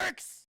works!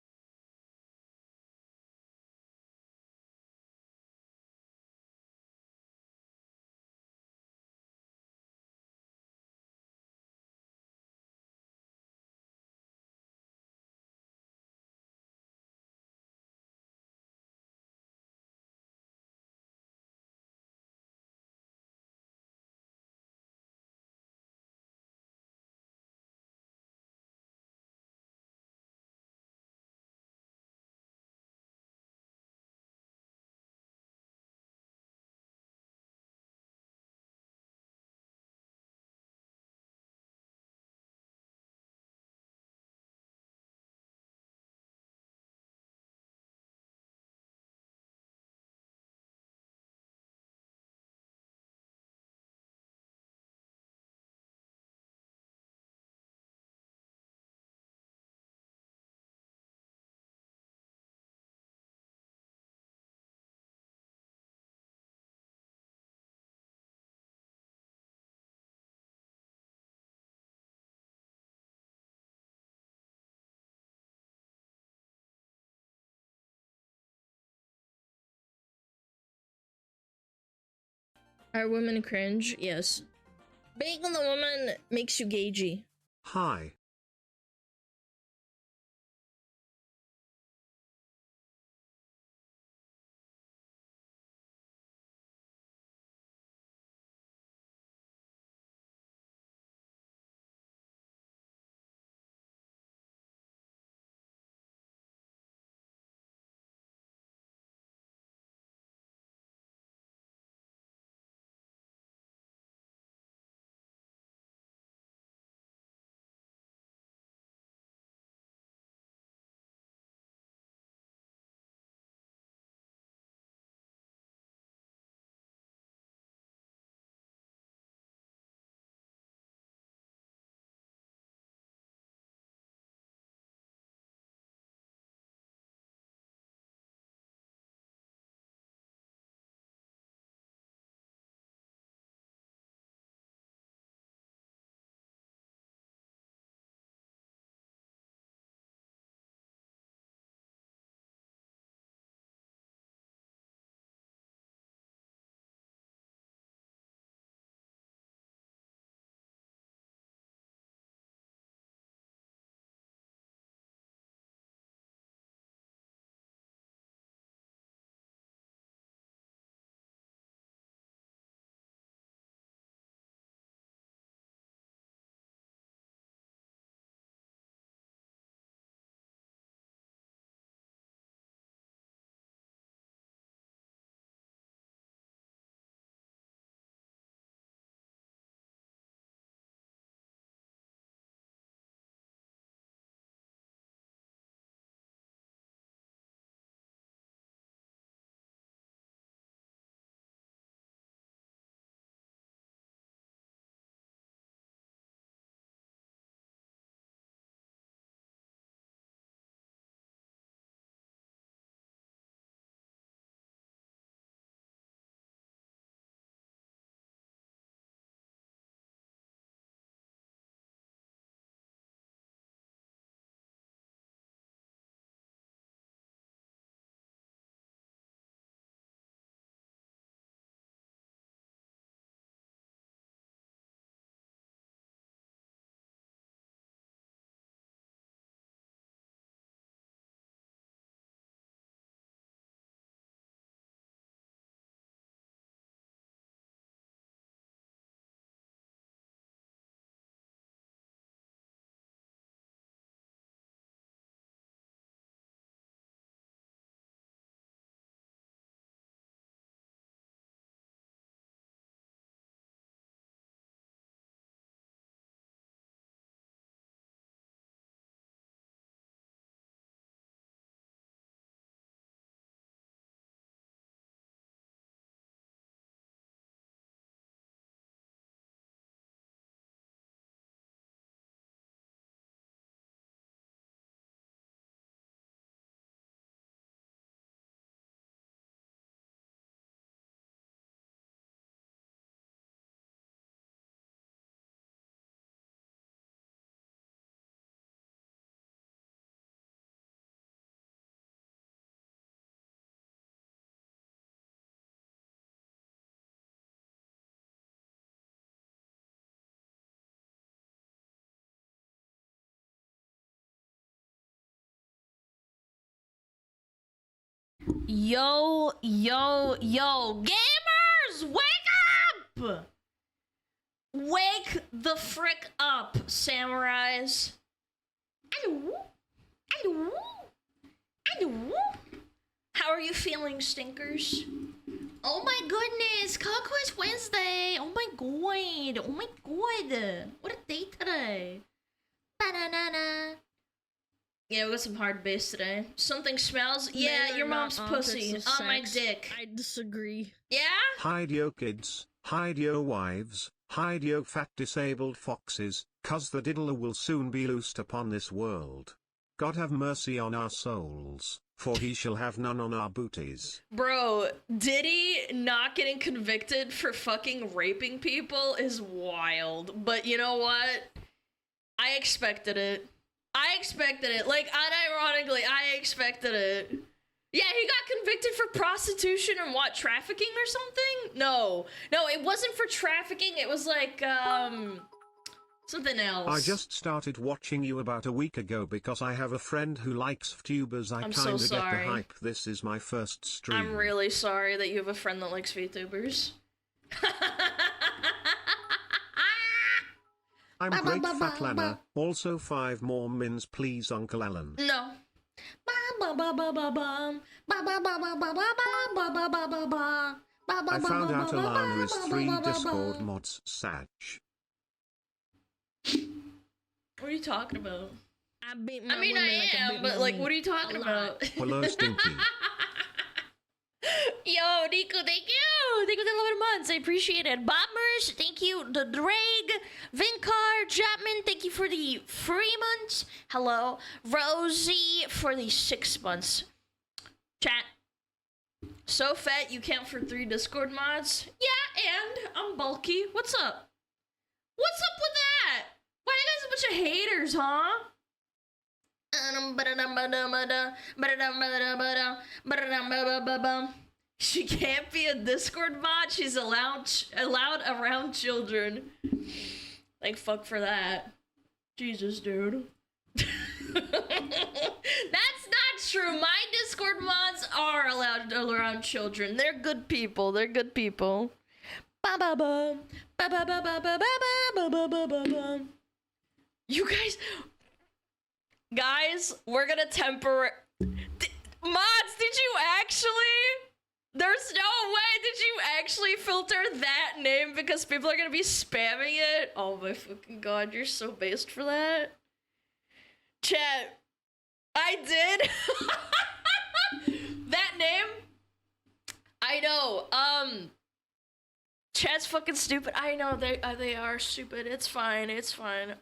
Are women cringe? Yes. Being on the woman makes you gagey. Hi. Yo, yo, yo, gamers, wake up! Wake the frick up, samurais. Hello, hello, hello. How are you feeling, stinkers? Oh my goodness, Conquest Wednesday. Oh my god, oh my god. What a day today. Ba-na-na-na. Yeah, we got some hard bass today. Something smells. Yeah, your mom's pussy on my dick. I disagree. Yeah? Hide yo kids, hide yo wives, hide yo fat disabled foxes, 'cause the diddler will soon be loosed upon this world. God have mercy on our souls, for he shall have none on our booties. Bro, Diddy not getting convicted for fucking raping people is wild. But you know what? I expected it. I expected it. Like, unironically, I expected it. Yeah, he got convicted for prostitution and what, trafficking or something? No, it wasn't for trafficking. It was like, something else. I just started watching you about a week ago because I have a friend who likes VTubers. I I'm kinda so get the sorry. hype. This is my first stream. I'm really sorry that you have a friend that likes VTubers. I'm great Fat Lana, also 5 more mins please Uncle Alan. No. I found out Alana is 3 Discord mods Sag. What are you talking about? I beat my I mean, women I like am, beat but my like, men. what are you talking A about? Hello Stinky. Yo, Nico, thank you! Thank you for the 11 months, I appreciate it. Bombers, thank you. The Drag, Vinkar, Chapman, thank you for the 3 months. Hello. Rosie for the 6 months. Chat. So fat you count for 3 Discord mods? Yeah, and I'm bulky. What's up? What's up with that? Why are you guys a bunch of haters, huh? She can't be a Discord mod. She's allowed around children. Like, fuck for that. Jesus, dude. That's not true. My Discord mods are allowed around children. They're good people. They're good people. Ba-ba-ba. Ba-ba-ba-ba-ba-ba-ba-ba-ba-ba. You guys, we're gonna mods, did you actually? There's no way, did you actually filter that name because people are gonna be spamming it? Oh my fucking god, you're so based for that. Chat, I did. That name? I know, chat's fucking stupid. I know, they are stupid. It's fine, it's fine.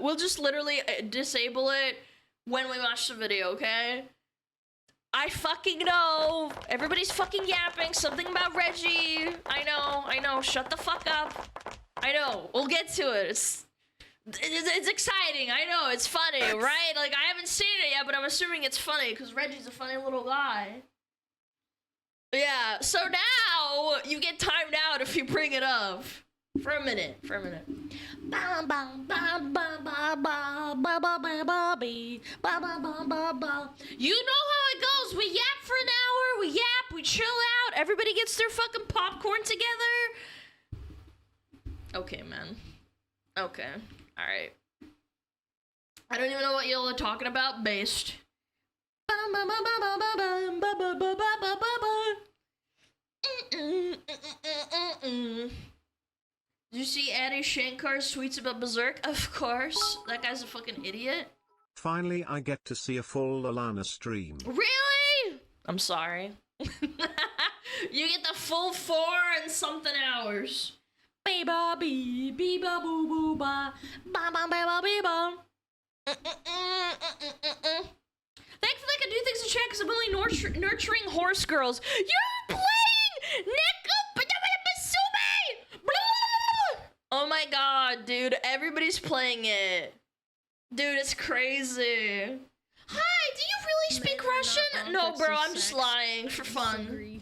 We'll just literally disable it when we watch the video, okay? I fucking know. Everybody's fucking yapping something about Reggie. I know. Shut the fuck up. I know. We'll get to it. It's exciting. I know. It's funny, right? Like, I haven't seen it yet, but I'm assuming it's funny because Reggie's a funny little guy. Yeah. So now you get timed out if you bring it up. For a minute. You know how it goes. We yap for an hour, we yap, we chill out, everybody gets their fucking popcorn together. Okay, man. Okay. Alright. I don't even know what y'all are talking about, based. Did you see Adi Shankar's tweets about Berserk? Of course. That guy's a fucking idiot. Finally I get to see a full Alana stream. Really? I'm sorry. You get the full 4 and something hours. Ba-ba bee bee ba boo boo ba ba ba ba ba bee ba. Thankfully I can do things in chat because I'm only nurturing horse girls. You're playing Neko Badabasumi! Oh my god, dude. Everybody's playing it. Dude, it's crazy. Hi, do you really speak Russian? No, bro, I'm just lying for fun.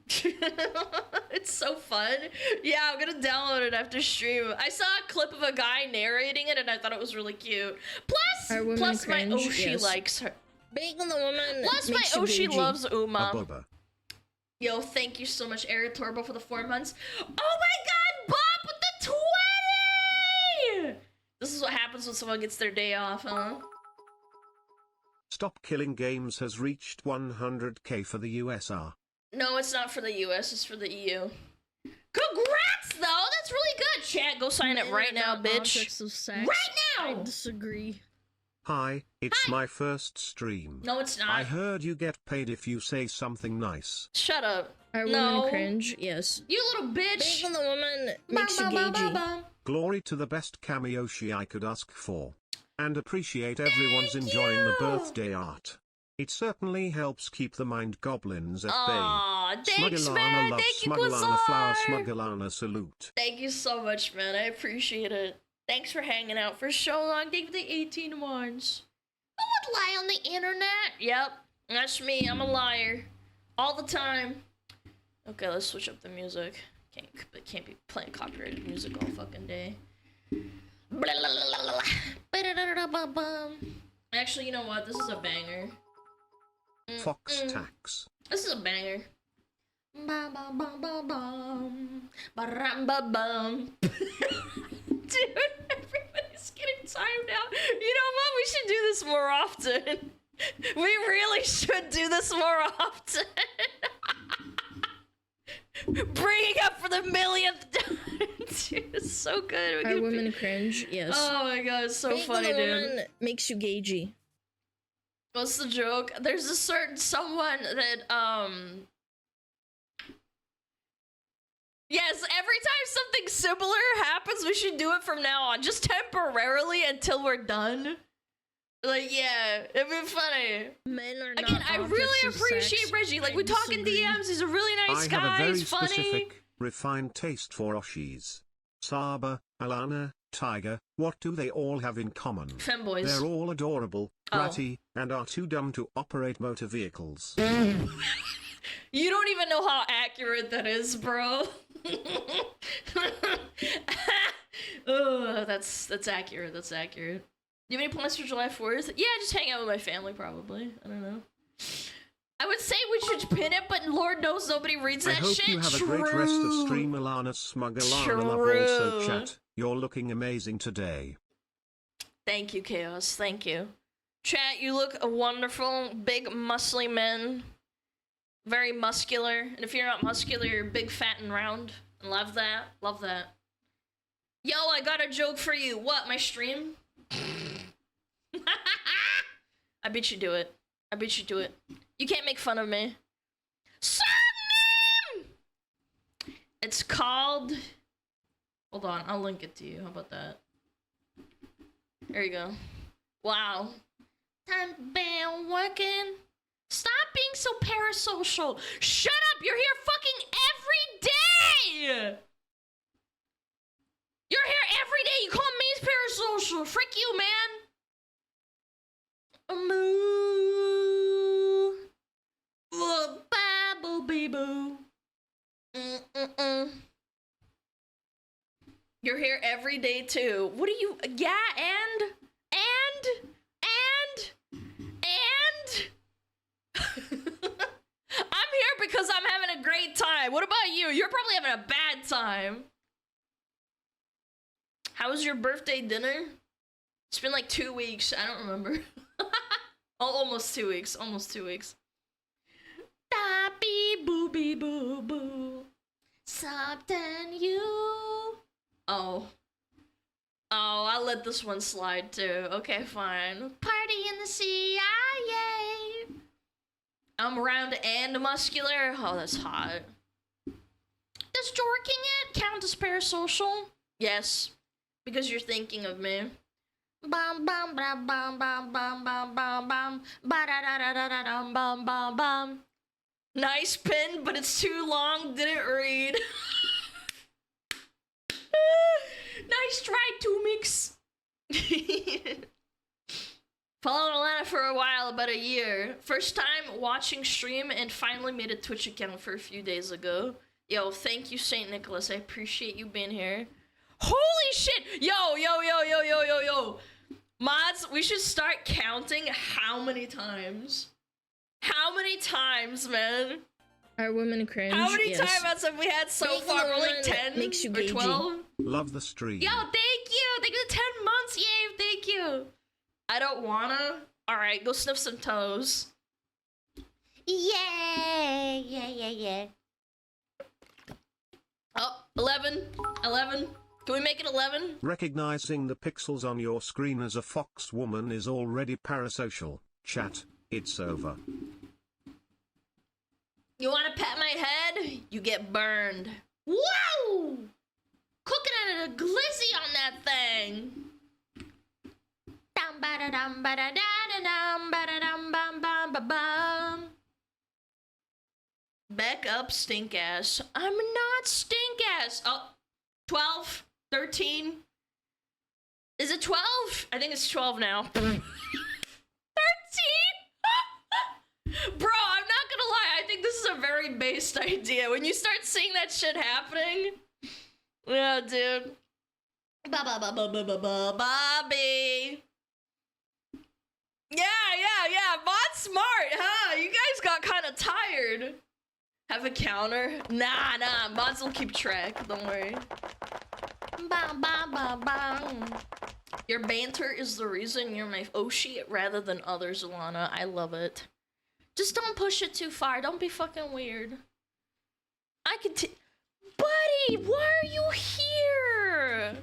It's so fun. Yeah, I'm gonna download it after stream. I saw a clip of a guy narrating it and I thought it was really cute. Plus my she yes. likes her. Being the woman Plus, my makes you Oshi gagey. loves A Uma. bubba. Yo, thank you so much, Eric Turbo, for the 4 months. Oh my god, Bob with the 20! This is what happens when someone gets their day off, huh? Stop Killing Games has reached 100k for the USR. No, it's not for the US, it's for the EU. Congrats, though! That's really good! Chat, go sign up Men right are now, not bitch. objects of sex. Right I now! disagree. Hi, it's my first stream. No, it's I not. heard you get paid if you say something nice. Shut up. Are No. women cringe? Yes. You little bitch! Being the woman makes you Ba, ba, ba, gagey. ba. Glory to the best Kamiyoshi I could ask for. And appreciate everyone's enjoying the birthday art. It certainly helps keep the mind goblins at bay. Aw, thanks, SmugAlana man! loves Thank you, SmugAlana flower, Quasar! SmugAlana salute. Thank you so much, man. I appreciate it. Thanks for hanging out for so long. Thank you for the 18 months. Who would lie on the internet? Yep, that's me. I'm a liar. All the time. Okay, let's switch up the music. Can't be playing copyrighted music all fucking day. Actually, you know what? This is a banger. Fox Tax. This is a banger. Bum, bum, bum, bum, bum. Ba-rum, ba-bum. Dude, everybody's getting timed out. You know what? We should do this more often. We really should do this more often. Bringing up for the millionth time. Dude, it's so good. Are women cringe? Yes. Oh my god, it's so Being funny, the dude. woman makes you gagey. What's the joke? There's a certain someone that, yes, every time something similar happens, we should do it from now on. Just temporarily until we're done. Like, yeah, it'd be funny. Men are Again, not I objects really of appreciate sex. Reggie. Like, I we talk in disagree. DMs. He's a really nice I guy. have a very He's funny. specific, refined taste for Oshis. Saba, Alana, Tiger, what do they all have in common? Femboys. They're all adorable, Oh. bratty, and are too dumb to operate motor vehicles. You don't even know how accurate that is, bro. Oh, that's accurate. That's accurate. Do you have any plans for July 4th? Yeah, just hang out with my family, probably. I don't know. I would say we should pin it, but Lord knows nobody reads I that hope shit. you have a great rest of stream, Alana SmugAlana. Love also True. chat. You're looking amazing today. Thank you, Chaos. Thank you. Chat, you look wonderful. Big, muscly men. Very muscular. And if you're not muscular, you're big, fat, and round. Love that. Love that. Yo, I got a joke for you. What, my stream? I bet you do it. I bet you do it. You can't make fun of me. Surname! It's called... Hold on, I'll link it to you. How about that? There you go. Wow. Time been working. Stop being so parasocial. Shut up! You're here fucking every day! You're here every day. You call me parasocial. Freak you, man. Moo. Babble bee boo. You're here every day too. What do you? Yeah, and. I'm here because I'm having a great time. What about you? You're probably having a bad time. How was your birthday dinner? It's been like 2 weeks. I don't remember. Almost 2 weeks. Almost 2 weeks. Da bee boo bee boo boo. Something you. Oh. Oh, I'll let this one slide too. Okay, fine. Party in the sea, ah, yay. I'm round and muscular. Oh, that's hot. Does jorking it count as parasocial? Yes, because you're thinking of me. Bum bum bum bum bum bum bum bum bum ba da da da da da dum bum bum bum. Nice pin, but it's too long. Didn't read. Nice try, Tumix. Followed Alana for a while, about a year. First time watching stream and finally made a Twitch account for a few days ago. Yo, thank you, St. Nicholas. I appreciate you being here. Holy shit! Yo. Mods, we should start counting how many times. How many times, man? Are women cringe? How many Yes. timeouts have we had so Being far? a We're like woman 10 makes you or gagey. 12? Love the stream. Yo, thank you! Thank you for 10 months! Yay, thank you! I don't wanna. Alright, go sniff some toes. Yeah, yeah, yeah, yeah. Oh, 11. 11. Can we make it 11? Recognizing the pixels on your screen as a fox woman is already parasocial. Chat, it's over. You wanna pat my head? You get burned. Wow! Cooking at a glizzy on that thing. Dum ba da dum ba da da dum ba da dum bum bum ba bum. Back up, stink ass. I'm not stink ass. Oh, 12, 13. Is it 12? I think it's 12 now. 13? Bro, I'm not gonna lie. I think this is a very based idea. When you start seeing that shit happening. Yeah, dude. Bobby. Yeah. Mod's smart, huh? You guys got kind of tired. Have a counter? Nah. Mods will keep track. Don't worry. Bum bum bum bum. Your banter is the reason you're my Oshi rather than others, Alana. I love it. Just don't push it too far. Don't be fucking weird. I can Buddy, why are you here?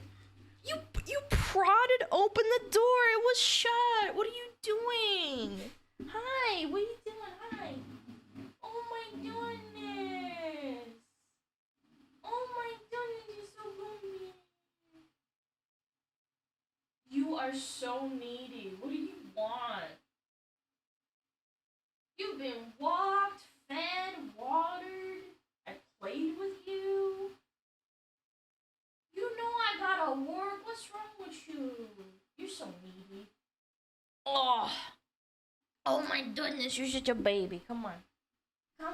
You prodded open the door. It was shut. What are you doing? Hi, what are you doing? Hi. Oh my goodness. Oh my goodness, you're so lonely. You are so needy. What do you want? You've been walked, fed, watered. I played with you. You know I gotta work. What's wrong with you? You're so needy. Oh my goodness, you're such a baby. Come on. How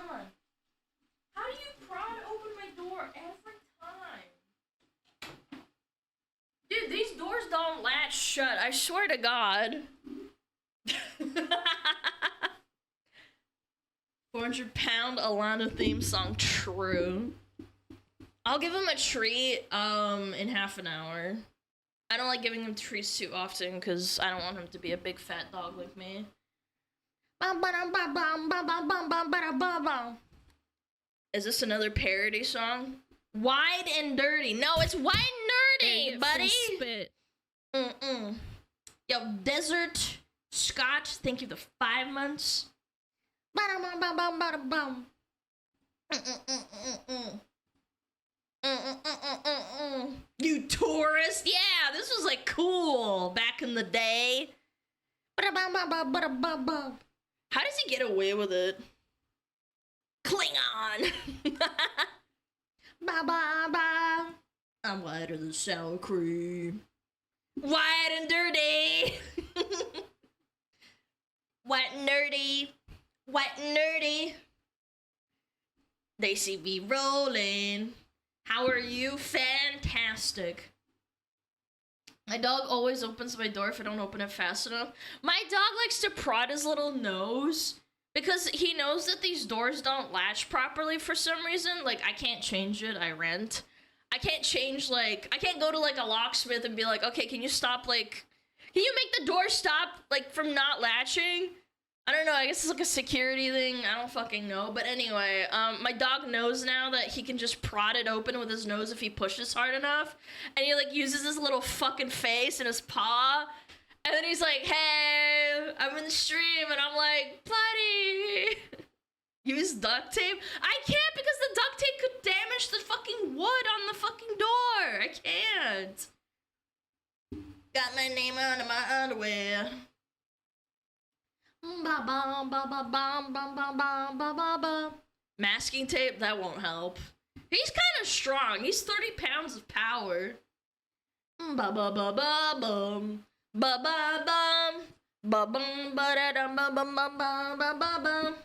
do you prod open my door every time? Dude, these doors don't latch shut. I swear to God. 400-pound Alana theme song, true. I'll give him a treat in half an hour. I don't like giving him treats too often because I don't want him to be a big fat dog like me. Is this another parody song? Wide and dirty. No, it's wide and dirty, buddy. Spit. Yo, Desert Scott, thank you for 5 months. You tourist? Yeah, this was like cool back in the day. How does he get away with it? Klingon. I'm whiter than sour cream. White and dirty. White and nerdy. White and nerdy. They see me rolling. How are you? Fantastic. My dog always opens my door if I don't open it fast enough. My dog likes to prod his little nose because he knows that these doors don't latch properly for some reason. Like, I can't change it. I rent. I can't change, like, I can't go to, like, a locksmith and be like, okay, can you stop, like, can you make the door stop, like, from not latching? I don't know, I guess it's like a security thing. I don't fucking know. But anyway, my dog knows now that he can just prod it open with his nose if he pushes hard enough. And he, like, uses his little fucking face and his paw. And then he's like, hey, I'm in the stream. And I'm like, buddy, use duct tape? I can't because the duct tape could damage the fucking wood on the fucking door. I can't. Got my name under my underwear. Masking tape? That won't help. He's kind of strong. He's 30 pounds of power. Ba-ba-ba-ba-bum. Ba-ba-bum. Ba-bum ba-da-dum ba-bum-bum-bum-bum-bum.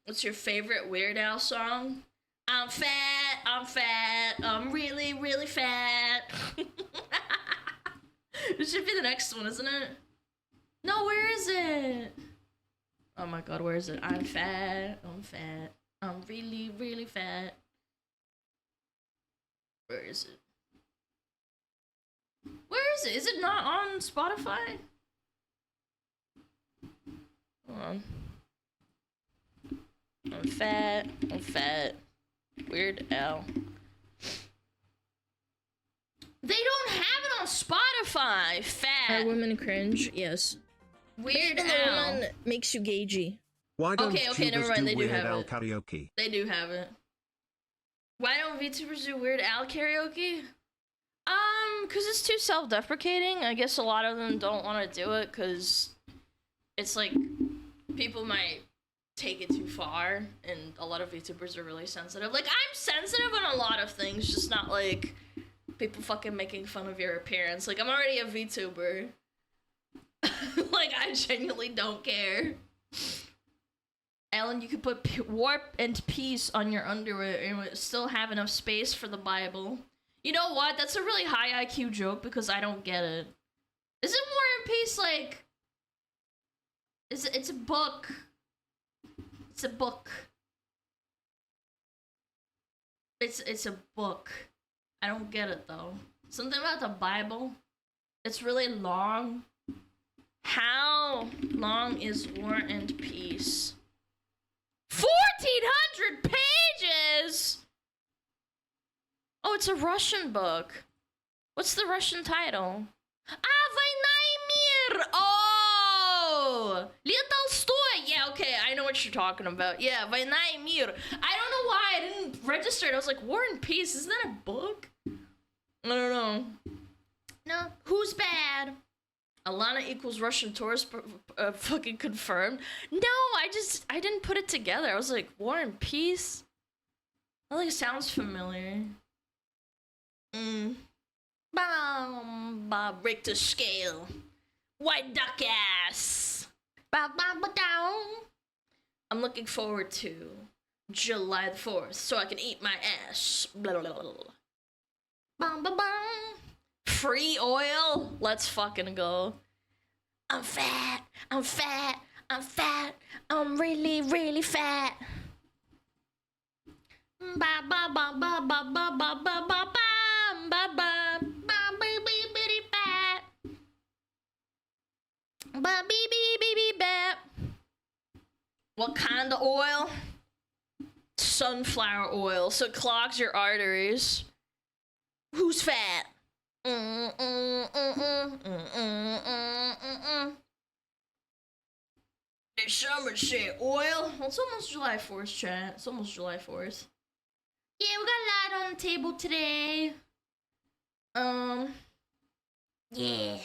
What's your favorite Weird Al song? I'm fat, I'm really, really fat. This should be the next one, isn't it? No, where is it? Oh my god, where is it? I'm fat. I'm fat. I'm really, really fat. Where is it? Where is it? Is it not on Spotify? Hold on. I'm fat. I'm fat. Weird Al. They don't have it on Spotify. Are Fat. women cringe? Yes. Weird Being a Al. woman makes you gagey. Why don't Okay, never tubers mind, do they do Weird have Al it. karaoke? They do have it. Why don't VTubers do Weird Al karaoke? Cause it's too self-deprecating. I guess a lot of them don't want to do it cause it's like people might take it too far, and a lot of VTubers are really sensitive. Like, I'm sensitive on a lot of things, just not like people fucking making fun of your appearance. Like, I'm already a VTuber. Like, I genuinely don't care. Alan, you could put warp and peace on your underwear and it would still have enough space for the Bible. You know what? That's a really high IQ joke because I don't get it. Isn't War and Peace like... It's a book. It's a book. It's a book. I don't get it though. Something about the Bible. It's really long. How long is War and Peace? 1,400 pages! Oh, it's a Russian book. What's the Russian title? Ah, Война и мир! Oh! Leo Tolstoy! Yeah, okay, I know what you're talking about. Yeah, Война и мир. I don't know why I didn't register it. I was like, War and Peace, isn't that a book? I don't know. No, who's bad? Alana equals Russian tourist fucking confirmed. No, I didn't put it together. I was like, War and Peace? I think it sounds familiar. Bob Richter scale. White duck ass. I'm looking forward to July the 4th so I can eat my ass. Blah, blah, blah, blah. Free oil? Let's fucking go. I'm fat. I'm fat. I'm fat. I'm really, really fat. Ba ba ba ba ba ba ba ba ba ba ba ba ba bee bat. What kind of oil? Sunflower oil, so it clogs your arteries. Who's fat? There's summer shit. Oil? Well, it's almost July 4th, chat. It's almost July 4th. Yeah, we got a lot on the table today. Yeah.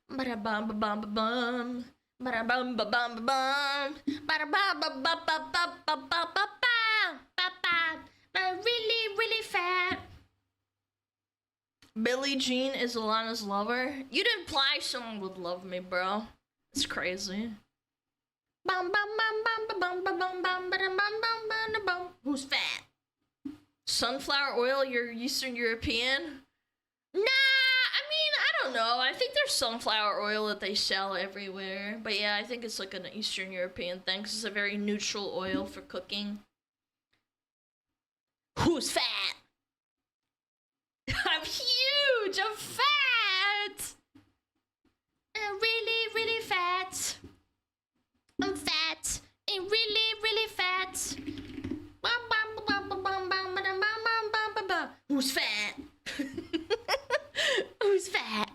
Ba-da-bum-ba-bum-ba-bum. Ba-da-bum-ba-bum-ba-bum. Ba-da-bum-ba-bum-ba-bum-ba-bum. Really, really fat. Billie Jean is Alana's lover. You'd imply someone would love me, bro. It's crazy. Who's fat? Sunflower oil, you're Eastern European? Nah, I mean, I don't know. I think there's sunflower oil that they sell everywhere. But yeah, I think it's like an Eastern European thing 'cause it's a very neutral oil for cooking. Who's fat? I'm huge! I'm fat! I'm really, really fat. I'm fat. And really, really fat. Who's fat? Who's fat?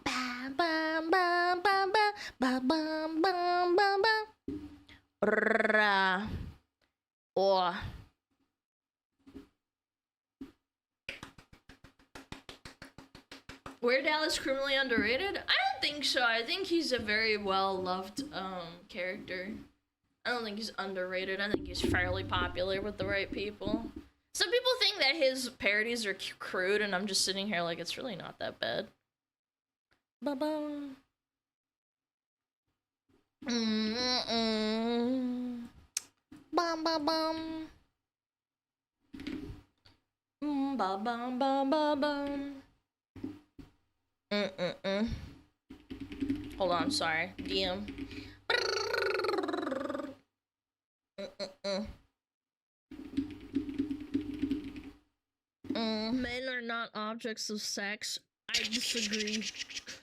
Or Weird Al is criminally underrated? I don't think so. I think he's a very well-loved character. I don't think he's underrated. I think he's fairly popular with the right people. Some people think that his parodies are crude, and I'm just sitting here like, it's really not that bad. Ba-bum. Bum-ba-bum. Ba-bum-bum-ba-bum. Hold on, sorry. DM. Men are not objects of sex. I disagree.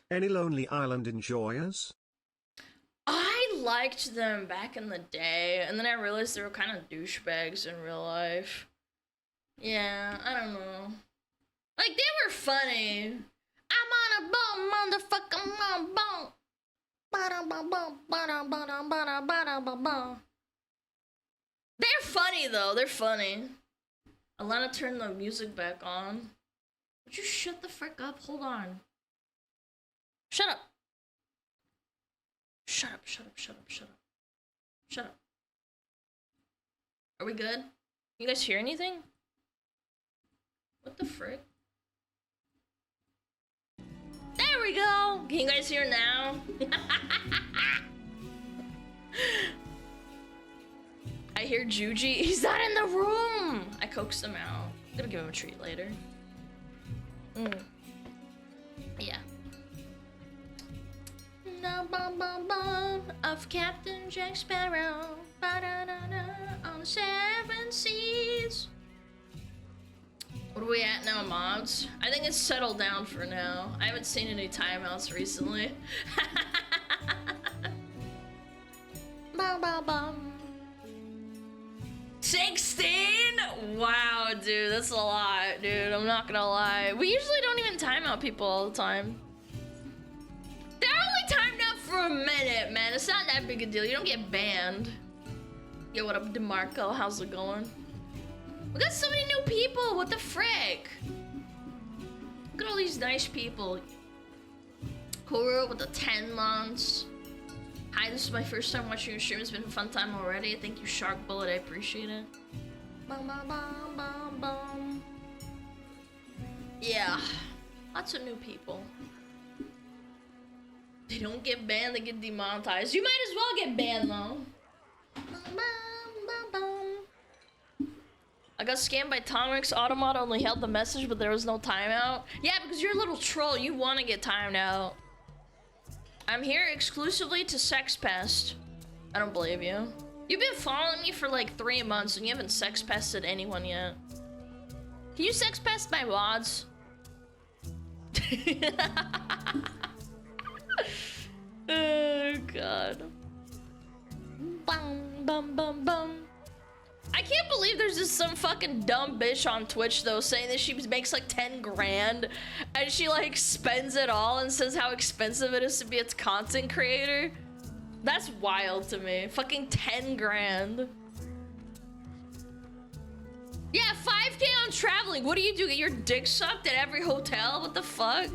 Any Lonely Island enjoyers? I liked them back in the day, and then I realized they were kind of douchebags in real life. Yeah, I don't know. Like, they were funny. I'm on a boat, motherfucker, I'm on a boat. They're funny, though. They're funny. Alana turned the music back on. Would you shut the frick up? Hold on. Shut up. Shut up, shut up, shut up, shut up. Shut up. Are we good? You guys hear anything? What the frick? There we go! Can you guys hear now? I hear Juji. He's not in the room! I coaxed him out. I'm gonna give him a treat later. Yeah. Of Captain Jack Sparrow on the 7 seas. What are we at now, mods? I think it's settled down for now. I haven't seen any timeouts recently. 16? Wow, dude, that's a lot, dude. I'm not gonna lie. We usually don't even time out people all the time. They're only timed out for a minute, man. It's not that big a deal. You don't get banned. Yo, what up, DeMarco? How's it going? We got so many new people. What the frick? Look at all these nice people. Kuro with the 10 months. Hi, this is my first time watching your stream. It's been a fun time already. Thank you, Shark Bullet. I appreciate it. Bum, bum, bum, bum, bum. Yeah, lots of new people. They don't get banned, they get demonetized. You might as well get banned though. I got scammed by Tomix. Automata only held the message, but there was no timeout. Yeah, because you're a little troll. You want to get timed out. I'm here exclusively to sex pest. I don't believe you. You've been following me for like 3 months and you haven't sex pested anyone yet. Can you sex pest my wads? Oh god. Bum bum bum bum. I can't believe there's just some fucking dumb bitch on Twitch though saying that she makes like 10 grand and she like spends it all and says how expensive it is to be a content creator. That's wild to me. Fucking 10 grand. Yeah, 5K on traveling. What do? Get your dick sucked at every hotel? What the fuck?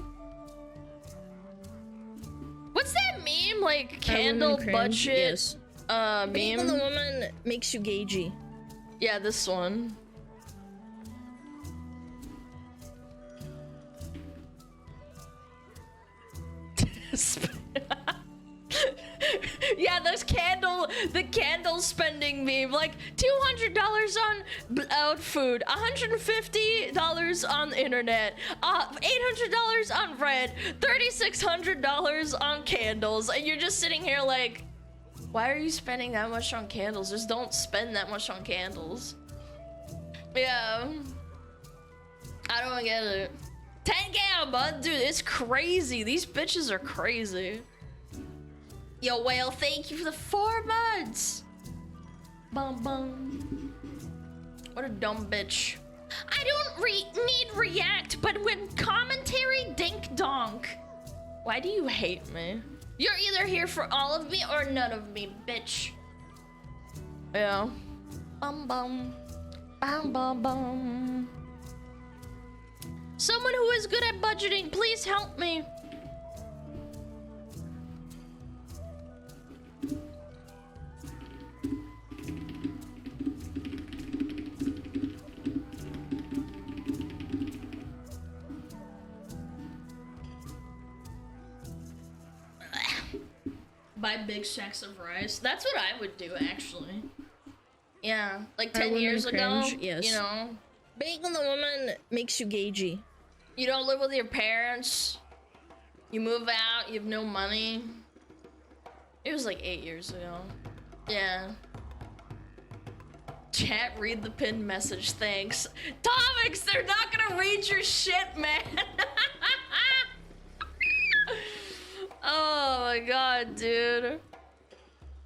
What's that meme? Like candle butt shit? Yes. Meme? Being the woman makes you gagey. Yeah, this one. Yeah, there's the candle spending meme. Like $200 on food, $150 on the internet, $800 on rent, $3,600 on candles, and you're just sitting here like, why are you spending that much on candles? Just don't spend that much on candles. Yeah. I don't get it. 10K a month? Dude, it's crazy. These bitches are crazy. Yo, Whale, thank you for the 4 months. Bum bum. What a dumb bitch. I don't need react, but when commentary dink donk. Why do you hate me? You're either here for all of me or none of me, bitch. Yeah. Bum bum. Bum bum bum. Someone who is good at budgeting, please help me. Buy big sacks of rice. That's what I would do, actually. Yeah, like 10 years ago, yes. You know. Being the woman makes you gagey. You don't live with your parents. You move out, you have no money. It was like 8 years ago. Yeah. Chat, read the pinned message, thanks. Tomix, they're not gonna read your shit, man. Oh my god, dude.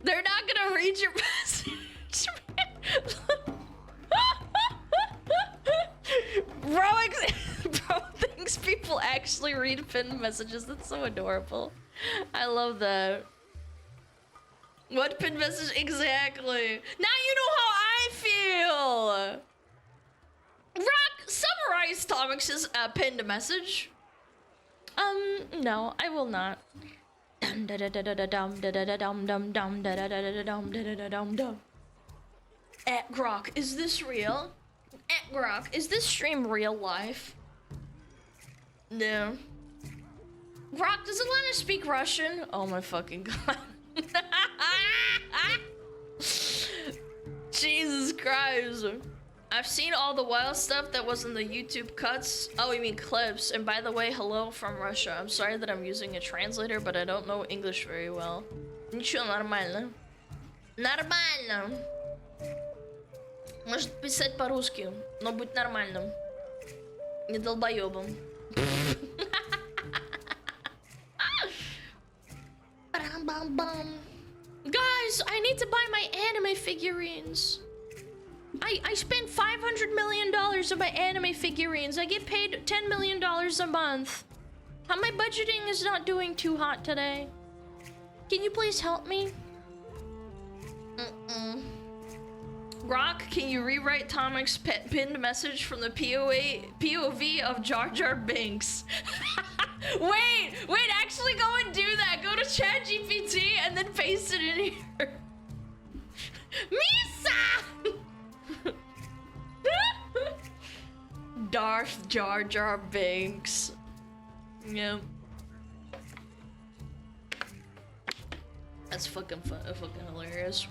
They're not gonna read your message, man. Bro thinks people actually read pinned messages. That's so adorable. I love that. What pinned message exactly? Now you know how I feel. Rock, summarize Tomix's pinned message. No, I will not. At Grok, is this real? At Grok, is this stream real life? No. Grok, does Alana speak Russian? Oh my fucking god. Jesus Christ. I've seen all the wild stuff that was in the YouTube cuts. Oh, you mean clips. And by the way, hello from Russia. I'm sorry that I'm using a translator, but I don't know English very well. Ничего, нормально. Нормально. Может писать по-русски, но будь нормальным. Не долбоёбом. Guys, I need to buy my anime figurines. I spent $500 million on my anime figurines. I get paid $10 million a month. How my budgeting is not doing too hot today. Can you please help me? Grok, can you rewrite Tomic's pinned message from the POV of Jar Jar Binks? Wait, actually go and do that. Go to ChatGPT and then paste it in here. Misa! Darth Jar Jar Binks. Yep. That's fucking hilarious.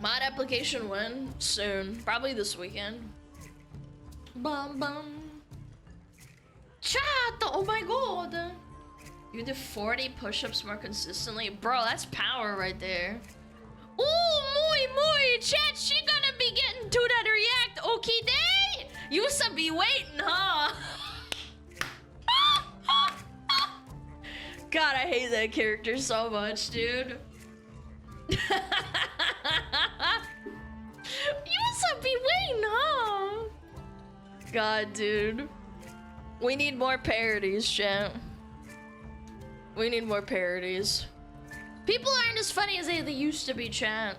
Mod application when? Soon. Probably this weekend. Bum bum. Chat! Oh my god! You do 40 push-ups more consistently? Bro, that's power right there. Ooh, muy. Chat, she gonna be getting to that react, okay day? You should be waiting, huh? God, I hate that character so much, dude. You should be waiting, huh? God, dude. We need more parodies, chat. We need more parodies. People aren't as funny as they used to be, chat.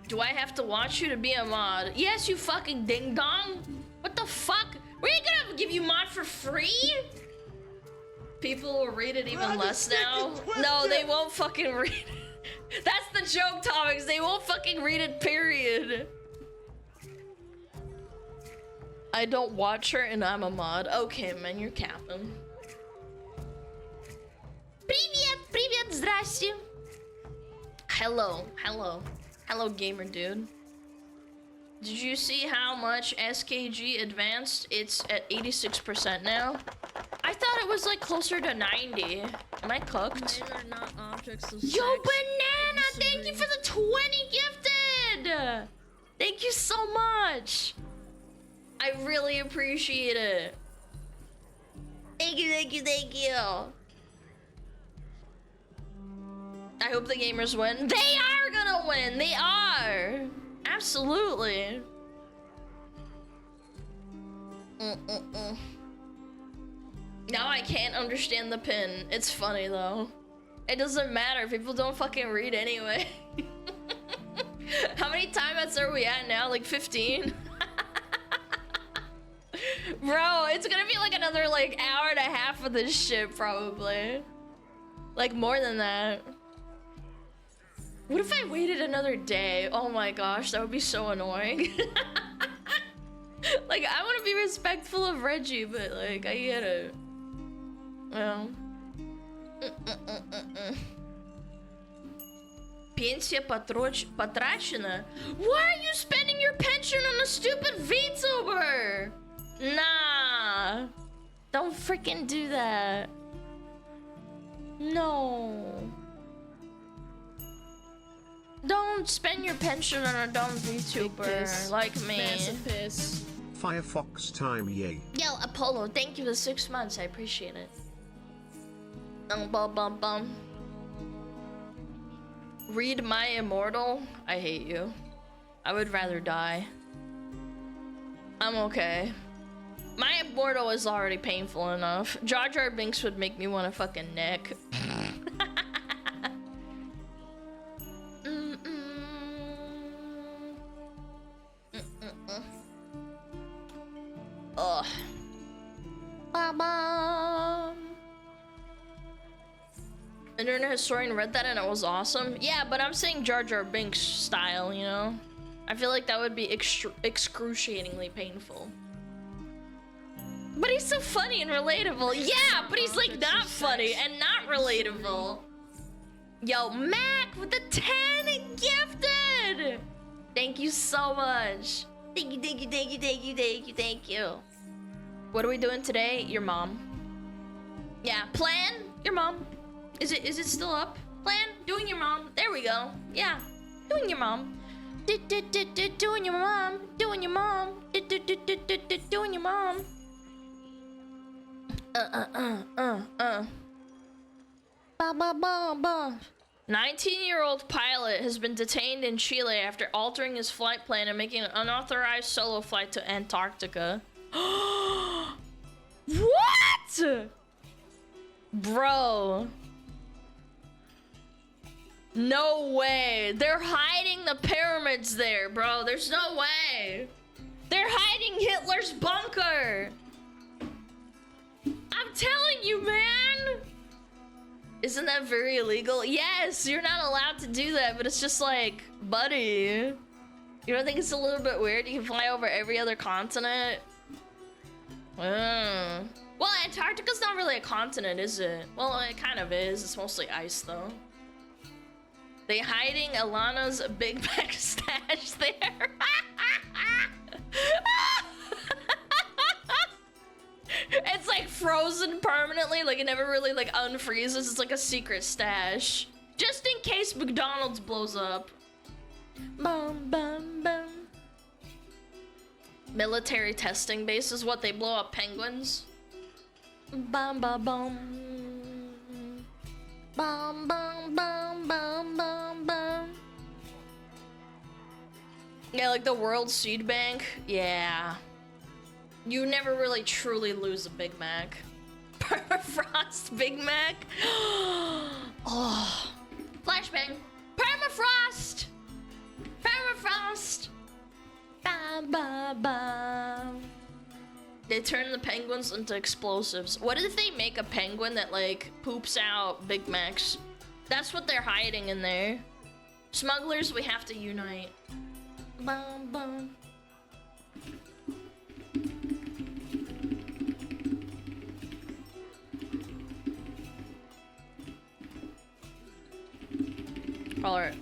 Do I have to watch you to be a mod? Yes, you fucking ding dong. What the fuck? We ain't gonna give you mod for free? People will read it even less now. No, they won't fucking read it. That's the joke, Tomix. They won't fucking read it, period. I don't watch her and I'm a mod. Okay, man, you're capping. Привет, здрасте. Hello, gamer dude. Did you see how much SKG advanced? It's at 86% now. I thought it was like closer to 90. Am I cooked? Men are not objects of Yo, sex. Banana, thank you for the 20 gifted. Thank you so much. I really appreciate it. Thank you. I hope the gamers win. They are gonna win. They are. Absolutely. Now I can't understand the pin. It's funny though. It doesn't matter. People don't fucking read anyway. How many timeouts are we at now? Like 15? Bro, it's gonna be like another like hour and a half of this shit probably. Like more than that. What if I waited another day? Oh my gosh, that would be so annoying. Like, I want to be respectful of Reggie, but like, I get it. Well. Пенсия потрачена? Why are you spending your pension on a stupid VTuber? Nah. Don't freaking do that. No. Don't spend your pension on a dumb VTuber piss. like me. Massive piss. Firefox time, yay. Yo, Apollo, thank you for 6 months. I appreciate it. Bum bum bum. Read My Immortal? I hate you. I would rather die. I'm okay. My Immortal is already painful enough. Jar Jar Binks would make me want to fucking neck. Ugh. Ba-bum. Internet historian read that and it was awesome. Yeah, but I'm saying Jar Jar Binks style, you know? I feel like that would be excruciatingly painful. But he's so funny and relatable. Yeah, but he's like not funny and not relatable. Yo, Mac with the 10 gifted! Thank you so much. Thank you, thank you, thank you, thank you, thank you, thank you. What are we doing today? Your mom. Yeah, plan? Your mom. Is it still up? Plan? Doing your mom. There we go. Yeah. Doing your mom. Doing your mom. Doing your mom. Doing your mom. Ba ba ba ba. 19-year-old pilot has been detained in Chile after altering his flight plan and making an unauthorized solo flight to Antarctica. What? Bro. No way. They're hiding the pyramids there, bro. There's no way. They're hiding Hitler's bunker. I'm telling you, man. Isn't that very illegal? Yes, you're not allowed to do that, but it's just like, buddy. You don't think it's a little bit weird? You can fly over every other continent? Well, Antarctica's not really a continent, is it? Well, it kind of is. It's mostly ice, though. They hiding Alana's Big Mac stash there. It's like frozen permanently, like it never really like unfreezes. It's like a secret stash. Just in case McDonald's blows up. Bum, bum, bum. Military testing base is what they blow up penguins. Bum, bum, bum. Bum, bum, bum, bum, bum, bum. Yeah, like the World Seed Bank. Yeah. You never really truly lose a Big Mac. Permafrost Big Mac. Oh. Flashbang. Permafrost. Permafrost. Bam, bam, bam. They turn the penguins into explosives. What if they make a penguin that like poops out Big Macs? That's what they're hiding in there. Smugglers, we have to unite. Bum, bum. All right.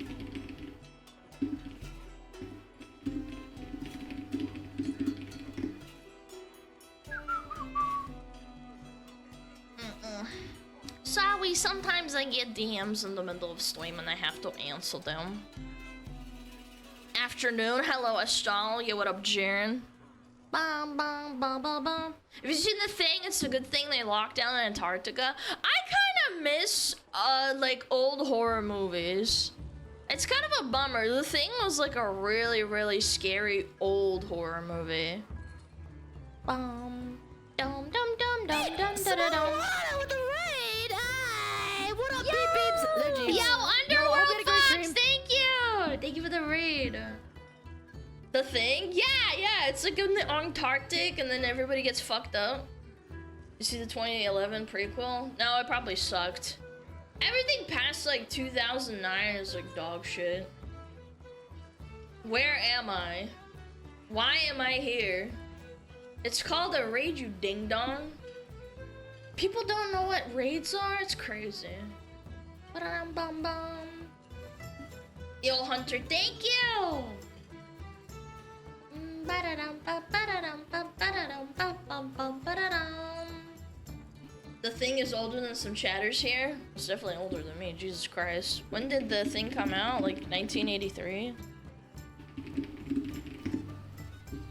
Sorry, sometimes I get DMs in the middle of stream and I have to answer them. Afternoon, hello Astral, yo, what up, Jaren? Bum, bum, bum, bum, bum. Have you seen The Thing? It's a good thing they locked down Antarctica. I kind of miss, like, old horror movies. It's kind of a bummer. The Thing was, like, a really, really scary old horror movie. Dum, dum, dum, dum, dum, dum, SmugAlana with the raid. Hi, what up, beep beeps? Yo, Underworld Fox, thank you! Thank you for the raid. The Thing? Yeah, it's like in the Antarctic and then everybody gets fucked up. You see the 2011 prequel? No, it probably sucked. Everything past like 2009 is like dog shit. Where am I? Why am I here? It's called a raid, you ding dong. People don't know what raids are? It's crazy. Ba-dum-bum-bum. Yo, Hunter, thank you! The Thing is older than some chatters here. It's definitely older than me, Jesus Christ. When did The Thing come out? Like 1983?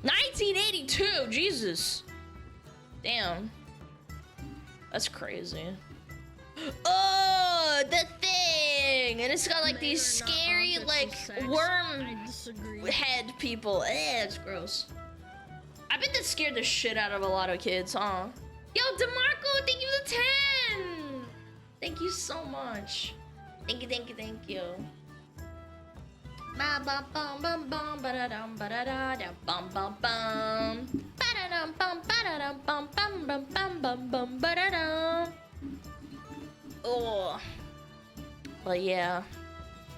1982, Jesus. Damn. That's crazy. Oh, The Thing! And it's got like these scary, like, worm head people. Eh, it's gross. I bet that scared the shit out of a lot of kids, huh? Yo, DeMarco, thank you for the 10! Thank you so much. Thank you, thank you, thank you. Ba ba bum bum bum ba da dum ba da da da bum bum bum ba da dum bum ba da dum bum bum bum bum bum bum ba da dum. Oh, well, yeah.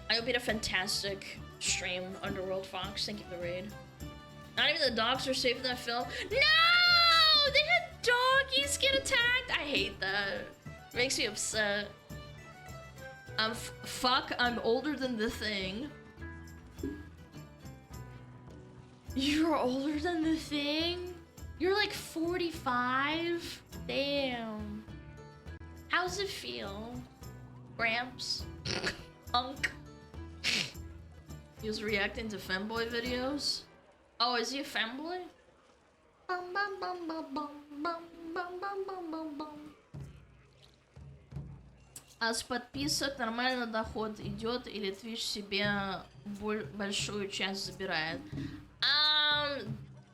I hope you had a fantastic stream, Underworld Fox. Thank you for the raid. Not even the dogs were safe in that film. No, they had doggies get attacked. I hate that. It makes me upset. Fuck. I'm older than The Thing. You're older than The Thing? You're like 45? Damn. How's it feel? Gramps? Unk? He was reacting to femboy videos? Oh, is he a femboy? Bum bum bum bum bum bum bum bum bum bum bum. А с подписок нормально доход идет или Twitch себе большую часть забирает?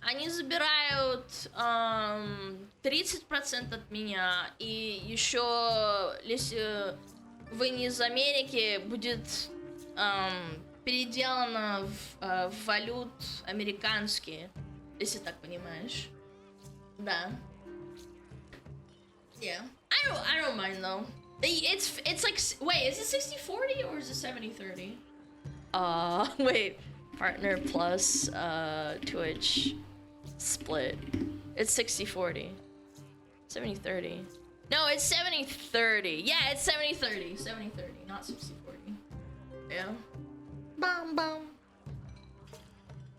Они забирают 30% от меня, и еще, если вы не из Америки, будет переделано в валют американские, если так понимаешь. Да. Yeah. I don't mind though. It's like, wait, is it 60-40 or is it 70-30? Wait. Partner plus Twitch split. It's 60-40. 70-30. No, it's 70-30. Yeah, it's 70-30. 70-30, not 60-40. Yeah. Bum bum.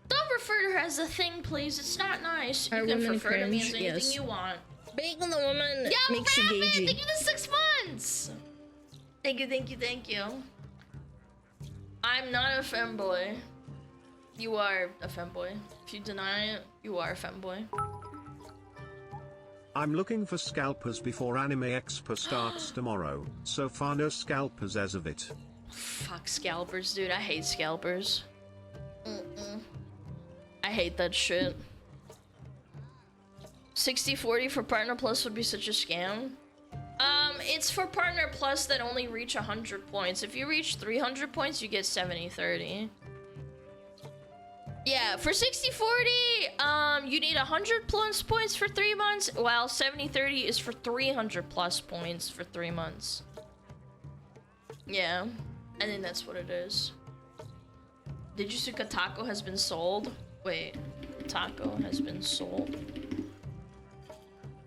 Don't refer to her as a thing, please. It's not nice. You can refer to me as anything you want. Bacon the woman makes you Rabbit, gagey. thank you for 6 months. Thank you, thank you, thank you. I'm not a femboy. You are a femboy. If you deny it, you are a femboy. I'm looking for scalpers before Anime Expo starts tomorrow. So far no scalpers as of it. Fuck scalpers, dude. I hate scalpers. I hate that shit. 60-40 for Partner Plus would be such a scam. It's for Partner Plus that only reach 100 points. If you reach 300 points, you get 70-30. Yeah, for 60-40, you need 100 plus points for 3 months, while 70-30 is for 300 plus points for 3 months. Yeah, I think that's what it is. Did you see Kotaku has been sold? Wait, Kotaku has been sold.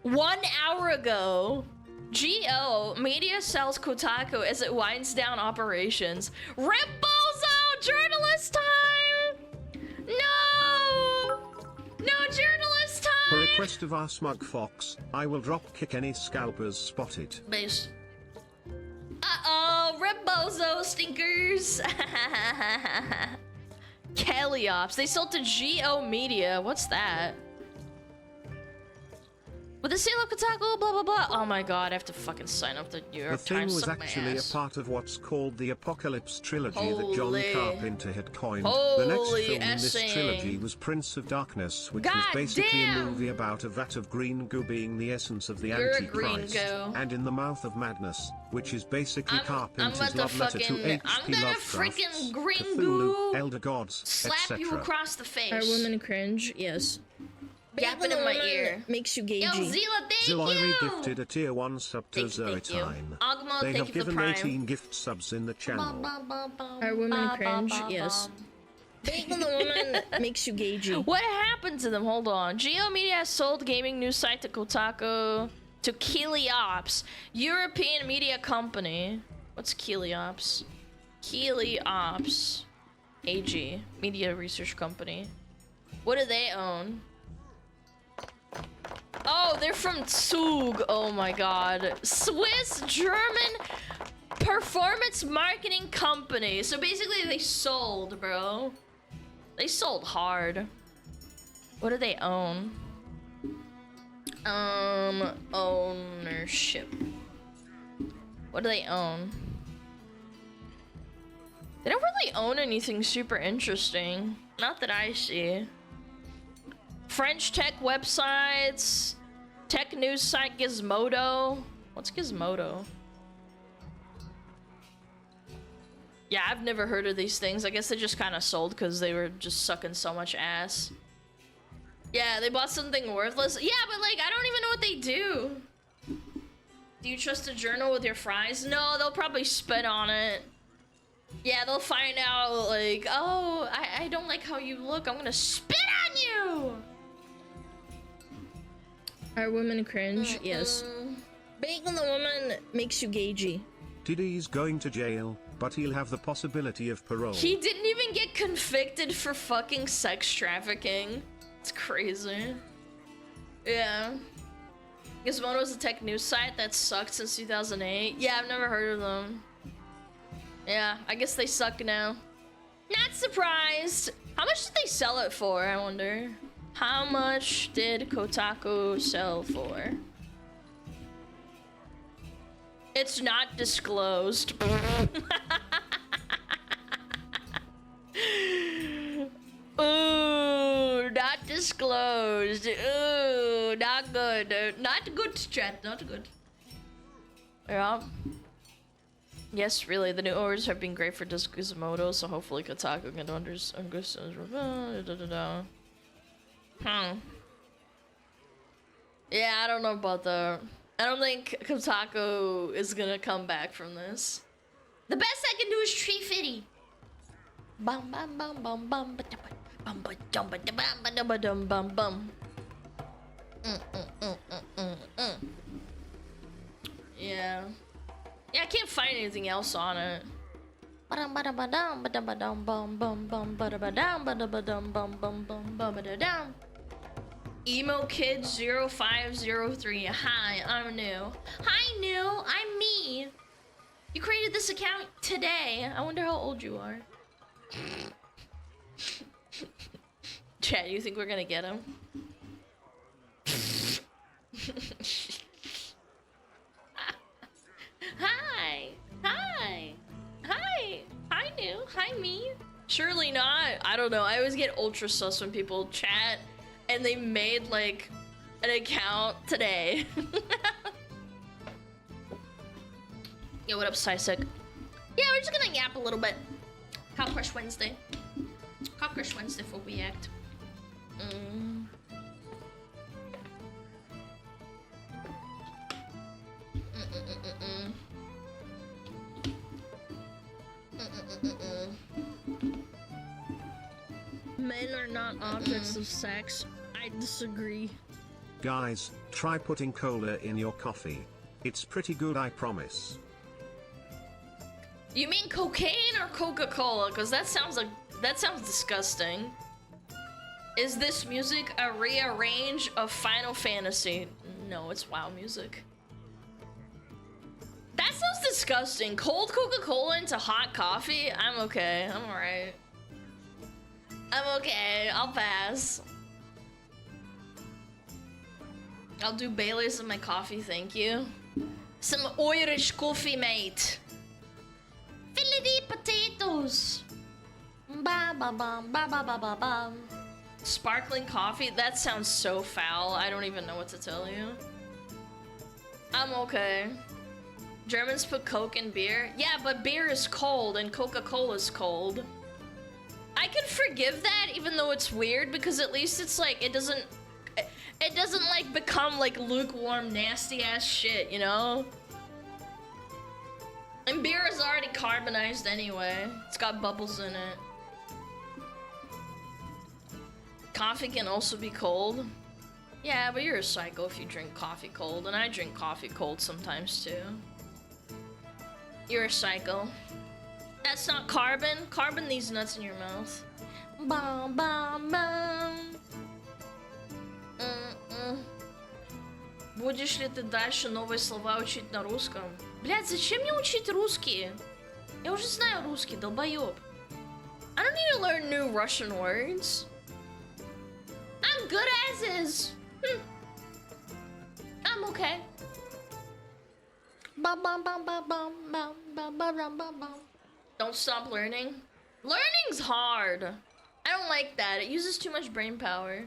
1 hour ago, Geo Media sells Kotaku as it winds down operations. Ripbozo, journalist time! No! No journalist time! For request of our smug fox, I will drop kick any scalpers spotted. Base. Uh-oh, Ripbozo stinkers! Keliops, they sold to Geo Media. What's that? With the sale of Kotaku, blah blah blah. Oh my god, I have to fucking sign up the New York The Thing Times. was Suck my actually a ass. part of what's called the Apocalypse trilogy that John Holy. Carpenter had coined. Holy The next film in this essay. trilogy was Prince of Darkness, which was God basically damn. a movie about a vat of green goo being the essence of the You're a green Antichrist. goo. And In the Mouth of Madness, which is basically I'm Carpenter's about to love letter to fucking- I'm H.P. gonna Lovecraft's freaking green Cthulhu, goo Elder Gods, Slap you etc. across the face. Are women cringe? Yes. Yapping in my ear. Makes you Yo, gagey. Zila, thank Ziloiri you! gifted a tier 1 sub to Thank you. Zoetime. Ogmo, They thank have you for given Prime. 18 gift subs in the channel. Are women cringe? Yes. Bacon the woman makes you gagey. What happened to them? Hold on. Geo Media has sold gaming news site to Kotaku, to Keliops, European media company. What's Keliops? Keliops AG, media research company. What do they own? Oh, they're from Zug. Oh my god. Swiss German performance marketing company. So basically they sold, bro. They sold hard. What do they own? Ownership. What do they own? They don't really own anything super interesting. Not that I see. French tech websites. Tech news site Gizmodo. What's Gizmodo? Yeah, I've never heard of these things. I guess they just kind of sold because they were just sucking so much ass. Yeah, they bought something worthless. Yeah, but like, I don't even know what they do. Do you trust a journal with your fries? No, they'll probably spit on it. Yeah, they'll find out like, oh, I don't like how you look. I'm gonna spit on you. Are women cringe? Yes. Being the woman makes you gagey. Diddy's going to jail, but he'll have the possibility of parole. He didn't even get convicted for fucking sex trafficking. It's crazy. Yeah. Gizmodo is a tech news site that sucked since 2008. Yeah, I've never heard of them. Yeah, I guess they suck now. Not surprised. How much did they sell it for, I wonder? How much did Kotaku sell for? It's not disclosed. Ooh, not disclosed. Ooh, not good. Not good, chat. Not good. Yeah. Yes, really. The new orders have been great for Gizmodo, so hopefully Kotaku can understand. Yeah, I don't know about that. I don't think Kotaku is gonna come back from this. The best I can do is Tree Fitty. Bum bum bum bum bum ba bum ba dum ba da bum ba dum ba dum bum bum. Yeah. Yeah, I can't find anything else on it. Ba-dum ba-dum ba-dum ba-dum ba-dum bum bum bum ba-dum ba-dum ba-dum ba-dum bum bum bum bum ba-da-dum. Emo Kid 0503. Hi, I'm new. Hi, new. I'm me. You created this account today. I wonder how old you are. Chad, you think we're gonna get him? Hi. Hi. Hi. Hi, new. Hi, me. Surely not. I don't know. I always get ultra sus when people chat and they made like an account today. Yo, what up, Sisek? Yeah, we're just gonna yap a little bit. Cow Crush Wednesday. Cow Crush Wednesday for Weact. Men are not objects of sex. I disagree. Guys, try putting cola in your coffee. It's pretty good, I promise. You mean cocaine or Coca-Cola? Because that sounds disgusting. Is this music a rearrange of Final Fantasy? No, it's WoW music. That sounds disgusting. Cold Coca-Cola into hot coffee? I'm okay. I'm alright. I'm okay. I'll pass. I'll do Baileys in my coffee, thank you. Some Irish coffee, mate. Filet potatoes. Ba ba bum ba ba ba ba bum. Sparkling coffee? That sounds so foul. I don't even know what to tell you. I'm okay. Germans put Coke in beer? Yeah, but beer is cold and Coca-Cola's cold. I can forgive that even though it's weird because at least it's like it doesn't like become like lukewarm nasty ass shit, you know? And beer is already carbonized anyway. It's got bubbles in it. Coffee can also be cold. Yeah, but you're a psycho if you drink coffee cold, and I drink coffee cold sometimes too. You're a psycho. That's not carbon. Carbon these nuts in your mouth. Bum bum bum. Будешь ли ты дальше новые слова учить на русском? Блядь, зачем мне учить русский? Я уже знаю русский, долбоёб. I don't need to learn new Russian words. I'm good as is. I'm okay. Don't stop learning. Learning's hard. I don't like that. It uses too much brain power.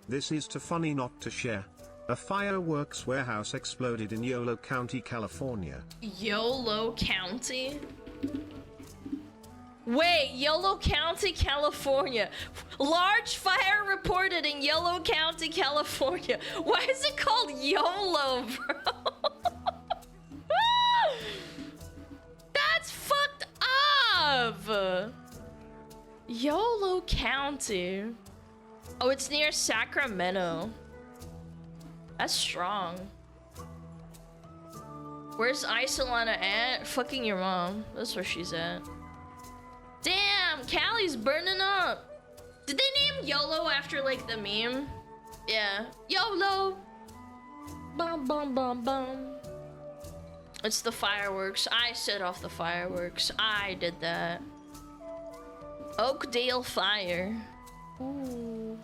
This is too funny not to share. A fireworks warehouse exploded in Yolo County, California. Yolo County? Wait, Yolo County, California. Large fire reported in Yolo County, California. Why is it called YOLO, bro? That's fucked up. Yolo County. Oh, it's near Sacramento. That's strong. Where's YAPPIN at? Fucking your mom. That's where she's at. Damn, Cali's burning up. Did they name YOLO after like the meme? Yeah. YOLO. Bum bum bum bum. It's the fireworks. I set off the fireworks. I did that. Oakdale fire. Ooh.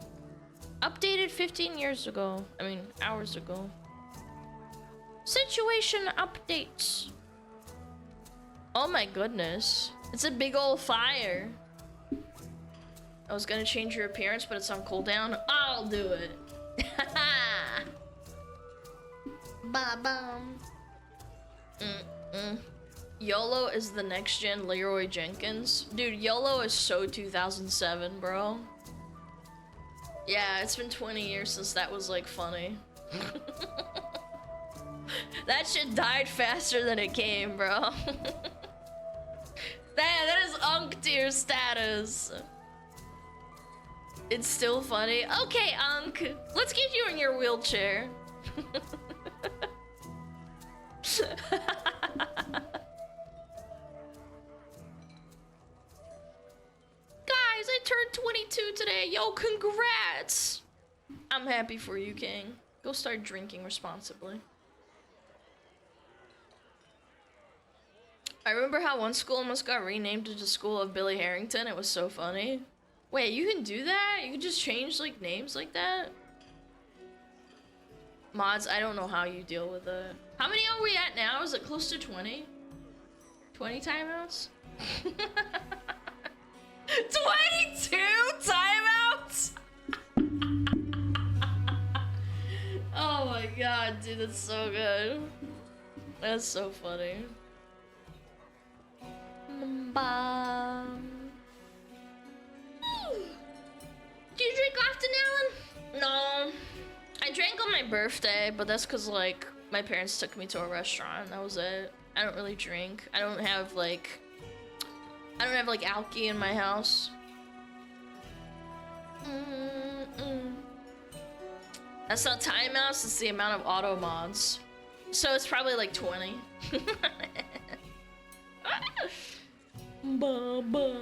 Updated 15 years ago. I mean, hours ago. Situation updates. Oh my goodness. It's a big old fire. I was gonna change your appearance, but it's on cooldown. I'll do it. Ba-bum. YOLO is the next gen Leroy Jenkins. Dude, YOLO is so 2007, bro. Yeah, it's been 20 years since that was like funny. That shit died faster than it came, bro. That is Unk tier status. It's still funny. Okay, Unk, let's get you in your wheelchair. Guys, I turned 22 today. Yo, congrats. I'm happy for you, King. Go start drinking responsibly. I remember how one school almost got renamed to the School of Billy Harrington. It was so funny. Wait, you can do that? You can just change like names like that? Mods, I don't know how you deal with it. How many are we at now? Is it close to 20? 20 timeouts? 22 timeouts? Oh my god, dude, that's so good. That's so funny. Do you drink often, Alan? No. I drank on my birthday, but that's because, like, my parents took me to a restaurant. That was it. I don't really drink. I don't have, like, alky in my house. That's not timeouts, it's the amount of auto mods. So it's probably like 20. Ba-ba.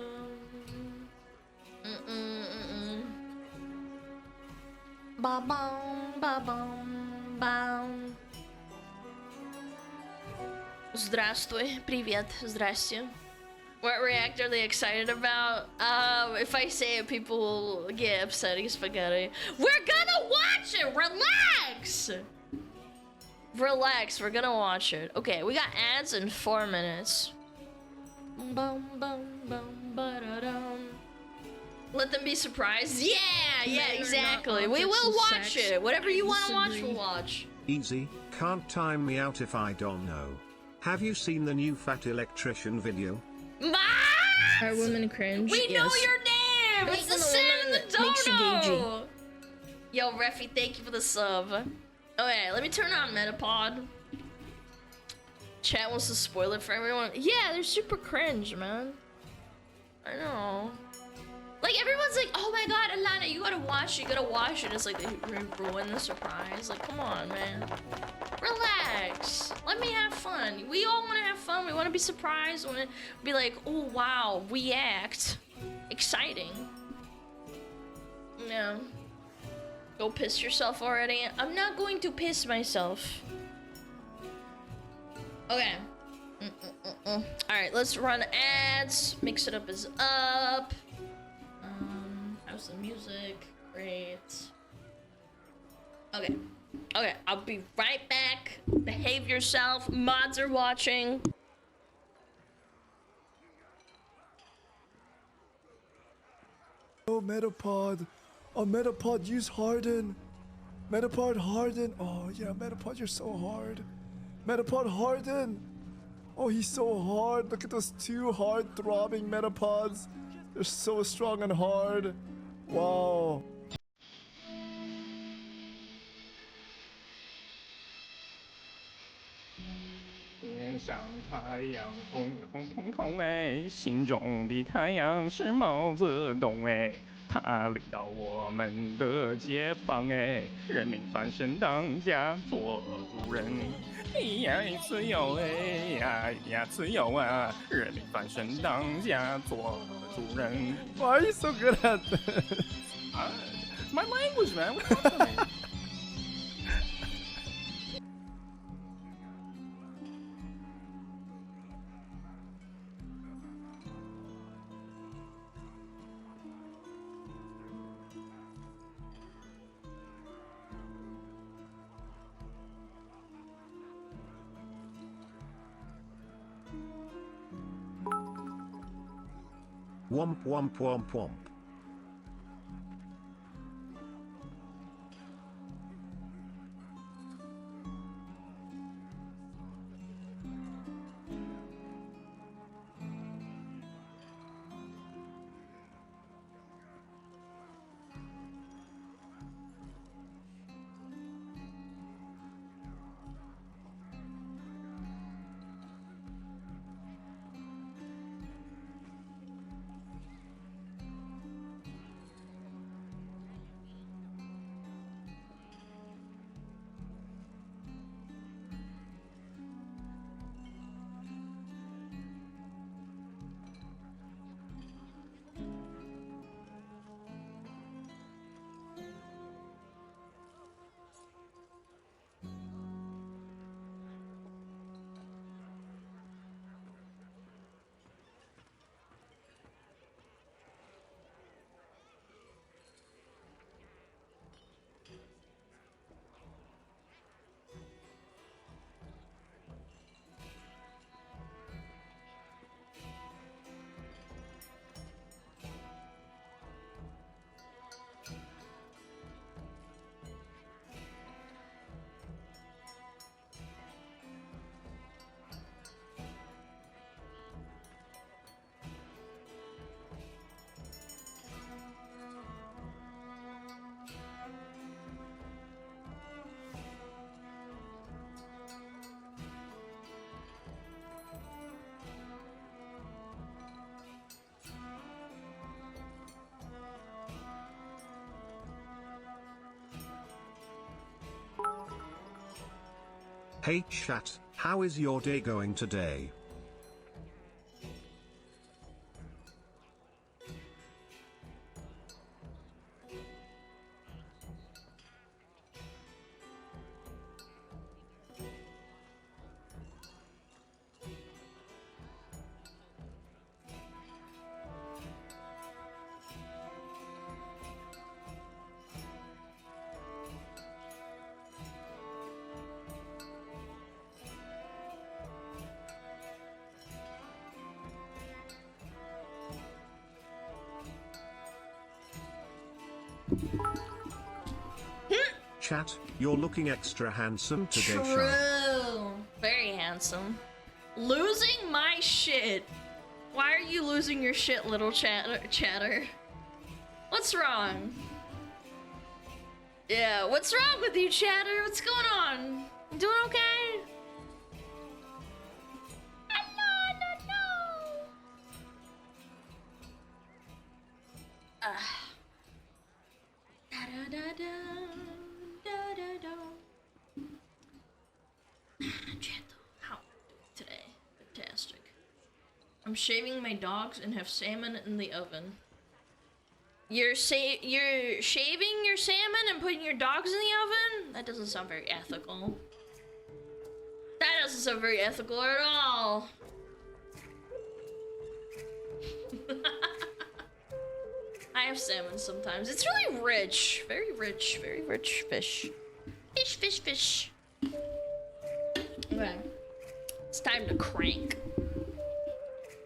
Ba-bum, ba-bum, bum. Здравствуй, привет, здрасте. What react are they excited about? If I say it, people will get upsetting spaghetti. We're gonna watch it! Relax! Relax, we're gonna watch it. Okay, we got ads in 4 minutes. Bum, bum, bum, ba-da-dum. Let them be surprised. Yeah, exactly. We will watch it. Whatever you want to watch, we'll watch. Easy, can't time me out if I don't know. Have you seen the new fat electrician video? Are women cringe? We know your name! It's the Sam and the makes you Dono! Yo, Reffy, thank you for the sub. Okay, let me turn on Metapod. Chat wants to spoil it for everyone. Yeah, they're super cringe, man. I know. Like, everyone's like, oh my god, Alana, you gotta watch it, you gotta watch it. It's like they ruin the surprise. Like, come on, man. Relax. Let me have fun. We all wanna have fun. We wanna be surprised. We wanna be like, oh wow, Weacts. Exciting. No. Go piss yourself already. I'm not going to piss myself. Okay. Alright, let's run ads. Mix it up is up. How's the music? Great. Okay. Okay, I'll be right back. Behave yourself. Mods are watching. Oh, Metapod. Oh, Metapod, use Harden. Metapod, Harden. Oh, yeah, Metapod, you're so hard. Metapod, Harden. Oh, he's so hard. Look at those two hard throbbing Metapods. They're so strong and hard. Wow. 天上太阳红红彤彤哎，心中的太阳是毛泽东哎，他领导我们的解放哎，人民翻身当家做主人，哎呀自由哎呀呀自由啊，人民翻身当家做主人。 Why are you so good at this? My language, man. What's up with me? Womp womp womp womp. Hey chat, how is your day going today? Chat, you're looking extra handsome today, Shy. True. Very handsome. Losing my shit. Why are you losing your shit, little chatter? What's wrong? Yeah, what's wrong with you, chatter? What's going on? You doing okay? No. How am I doing today? Fantastic. I'm shaving my dogs and have salmon in the oven. You're shaving your salmon and putting your dogs in the oven? That doesn't sound very ethical. That doesn't sound very ethical at all. I have salmon sometimes. It's really rich. Very rich fish. Fish. Okay. It's time to crank.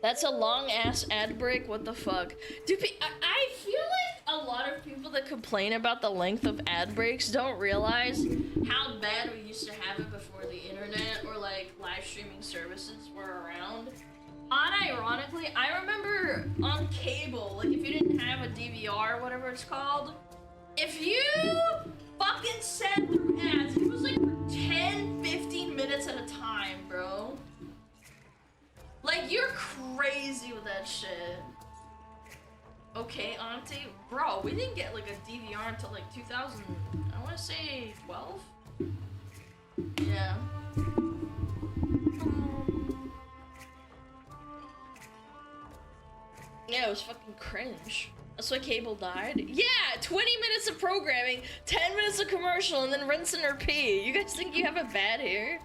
That's a long ass ad break. What the fuck? Dude, I feel like a lot of people that complain about the length of ad breaks don't realize how bad we used to have it before the internet or like live streaming services were around. Unironically, I remember on cable, like if you didn't have a DVR or whatever it's called, if you fucking sat through ads, it was like for 10-15 minutes at a time, bro. Like, you're crazy with that shit. Okay, auntie. Bro, we didn't get like a DVR until like 2000, I wanna say 12? Yeah. Yeah, it was fucking cringe. That's why cable died. Yeah, 20 minutes of programming, 10 minutes of commercial, and then rinse and repeat. You guys think you have it bad here?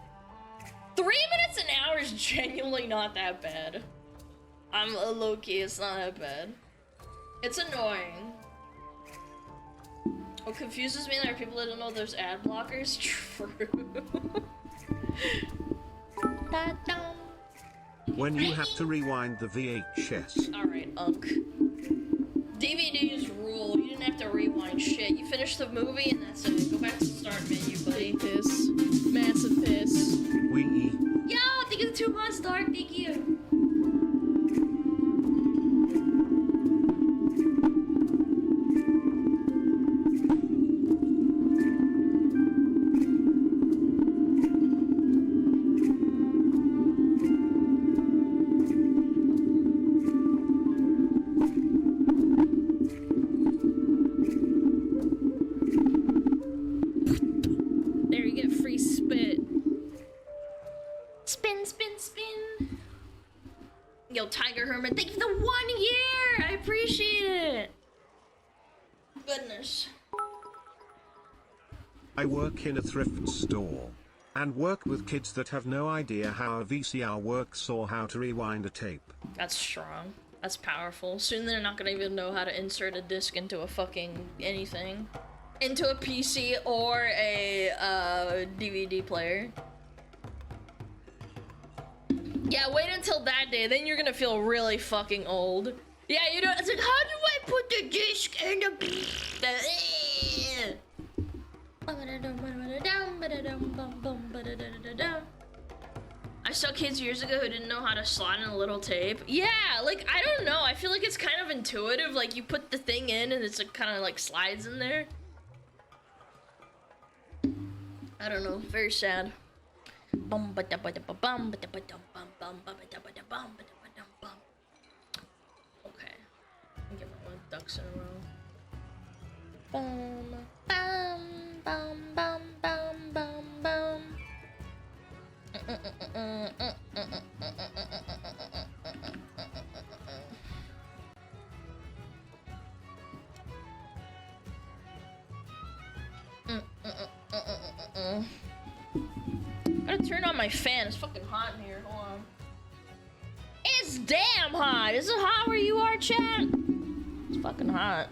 3 minutes an hour is genuinely not that bad. I'm a low-key, it's not that bad. It's annoying. What confuses me, there are people that don't know there's ad blockers. True. When you have to rewind the VHS. Alright, Unk. DVDs rule. You didn't have to rewind shit. You finish the movie and that's it. Go back to the start menu, buddy. Piss. Massive piss. Yo, thank you for the 2 months, Dark. Thank you. There, you get free spit. Spin, spin, spin. Yo, Tiger Herman, thank you for the 1 year. I appreciate it. Goodness. I work in a thrift store. And work with kids that have no idea how a VCR works or how to rewind a tape. That's strong. That's powerful. Soon they're not gonna even know how to insert a disc into a fucking anything. Into a PC or a DVD player. Yeah, wait until that day, then you're gonna feel really fucking old. Yeah, you know, it's like, how do I put the disc in the... I saw kids years ago who didn't know how to slot in a little tape. Yeah, like, I don't know, I feel like it's kind of intuitive, like, you put the thing in and it's kind of like slides in there. I don't know, very sad. Okay, get my ducks in a row. Gotta turn on my fan. It's fucking hot in here. Hold on. It's damn hot. Is it hot where you are, chat? It's fucking hot.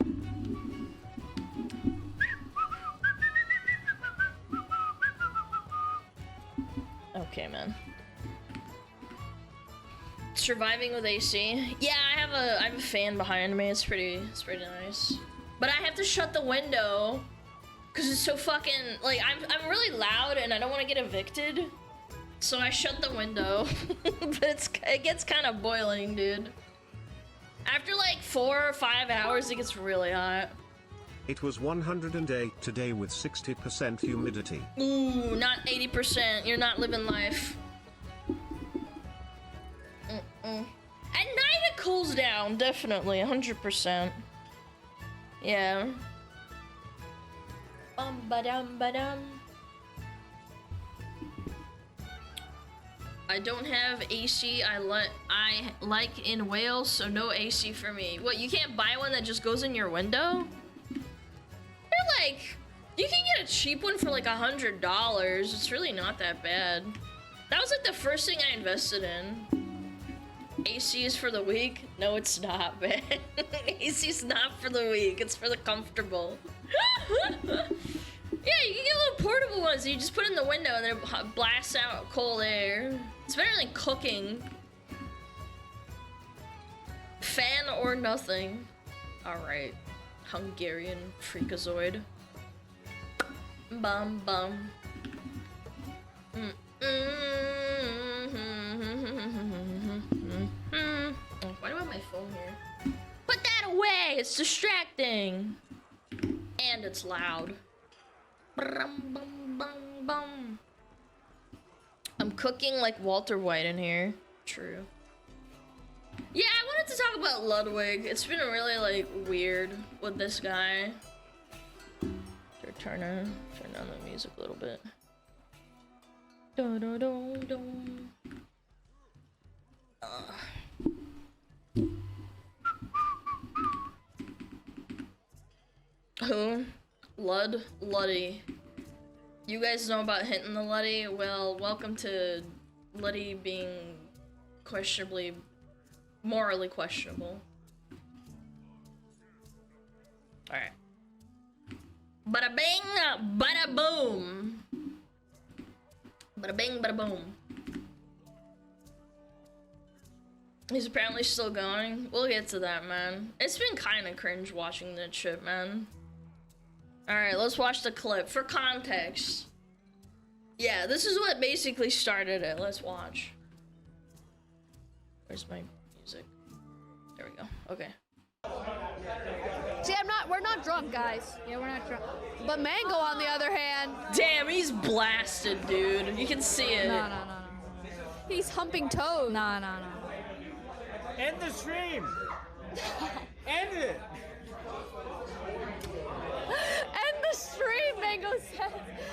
Okay, man. Surviving with AC. Yeah, I have a fan behind me. It's pretty nice. But I have to shut the window because it's so fucking like I'm really loud and I don't want to get evicted. So I shut the window. But it gets kind of boiling, dude. After like 4 or 5 hours, it gets really hot. It was 108 today with 60% humidity. Ooh, not 80%. You're not living life. At night it cools down, definitely, 100%. Yeah. Ba-dum, ba-dum. I don't have AC. I like in Wales, so no AC for me. What, you can't buy one that just goes in your window? They're like, you can get a cheap one for like $100. It's really not that bad. That was like the first thing I invested in. AC is for the weak? No, it's not, man. AC is not for the weak. It's for the comfortable. Yeah, you can get little portable ones that you just put in the window and then it blasts out cold air. It's better than cooking. Fan or nothing. Alright. Hungarian freakazoid. Bum bum. Oh, why do I have my phone here? Put that away! It's distracting! And it's loud. Bum, bum, bum, bum. I'm cooking like Walter White in here. True. Yeah, I wanted to talk about Ludwig. It's been really like weird with this guy. Turn down the music a little bit. Dun, dun, dun, dun. Who? Luddy. You guys know about hitting the Luddy? Well, welcome to Luddy being questionably, morally questionable. Alright. Bada bing, bada boom. Bada bing, bada boom. He's apparently still going. We'll get to that, man. It's been kind of cringe watching that shit, man. Alright, let's watch the clip. For context. Yeah, this is what basically started it. Let's watch. Where's my music? There we go. Okay. See, we're not drunk, guys. Yeah, we're not drunk. But Mango, on the other hand... Damn, he's blasted, dude. You can see it. No. He's humping toes. No. End the stream! End it! End the stream, Mango says.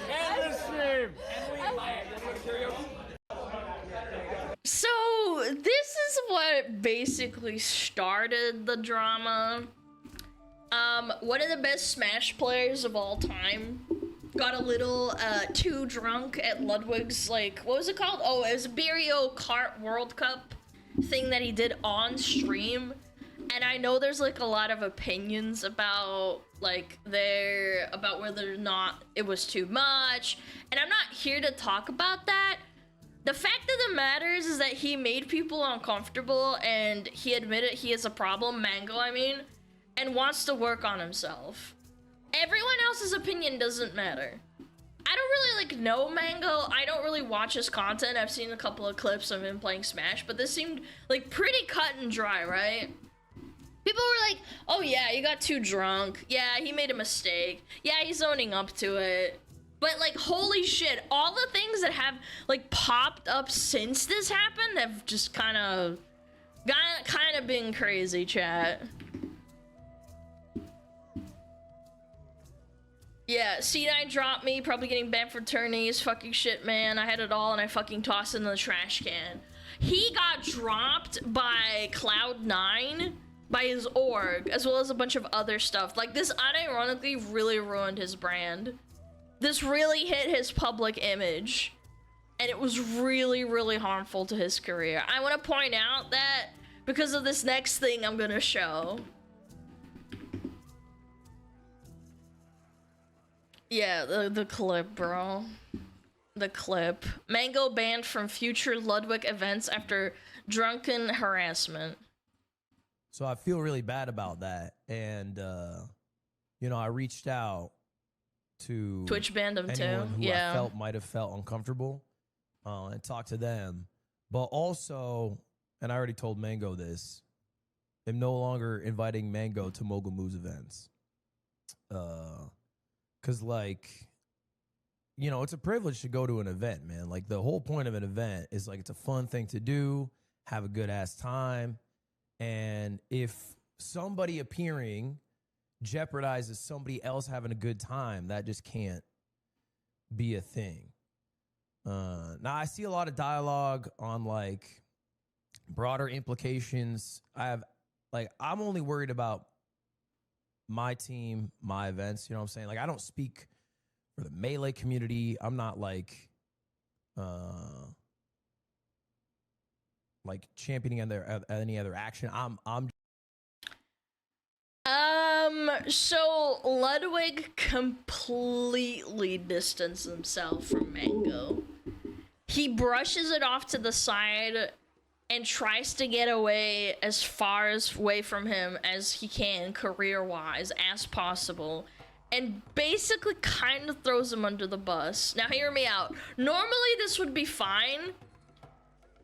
End the stream! So, this is what basically started the drama. One of the best Smash players of all time got a little too drunk at Ludwig's, like, what was it called? Oh, it was a Mario Kart World Cup thing that he did on stream. And I know there's like a lot of opinions about about whether or not it was too much. And I'm not here to talk about that. The fact of the matter is that he made people uncomfortable and he admitted he has a problem, Mango, I mean, and wants to work on himself. Everyone else's opinion doesn't matter. I don't really like know Mango. I don't really watch his content. I've seen a couple of clips of him playing Smash, but this seemed like pretty cut and dry, right? People were like, oh yeah, you got too drunk. Yeah, he made a mistake. Yeah, he's owning up to it. But like, holy shit, all the things that have like popped up since this happened have just kind of been crazy, chat. Yeah, C9 dropped me, probably getting banned for tourneys. Fucking shit, man. I had it all and I fucking tossed it in the trash can. He got dropped by Cloud9, by his org, as well as a bunch of other stuff. Like, this unironically really ruined his brand. This really hit his public image. And it was really, really harmful to his career. I want to point out that because of this next thing I'm gonna show. Yeah, the clip, bro. The clip. Mango banned from future Ludwig events after drunken harassment. So I feel really bad about that. And, you know, I reached out to Twitch banned him anyone too. who Yeah. I felt might have felt uncomfortable and talked to them. But also, and I already told Mango this, I'm no longer inviting Mango to Mogul Moves events. Because, like, you know, it's a privilege to go to an event, man. Like, the whole point of an event is, like, it's a fun thing to do, have a good-ass time. And if somebody appearing jeopardizes somebody else having a good time, that just can't be a thing. Now I see a lot of dialogue on like broader implications. I'm only worried about my team, my events. You know what I'm saying? Like, I don't speak for the Melee community. I'm not like championing any other action. I'm So Ludwig completely distanced himself from Mango. He brushes it off to the side and tries to get away as far away from him as he can, career-wise, as possible, and basically kind of throws him under the bus. Now, hear me out. Normally, this would be fine,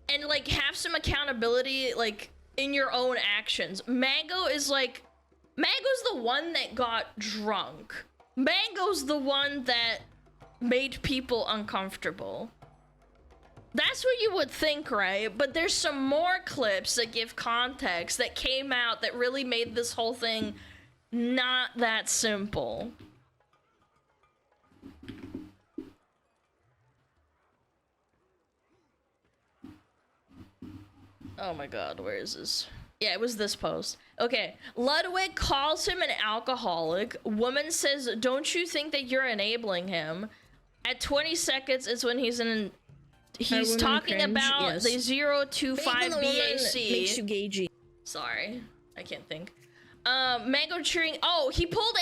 and, like, have some accountability, like, in your own actions. Mango's the one that got drunk. Mango's the one that made people uncomfortable. That's what you would think, right? But there's some more clips that give context that came out that really made this whole thing not that simple. Oh my god, where is this? Yeah, it was this post. Okay, Ludwig calls him an alcoholic. Woman says, "Don't you think that you're enabling him?" At 20 seconds is when he's talking cringe, about yes. the 025 BAC. Makes you gagey. Sorry, I can't think. Mango cheering. Oh, he pulled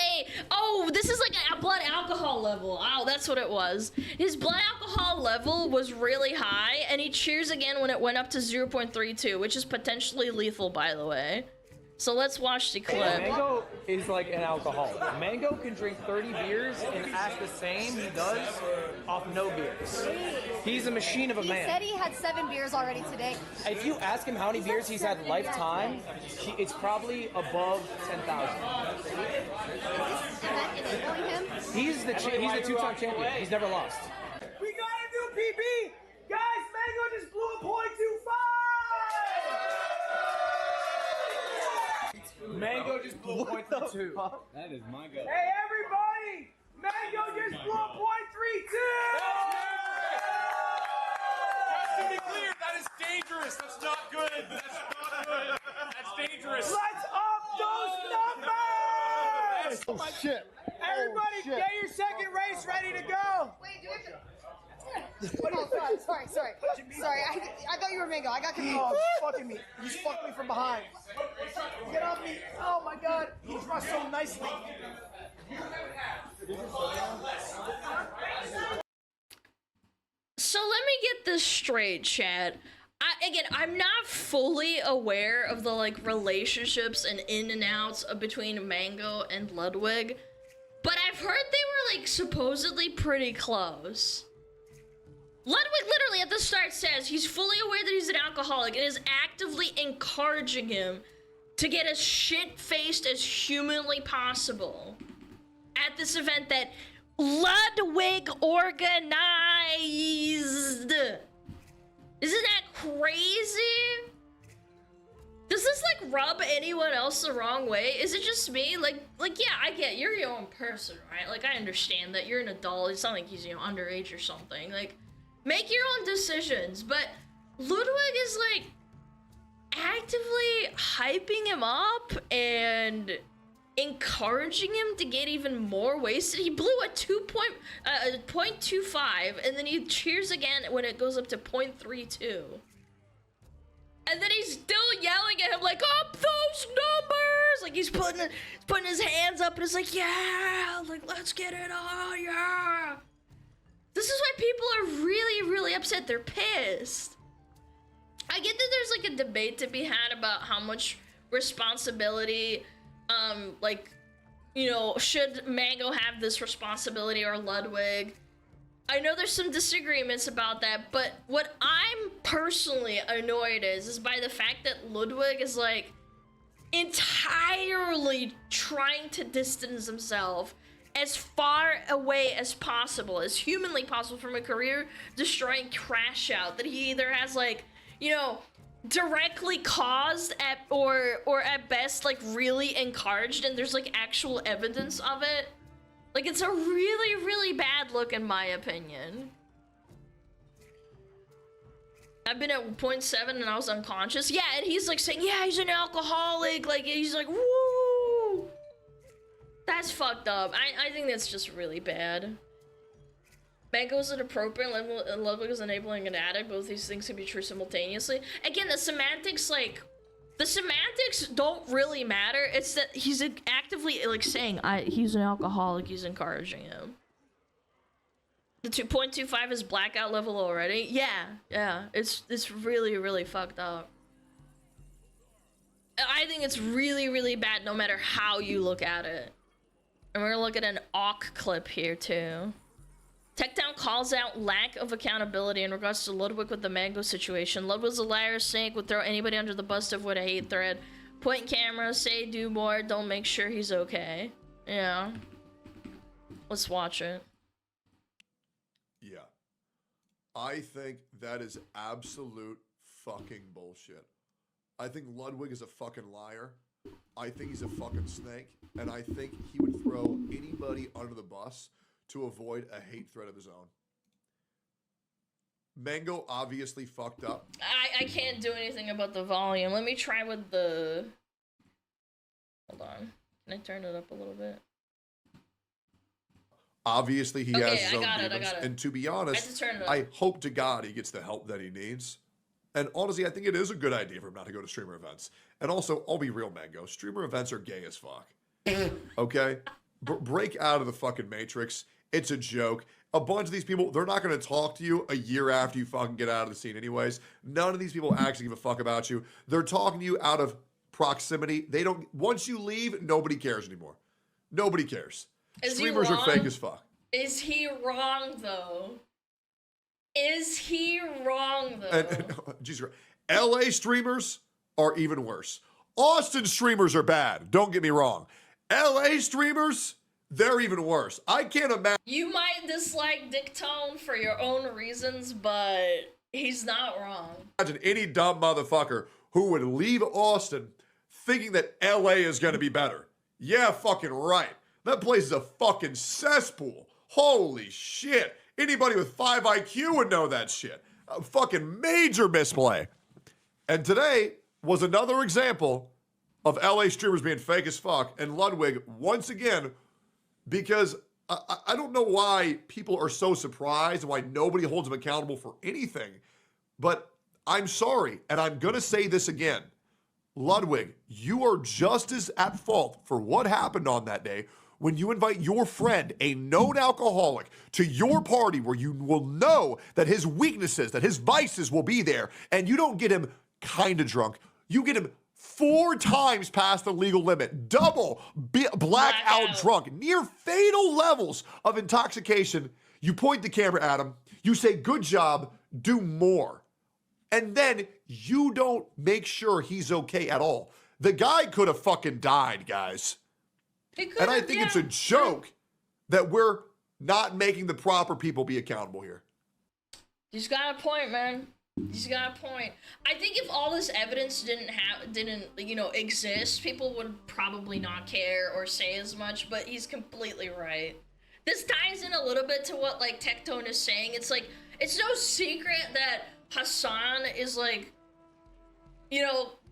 this is like a blood alcohol level. Oh, that's what it was. His blood alcohol level was really high, and he cheers again when it went up to 0.32, which is potentially lethal, by the way. So let's watch the clip. Mango is like an alcoholic. Mango can drink 30 beers and act the same he does off no beers. He's a machine of a man. He said he had 7 beers already today. If you ask him how many beers he's had lifetime, it's probably above 10,000. He's the two-time champion. He's never lost. We got a new PB! Guys, Mango just blew a .25! Mango just blew a .32. That is my guy. Hey, everybody! Mango just blew a .32! Just to be clear, that is dangerous. That's not good. That's not good. That's dangerous. Let's up those numbers! Oh, shit. Everybody, get your second race ready to go! Wait, do it. Sorry. I thought you were Mango. I got confused. Oh, fucking me. You just fucked me from behind. Get off me. Oh my god. He's rushed so nicely. So let me get this straight, chat. I'm not fully aware of the like relationships and in and outs between Mango and Ludwig, but I've heard they were like supposedly pretty close. Ludwig literally at the start says he's fully aware that he's an alcoholic and is actively encouraging him to get as shit-faced as humanly possible at this event that Ludwig organized. Isn't that crazy? Does this like rub anyone else the wrong way? Is it just me? Like yeah, I get you're your own person, right? Like I understand that you're an adult. It's not like he's underage or something. Like make your own decisions. But Ludwig is like actively hyping him up and encouraging him to get even more wasted. He blew a 0.25 and then he cheers again when it goes up to 0.32. And then he's still yelling at him like, up those numbers! Like he's putting his hands up and it's like, yeah, like let's get it on, yeah. This is why people are really, really upset. They're pissed. I get that there's like a debate to be had about how much responsibility should Mango have this responsibility or Ludwig? I know there's some disagreements about that, but what I'm personally annoyed is by the fact that Ludwig is like entirely trying to distance himself as far away as possible, as humanly possible from a career-destroying crash out that he either has like, directly caused or at best like really encouraged and there's like actual evidence of it. Like it's a really, really bad look in my opinion. I've been at 0.7 and I was unconscious. Yeah, and he's like saying, yeah, he's an alcoholic. Like, he's like, woo. That's fucked up. I think that's just really bad. Mango is inappropriate, and Ludwig is enabling an addict. Both these things can be true simultaneously. Again, the semantics, like, the semantics don't really matter. It's that he's actively, like, saying, he's an alcoholic, he's encouraging him. The 2.25 is blackout level already? Yeah, it's really, really fucked up. I think it's really, really bad no matter how you look at it. And we're gonna look at an awk clip here, too. Techdown calls out lack of accountability in regards to Ludwig with the Mango situation. Ludwig's a liar, snake, would throw anybody under the bus to avoid a hate thread. Point camera, say do more, don't make sure he's okay. Yeah. Let's watch it. Yeah. I think that is absolute fucking bullshit. I think Ludwig is a fucking liar. I think he's a fucking snake. And I think he would throw anybody under the bus to avoid a hate threat of his own. Mango obviously fucked up. I can't do anything about the volume. Let me try with the... Hold on. Can I turn it up a little bit? Obviously, he has his own demons. I got it. And to be honest, I hope to God he gets the help that he needs. And honestly, I think it is a good idea for him not to go to streamer events. And also, I'll be real, Mango. Streamer events are gay as fuck. Okay? Break out of the fucking Matrix. It's a joke. A bunch of these people, they're not going to talk to you a year after you fucking get out of the scene anyways. None of these people actually give a fuck about you. They're talking to you out of proximity. They don't... Once you leave, nobody cares anymore. Nobody cares. Streamers are fake as fuck. Is he wrong, though? Is he wrong, though? And Jesus, LA streamers are even worse. Austin streamers are bad. Don't get me wrong. LA streamers, they're even worse. I can't imagine. You might dislike Dick Tone for your own reasons, but he's not wrong. Imagine any dumb motherfucker who would leave Austin thinking that LA is going to be better. Yeah, fucking right. That place is a fucking cesspool. Holy shit. Anybody with 5 IQ would know that shit. A fucking major misplay. And today was another example of LA streamers being fake as fuck. And Ludwig, once again, because I don't know why people are so surprised and why nobody holds him accountable for anything. But I'm sorry, and I'm going to say this again. Ludwig, you are just as at fault for what happened on that day when you invite your friend, a known alcoholic, to your party where you will know that his weaknesses, that his vices will be there, and you don't get him kind of drunk. You get him 4 times past the legal limit, double blackout drunk, near fatal levels of intoxication. You point the camera at him, you say, good job, do more. And then you don't make sure he's okay at all. The guy could have fucking died, guys. And I think it's a joke that we're not making the proper people be accountable here. He's got a point, man. He's got a point. I think if all this evidence didn't exist, people would probably not care or say as much, but he's completely right. This ties in a little bit to what, like, Tectone is saying. It's like, it's no secret that Hassan is, like,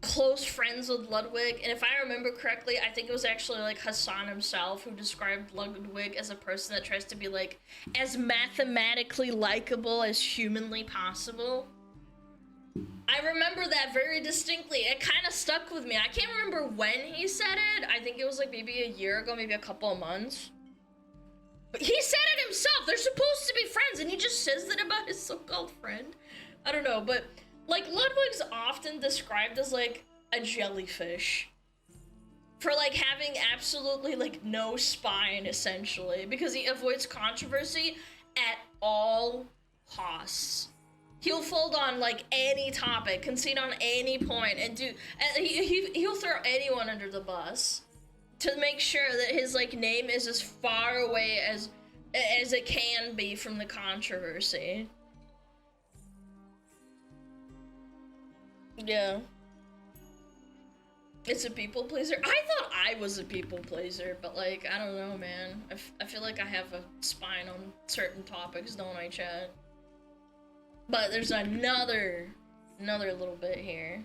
close friends with Ludwig, and if I remember correctly, I think it was actually, like, Hassan himself who described Ludwig as a person that tries to be, like, as mathematically likable as humanly possible. I remember that very distinctly. It kind of stuck with me. I can't remember when he said it. I think it was, like, maybe a year ago, maybe a couple of months. But he said it himself. They're supposed to be friends, and he just says that about his so-called friend. I don't know, but... like, Ludwig's often described as, like, a jellyfish. For, like, having absolutely, like, no spine, essentially. Because he avoids controversy at all costs. He'll fold on, like, any topic, concede on any point, and he'll throw anyone under the bus. To make sure that his, like, name is as far away as it can be from the controversy. Yeah. It's a people pleaser. I thought I was a people pleaser, but, like, I don't know, man. I feel like I have a spine on certain topics, don't I, Chad? But there's another another little bit here.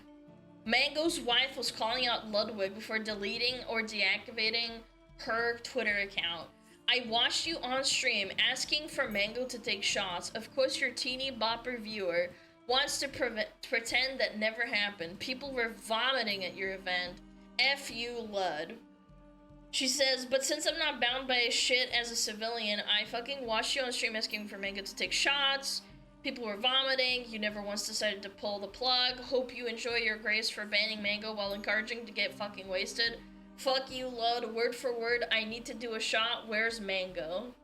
Mango's wife was calling out Ludwig before deleting or deactivating her Twitter account. I watched you on stream asking for Mango to take shots. Of course, your teeny bopper viewer wants to pretend that never happened. People were vomiting at your event. F you, Lud. She says, but since I'm not bound by shit as a civilian, I fucking watched you on stream asking for Mango to take shots. People were vomiting. You never once decided to pull the plug. Hope you enjoy your grace for banning Mango while encouraging to get fucking wasted. Fuck you, Lud. Word for word, I need to do a shot. Where's Mango?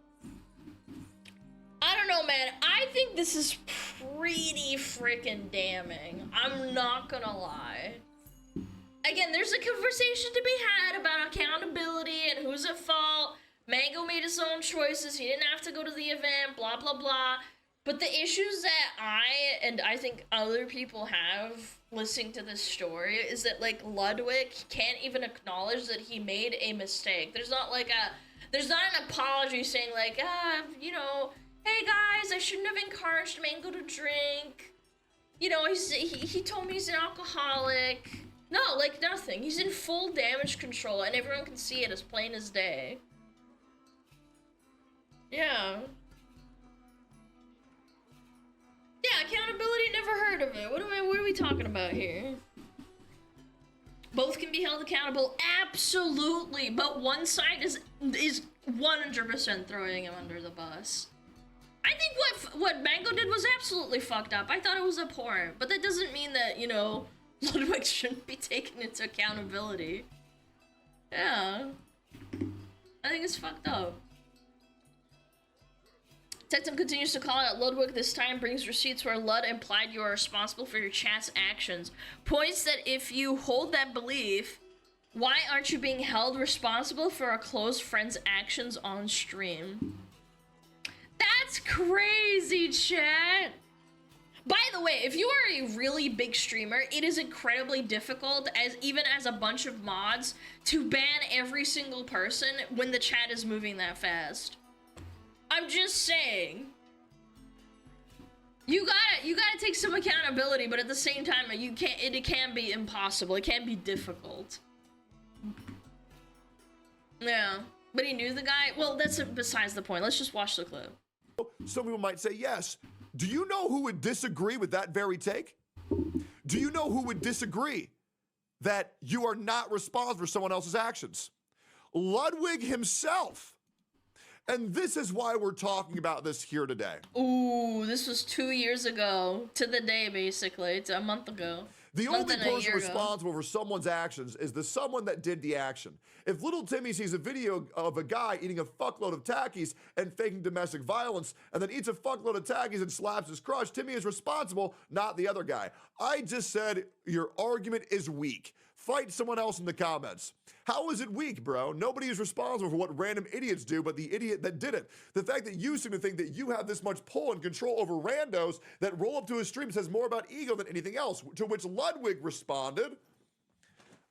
I don't know, man. I think this is pretty freaking damning. I'm not gonna lie. Again, there's a conversation to be had about accountability and who's at fault. Mango made his own choices. He didn't have to go to the event, blah, blah, blah. But the issues that I think other people have listening to this story is that, like, Ludwig can't even acknowledge that he made a mistake. There's not an apology saying, like, you know, hey guys, I shouldn't have encouraged Mango to drink. You know, he told me he's an alcoholic. No, like, nothing. He's in full damage control, and everyone can see it as plain as day. Yeah. Yeah, accountability, never heard of it. What are we talking about here? Both can be held accountable, absolutely, but one side is 100% throwing him under the bus. I think what Mango did was absolutely fucked up. I thought it was abhorrent, but that doesn't mean that, you know, Ludwig shouldn't be taken into accountability. Yeah. I think it's fucked up. Techtum continues to call out Ludwig. This time brings receipts where Lud implied you are responsible for your chat's actions. Points that if you hold that belief, why aren't you being held responsible for a close friend's actions on stream? That's crazy, chat. By the way, if you are a really big streamer, it is incredibly difficult, even as a bunch of mods, to ban every single person when the chat is moving that fast. I'm just saying. You gotta take some accountability, but at the same time, it can be impossible. It can be difficult. Yeah, but he knew the guy. Well, that's besides the point. Let's just watch the clip. Some people might say yes. Do you know who would disagree with that very take? Do you know who would disagree that you are not responsible for someone else's actions? Ludwig himself. And this is why we're talking about this here today. Ooh, this was 2 years ago to the day, basically. It's a month ago. The only person responsible for someone's actions is the someone that did the action. If little Timmy sees a video of a guy eating a fuckload of Takis and faking domestic violence, and then eats a fuckload of Takis and slaps his crush, Timmy is responsible, not the other guy. I just said your argument is weak. Fight someone else in the comments. How is it weak, bro? Nobody is responsible for what random idiots do but the idiot that did it. The fact that you seem to think that you have this much pull and control over randos that roll up to a stream says more about ego than anything else, to which Ludwig responded,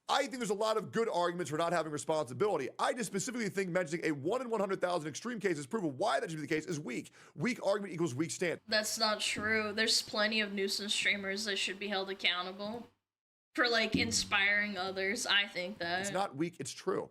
I think there's a lot of good arguments for not having responsibility. I just specifically think mentioning a 1 in 100,000 extreme cases proof of why that should be the case is weak. Weak argument equals weak stand. That's not true. There's plenty of nuisance streamers that should be held accountable for, like, inspiring others. I think that. It's not weak, it's true.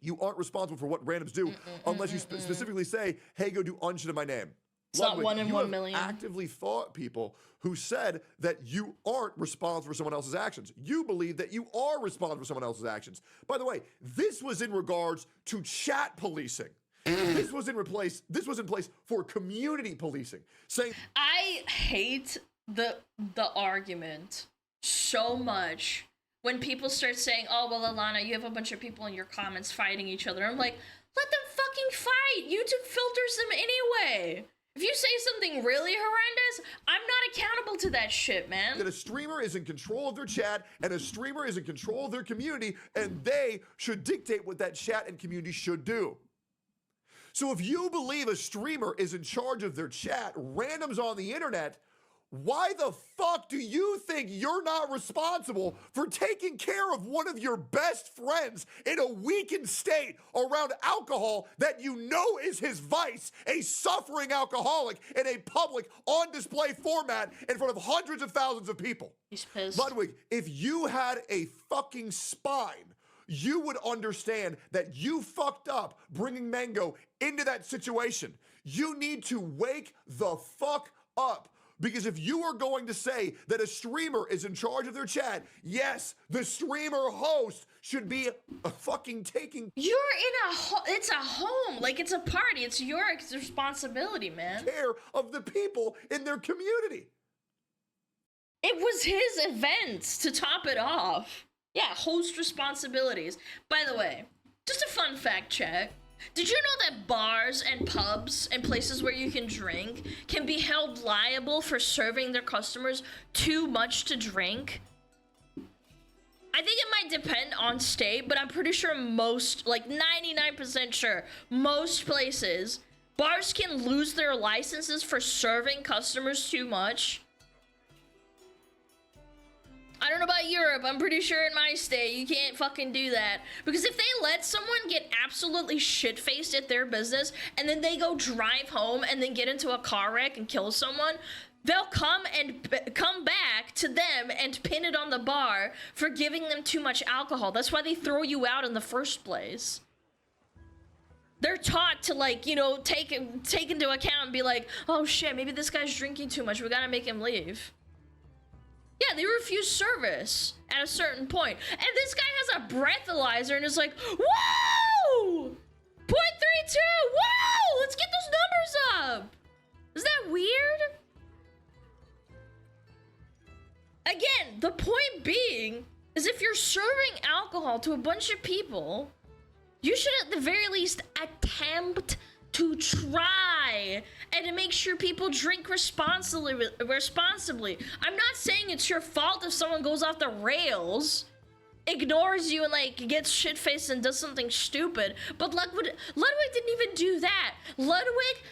You aren't responsible for what randoms do unless you specifically say, hey, go do unshit in my name. It's Ludwig, not 1 in 1 million. You have actively fought people who said that you aren't responsible for someone else's actions. You believe that you are responsible for someone else's actions. By the way, this was in regards to chat policing. This was in place for community policing. Saying I hate the argument so much when people start saying, oh, well, Alana, you have a bunch of people in your comments fighting each other. I'm like, let them fucking fight. YouTube filters them anyway. If you say something really horrendous, I'm not accountable to that shit, man. That a streamer is in control of their chat and a streamer is in control of their community, and they should dictate what that chat and community should do. So if you believe a streamer is in charge of their chat, randoms on the internet, why the fuck do you think you're not responsible for taking care of one of your best friends in a weakened state around alcohol that you know is his vice, a suffering alcoholic in a public, on display format in front of hundreds of thousands of people? He's pissed. Ludwig, if you had a fucking spine, you would understand that you fucked up bringing Mango into that situation. You need to wake the fuck up. Because if you are going to say that a streamer is in charge of their chat, yes, the streamer host should be fucking taking. You're in it's a home, like it's a party. It's your responsibility, man. Care of the people in their community. It was his events to top it off. Yeah, host responsibilities. By the way, just a fun fact check. Did you know that bars and pubs and places where you can drink can be held liable for serving their customers too much to drink? I think it might depend on state, but I'm pretty sure most, like 99% sure, most places, bars can lose their licenses for serving customers too much. I don't know about Europe, I'm pretty sure in my state you can't fucking do that. Because if they let someone get absolutely shit-faced at their business and then they go drive home and then get into a car wreck and kill someone, they'll come back to them and pin it on the bar for giving them too much alcohol. That's why they throw you out in the first place. They're taught to, like, you know, take into account and be like, oh shit, maybe this guy's drinking too much, we gotta make him leave. Yeah, they refuse service at a certain point. And this guy has a breathalyzer and is like, whoa! 0.32! Whoa! Let's get those numbers up! Is that weird? Again, the point being is if you're serving alcohol to a bunch of people, you should at the very least attempt to try and to make sure people drink responsibly. I'm not saying it's your fault if someone goes off the rails, ignores you and like gets shit-faced and does something stupid, but Ludwig didn't even do that. Ludwig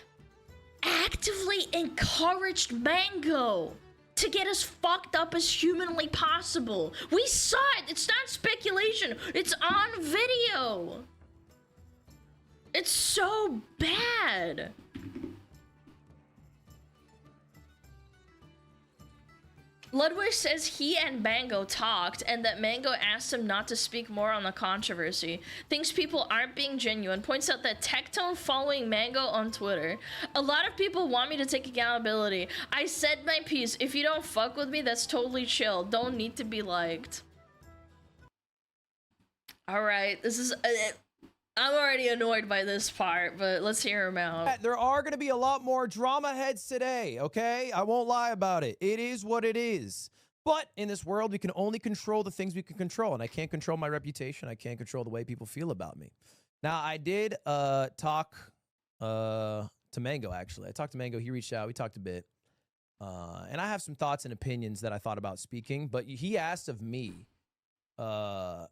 actively encouraged Mango to get as fucked up as humanly possible. We saw it. It's not speculation. It's on video. It's so bad. Ludwig says he and Mango talked and that Mango asked him not to speak more on the controversy. Thinks people aren't being genuine. Points out that Tectone following Mango on Twitter. A lot of people want me to take accountability. I said my piece. If you don't fuck with me, that's totally chill. Don't need to be liked. Alright, this is... I'm already annoyed by this part, but let's hear him out. There are going to be a lot more drama heads today, okay? I won't lie about it. It is what it is. But in this world, we can only control the things we can control, and I can't control my reputation. I can't control the way people feel about me. Now, I did talk to Mango, actually. I talked to Mango. He reached out. We talked a bit. And I have some thoughts and opinions that I thought about speaking, but he asked of me to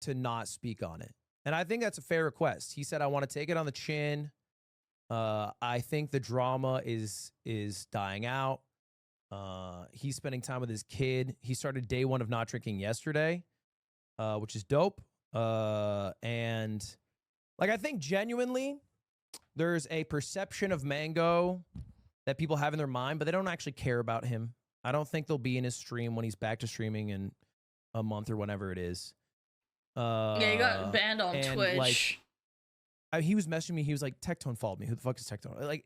not speak on it. And I think that's a fair request. He said, I want to take it on the chin. I think the drama is dying out. He's spending time with his kid. He started day one of not drinking yesterday, which is dope. And like, I think genuinely there's a perception of Mango that people have in their mind, but they don't actually care about him. I don't think they'll be in his stream when he's back to streaming in a month or whenever it is. Yeah, he got banned on Twitch. Like, he was messaging me. He was like, Tectone followed me. Who the fuck is Tectone? Like,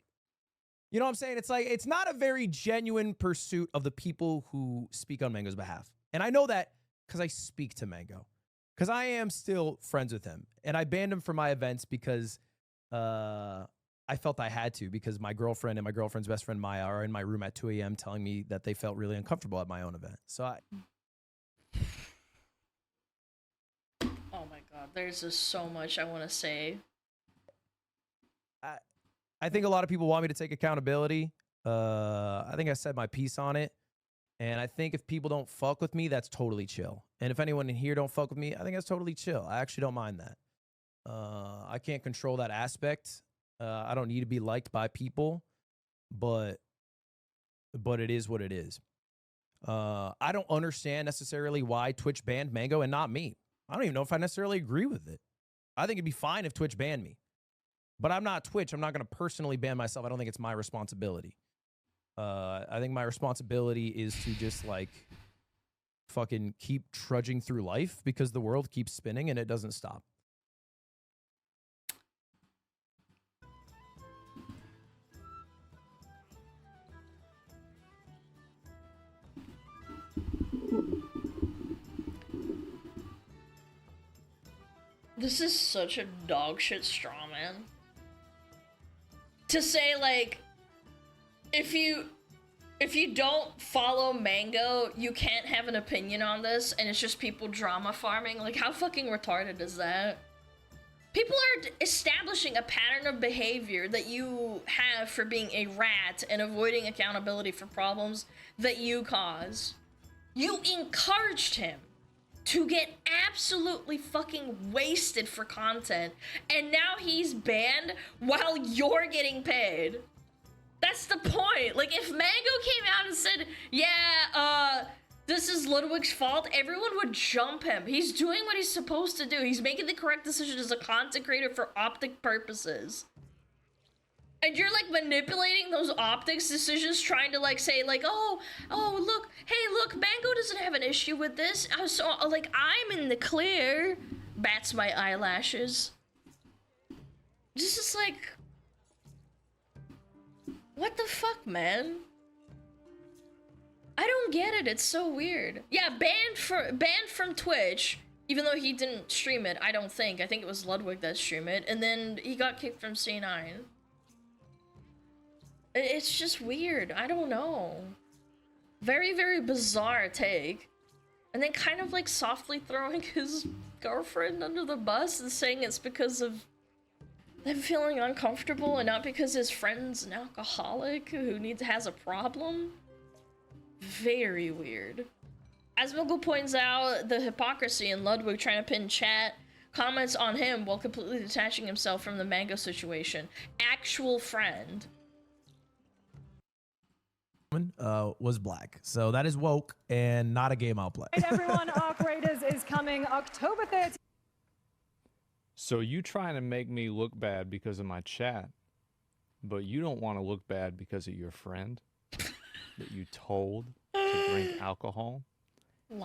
you know what I'm saying? It's like, it's not a very genuine pursuit of the people who speak on Mango's behalf. And I know that because I speak to Mango. Because I am still friends with him. And I banned him from my events because I felt I had to. Because my girlfriend and my girlfriend's best friend, Maya, are in my room at 2 a.m. telling me that they felt really uncomfortable at my own event. So Oh my god, there's just so much I want to say. I think a lot of people want me to take accountability. I think I said my piece on it. And I think if people don't fuck with me, that's totally chill. And if anyone in here don't fuck with me, I think that's totally chill. I actually don't mind that. I can't control that aspect. I don't need to be liked by people. But but it is what it is. I don't understand necessarily why Twitch banned Mango and not me. I don't even know if I necessarily agree with it. I think it'd be fine if Twitch banned me. But I'm not Twitch. I'm not going to personally ban myself. I don't think it's my responsibility. I think my responsibility is to just, like, fucking keep trudging through life because the world keeps spinning and it doesn't stop. This is such a dog shit straw man. To say, like, if you don't follow Mango, you can't have an opinion on this, and it's just people drama farming. Like, how fucking retarded is that? People are establishing a pattern of behavior that you have for being a rat and avoiding accountability for problems that you cause. You encouraged him to get absolutely fucking wasted for content, and now he's banned while you're getting paid. That's the point. Like, if Mango came out and said, yeah, this is Ludwig's fault, everyone would jump him. He's doing what he's supposed to do. He's making the correct decision as a content creator for optic purposes. And you're, like, manipulating those optics decisions, trying to, like, say, like, oh, look, hey, look, Mango doesn't have an issue with this. So, like, I'm in the clear. Bats my eyelashes. This is, like... What the fuck, man? I don't get it. It's so weird. Yeah, banned from Twitch, even though he didn't stream it, I don't think. I think it was Ludwig that streamed it, and then he got kicked from C9. It's just weird. I don't know. Very, very bizarre take. And then kind of like softly throwing his girlfriend under the bus and saying it's because of them feeling uncomfortable and not because his friend's an alcoholic who has a problem. Very weird. As Mogul points out, the hypocrisy in Ludwig trying to pin chat comments on him while completely detaching himself from the Mango situation. Actual friend. Was black. So that is woke and not a game I'll play. Hey everyone, Arc Raiders is coming October 13th. So you trying to make me look bad because of my chat, but you don't want to look bad because of your friend that you told to drink alcohol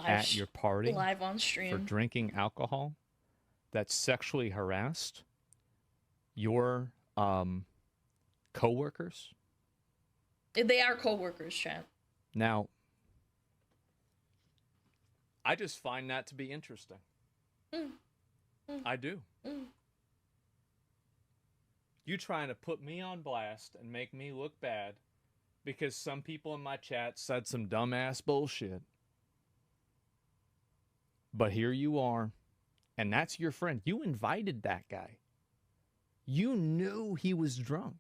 at your party live on stream for drinking alcohol that sexually harassed your co-workers? They are co-workers, chat. Now, I just find that to be interesting. I do. You trying to put me on blast and make me look bad because some people in my chat said some dumbass bullshit. But here you are, and that's your friend. You invited that guy. You knew he was drunk.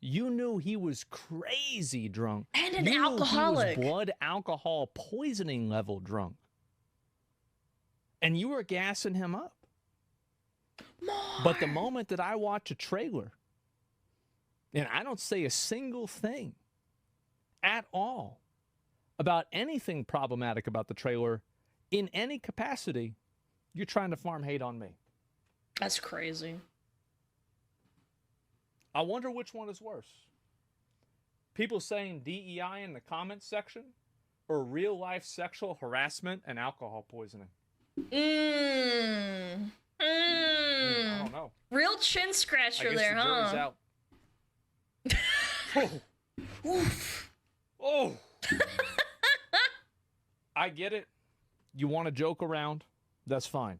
You knew he was crazy drunk. And an alcoholic. He was blood alcohol poisoning level drunk. And you were gassing him up. More. But the moment that I watch a trailer, and I don't say a single thing at all about anything problematic about the trailer in any capacity, you're trying to farm hate on me. That's crazy. I wonder which one is worse. People saying DEI in the comments section or real life sexual harassment and alcohol poisoning? I don't know. Real chin scratcher there, the jury's huh? Out. Oof. Oh. I get it. You want to joke around, that's fine.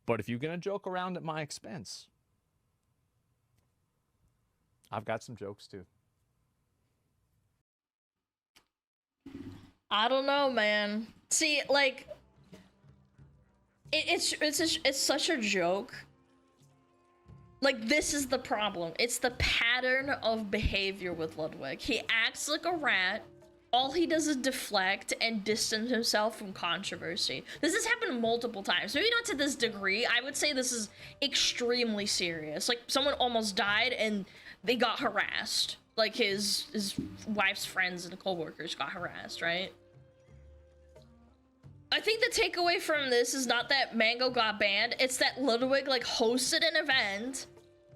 But if you're going to joke around at my expense, I've got some jokes too. I don't know, man. See, like, it's such a joke. Like, this is the problem. It's the pattern of behavior with Ludwig. He acts like a rat. All he does is deflect and distance himself from controversy. This has happened multiple times. Maybe not to this degree. I would say this is extremely serious. Like, someone almost died and they got harassed. like his wife's friends and coworkers got harassed, right? I think the takeaway from this is not that Mango got banned, it's that Ludwig like hosted an event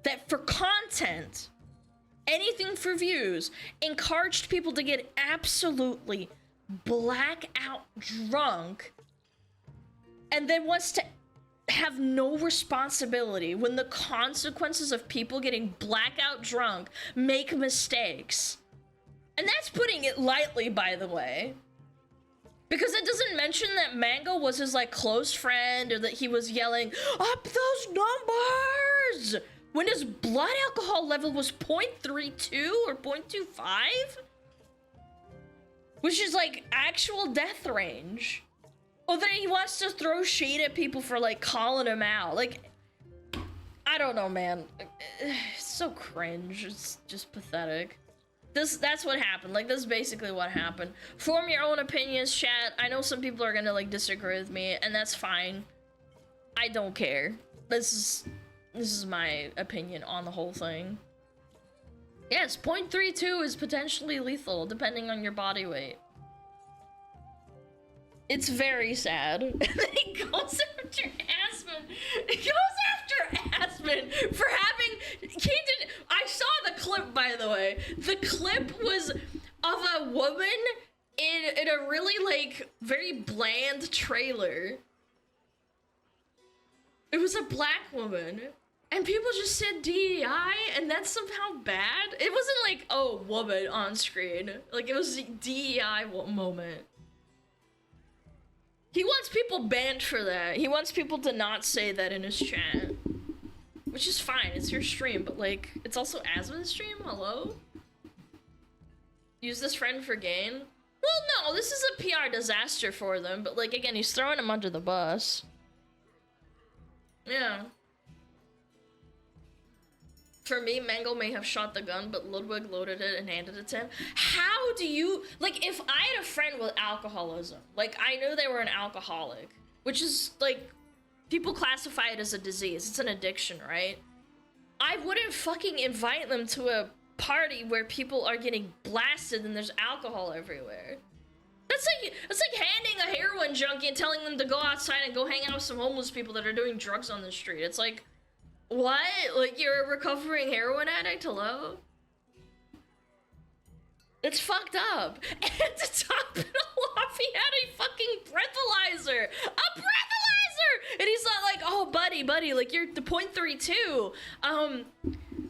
that for content, anything for views, encouraged people to get absolutely blackout drunk, and then wants to have no responsibility when the consequences of people getting blackout drunk make mistakes. And that's putting it lightly, by the way. Because it doesn't mention that Mango was his like close friend, or that he was yelling, "Up those numbers!" when his blood alcohol level was 0.32 or 0.25? Which is like actual death range. Oh, then he wants to throw shade at people for like calling him out. Like, I don't know, man. It's so cringe. It's just pathetic. That's what happened. Like, this is basically what happened. Form your own opinions, chat. I know some people are gonna like disagree with me, and that's fine. I don't care. This is my opinion on the whole thing. Yes, 0.32 is potentially lethal depending on your body weight. It's very sad. And then he goes after Aspen. He goes after Aspen for having... I saw the clip, by the way. The clip was of a woman in a really, like, very bland trailer. It was a black woman. And people just said DEI, and that's somehow bad. It wasn't like, oh, woman on screen. Like, it was a DEI moment. He wants people banned for that. He wants people to not say that in his chat. Which is fine, it's your stream, but like, it's also Asmon's stream, hello? Use this friend for gain? Well, no, this is a PR disaster for them, but like, again, he's throwing him under the bus. Yeah. For me, Mango may have shot the gun, but Ludwig loaded it and handed it to him. How do you... Like, if I had a friend with alcoholism, like, I knew they were an alcoholic, which is, like, people classify it as a disease. It's an addiction, right? I wouldn't fucking invite them to a party where people are getting blasted and there's alcohol everywhere. That's like handing a heroin junkie and telling them to go outside and go hang out with some homeless people that are doing drugs on the street. It's like... What? Like, you're a recovering heroin addict? Hello? It's fucked up. And to top it all off, he had a fucking breathalyzer! A breathalyzer! And he's not like, oh, buddy, like, you're the 0.32.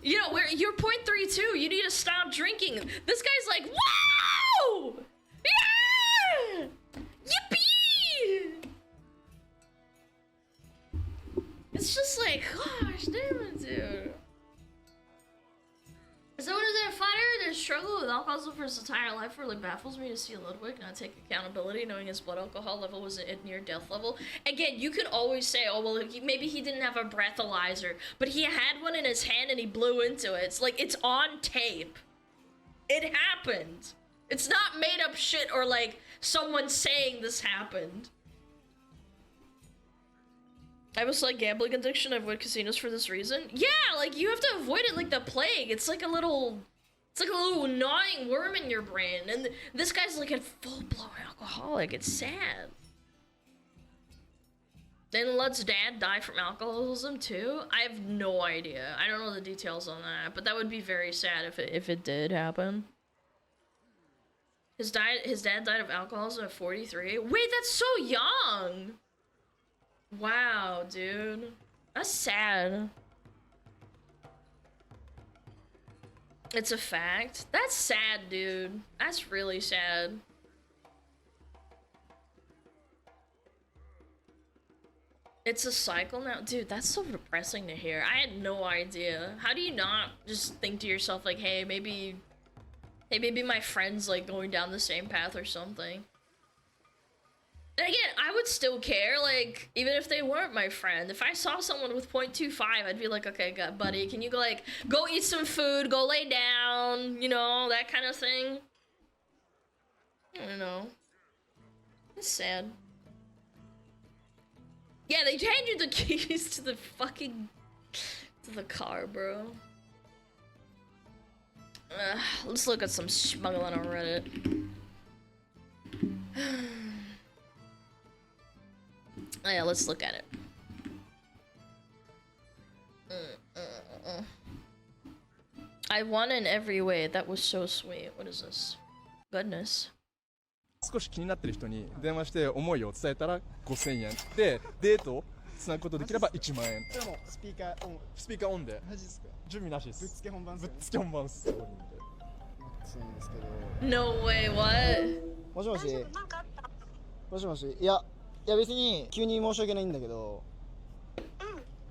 You know, you're 0.32. You need to stop drinking. This guy's like, wow! Yeah! Yippee! It's just like, gosh, damn it, dude. As someone who's a fighter that struggled with alcoholism for his entire life, really baffles me to see Ludwig not take accountability, knowing his blood alcohol level was at near death level. Again, you could always say, oh, well, maybe he didn't have a breathalyzer, but he had one in his hand and he blew into it. It's like, it's on tape. It happened. It's not made up shit or like someone saying this happened. I was like, gambling addiction, I avoid casinos for this reason. Yeah, like, you have to avoid it like the plague. It's like a little gnawing worm in your brain. And this guy's like a full-blown alcoholic. It's sad. Then Lud's dad die from alcoholism too? I have no idea. I don't know the details on that, but that would be very sad if it did happen. His dad died of alcoholism at 43? Wait, that's so young! Wow, dude. That's sad. It's a fact. That's sad, dude. That's really sad. It's a cycle now? Dude, that's so depressing to hear. I had no idea. How do you not just think to yourself, like, hey, maybe my friend's, like, going down the same path or something? And again, I would still care, like, even if they weren't my friend. If I saw someone with 0.25, I'd be like, okay, buddy, can you go eat some food, go lay down, you know, that kind of thing. I don't know. It's sad. Yeah, they hand you the keys to the car, bro. Let's look at some SmugAlana on Reddit. Oh yeah, let's look at it. I won in every way. That was so sweet. What is this? Goodness. 少し気になってる人に電話して思いを伝えたら5000円でデートをつなぐことできれば1万円。でもスピーカーオン。スピーカーオンで。マジですか？準備なしです。ぶっつけ本番。ぶっつけ本番です。そうなんですけど。No way, what? もしもし。もしもし。いや別に急に申し訳ないんだけど。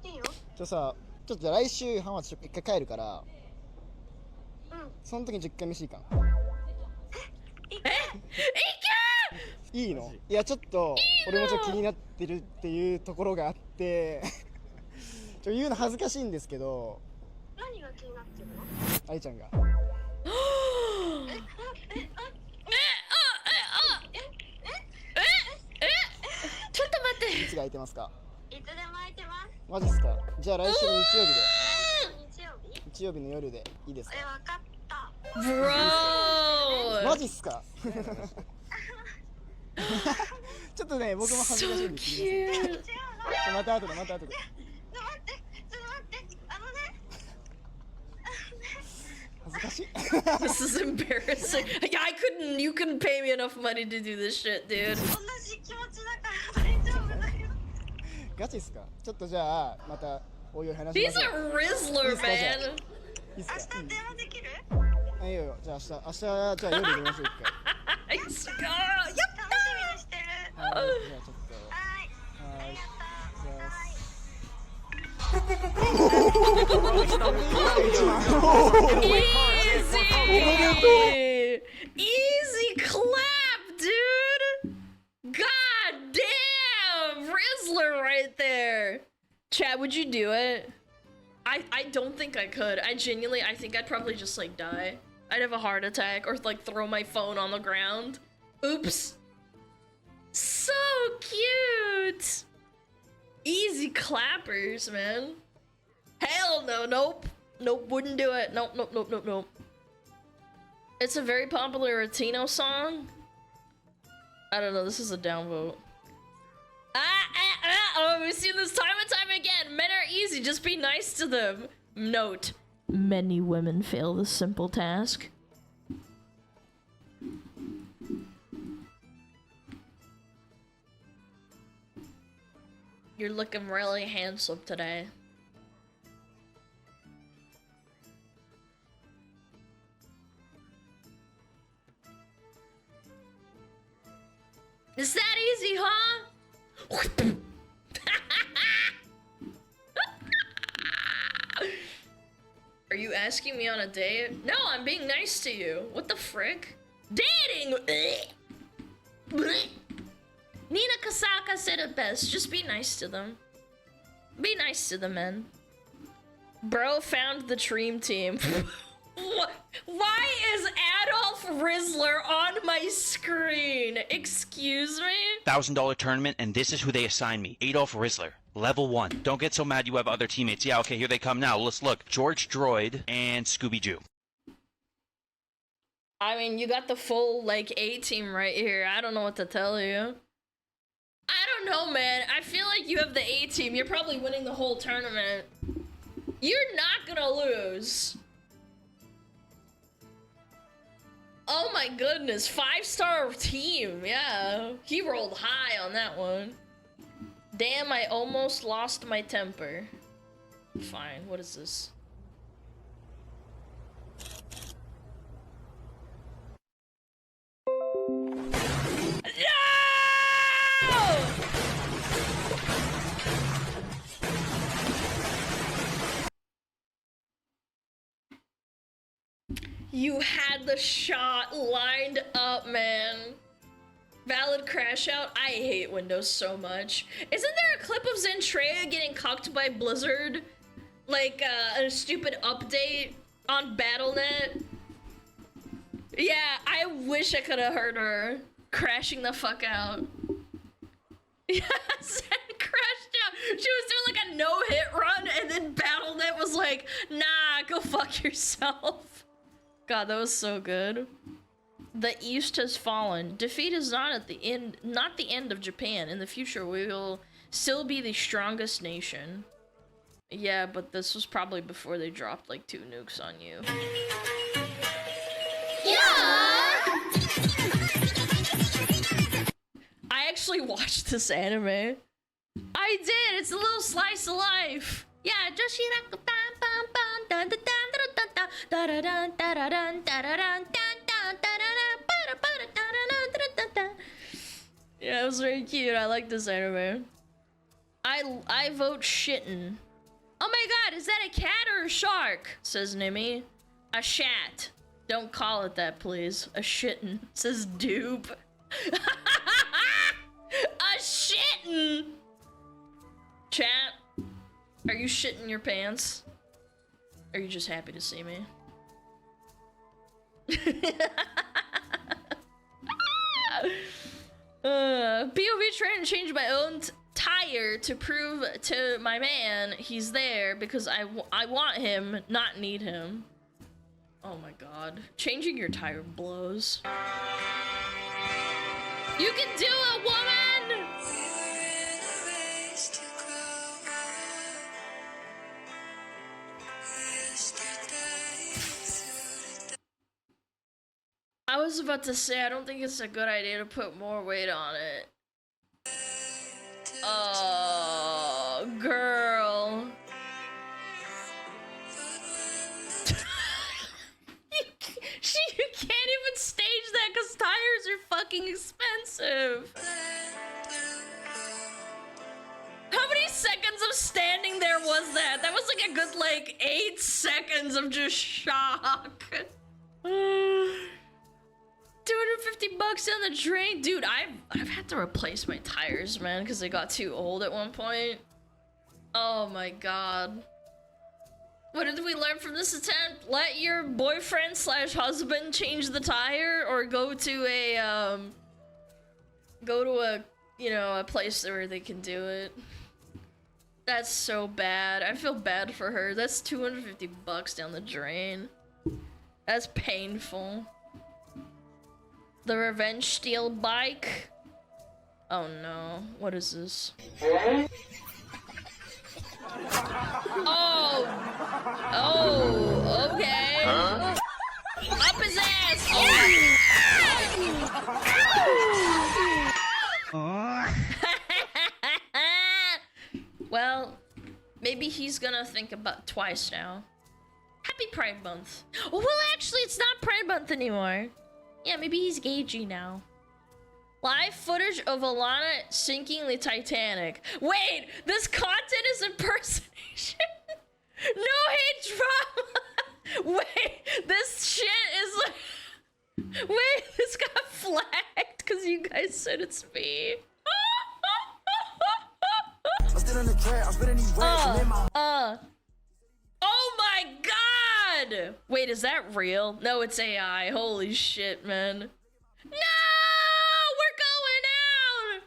いいよ。ちょっと来週浜松一回帰るから。その時に実家飯いいかな。いいの？いやちょっと俺もちょっと気になってるっていうところがあって言うの恥ずかしいんですけど。何が気になってるの？愛ちゃんが。ちょっと待って。いつが空いてますか？いつでも空いてます。マジっすか？じゃあ来週の日曜日で。日曜日の夜でいいですか？わかった。Bro! マジっすか？ちょっとね、僕も恥ずかしいんですけど。また後で。待って。恥ずかしい。This is embarrassing. Yeah, you couldn't pay me enough money to do this shit, dude. ガチっすか？ちょっとじゃあまたおいおい話し He's ましょう。 a Rizzler, man. いいっすか？明日電話できる？いいよ。じゃあ明日じゃあ夜電話しよう一回。やったー。楽しみにしてる。じゃあちょっと。はい。Easy clap, dude. God damn, Rizzler right there. Chad, would you do it? I don't think I could. I think I'd probably just like die. I'd have a heart attack or like throw my phone on the ground. Oops. So cute. Easy clappers, man. Hell no, nope. Nope, wouldn't do it. Nope. It's a very popular Latino song. I don't know, this is a downvote. Oh, we've seen this time and time again. Men are easy, just be nice to them. Note, many women fail this simple task. You're looking really handsome today. Is that easy, huh? Are you asking me on a date? No, I'm being nice to you. What the frick? Dating! Nina Kasaka said it best. Just be nice to them. Be nice to the men. Bro found the dream team. Why is Adolf Rizzler on my screen? Excuse me? $1,000 tournament, and this is who they assign me. Adolf Rizzler. Level 1. Don't get so mad you have other teammates. Yeah, okay, here they come now. Let's look. George Droid and Scooby-Doo. I mean, you got the full, like, A-team right here. I don't know what to tell you. I don't know, man. I feel like you have the A-team. You're probably winning the whole tournament. You're not gonna lose. Oh my goodness, 5-star team, yeah. He rolled high on that one. Damn, I almost lost my temper. Fine, what is this? No! You had the shot lined up, man. Valid crash out. I hate Windows so much. Isn't there a clip of Zentrea getting cucked by Blizzard? Like, a stupid update on Battle.net? Yeah, I wish I could have heard her crashing the fuck out. Yeah, Zen crashed out. She was doing like a no-hit run, and then Battle.net was like, nah, go fuck yourself. God, that was so good. The East has fallen. Defeat is not at the end, not the end of Japan. In the future, we will still be the strongest nation. Yeah, but this was probably before they dropped like 2 nukes on you. Yeah! I actually watched this anime. I did. It's a little slice of life. Yeah, yeah, it was very cute. I like this anime. I vote shitten. Oh my god, is that a cat or a shark? Says Nimmy. A shat. Don't call it that, please. A shitten. Says Doob. A shitten! Chat, are you shitting your pants? Are you just happy to see me? POV trying to change my own tire to prove to my man he's there because I want him, not need him. Oh my god. Changing your tire blows. You can do it, woman! I was about to say, I don't think it's a good idea to put more weight on it. Oh, girl. You can't even stage that because tires are fucking expensive. How many seconds of standing there was that? That was like a good, like, 8 seconds of just shock. 250 bucks down the drain. Dude, I've had to replace my tires, man, because they got too old at one point. Oh my god. What did we learn from this attempt? Let your boyfriend / husband change the tire, or go to a you know, a place where they can do it. That's so bad. I feel bad for her. That's 250 bucks down the drain. That's painful. The revenge steel bike. Oh no. What is this? Oh. Oh, okay. Huh? Up his ass. Well, maybe he's gonna think about twice now. Happy Pride Month. Well, actually, it's not Pride Month anymore. Yeah, maybe he's gagey now. Live footage of Alana sinking the Titanic. Wait, this content is impersonation? No hate drama. Wait, this shit is like... Wait, this got flagged because you guys said it's me. Oh my god! Wait, is that real? No, it's AI. Holy shit, man. No! We're going down!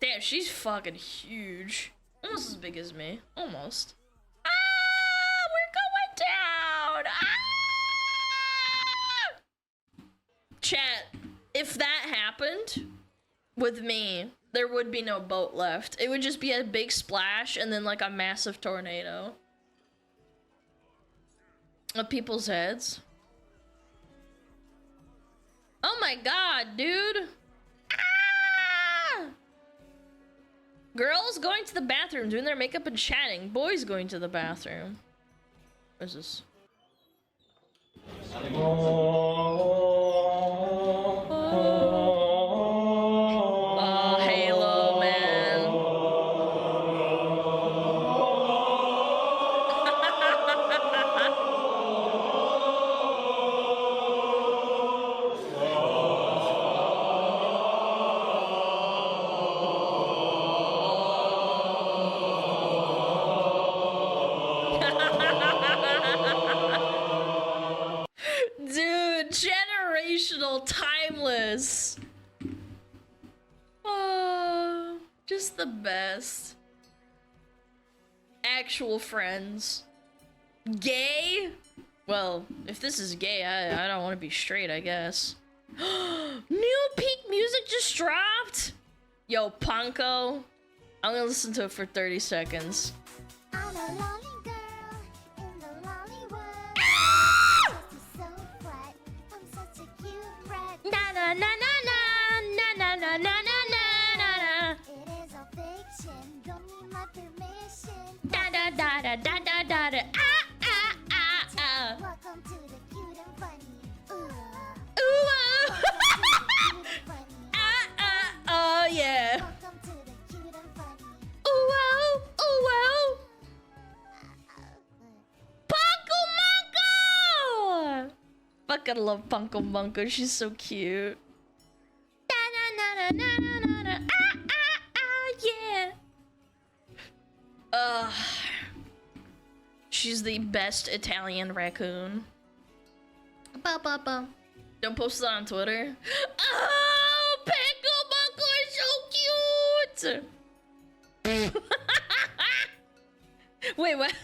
Damn, she's fucking huge. Almost as big as me. Almost. Ah! We're going down! Ah! Chat, if that happened with me, there would be no boat left. It would just be a big splash and then like a massive tornado of people's heads. Oh my god, dude. Ah! Girls going to the bathroom, doing their makeup and chatting. Boys going to the bathroom. What is this? Halo, man. Dude, generational, timeless. Oh, just the best. Actual friends. Gay? Well, if this is gay, I don't want to be straight, I guess. New peak music just dropped? Yo, Panko. I'm gonna listen to it for 30 seconds. I'm a lolly girl in the lolly world. So flat, I'm such a cute brat. Na na na na na na na na na na na. It is all fiction, don't need my permission. Da da da da da da da da. Ah ah ah ah. Welcome to the cute and funny. Ooh oh. Ah ah oh yeah. Welcome to the cute and funny. Ooh oh. Ooh oh. Punko Munko! Fucking love Punko Munko, she's so cute. Da na na na na na na. Ah ah ah yeah. She's the best Italian raccoon. Ba ba ba. Don't post that on Twitter. Oh, Punko Munko is so cute! Wait, what?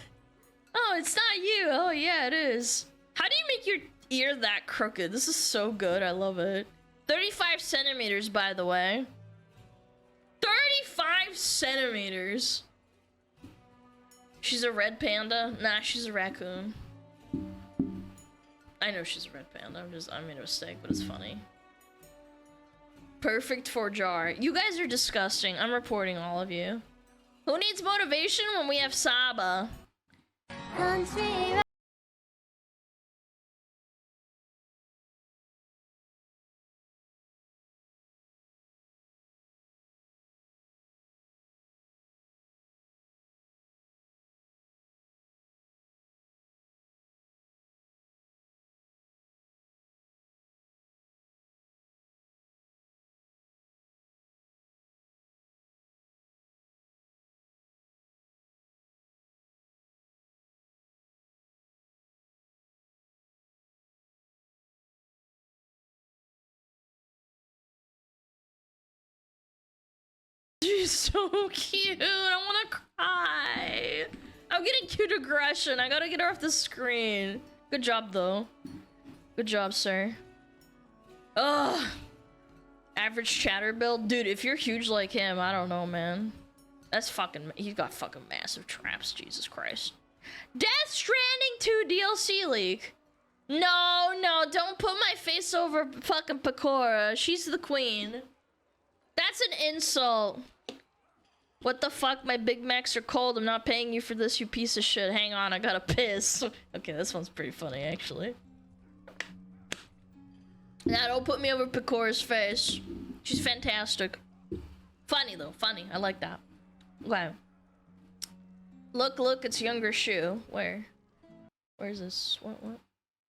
Oh, it's not you. Oh, yeah, it is. How do you make your ear that crooked? This is so good. I love it. 35 centimeters, by the way. 35 centimeters. She's a red panda? Nah, she's a raccoon. I know she's a red panda. I made a mistake, but it's funny. Perfect for jar. You guys are disgusting. I'm reporting all of you. Who needs motivation when we have Saba? Country She's so cute. I want to cry. I'm getting cute aggression. I gotta get her off the screen. Good job, though. Good job, sir. Ugh. Average chatter build? Dude, if you're huge like him, I don't know, man. That's fucking... He's got fucking massive traps. Jesus Christ. Death Stranding 2 DLC leak. No, no, don't put my face over fucking Pecora. She's the queen. That's an insult. What the fuck? My Big Macs are cold. I'm not paying you for this, you piece of shit. Hang on, I gotta piss. Okay, this one's pretty funny, actually. Nah, don't put me over Pecora's face. She's fantastic. Funny, though. Funny. I like that. Wow. Look, look, it's younger shoe. Where? Where's this? What?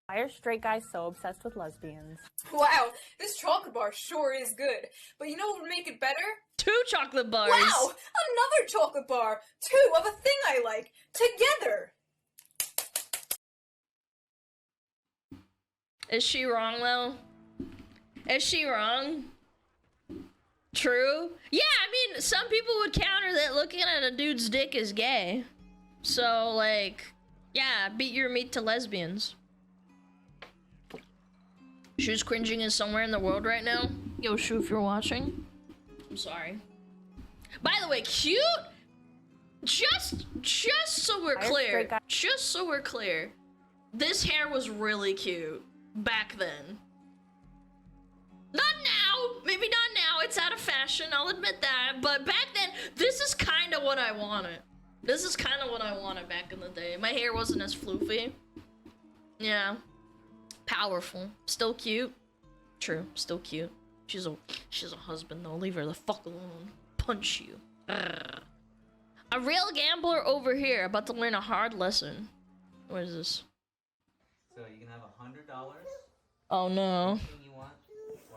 Why are straight guys so obsessed with lesbians? Wow, this chocolate bar sure is good. But you know what would make it better? 2 chocolate bars. Wow, another chocolate bar. 2 of a thing I like. Together. Is she wrong, though? Is she wrong? True? Yeah, I mean, some people would counter that looking at a dude's dick is gay. So, like, yeah, beat your meat to lesbians. Shu's cringing is somewhere in the world right now. Yo, Shu, if you're watching, I'm sorry. By the way, cute? Just so we're clear. Just so we're clear. This hair was really cute back then. Not now. Maybe not now. It's out of fashion. I'll admit that. But back then, this is kind of what I wanted. This is kind of what I wanted back in the day. My hair wasn't as floofy. Yeah. Powerful. Still cute. True. Still cute. She's a husband though. Leave her the fuck alone. Punch you. Urgh. A real gambler over here about to learn a hard lesson. What is this? So you can have $100. Oh no. Anything you want.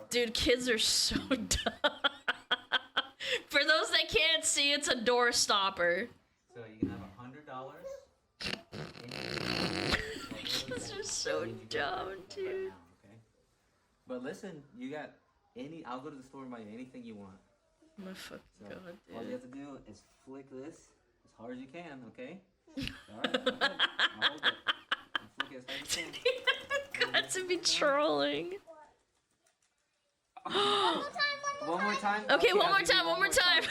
Dude, kids are so dumb. For those that can't see, it's a door stopper. So you can have $100. Kids are so dumb, dude. Okay. But listen, you got I'll go to the store and buy you anything you want. My fucking god, dude. All you have to do is flick this as hard as you can, okay? Alright, I'll hold it. I'll flick Got to be trolling. One more time? Okay, one I'll more give you time, one more time.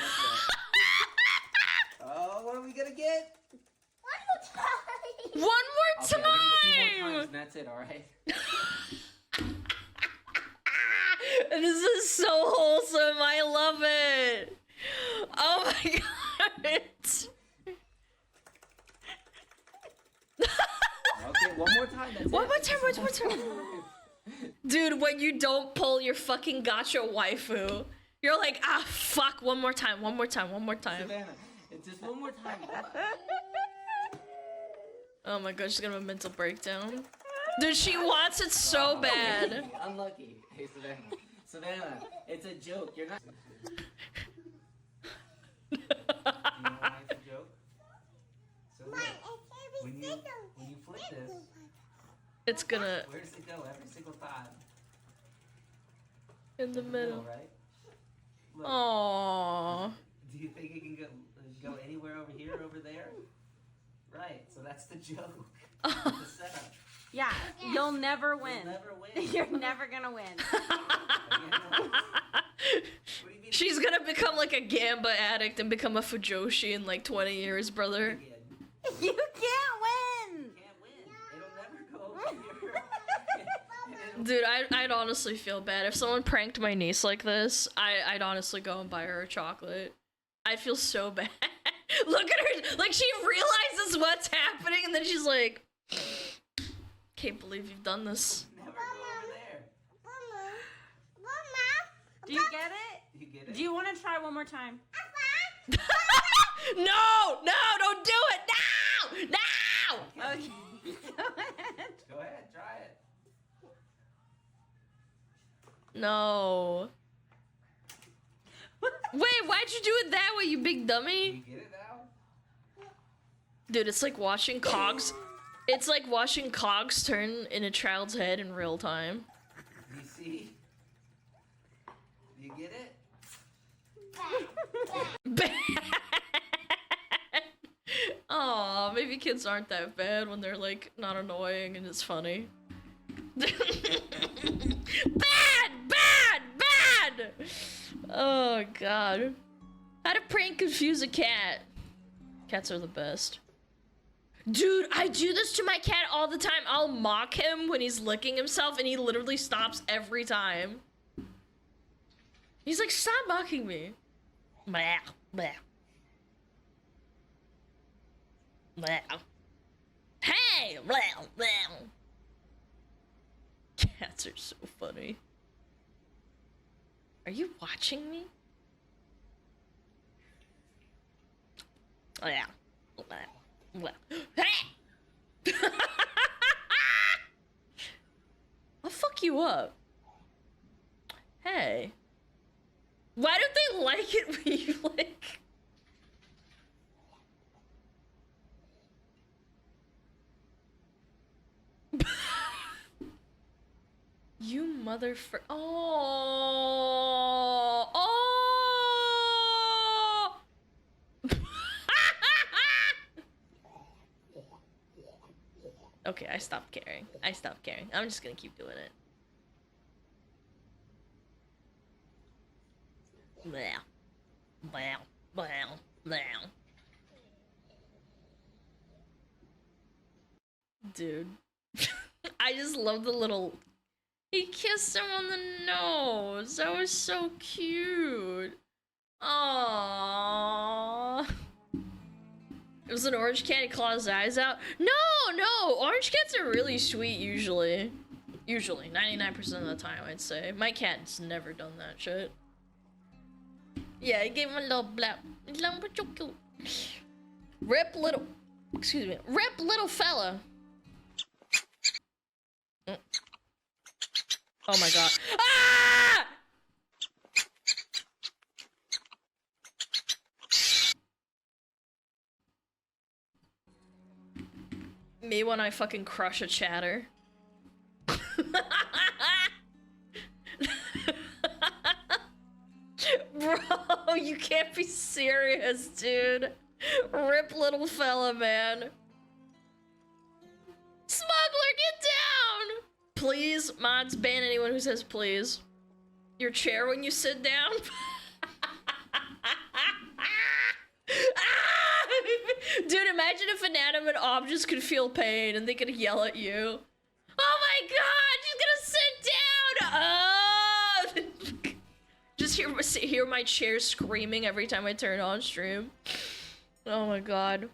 Oh, what are we gonna get? One more Okay, time! I'll give you 2 more times and that's it, alright? This is so wholesome. I love it. Oh my god. Okay, one more time. That's One it. more time, one more time. Dude, when you don't pull your fucking gotcha waifu, you're like, ah, fuck, one more time, one more time, one more time. Savannah, it's just one more time. Oh my god, she's gonna have a mental breakdown. Dude, she wants it so bad. Unlucky. Hey, Savannah. Savannah, it's a joke. You're not. You know why it's a joke? So look, when you flip this, It's gonna where does it go every single time? in the middle. Right? Look. Aww. Do you think it can go anywhere over here, over there? Right. So that's the joke. The setup. Yeah, you'll never win. You'll never win. You're never gonna win. She's gonna become like a Gamba addict and become a Fujoshi in like 20 years, brother. You can't win. Dude, I'd honestly feel bad if someone pranked my niece like this. I'd honestly go and buy her a chocolate. I'd feel so bad. Look at her, like she realizes what's happening, and then she's like, "Can't believe you've done this." Do you get it? You get it? Do you want to try one more time? No, don't do it. No. Okay. Go ahead, try it. No. Wait, why'd you do it that way, you big dummy? You get it now? Dude, it's like watching cogs. It's like watching cogs turn in a child's head in real time. Do you see? Do you get it? Aw, maybe kids aren't that bad when they're like not annoying and it's funny. Bad! Oh god. How to prank confuse a cat. Cats are the best. Dude, I do this to my cat all the time. I'll mock him when he's licking himself and he literally stops every time. He's like, stop mocking me. Blah, blah. Blah. Hey! Blah, blah. Cats are so funny. Are you watching me? Oh yeah. Blah, blah. Hey! I'll fuck you up. Hey. Why don't they like it when you like... You motherfucker. Oh. Oh. Okay, I stopped caring. I'm just gonna keep doing it. Blah. Blah. Blah. Blah. Dude. I just love the little... He kissed him on the nose. That was so cute. Aww. It was an orange cat. He clawed his eyes out. No. Orange cats are really sweet usually. 99% of the time, I'd say. My cat's never done that shit. Yeah, he gave him a little blap. Rip little fella. Oh my god. Ah! Me when I fucking crush a chatter. Bro, you can't be serious, dude. Rip little fella, man. Smuggler, Please, mods, ban anyone who says please. Your chair when you sit down. Dude, imagine if inanimate objects could feel pain and they could yell at you. Oh my god, she's gonna sit down! Just hear my chair screaming every time I turn on stream. Oh my god.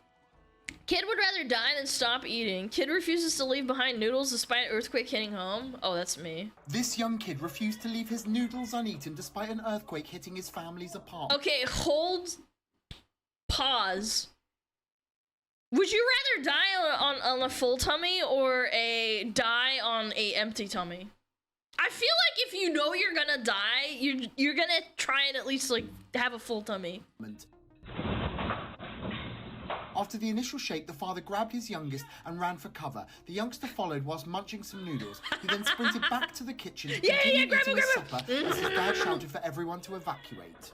Kid would rather die than stop eating. Kid refuses to leave behind noodles despite earthquake hitting home. Oh, that's me. This young kid refused to leave his noodles uneaten despite an earthquake hitting his family's apartment. Okay, hold. Pause. Would you rather die on a full tummy or die on a empty tummy? I feel like if you know you're gonna die, you're gonna try and at least like have a full tummy. After the initial shake, the father grabbed his youngest and ran for cover. The youngster followed whilst munching some noodles. He then sprinted back to the kitchen to continue eating his supper as his dad shouted for everyone to evacuate.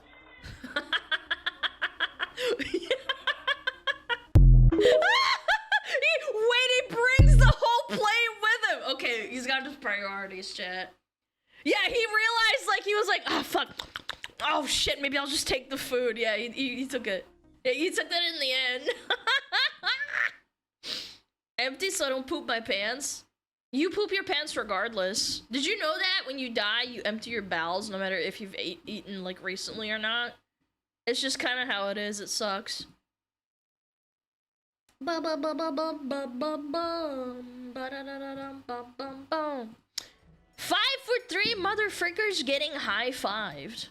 Wait, he brings the whole plane with him. Okay, he's got his priorities, chat. Yeah, he realized, like, he was like, oh, fuck. Oh, shit, maybe I'll just take the food. Yeah, he took it. Yeah, he took that in the end. Empty so I don't poop my pants. You poop your pants regardless. Did you know that when you die, you empty your bowels no matter if you've eaten, like, recently or not? It's just kind of how it is. It sucks. 5 for 3 motherfrickers getting high-fived.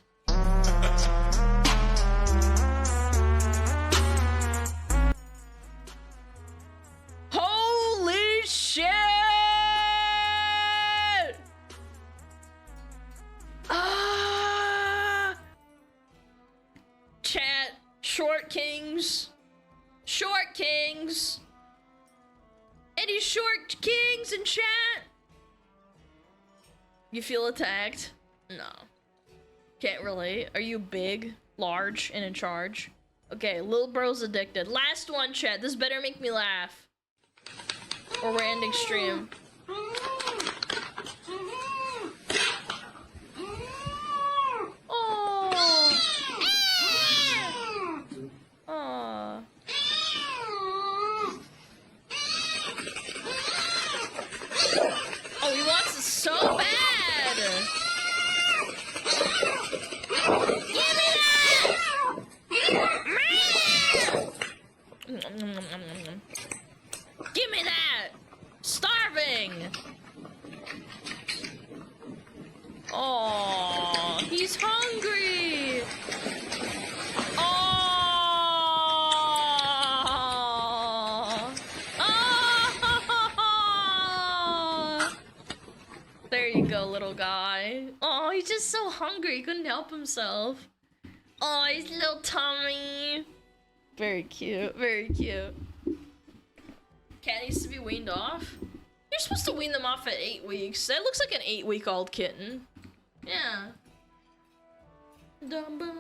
Holy shit! Chat, short kings. Short kings. Any short kings in chat? You feel attacked? No. Can't relate. Are you big, large, and in charge? Okay, little bro's addicted. Last one, chat. This better make me laugh. Or we're ending stream. Oh. Aww. Oh, he wants it so bad! Give me that! Give me that! Starving! Oh, he's hungry! There you go, little guy. Oh, he's just so hungry. He couldn't help himself. Oh, his little tummy. Very cute. Very cute. Cat needs to be weaned off. You're supposed to wean them off at 8 weeks. That looks like an 8-week-old kitten. Yeah. Dumbo.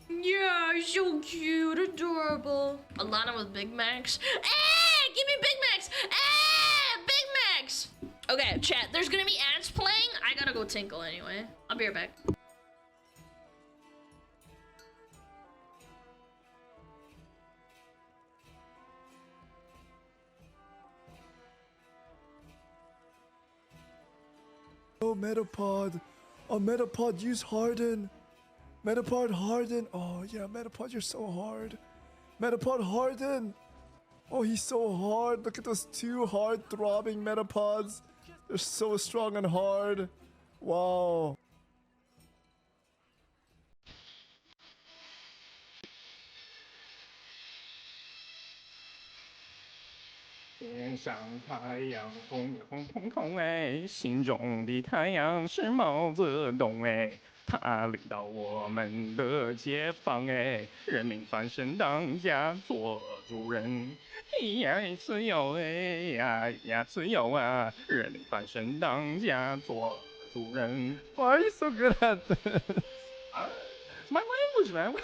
Yeah, so cute, adorable. Alana with Big Macs. Hey, give me Big Macs. Hey, Big Macs. Okay, chat, there's gonna be ads playing. I gotta go tinkle anyway. I'll be right back. Oh, Metapod. Oh, Metapod, use Harden. Metapod Harden. Oh, yeah, Metapod, you're so hard. Metapod Harden. Oh, he's so hard. Look at those 2 hard throbbing Metapods. They're so strong and hard. Wow.天上太阳红红红红哎，心中的太阳是毛泽东哎，他领导我们的解放哎，人民翻身当家做主人，呀自由哎呀自由啊，人民翻身当家做主人。Why are you so good at this? It's my language, man.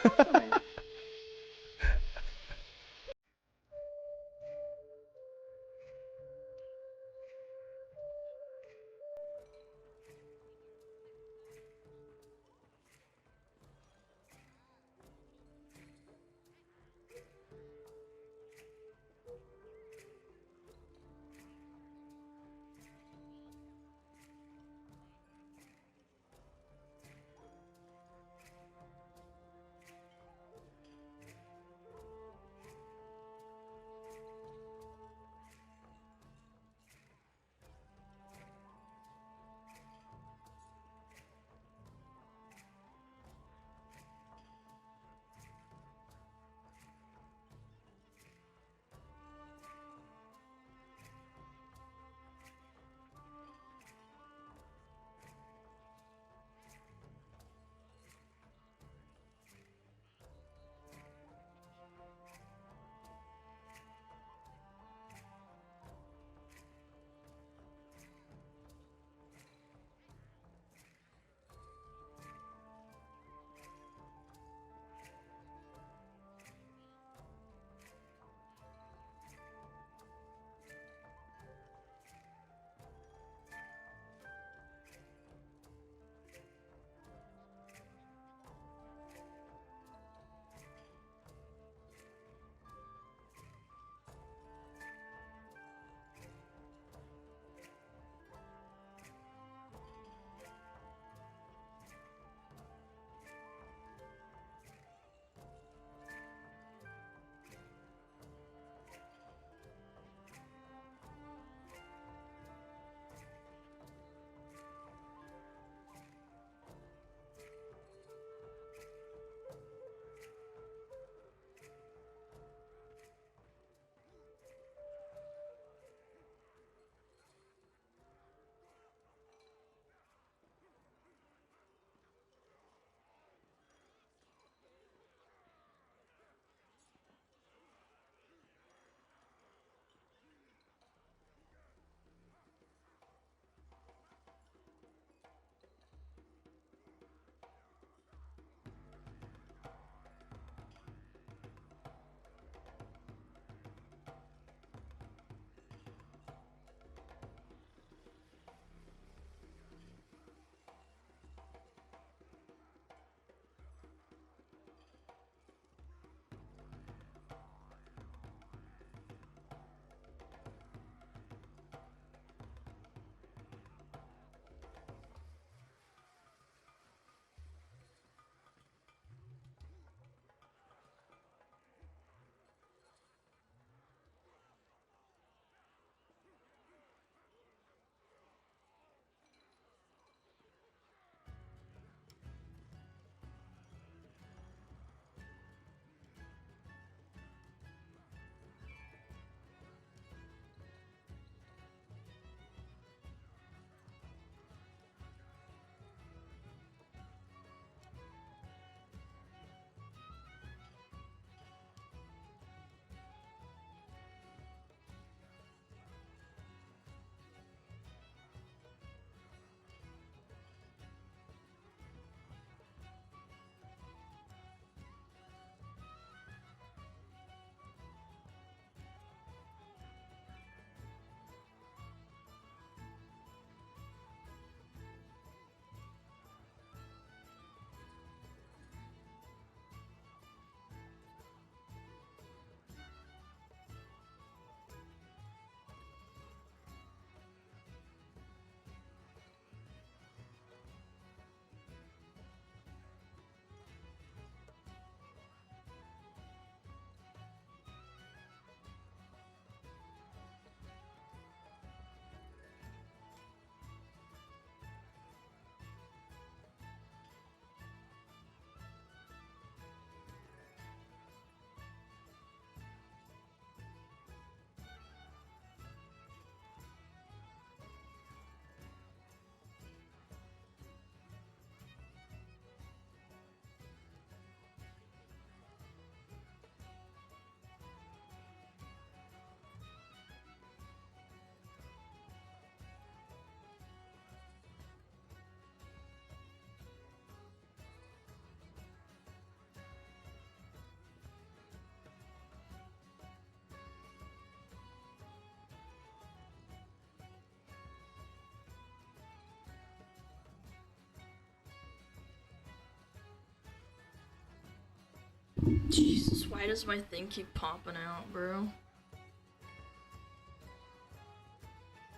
Jesus, why does my thing keep popping out, bro?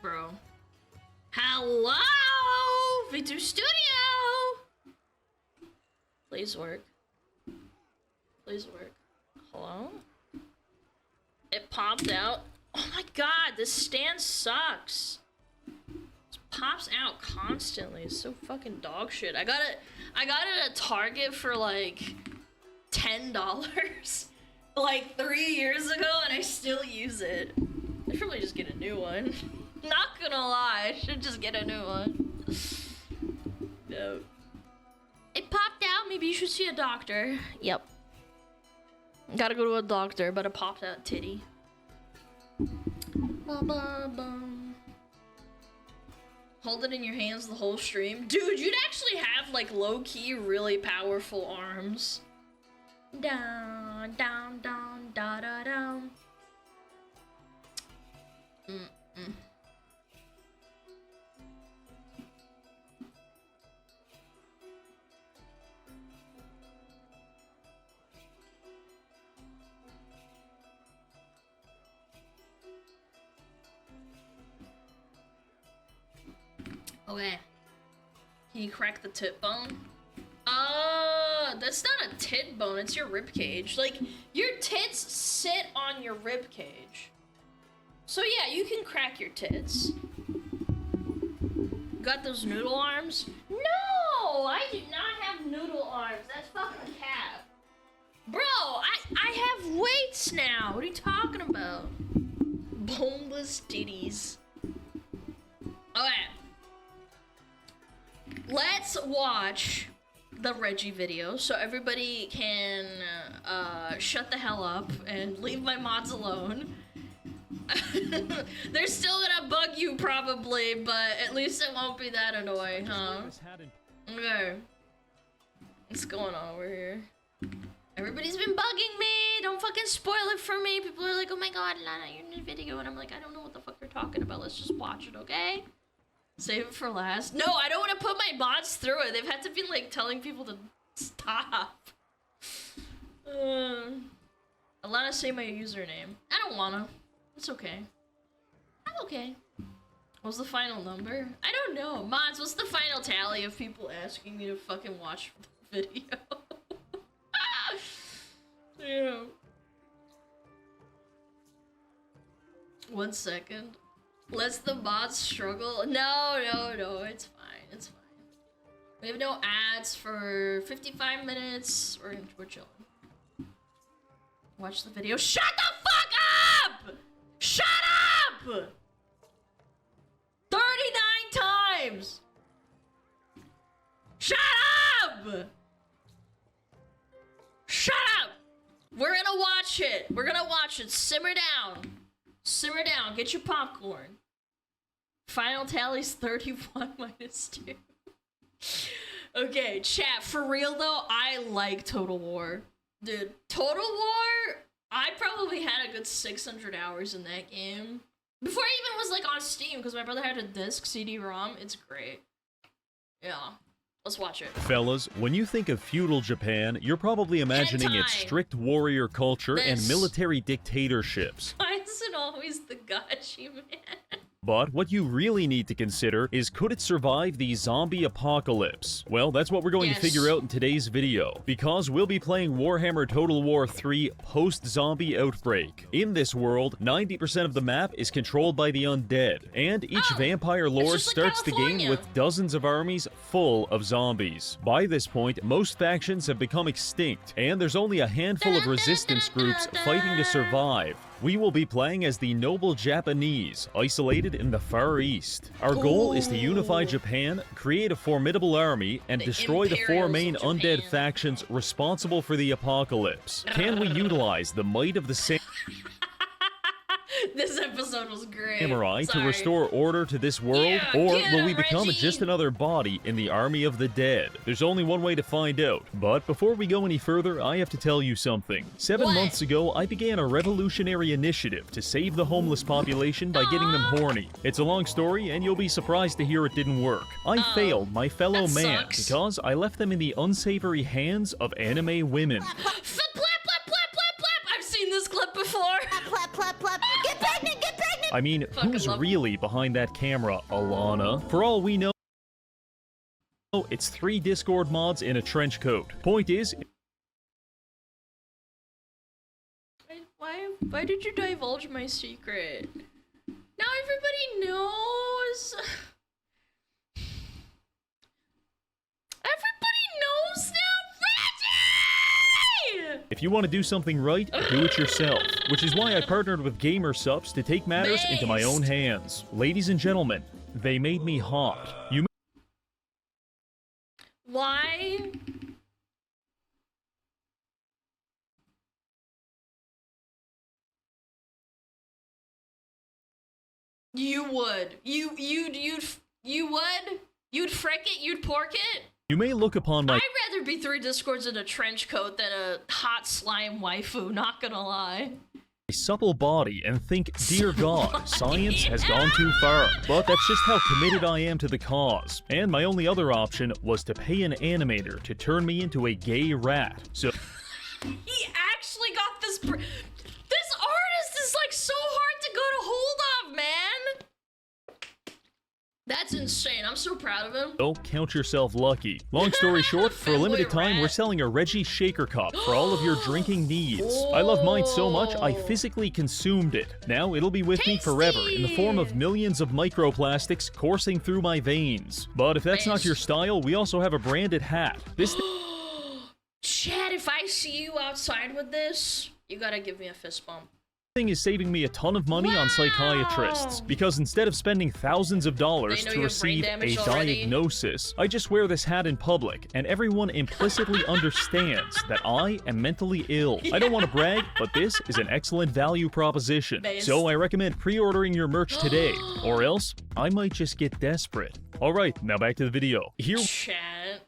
Bro. Hello! V2 Studio! Please work. Please work. Hello? It popped out. Oh my god, this stand sucks. It pops out constantly. It's so fucking dog shit. I got it at Target for like $10 like 3 years ago, and I still use it. I should probably just get a new one. Not gonna lie, I should just get a new one. No. It popped out. Maybe you should see a doctor. Yep. Gotta go to a doctor, but it popped out titty. Hold it in your hands the whole stream. Dude, you'd actually have like low-key really powerful arms. Down, down, down, da da down. Okay. Can you crack the tit bone? That's not a tit bone, it's your rib cage. Like, your tits sit on your rib cage. So yeah, you can crack your tits. Got those noodle arms? No! I do not have noodle arms. That's fucking cap. Bro, I have weights now. What are you talking about? Boneless titties. Okay. Let's watch the Reggie video so everybody can shut the hell up and leave my mods alone. They're still gonna bug you probably, but at least it won't be that annoying, huh? Okay. What's going on over here? Everybody's been bugging me! Don't fucking spoil it for me! People are like, oh my god, Lana, you're in a video, and I'm like, I don't know what the fuck you're talking about, let's just watch it, okay? Save it for last. No, I don't want to put my mods through it. They've had to be like telling people to stop. Alana, say my username. I don't wanna. It's okay. I'm okay. What's the final number? I don't know. Mods, what's the final tally of people asking me to fucking watch the video? Yeah. 1 second. Let's the mods struggle. No, it's fine. It's fine. We have no ads for 55 minutes. We're chilling. Watch the video. Shut the fuck up! Shut up! 39 times! Shut up! Shut up! We're gonna watch it. We're gonna watch it. Simmer down. Simmer down. Get your popcorn. Final tally's 31 minus 2. Okay, chat. For real though, I like Total War. Dude, Total War, I probably had a good 600 hours in that game. Before I even was like on Steam, because my brother had a disc CD-ROM. It's great. Yeah. Let's watch it. Fellas, when you think of feudal Japan, you're probably imagining its strict warrior culture and military dictatorships. Why is it always the gachi man? But what you really need to consider is, could it survive the zombie apocalypse? Well, that's what we're going to figure out in today's video, because we'll be playing Warhammer Total War 3 Post-Zombie Outbreak. In this world, 90% of the map is controlled by the undead, and each vampire lord starts the game with dozens of armies full of zombies. By this point, most factions have become extinct, and there's only a handful of resistance groups fighting to survive. We will be playing as the noble Japanese, isolated in the Far East. Our goal is to unify Japan, create a formidable army, and destroy the 4 main undead factions responsible for the apocalypse. Can we utilize the might of the This episode was great. samurai to restore order to this world, or will we become just another body in the army of the dead? There's only one way to find out. But before we go any further, I have to tell you something. 7 months ago, I began a revolutionary initiative to save the homeless population by getting them horny. It's a long story, and you'll be surprised to hear it didn't work. I failed my fellow man because I left them in the unsavory hands of anime women. I mean, who's really behind that camera, Alana? For all we know, it's 3 Discord mods in a trench coat. Point is... Why did you divulge my secret? Now everybody knows. Everybody knows now, Reggie! If you want to do something right, do it yourself. Which is why I partnered with Gamer Subs to take matters into my own hands. Ladies and gentlemen, they made me hot. You Why? You would. You'd would? You'd frick it? You'd pork it? may look upon my I'd rather be 3 Discords in a trench coat than a hot slime waifu, not gonna lie. supple body and think, dear God, science has gone too far. But that's just how committed I am to the cause. And my only other option was to pay an animator to turn me into a gay rat. So He actually got this. This artist is like so hard to go to hold of, man. That's insane. I'm so proud of him. oh, count yourself lucky. Long story short, for a limited time, we're selling a Reggie Shaker Cup for all of your drinking needs. I love mine so much, I physically consumed it. Now it'll be with me forever in the form of millions of microplastics coursing through my veins. But if that's not your style, we also have a branded hat. This Chad, if I see you outside with this, you gotta give me a fist bump. thing is saving me a ton of money on psychiatrists, because instead of spending thousands of dollars to receive a diagnosis, I just wear this hat in public, and everyone implicitly understands that I am mentally ill. I don't want to brag, but this is an excellent value proposition. So I recommend pre-ordering your merch today, or else I might just get desperate. Alright, now back to the video. Here Chad,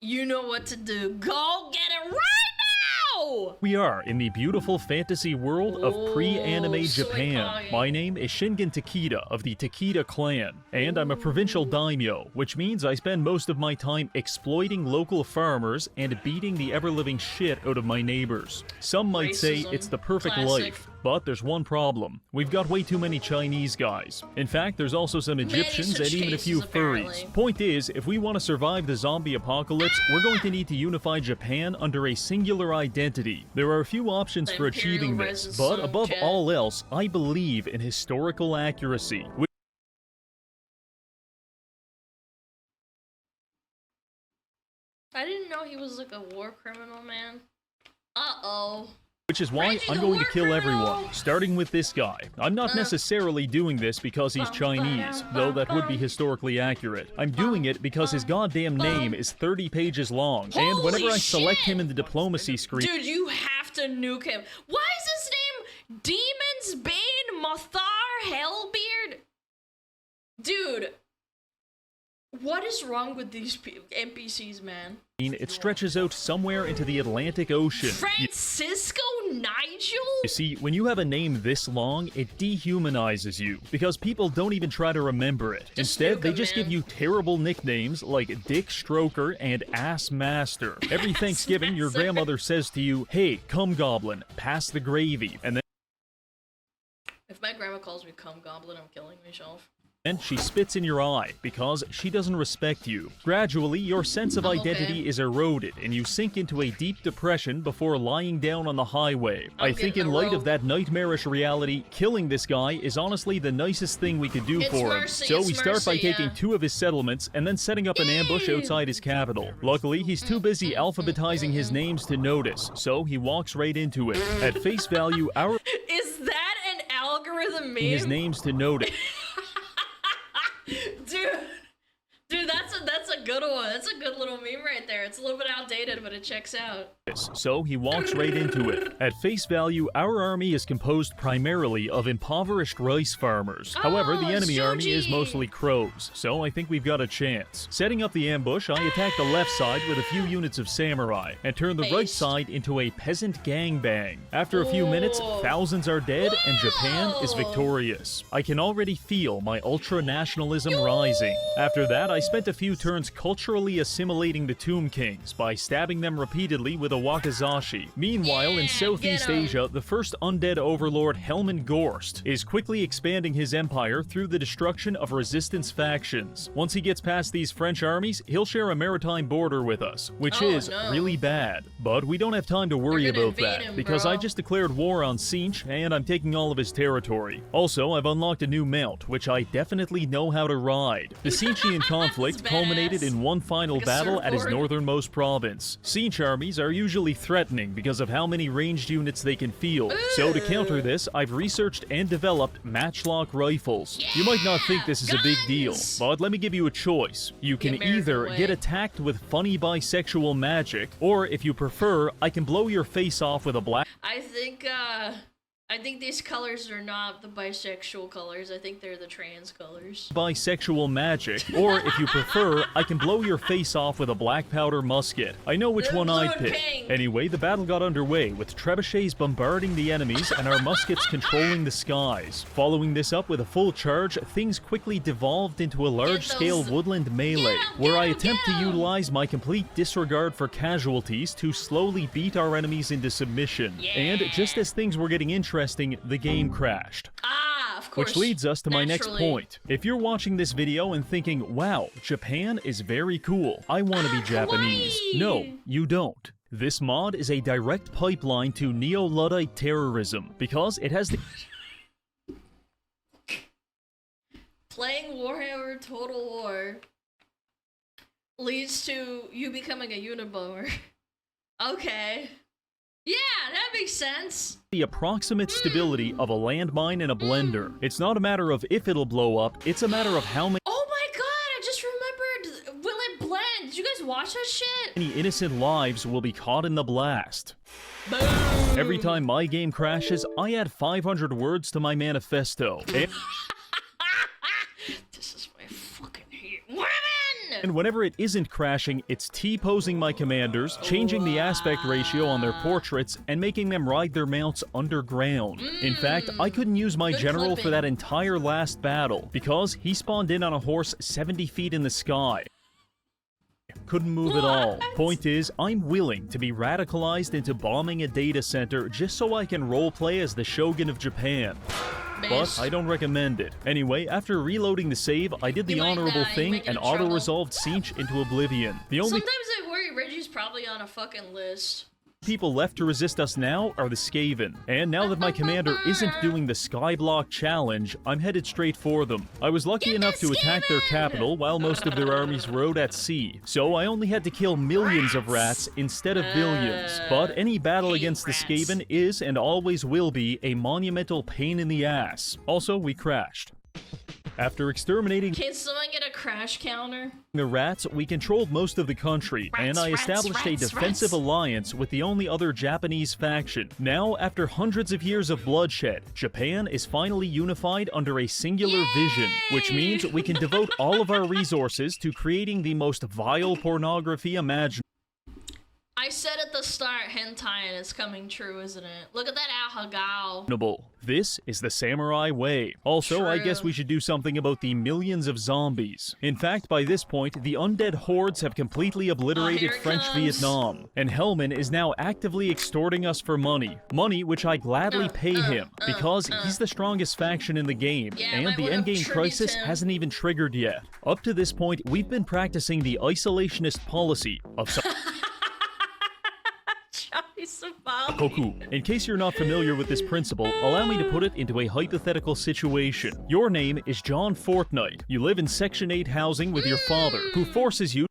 you know what to do. Go get it right now! we are in the beautiful fantasy world of pre-anime Japan. My name is Shingen Takeda of the Takeda clan, and I'm a provincial daimyo, which means I spend most of my time exploiting local farmers and beating the ever-living shit out of my neighbors. Some might say it's the perfect life, but there's one problem. We've got way too many Chinese guys. In fact, there's also some Egyptians and even a few furries. Point is, if we want to survive the zombie apocalypse, we're going to need to unify Japan under a singular identity. There are a few options for achieving this, but above all else, I believe in historical accuracy. I didn't know he was like a war criminal, man. Uh-oh. Which is why I'm going to kill everyone, starting with this guy. I'm not necessarily doing this because he's Chinese, though that would be historically accurate. I'm doing it because his goddamn name is 30 pages long, and whenever I select him in the diplomacy screen... Dude, you have to nuke him. Why is his name Demon's Bane Mothar Hellbeard? Dude, what is wrong with these NPCs, man? It stretches out somewhere into the Atlantic Ocean. Francisco Nigel? You see, when you have a name this long, it dehumanizes you, because people don't even try to remember it. Instead, they just give you terrible nicknames like Dick Stroker and Ass Master. Every Thanksgiving, your grandmother says to you, "Hey, cum goblin, pass the gravy," and then If my grandma calls me cum goblin, I'm killing myself. and she spits in your eye because she doesn't respect you. Gradually, your sense of identity is eroded and you sink into a deep depression before lying down on the highway. I think in light of that nightmarish reality, killing this guy is honestly the nicest thing we could do for him. So we start by taking 2 of his settlements and then setting up an ambush outside his capital. Luckily, he's too busy alphabetizing his names to notice, so he walks right into it. At face value, our Is that an algorithm meme? his names to notice. Dude, that's a good one. That's a good little meme right there. It's a little bit outdated, but it checks out. So he walks right into it. At face value, our army is composed primarily of impoverished rice farmers. However, the enemy army is mostly crows, so I think we've got a chance. Setting up the ambush, I attack the left side with a few units of samurai, and turn the right side into a peasant gangbang. After a few minutes, thousands are dead, and Japan is victorious. I can already feel my ultra-nationalism rising. After that, I spent a few turns culturally assimilating the Tomb Kings by stabbing them repeatedly with a wakizashi. Meanwhile, in Southeast Asia, the first undead overlord Helman Gorst is quickly expanding his empire through the destruction of resistance factions. Once he gets past these French armies, he'll share a maritime border with us, which is really bad. But we don't have time to worry about that, because I just declared war on Sinch, and I'm taking all of his territory. Also, I've unlocked a new mount, which I definitely know how to ride. The Sinchian conflict culminated in one final battle at his northernmost province. Sinch armies are usually threatening because of how many ranged units they can field. So to counter this, I've researched and developed matchlock rifles. You might not think this is a big deal, but let me give you a choice. You can either get attacked with funny bisexual magic, or if you prefer, I can blow your face off with a black— I think these colors are not the bisexual colors. I think they're the trans colors. bisexual magic, or if you prefer, I can blow your face off with a black powder musket. I know which one I'd pick. Anyway, the battle got underway, with trebuchets bombarding the enemies and our muskets controlling the skies. Following this up with a full charge, things quickly devolved into a large-scale woodland melee, where I attempt to utilize my complete disregard for casualties to slowly beat our enemies into submission. And just as things were getting interesting, the game crashed. Of course. Which leads us to my next point. If you're watching this video and thinking, wow, Japan is very cool, I want to be Japanese. No, you don't. This mod is a direct pipeline to Neo-Luddite terrorism, because it has the— Playing Warhammer Total War leads to you becoming a Unabomber. Okay. Yeah, that makes sense. The approximate stability of a landmine in a blender. It's not a matter of if it'll blow up, it's a matter of how many— Oh my god, I just remembered, will it blend? Did you guys watch that shit? many innocent lives will be caught in the blast. Boom. Every time my game crashes, I add 500 words to my manifesto. This is my fucking hate. Women! And whenever it isn't crashing, it's T-posing my commanders, changing the aspect ratio on their portraits, and making them ride their mounts underground. In fact, I couldn't use my general for that entire last battle, because he spawned in on a horse 70 feet in the sky. Couldn't move at all. Point is, I'm willing to be radicalized into bombing a data center just so I can roleplay as the Shogun of Japan. But I don't recommend it. Anyway, after reloading the save, I did the honorable thing and auto-resolved Sinch into oblivion. The only— Sometimes I worry Reggie's probably on a fucking list. people left to resist us now are the Skaven. And now that my commander isn't doing the Skyblock challenge, I'm headed straight for them. I was lucky enough to attack their capital while most of their armies rode at sea, so I only had to kill millions of rats instead of billions. But any battle against the Skaven is and always will be a monumental pain in the ass. Also, we crashed. After exterminating— Can someone get a crash counter? the rats, we controlled most of the country, and I established a defensive alliance with the only other Japanese faction. Now, after hundreds of years of bloodshed, Japan is finally unified under a singular vision, which means we can devote all of our resources to creating the most vile pornography imaginable. I said at the start, hentai, and it's coming true, isn't it? Look at that ahagao. This is the samurai way. Also, I guess we should do something about the millions of zombies. In fact, by this point, the undead hordes have completely obliterated French Vietnam, and Helman is now actively extorting us for money. Money which I gladly pay him, because he's the strongest faction in the game, and the endgame crisis hasn't even triggered yet. Up to this point, we've been practicing the isolationist policy of Koku. In case you're not familiar with this principle, allow me to put it into a hypothetical situation. Your name is John Fortnite. You live in Section 8 housing with your father, who forces you—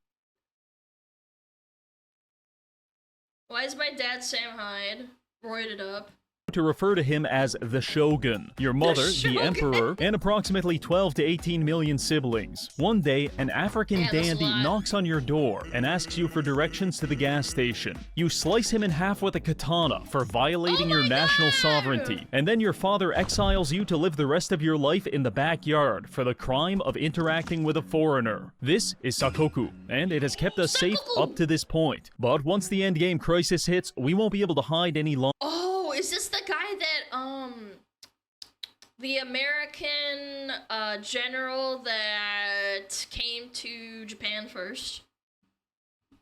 Why is my dad Sam Hyde roided up? to refer to him as the Shogun. Your mother, the Emperor, and approximately 12 to 18 million siblings. One day, an African dandy knocks on your door and asks you for directions to the gas station. You slice him in half with a katana for violating your national sovereignty, and then your father exiles you to live the rest of your life in the backyard for the crime of interacting with a foreigner. This is Sakoku, and it has kept us safe up to this point. But once the endgame crisis hits, we won't be able to hide any longer. Oh, is this the guy that, the American general that came to Japan first.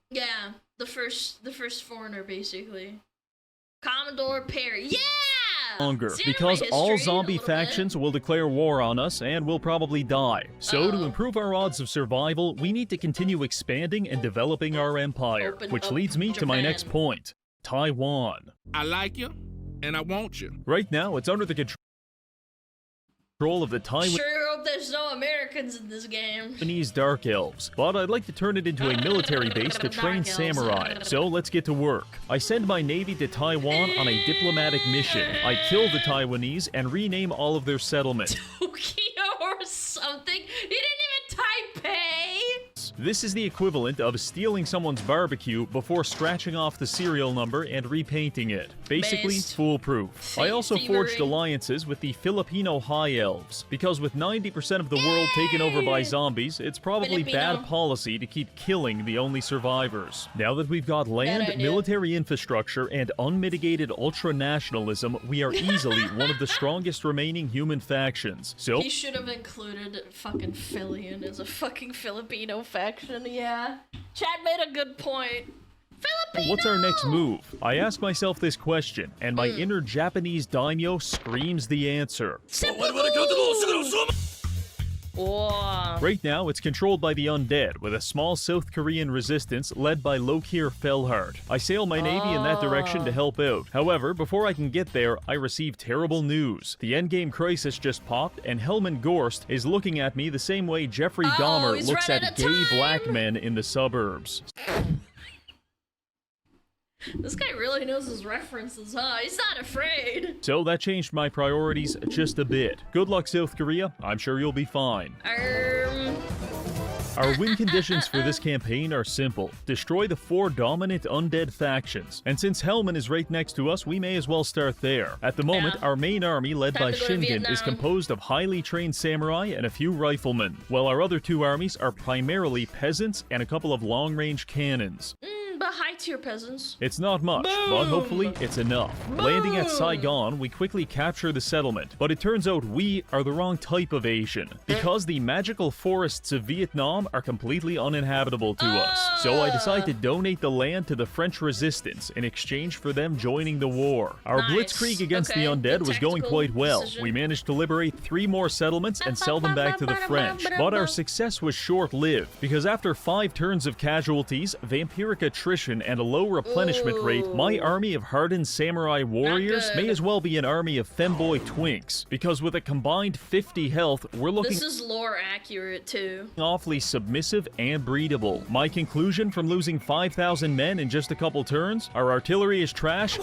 Yeah, the first foreigner, basically. Commodore Perry. Yeah! Longer, See, I know because my all history a zombie little factions will declare war on us and will probably die. So to Uh-oh. improve our odds of survival, we need to continue expanding and developing our empire, Open which up leads me to my Japan. next point, Taiwan. I like you, and I want you. Right now, it's under the control of the Taiwanese Sure hope there's no Americans in this game. Dark Elves, but I'd like to turn it into a military base to train Dark Elves. samurai. So let's get to work. I send my navy to Taiwan on a diplomatic mission. I kill the Taiwanese and rename all of their settlements. Tokyo or something? You didn't even Taipei! This is the equivalent of stealing someone's barbecue before scratching off the serial number and repainting it. Basically, Based. foolproof. I also forged thievery. alliances with the Filipino High Elves, because with 90% of the world taken over by zombies, it's probably Filipino. bad policy to keep killing the only survivors. Now that we've got land, idea. military infrastructure, and unmitigated ultra-nationalism, we are easily one of the strongest remaining human factions. So, He should have included fucking Philian as a fucking Filipino faction, yeah. Chad made a good point. what's our next move? I ask myself this question, and my inner Japanese daimyo screams the answer. Whoa. Right now, it's controlled by the undead, with a small South Korean resistance led by Lokir Felhard. I sail my navy in that direction to help out. However, before I can get there, I receive terrible news. The endgame crisis just popped, and Helman Gorst is looking at me the same way Jeffrey Dahmer he's looks running at out of gay time. black men in the suburbs. This guy really knows his references, huh? He's not afraid. So that changed my priorities just a bit. Good luck, South Korea. I'm sure you'll be fine. Our win conditions for this campaign are simple. Destroy the 4 dominant undead factions. And since Helman is right next to us, we may as well start there. At the moment, our main army, led Time by to go to Shingen, is Vietnam. composed of highly trained samurai and a few riflemen, while our other 2 armies are primarily peasants and a couple of long-range cannons. But high tier peasants. It's not much, but hopefully it's enough. Landing at Saigon, we quickly capture the settlement, but it turns out we are the wrong type of Asian, because the magical forests of Vietnam are completely uninhabitable to us. So I decide to donate the land to the French resistance in exchange for them joining the war. Our blitzkrieg against the undead was going quite well. We managed to liberate 3 more settlements and sell them back to the French, but our success was short-lived, because after 5 turns of casualties, vampiric attrition, and a low replenishment rate, my army of hardened samurai warriors may as well be an army of femboy twinks, because with a combined 50 health, we're looking This is lore accurate too. awfully submissive and breedable. My conclusion from losing 5,000 men in just a couple turns? Our artillery is trash,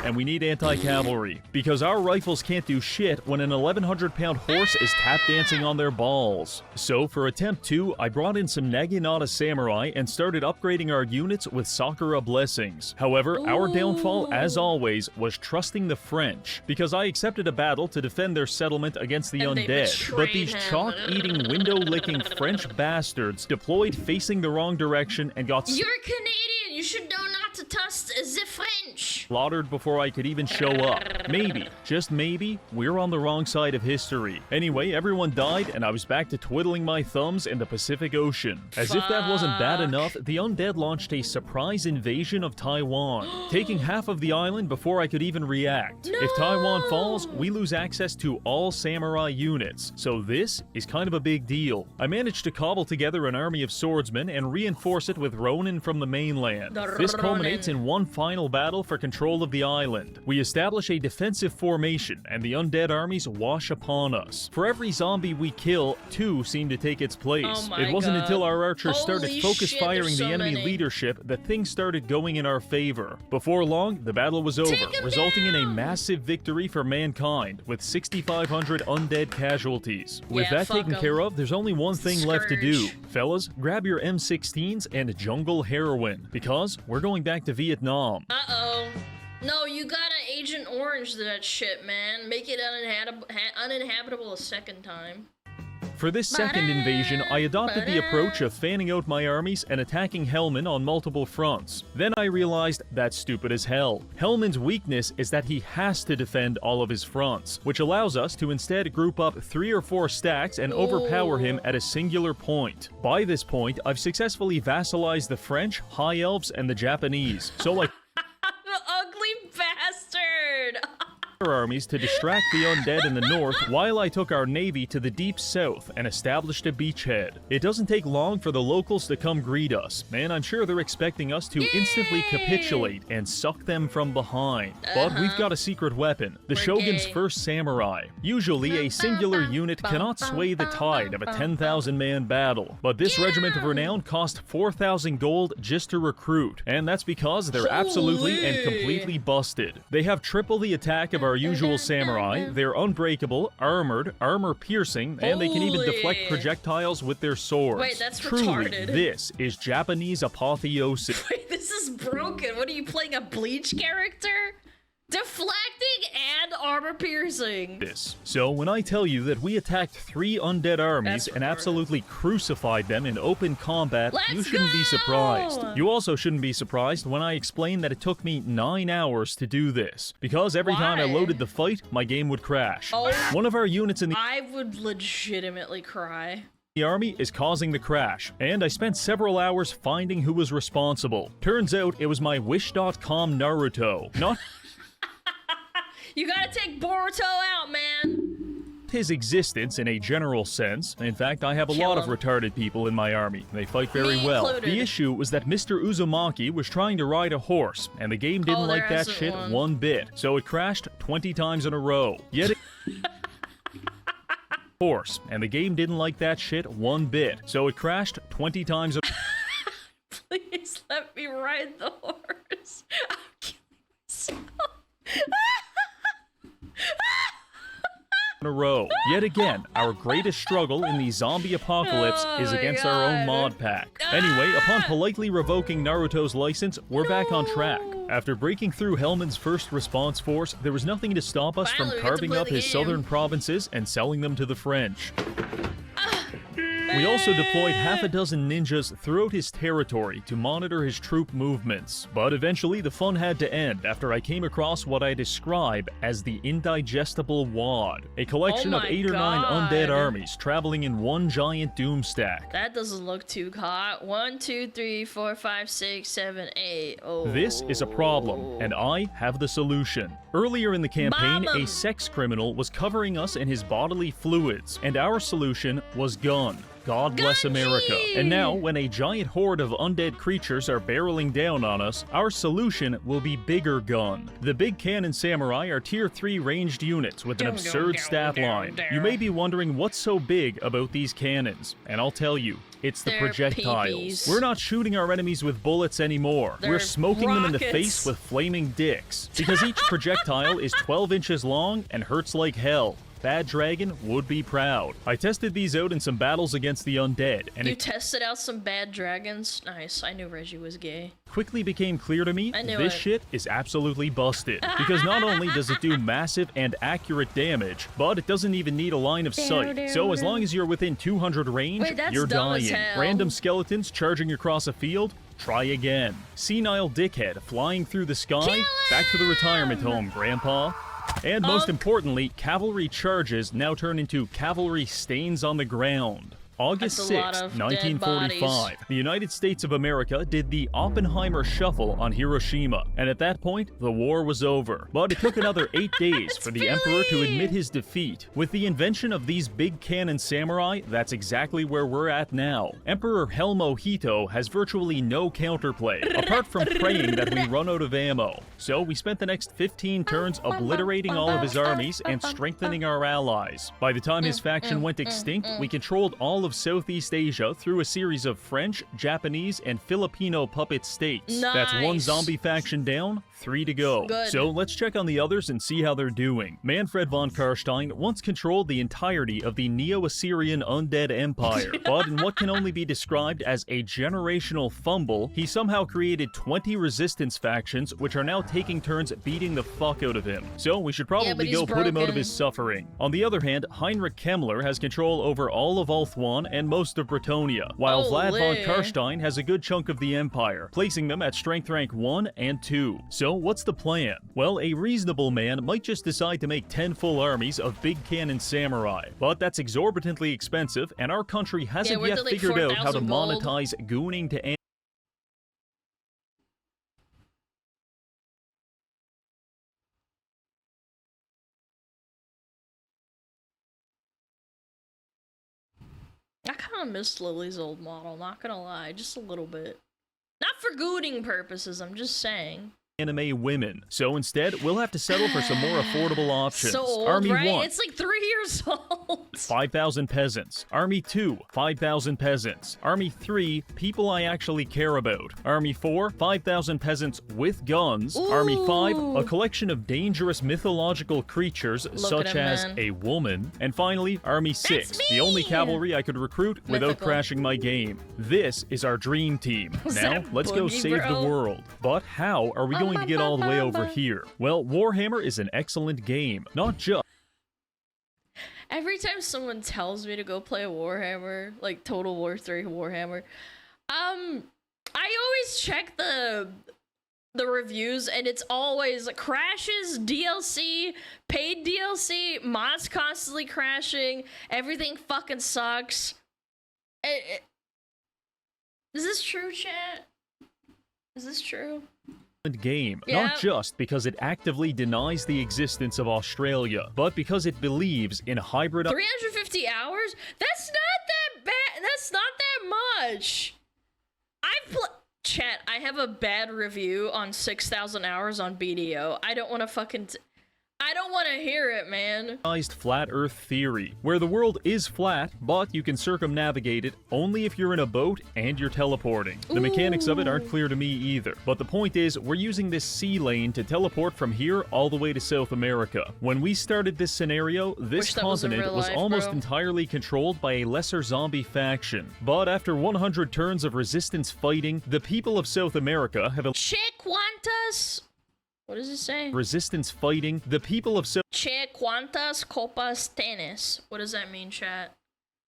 and we need anti-cavalry, because our rifles can't do shit when an 1,100-pound horse is tap dancing on their balls. So for attempt 2, I brought in some Naginata samurai and started upgrading our units with Sakura blessings. However, our downfall, as always, was trusting the French, because I accepted a battle to defend their settlement against the And they undead. But these betrayed him. chalk-eating, window-licking French bastards deployed facing the wrong direction and got You're Canadian. You should know not to trust the French. slaughtered before I could even show up. Maybe, just maybe, we're on the wrong side of history. Anyway, everyone died, and I was back to twiddling my thumbs in the Pacific Ocean. As if that wasn't bad enough, the undead launched a surprise invasion of Taiwan, taking half of the island before I could even react. If Taiwan falls, we lose access to all samurai units, so this is kind of a big deal. I managed to cobble together an army of swordsmen and reinforce it with Ronin from the mainland. This culminates in one final battle for control of the island. We establish a defensive formation, and the undead armies wash upon us. For every zombie we kill, 2 seem to take its place. Oh my It wasn't God. until our archers Holy started focus shit, firing there's the so enemy many. leadership that things started going in our favor. Before long, the battle was over, resulting in a massive victory for mankind, with 6,500 undead casualties. With Yeah, that fuck taken 'em. care of, there's only one thing left to do. Scourge. Fellas, grab your M16s and jungle heroin, because we're going back to Vietnam. Uh-oh. No, you gotta Agent Orange that shit, man. Make it uninhabitable a second time. For this second invasion, I adopted the approach of fanning out my armies and attacking Hellman on multiple fronts. Then I realized that's stupid as hell. Hellman's weakness is that he has to defend all of his fronts, which allows us to instead group up 3 or 4 stacks and overpower him at a singular point. By this point, I've successfully vassalized the French, High Elves, and the Japanese, so I Ugly bastard! armies to distract the undead in the north while I took our navy to the deep south and established a beachhead. It doesn't take long for the locals to come greet us, and I'm sure they're expecting us to instantly capitulate and suck them from behind. But we've got a secret weapon, the Shogun's first samurai. Usually a singular unit cannot sway the tide of a 10,000-man battle, but this regiment of renown cost 4,000 gold just to recruit, and that's because they're absolutely and completely busted. They have triple the attack of our usual samurai, they're unbreakable, armored, armor-piercing, and they can even deflect projectiles with their swords. Wait, that's Truly, retarded. this is Japanese apotheosis. Wait, this is broken. What are you playing, a Bleach character? Deflecting and armor piercing. So when I tell you that we attacked 3 undead armies and absolutely crucified them in open combat, you shouldn't be surprised. You also shouldn't be surprised when I explain that it took me 9 hours to do this, because every time I loaded the fight, my game would crash. One of our units in the I would legitimately cry. The army is causing the crash, and I spent several hours finding who was responsible. Turns out it was my Wish.com Naruto. Not You gotta take Boruto out, man. his existence in a general sense. In fact, I have a lot of retarded people in my army. They fight very well. included. The issue was that Mr. Uzumaki was trying to ride a horse, and the game didn't like that shit one bit, so it crashed 20 times in a row. Yet it horse, and the game didn't like that shit one bit, so it crashed 20 times Please let me ride the horse. I'm killing myself. in a row. Yet again, our greatest struggle in the zombie apocalypse is against our own mod pack. Anyway, upon politely revoking Naruto's license, we're back on track. After breaking through Hellman's first response force, there was nothing to stop us from carving up his southern provinces and selling them to the French. We also deployed half a dozen ninjas throughout his territory to monitor his troop movements. But eventually the fun had to end after I came across what I describe as the Indigestible Wad, a collection of 8 or 9 undead armies traveling in one giant doom stack. That doesn't look too hot. 1, 2, 3, 4, 5, 6, 7, 8. Oh. This is a problem, and I have the solution. Earlier in the campaign, a sex criminal was covering us in his bodily fluids, and our solution was gun. God bless America. And now, when a giant horde of undead creatures are barreling down on us, our solution will be Bigger Gun. The Big Cannon Samurai are tier 3 ranged units with an absurd stat line. You may be wondering what's so big about these cannons, and I'll tell you. It's the projectiles. peepees. We're not shooting our enemies with bullets anymore. We're smoking them in the face with flaming dicks. Because each projectile is 12 inches long and hurts like hell. Bad Dragon would be proud. I tested these out in some battles against the undead, and You it tested out some bad dragons? Nice. I knew Reggie was gay. quickly became clear to me I knew this it. shit is absolutely busted. Because not only does it do massive and accurate damage, but it doesn't even need a line of sight. So as long as you're within 200 range, Wait, that's you're dumb as dying. hell. Random skeletons charging across a field? Try again. Senile dickhead flying through the sky? Back to the retirement home, Grandpa. And most importantly, cavalry charges now turn into cavalry stains on the ground. August That's a lot 6, of dead 1945, bodies. the United States of America did the Oppenheimer Shuffle on Hiroshima, and at that point, the war was over. But it took another 8 days for the Emperor to admit his defeat. With the invention of these big cannon samurai, that's exactly where we're at now. Emperor Helmo Hito has virtually no counterplay, apart from praying that we run out of ammo. So we spent the next 15 turns obliterating all of his armies and strengthening our allies. By the time his faction went extinct, we controlled all of Southeast Asia through a series of French, Japanese, and Filipino puppet states. That's one Nice. zombie faction down, 3 to go. Good. So let's check on the others and see how they're doing. Manfred von Karstein once controlled the entirety of the Neo-Assyrian undead empire, but in what can only be described as a generational fumble, he somehow created 20 resistance factions which are now taking turns beating the fuck out of him. So we should probably go put him out of his suffering. On the other hand, Heinrich Kemmler has control over all of Ulthuan and most of Bretonnia, while Vlad von Karstein has a good chunk of the empire, placing them at strength rank 1 and 2. So what's the plan? Well, a reasonable man might just decide to make 10 full armies of big cannon samurai, but that's exorbitantly expensive, and our country hasn't yet figured out how to monetize gooning to end. I kind of miss Lily's old model, not gonna lie, just a little bit. Not for gooning purposes, I'm just saying. Anime women. So instead, we'll have to settle for some more affordable options. So old, Army right? 1. It's like 3 years old. 5,000 peasants. Army 2, 5,000 peasants. Army 3, people I actually care about. Army 4, 5,000 peasants with guns. Ooh. Army 5, a collection of dangerous mythological creatures such at him, as man. a woman. And finally, Army 6, the only cavalry I could recruit without Mythical. crashing my game. This is our dream team. Was Now, that let's go Boogie, save bro? the world. But how are we going to get all the way over here? Well, Warhammer is an excellent game, not just Every time someone tells me to go play Warhammer, like Total War 3 Warhammer, I always check the reviews and it's always crashes, DLC, paid DLC, mods constantly crashing, everything fucking sucks. Is this true, chat? Is this true? game, Yeah. not just because it actively denies the existence of Australia, but because it believes in hybrid 350 hours? That's not that bad. That's not that much. Chat, I have a bad review on 6,000 hours on BDO. I don't want to fucking... I don't want to hear it, man. flat Earth theory, where the world is flat, but you can circumnavigate it only if you're in a boat and you're teleporting. The mechanics of it aren't clear to me either, but the point is, we're using this sea lane to teleport from here all the way to South America. When we started this scenario, this continent was almost entirely controlled by a lesser zombie faction. But after 100 turns of resistance fighting, the people of South America have Che cuantas... What does it say? resistance fighting, the people of Che cuantas copas tienes? What does that mean, chat?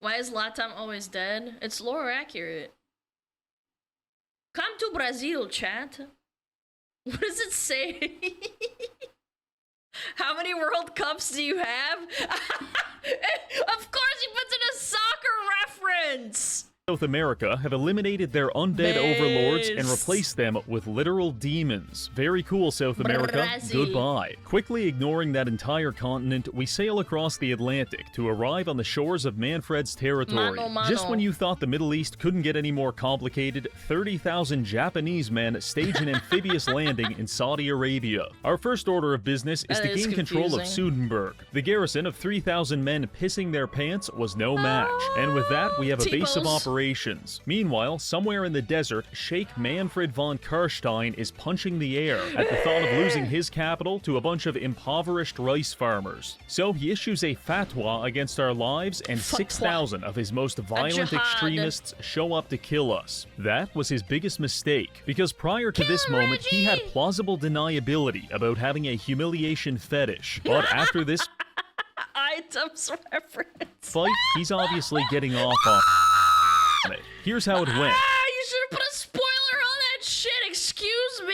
Why is Latam always dead? It's lore accurate. Come to Brazil, chat. What does it say? How many World Cups do you have? Of course he puts in a soccer reference! South America have eliminated their undead overlords and replaced them with literal demons. Very cool, South America. Brazil. Goodbye. Quickly ignoring that entire continent, we sail across the Atlantic to arrive on the shores of Manfred's territory. Mano, mano. Just when you thought the Middle East couldn't get any more complicated, 30,000 Japanese men stage an amphibious landing in Saudi Arabia. Our first order of business is to gain control of Sudenburg. The garrison of 3,000 men pissing their pants was no match. And with that, we have a base of T-pose. operations. Meanwhile, somewhere in the desert, Sheikh Manfred von Karstein is punching the air at the thought of losing his capital to a bunch of impoverished rice farmers. So he issues a fatwa against our lives, and 6,000 of his most violent jihad. extremists show up to kill us. That was his biggest mistake, because prior to this moment, he had plausible deniability about having a humiliation fetish. But after this Items reference. fight, he's obviously getting off on it. Here's how it went. You should have put a spoiler on that shit, excuse me?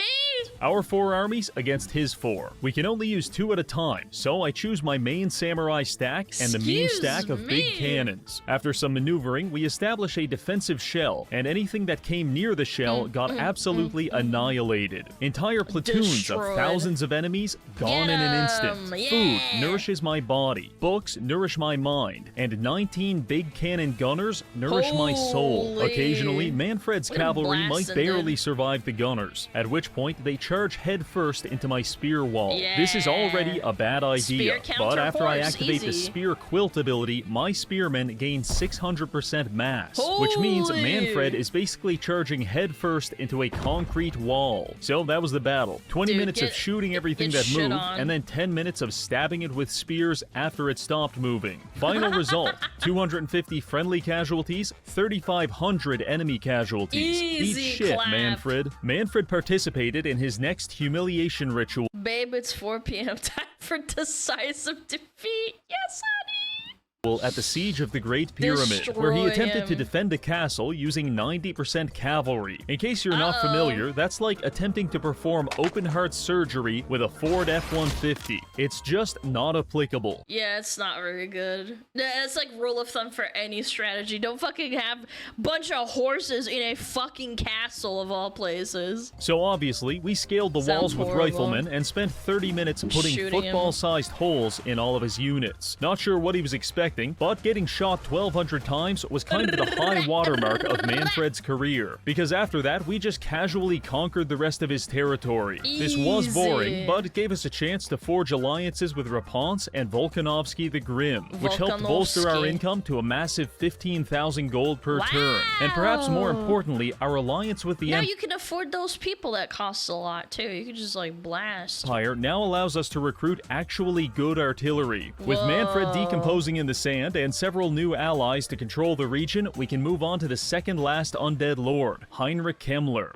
Our 4 armies against his 4. We can only use 2 at a time, so I choose my main samurai stack and the meme stack of big cannons. After some maneuvering, we establish a defensive shell, and anything that came near the shell got absolutely annihilated. Entire platoons Destroyed. of thousands of enemies gone in an instant. Food nourishes my body, books nourish my mind, and 19 big cannon gunners nourish my soul. Holy. Occasionally, Manfred's What a cavalry might blast, barely dude. survive the gunners, at which point they charge charge headfirst into my spear wall. This is already a bad idea, but after I activate the spear quilt ability, my spearmen gain 600% mass, which means Manfred is basically charging headfirst into a concrete wall. So that was the battle. 20 minutes of shooting everything that moved, and then 10 minutes of stabbing it with spears after it stopped moving. Final result, 250 friendly casualties, 3,500 enemy casualties. Eat shit, Manfred. Manfred participated in his next humiliation ritual. Babe, it's 4 p.m. Time for decisive defeat. Yes, honey. At the Siege of the Great Pyramid, where he attempted to defend a castle using 90% cavalry. In case you're not familiar, that's like attempting to perform open heart surgery with a Ford F-150. It's just not applicable. Yeah, it's not very good. It's like rule of thumb for any strategy. Don't fucking have a bunch of horses in a fucking castle of all places. So obviously, we scaled the walls with riflemen and spent 30 minutes putting football-sized holes in all of his units. Not sure what he was expecting, but getting shot 1,200 times was kind of the high watermark of Manfred's career, because after that, we just casually conquered the rest of his territory. This was boring, but it gave us a chance to forge alliances with Rapunzel and Volkanovski the Grim, which helped bolster our income to a massive 15,000 gold per turn. And perhaps more importantly, our alliance with the Now you can afford those people that costs a lot, too. You can just, like, blast. Empire now allows us to recruit actually good artillery. With Manfred decomposing in the sand and several new allies to control the region, we can move on to the second last undead lord, Heinrich Himmler.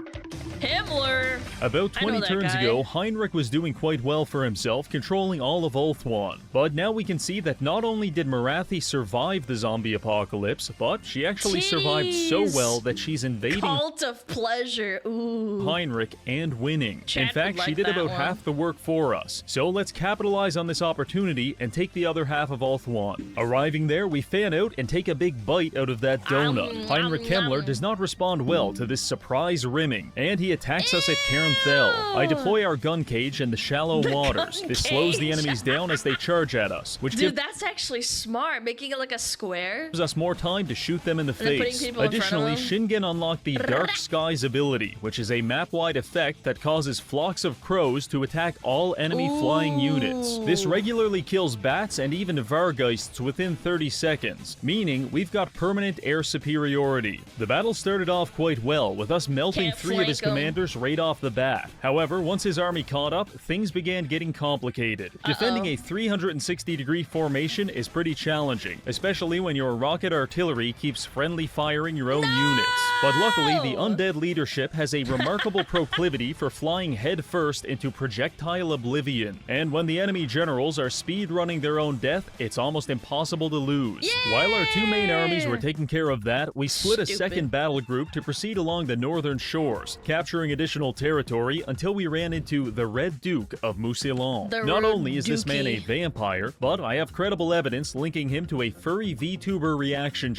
Himmler! About 20 turns ago, Heinrich was doing quite well for himself, controlling all of Ulthuan. But now we can see that not only did Morathi survive the zombie apocalypse, but she actually survived so well that she's invading Cult of Pleasure. Ooh. Heinrich and winning. In fact, she did about half the work for us. So let's capitalize on this opportunity and take the other half of Ulthuan. Arriving there, we fan out and take a big bite out of that donut. Heinrich Himmler does not respond well to this surprise rimming, and he attacks us at Cairn Thel. I deploy our gun cage in the shallow waters. This slows the enemies down as they charge at us, which that's actually smart, making it like a square. Gives us more time to shoot them in the face. Additionally, Shingen unlocked the Dark Skies ability, which is a map-wide effect that causes flocks of crows to attack all enemy flying units. This regularly kills bats and even Vargeists within 30 seconds, meaning we've got permanent air superiority. The battle started off quite well, with us melting 3 of his commanders right off the bat. However, once his army caught up, things began getting complicated. Defending a 360-degree formation is pretty challenging, especially when your rocket artillery keeps friendly firing your own units. But luckily, the undead leadership has a remarkable proclivity for flying headfirst into projectile oblivion. And when the enemy generals are speed-running their own death, it's almost impossible to lose. While our 2 main armies were taking care of that, we split a second battle group to proceed along the northern shores, capturing additional territory until we ran into the Red Duke of Mousillon. Not only is this man a vampire, but I have credible evidence linking him to a furry VTuber reaction.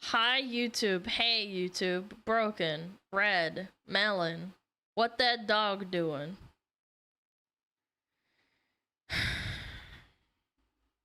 Hi YouTube, hey YouTube, broken, red, melon, what that dog doing?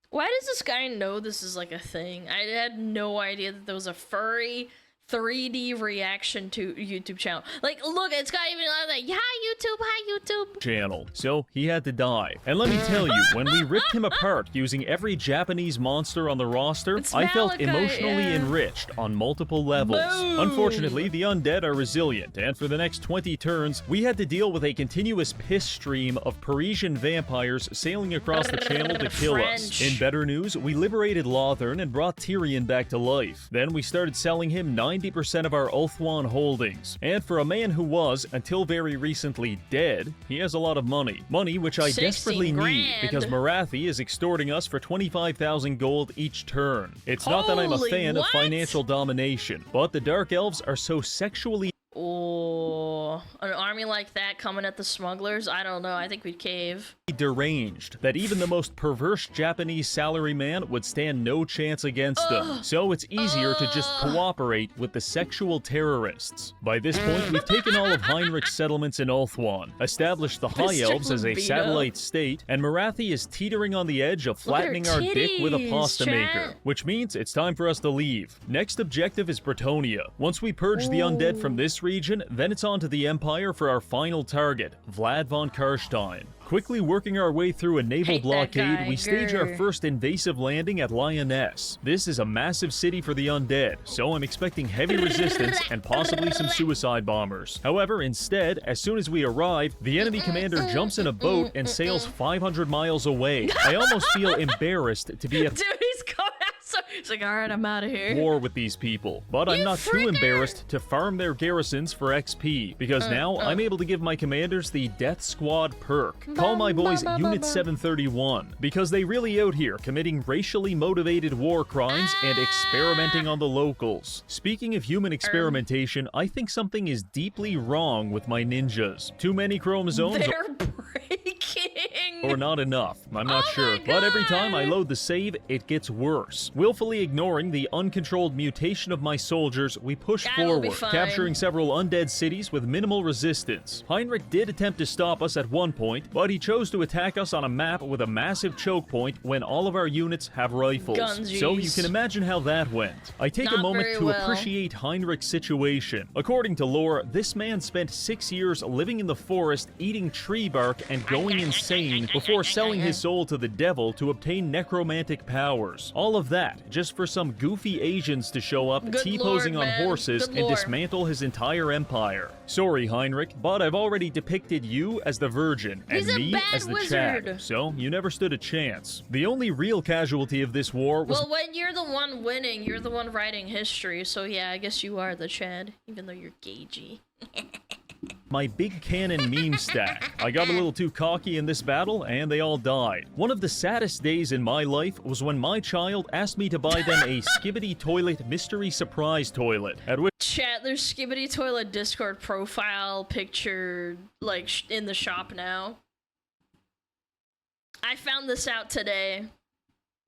Why does this guy know this is like a thing? I had no idea that there was a furry 3D reaction to YouTube channel. Like, look, it's got even like, hi YouTube. Channel. So he had to die. And let me tell you, when we ripped him apart using every Japanese monster on the roster, I felt emotionally enriched on multiple levels. Unfortunately, the undead are resilient, and for the next 20 turns, we had to deal with a continuous piss stream of Parisian vampires sailing across the channel to kill us. In better news, we liberated Lothern and brought Tyrion back to life. Then we started selling him 90% of our Ulthuan holdings. And for a man who was, until very recently, dead, he has a lot of money. Money which I desperately need, because Morathi is extorting us for 25,000 gold each turn. It's not that I'm a fan of financial domination, but the Dark Elves are so sexually... Oh, Oh, an army like that coming at the smugglers? I don't know. I think we'd cave. Deranged that even the most perverse Japanese salaryman would stand no chance against them. So it's easier to just cooperate with the sexual terrorists. By this point, we've taken all of Heinrich's settlements in Ulthuan, established the High Elves as a Libido. satellite state, and Marathi is teetering on the edge of flattening our dick with a titties, pasta maker, chat. which means it's time for us to leave. Next objective is Bretonia. Once we purge the undead from this region, then it's on to the Empire for our final target, Vlad von Karstein. Quickly working our way through a naval Hate that blockade, guy, we stage our grr. first invasive landing at Lioness. This is a massive city for the undead, so I'm expecting heavy resistance and possibly some suicide bombers. However, instead, as soon as we arrive, the enemy commander jumps in a boat and sails 500 miles away. I almost feel embarrassed to be at Dude, he's going out so... He's like, alright, I'm out of here. war with these people, but I'm not too embarrassed to farm their garrisons for XP, because now I'm able to give my commanders the Death Squad perk. Call my boys Unit 731, because they really out here committing racially motivated war crimes and experimenting on the locals. Speaking of human experimentation, I think something is deeply wrong with my ninjas. Too many chromosomes They're breaking. or not enough, I'm not sure. But every time I load the save, it gets worse. Willfully ignoring the uncontrolled mutation of my soldiers, we push That'll be forward, fine. capturing several undead cities with minimal resistance. Heinrich did attempt to stop us at one point, but he chose to attack us on a map with a massive choke point when all of our units have rifles. Gunsies. So you can imagine how that went. I take a Not moment very to well. appreciate Heinrich's situation. According to lore, this man spent 6 years living in the forest, eating tree bark, and going insane before selling his soul to the devil to obtain necromantic powers. All of that just for some goofy Asians to show up, Good T-posing lord, on man. horses Good and lore. dismantle his entire empire. Sorry, Heinrich, but I've already depicted you as the virgin and He's a me bad as the wizard. Chad, so you never stood a chance. The only real casualty of this war was Well, when you're the one winning, you're the one writing history, so yeah, I guess you are the Chad, even though you're gagey. my big cannon meme stack. I got a little too cocky in this battle, and they all died. One of the saddest days in my life was when my child asked me to buy them a Skibbity Toilet mystery surprise toilet, at which Chat, there's Skibbity Toilet Discord profile picture, like, in the shop now. I found this out today.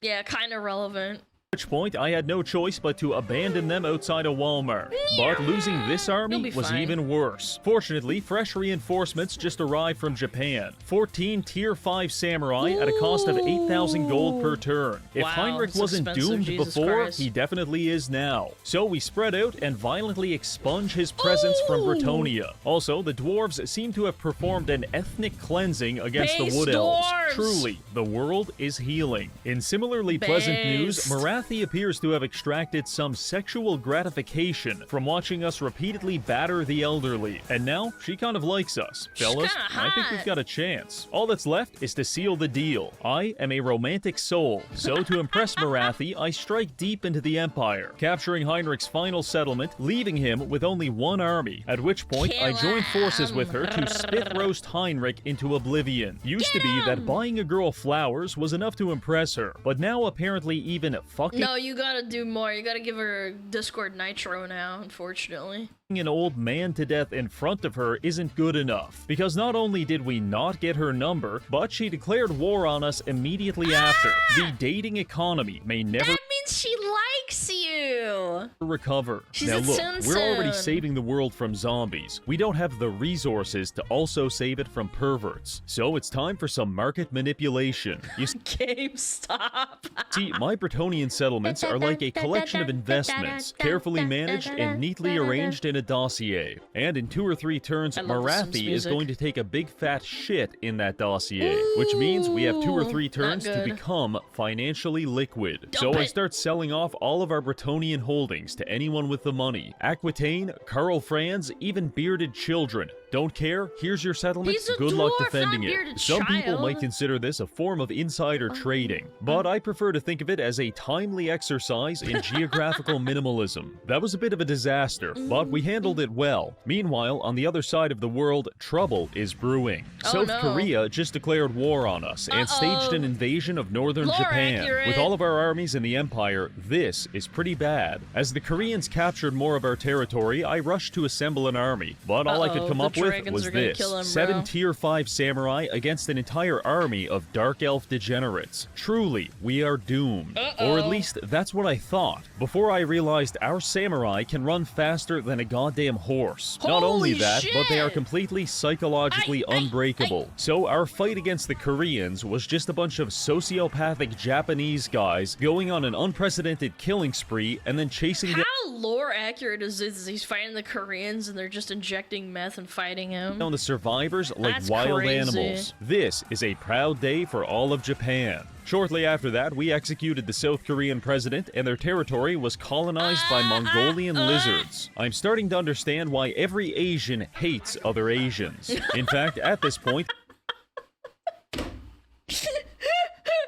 Yeah, kind of relevant. point I had no choice but to abandon them outside of Walmart. But losing this army was fine. even worse. Fortunately, fresh reinforcements just arrived from Japan. 14 tier 5 samurai at a cost of 8,000 gold per turn. If Wow, Heinrich that's wasn't expensive, doomed Jesus before, Christ. he definitely is now. So we spread out and violently expunge his presence from Bretonia. Also, the dwarves seem to have performed an ethnic cleansing against Base the Wood Elves. dwarves! Truly, the world is healing. In similarly pleasant news, Based. Marathi appears to have extracted some sexual gratification from watching us repeatedly batter the elderly, and now she kind of likes us. Fellas, kinda I think we've hot. got a chance. All that's left is to seal the deal. I am a romantic soul, so to impress Marathi, I strike deep into the Empire, capturing Heinrich's final settlement, leaving him with only one army, at which point I join forces with her to spit roast Heinrich into oblivion. Used to be that buying a girl flowers was enough to impress her, but now apparently even fucking No, you gotta do more. You gotta give her Discord Nitro now, unfortunately. an old man to death in front of her isn't good enough, because not only did we not get her number, but she declared war on us immediately after. The dating economy may never That means she likes you! recover. She's Now a look, we're already Tsum-tsum. saving the world from zombies. We don't have the resources to also save it from perverts. So it's time for some market manipulation. You GameStop. see, my Bretonian settlements are like a collection of investments, carefully managed and neatly arranged in a dossier. And in 2 or 3 turns, I love the Sims Marathi is music. going to take a big fat shit in that dossier, which means we have 2 or 3 Not turns to good. become financially liquid. So Dump I it. start selling off all of our Bretonian holdings to anyone with the money. Aquitaine, Karl Franz, even bearded children. Don't care? Here's your settlement. He's a Good luck dwarf, defending not it. bearded Some people child. might consider this a form of insider trading, but I prefer to think of it as a timely exercise in geographical minimalism. That was a bit of a disaster, but we handled it well. Meanwhile, on the other side of the world, trouble is brewing. South Korea just declared war on us and staged an invasion of northern Japan. accurate. With all of our armies in the empire, this is pretty bad. As the Koreans captured more of our territory, I rushed to assemble an army, but all I could come up with was this. 7 tier 5 samurai against an entire army of dark elf degenerates. Truly, we are doomed. Or at least, that's what I thought, before I realized our samurai can run faster than a goddamn horse. Not only that, but they are completely psychologically unbreakable. So our fight against the Koreans was just a bunch of sociopathic Japanese guys going on an unprecedented killing spree and then chasing How lore accurate is this? He's fighting the Koreans and they're just injecting meth and fighting him. down the survivors like That's wild crazy. animals. This is a proud day for all of Japan. Shortly after that, we executed the South Korean president, and their territory was colonized by Mongolian lizards. I'm starting to understand why every Asian hates other Asians. In fact, at this point,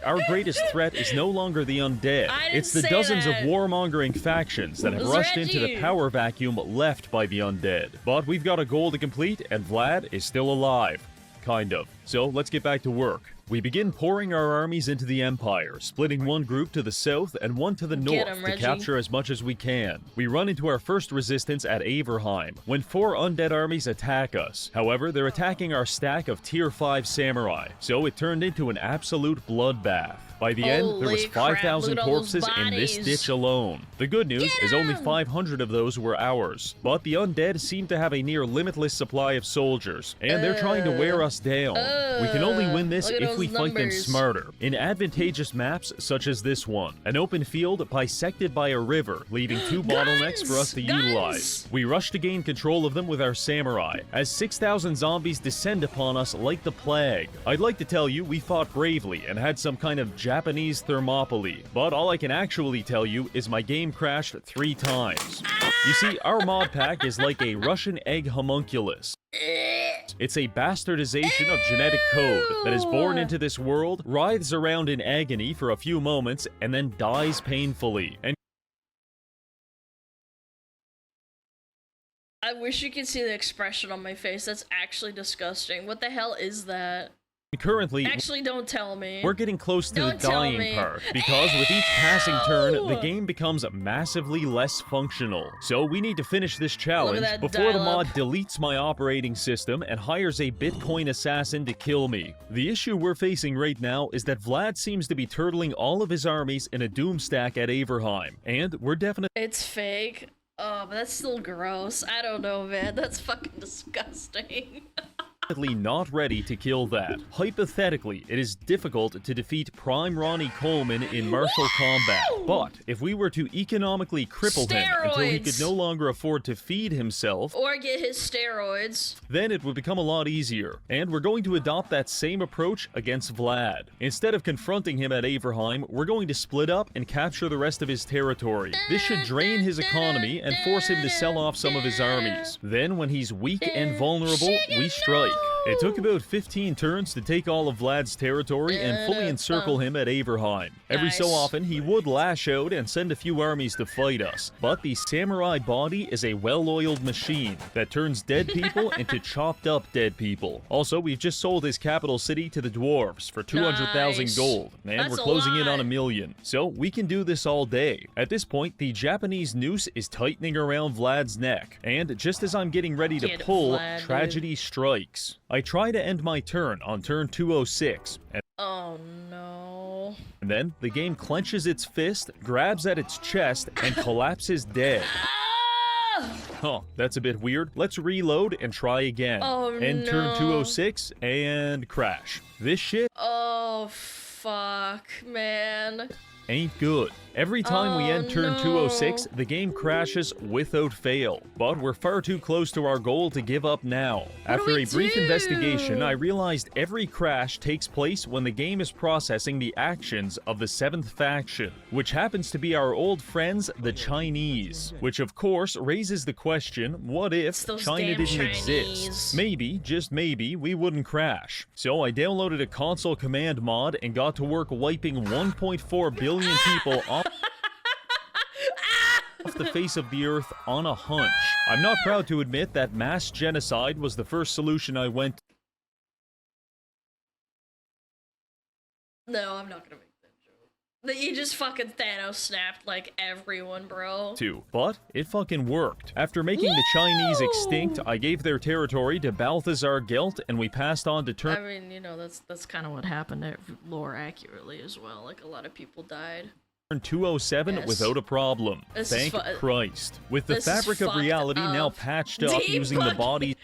our greatest threat is no longer the undead. It's the dozens of warmongering factions that have rushed into the power vacuum left by the undead. But we've got a goal to complete, and Vlad is still alive. Kind of. So let's get back to work. We begin pouring our armies into the Empire, splitting one group to the south and one to the north to capture as much as we can. We run into our first resistance at Averheim, when 4 undead armies attack us. However, they're attacking our stack of tier 5 samurai, so it turned into an absolute bloodbath. By the end, there was 5,000 corpses in this ditch alone. The good news is only 500 of those were ours, but the undead seem to have a near limitless supply of soldiers, and they're trying to wear us down. We can only win this if we fight them smarter. In advantageous maps such as this one, an open field bisected by a river, leaving 2 bottlenecks for us to utilize. We rush to gain control of them with our samurai, as 6,000 zombies descend upon us like the plague. I'd like to tell you we fought bravely and had some kind of Japanese Thermopylae, but all I can actually tell you is my game crashed 3 times. You see, our mod pack is like a Russian egg homunculus. It's a bastardization of genetic code that is born into this world, writhes around in agony for a few moments, and then dies painfully. And I wish you could see the expression on my face. That's actually disgusting. What the hell is that? currently, Actually, don't tell me. we're getting close to the Don't tell dying me. part, because with each passing turn, the game becomes massively less functional. So we need to finish this challenge that before the dial-up. mod deletes my operating system and hires a Bitcoin assassin to kill me. The issue we're facing right now is that Vlad seems to be turtling all of his armies in a doom stack at Averheim, and we're definitely It's fake. Oh, but that's still gross. I don't know, man. That's fucking disgusting. not ready to kill that. Hypothetically, it is difficult to defeat Prime Ronnie Coleman in martial combat, but if we were to economically cripple him until he could Steroids. no longer afford to feed himself, Or get his steroids. then it would become a lot easier. And we're going to adopt that same approach against Vlad. Instead of confronting him at Averheim, we're going to split up and capture the rest of his territory. This should drain his economy and force him to sell off some of his armies. Then, when he's weak and vulnerable, we strike. It took about 15 turns to take all of Vlad's territory and fully encircle him at Averheim. Every so Nice. often, he would lash out and send a few armies to fight us, but the samurai body is a well-oiled machine that turns dead people into chopped up dead people. Also, we've just sold his capital city to the dwarves for 200,000 Nice. gold, and That's we're a closing in lot. on 1 million. So we can do this all day. At this point, the Japanese noose is tightening around Vlad's neck, and just as I'm getting ready to Get pull, Vlad, dude. tragedy strikes. I try to end my turn on turn 206, and Oh no. then the game clenches its fist, grabs at its chest, and collapses dead. Huh, that's a bit weird. Let's reload and try again. Oh, End turn no. 206 and crash. This shit Oh, fuck. fuck, man. Ain't good. Every time we end turn no. 206, the game crashes without fail. But we're far too close to our goal to give up now. After a brief investigation, I realized every crash takes place when the game is processing the actions of the 7th faction, which happens to be our old friends, the Chinese. Which of course raises the question, what if China didn't exist? Maybe, just maybe, we wouldn't crash. So I downloaded a console command mod and got to work wiping 1.4 billion people off the face of the earth on a hunch. I'm not proud to admit that mass genocide was the first solution I went. No, I'm not gonna make that joke. You just fucking Thanos snapped like everyone, bro. But it fucking worked. After making the Chinese extinct, I gave their territory to Balthazar Gelt, and we passed on to turn. I mean, you know, that's kind of what happened at lore accurately as well. Like a lot of people died. 207 without a problem. Thank Christ. With the fabric of reality now patched up using the body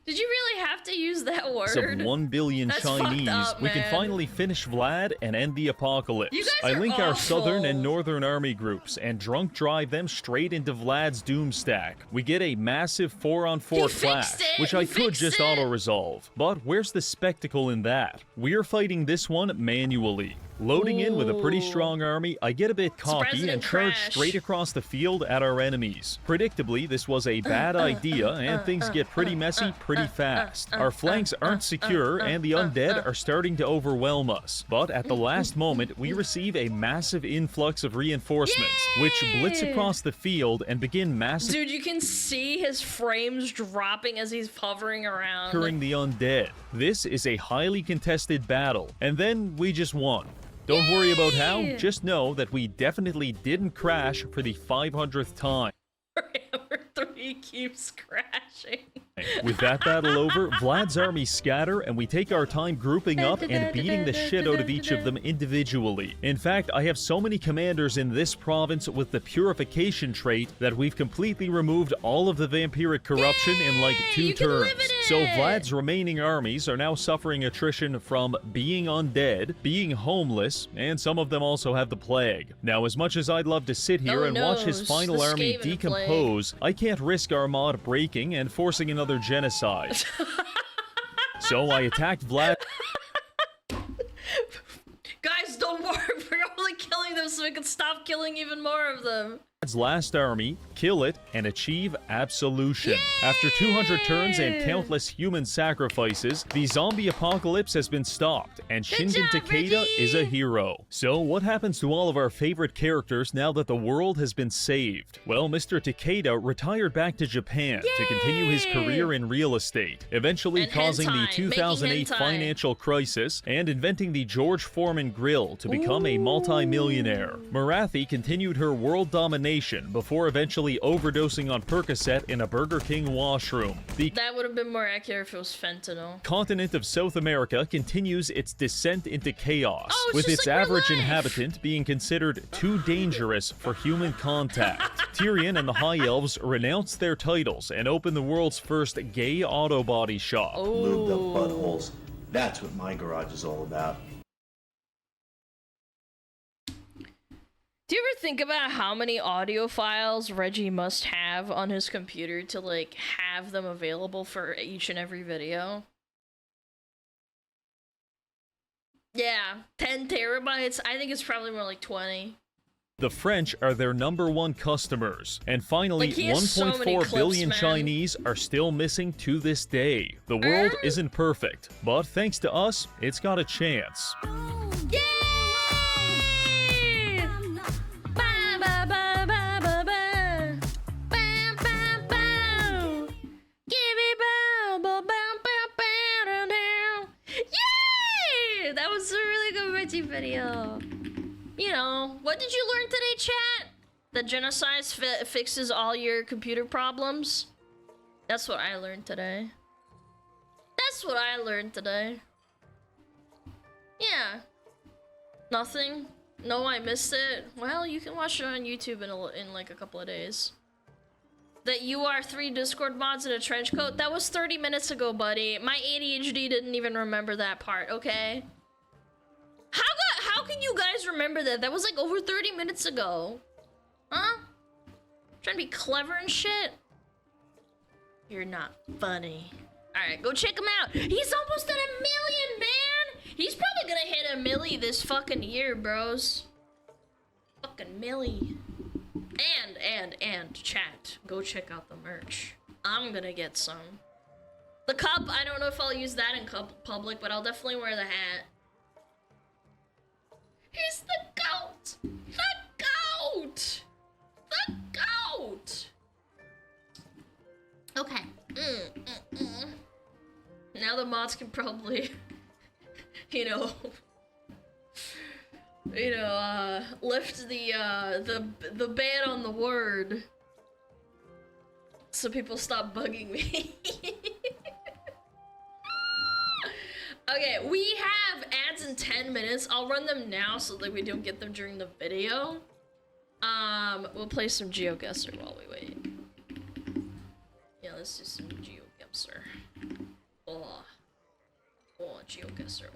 Did you really have to use that word? of 1 billion That's Chinese, fucked up, we can man. finally finish Vlad and end the apocalypse. You guys I are link our southern and awful. northern army groups and drunk drive them straight into Vlad's doom stack. We get a massive 4-on-4 clash, which I could just auto-resolve. But where's the spectacle in that? We're fighting this one manually. Loading in with a pretty strong army, I get a bit cocky and President charge Crash. straight across the field at our enemies. Predictably, this was a bad idea, and things get pretty messy pretty fast. Our flanks aren't secure, and the undead are starting to overwhelm us. But at the last moment, we receive a massive influx of reinforcements, which blitz across the field and begin massacring Dude, you can see his frames dropping as he's hovering around. the undead. This is a highly contested battle, and then we just won. Don't worry about how, just know that we definitely didn't crash for the 500th time. Hammer 3 keeps crashing. With that battle over, Vlad's armies scatter, and we take our time grouping up and beating the shit out of each of them individually. In fact, I have so many commanders in this province with the purification trait that we've completely removed all of the vampiric corruption in like 2 turns. So Vlad's remaining armies are now suffering attrition from being undead, being homeless, and some of them also have the plague. Now, as much as I'd love to sit here and watch his final army decompose, I can't risk our mod breaking and forcing another genocide. So I attacked Vlad. Guys, don't worry. We're only killing them so we can stop killing even more of them. Vlad's last army, kill it, and achieve absolution. After 200 turns and countless human sacrifices, the zombie apocalypse has been stopped, and Shingen Takeda is a hero. So what happens to all of our favorite characters now that the world has been saved? Well, Mr. Takeda retired back to Japan to continue his career in real estate, eventually causing the 2008 financial crisis and inventing the George Foreman grill to become a multi-millionaire. Marathi continued her world domination before eventually overdosing on Percocet in a Burger King washroom. The That would have been more accurate if it was fentanyl. continent of South America continues its descent into chaos, it's with just its like real average life. inhabitant being considered too dangerous for human contact. Tyrion and the High Elves renounce their titles and open the world's first gay auto body shop. Lubed up buttholes. That's what my garage is all about. Do you ever think about how many audio files Reggie must have on his computer to like have them available for each and every video? Yeah, 10 terabytes. I think it's probably more like 20. The French are their #1 customers. And finally, Like, he has so many 1.4 clips, billion man. Chinese are still missing to this day. The world isn't perfect, but thanks to us, it's got a chance. Yay! Ba, ba, ba, ba, ba, ba. Bam, bam, bam. Give me bow, bow, bow, bow, bow, down, down. Yay! That was a really good Reggie video. You know, what did you learn today, chat? That genocide fixes all your computer problems? That's what I learned today. That's what I learned today. Yeah. Nothing? No, I missed it? Well, you can watch it on YouTube in like a couple of days. That you are 3 Discord mods in a trench coat? That was 30 minutes ago, buddy. My ADHD didn't even remember that part, okay? How can you guys remember that? That was like over 30 minutes ago. Huh? Trying to be clever and shit? You're not funny. Alright, go check him out. He's almost at 1 million, man! He's probably gonna hit 1 million this fucking year, bros. Fucking millie. And, chat, go check out the merch. I'm gonna get some. The cup, I don't know if I'll use that in public, but I'll definitely wear the hat. He's the goat! The goat! The goat! Okay. Now the mods can probably, you know, lift the ban on the word, so people stop bugging me. Okay, we have ads in 10 minutes. I'll run them now so that we don't get them during the video. We'll play some GeoGuessr while we wait. Yeah, let's do some GeoGuessr. Oh, GeoGuessr.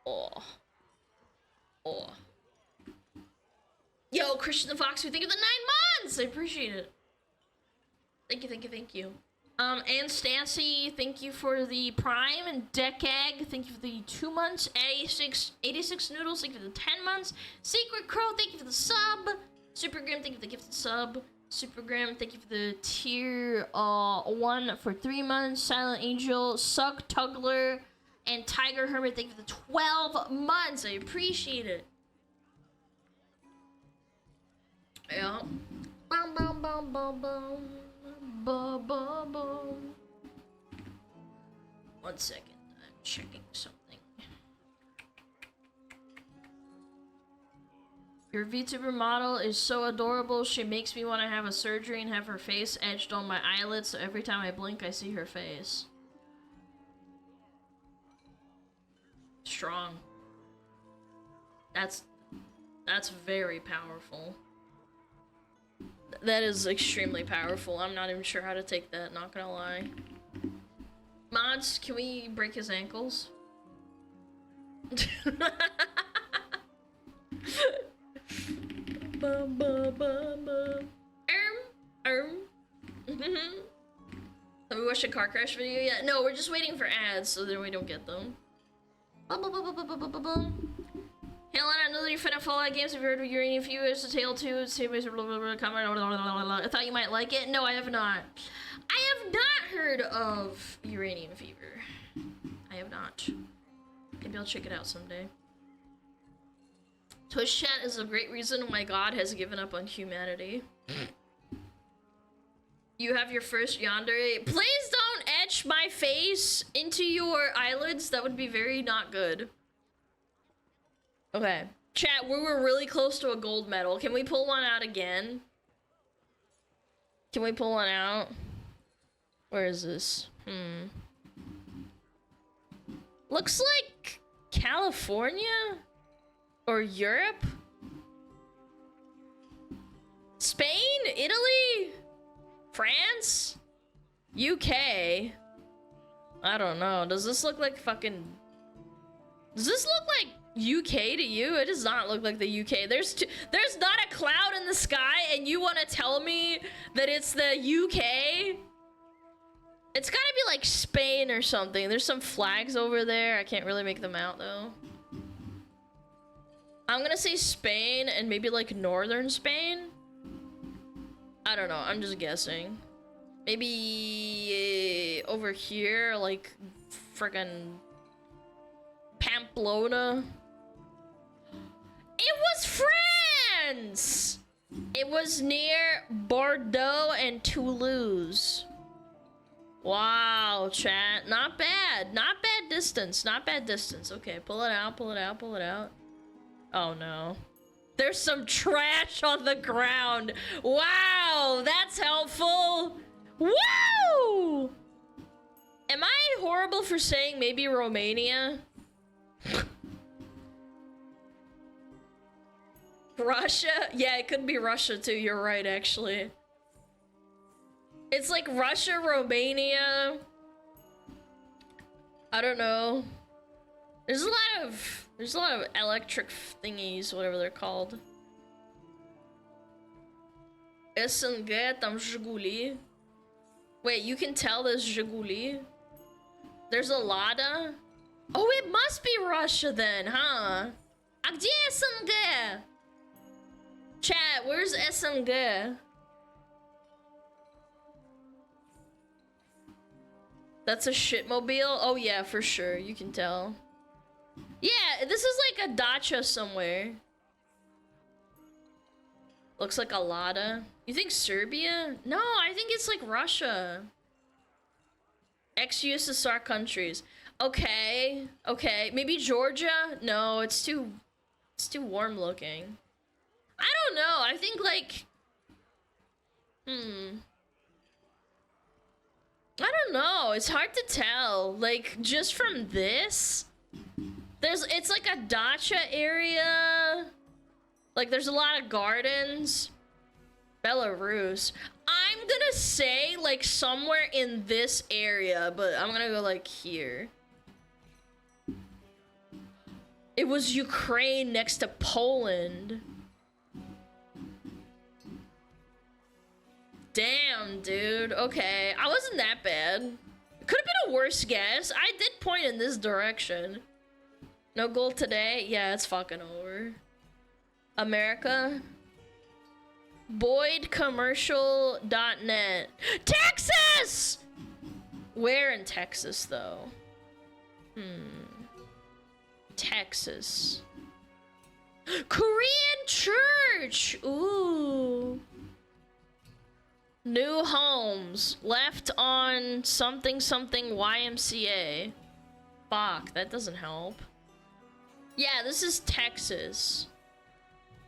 Oh. Yo, Christian the Fox, we thank you for the 9 months. I appreciate it. Thank you. And Stancy, thank you for the Prime, and Deckegg, thank you for the 2 months. 86 Noodles, thank you for the 10 months. Secret Crow, thank you for the sub. Super Grim, thank you for the gifted sub. Super Grim, thank you for the tier 1 for 3 months. Silent Angel, Suck Tuggler, and Tiger Hermit, thank you for the 12 months. I appreciate it. Yeah. Bum bum bum bum bum. Bum bum bum. 1 second, I'm checking something. Your VTuber model is so adorable, she makes me want to have a surgery and have her face etched on my eyelids, so every time I blink I see her face. Strong. That's very powerful. That is extremely powerful. I'm not even sure how to take that, not gonna lie. Mods, can we break his ankles? Bum, bum, bum, bum. Have we watched a car crash video yet? No, we're just waiting for ads so then we don't get them. Bum, bum, bum, bum, bum, bum, bum, bum. Hey, Lana, I know that you're fan of Fallout games. Have you heard of Uranium Fever? It's a Tale 2. It's I thought you might like it. No, I have not. I have not heard of Uranium Fever. I have not. Maybe I'll check it out someday. Twitch chat is a great reason why God has given up on humanity. You have your first yandere. Please don't etch my face into your eyelids. That would be very not good. Okay. Chat, we were really close to a gold medal. Can we pull one out again? Can we pull one out? Where is this? Looks like California? Or Europe? Spain? Italy? France? UK? I don't know. Does this look like fucking... Does this look like UK to you? It does not look like the UK. There's not a cloud in the sky and you want to tell me that it's the UK? It's gotta be like Spain or something. There's some flags over there. I can't really make them out though. I'm gonna say Spain and maybe like northern Spain. I don't know, I'm just guessing. Maybe over here, like friggin' Pamplona. It was France! It was near Bordeaux and Toulouse. Wow, chat. Not bad. Not bad distance. Not bad distance. Okay, pull it out, pull it out, pull it out. Oh no. There's some trash on the ground. Wow, that's helpful. Woo! Am I horrible for saying maybe Romania? Russia? Yeah, it could be Russia too. You're right, actually. It's like Russia, Romania. I don't know. There's a lot of electric thingies, whatever they're called. СНГ, там Жигули. Wait, you can tell there's Жигули? There's a Lada? Oh, it must be Russia then, huh? А где СНГ? Chat, where's SMG? That's a shitmobile? Oh yeah, for sure, you can tell. Yeah, this is like a dacha somewhere. Looks like a Lada. You think Serbia? No, I think it's like Russia. Ex-USSR countries. Okay, okay. Maybe Georgia? No, it's too warm looking. I don't know. I think like I don't know. It's hard to tell. Like just from this, it's like a dacha area. Like there's a lot of gardens. Belarus. I'm gonna say like somewhere in this area, but I'm gonna go like here. It was Ukraine next to Poland. Damn, dude. Okay, I wasn't that bad. Could have been a worse guess. I did point in this direction. No goal today? Yeah, it's fucking over. America? BoydCommercial.net. Texas! Where in Texas, though? Texas. Korean church! Ooh. New homes. Left on something something YMCA. Fuck, that doesn't help. Yeah, this is Texas.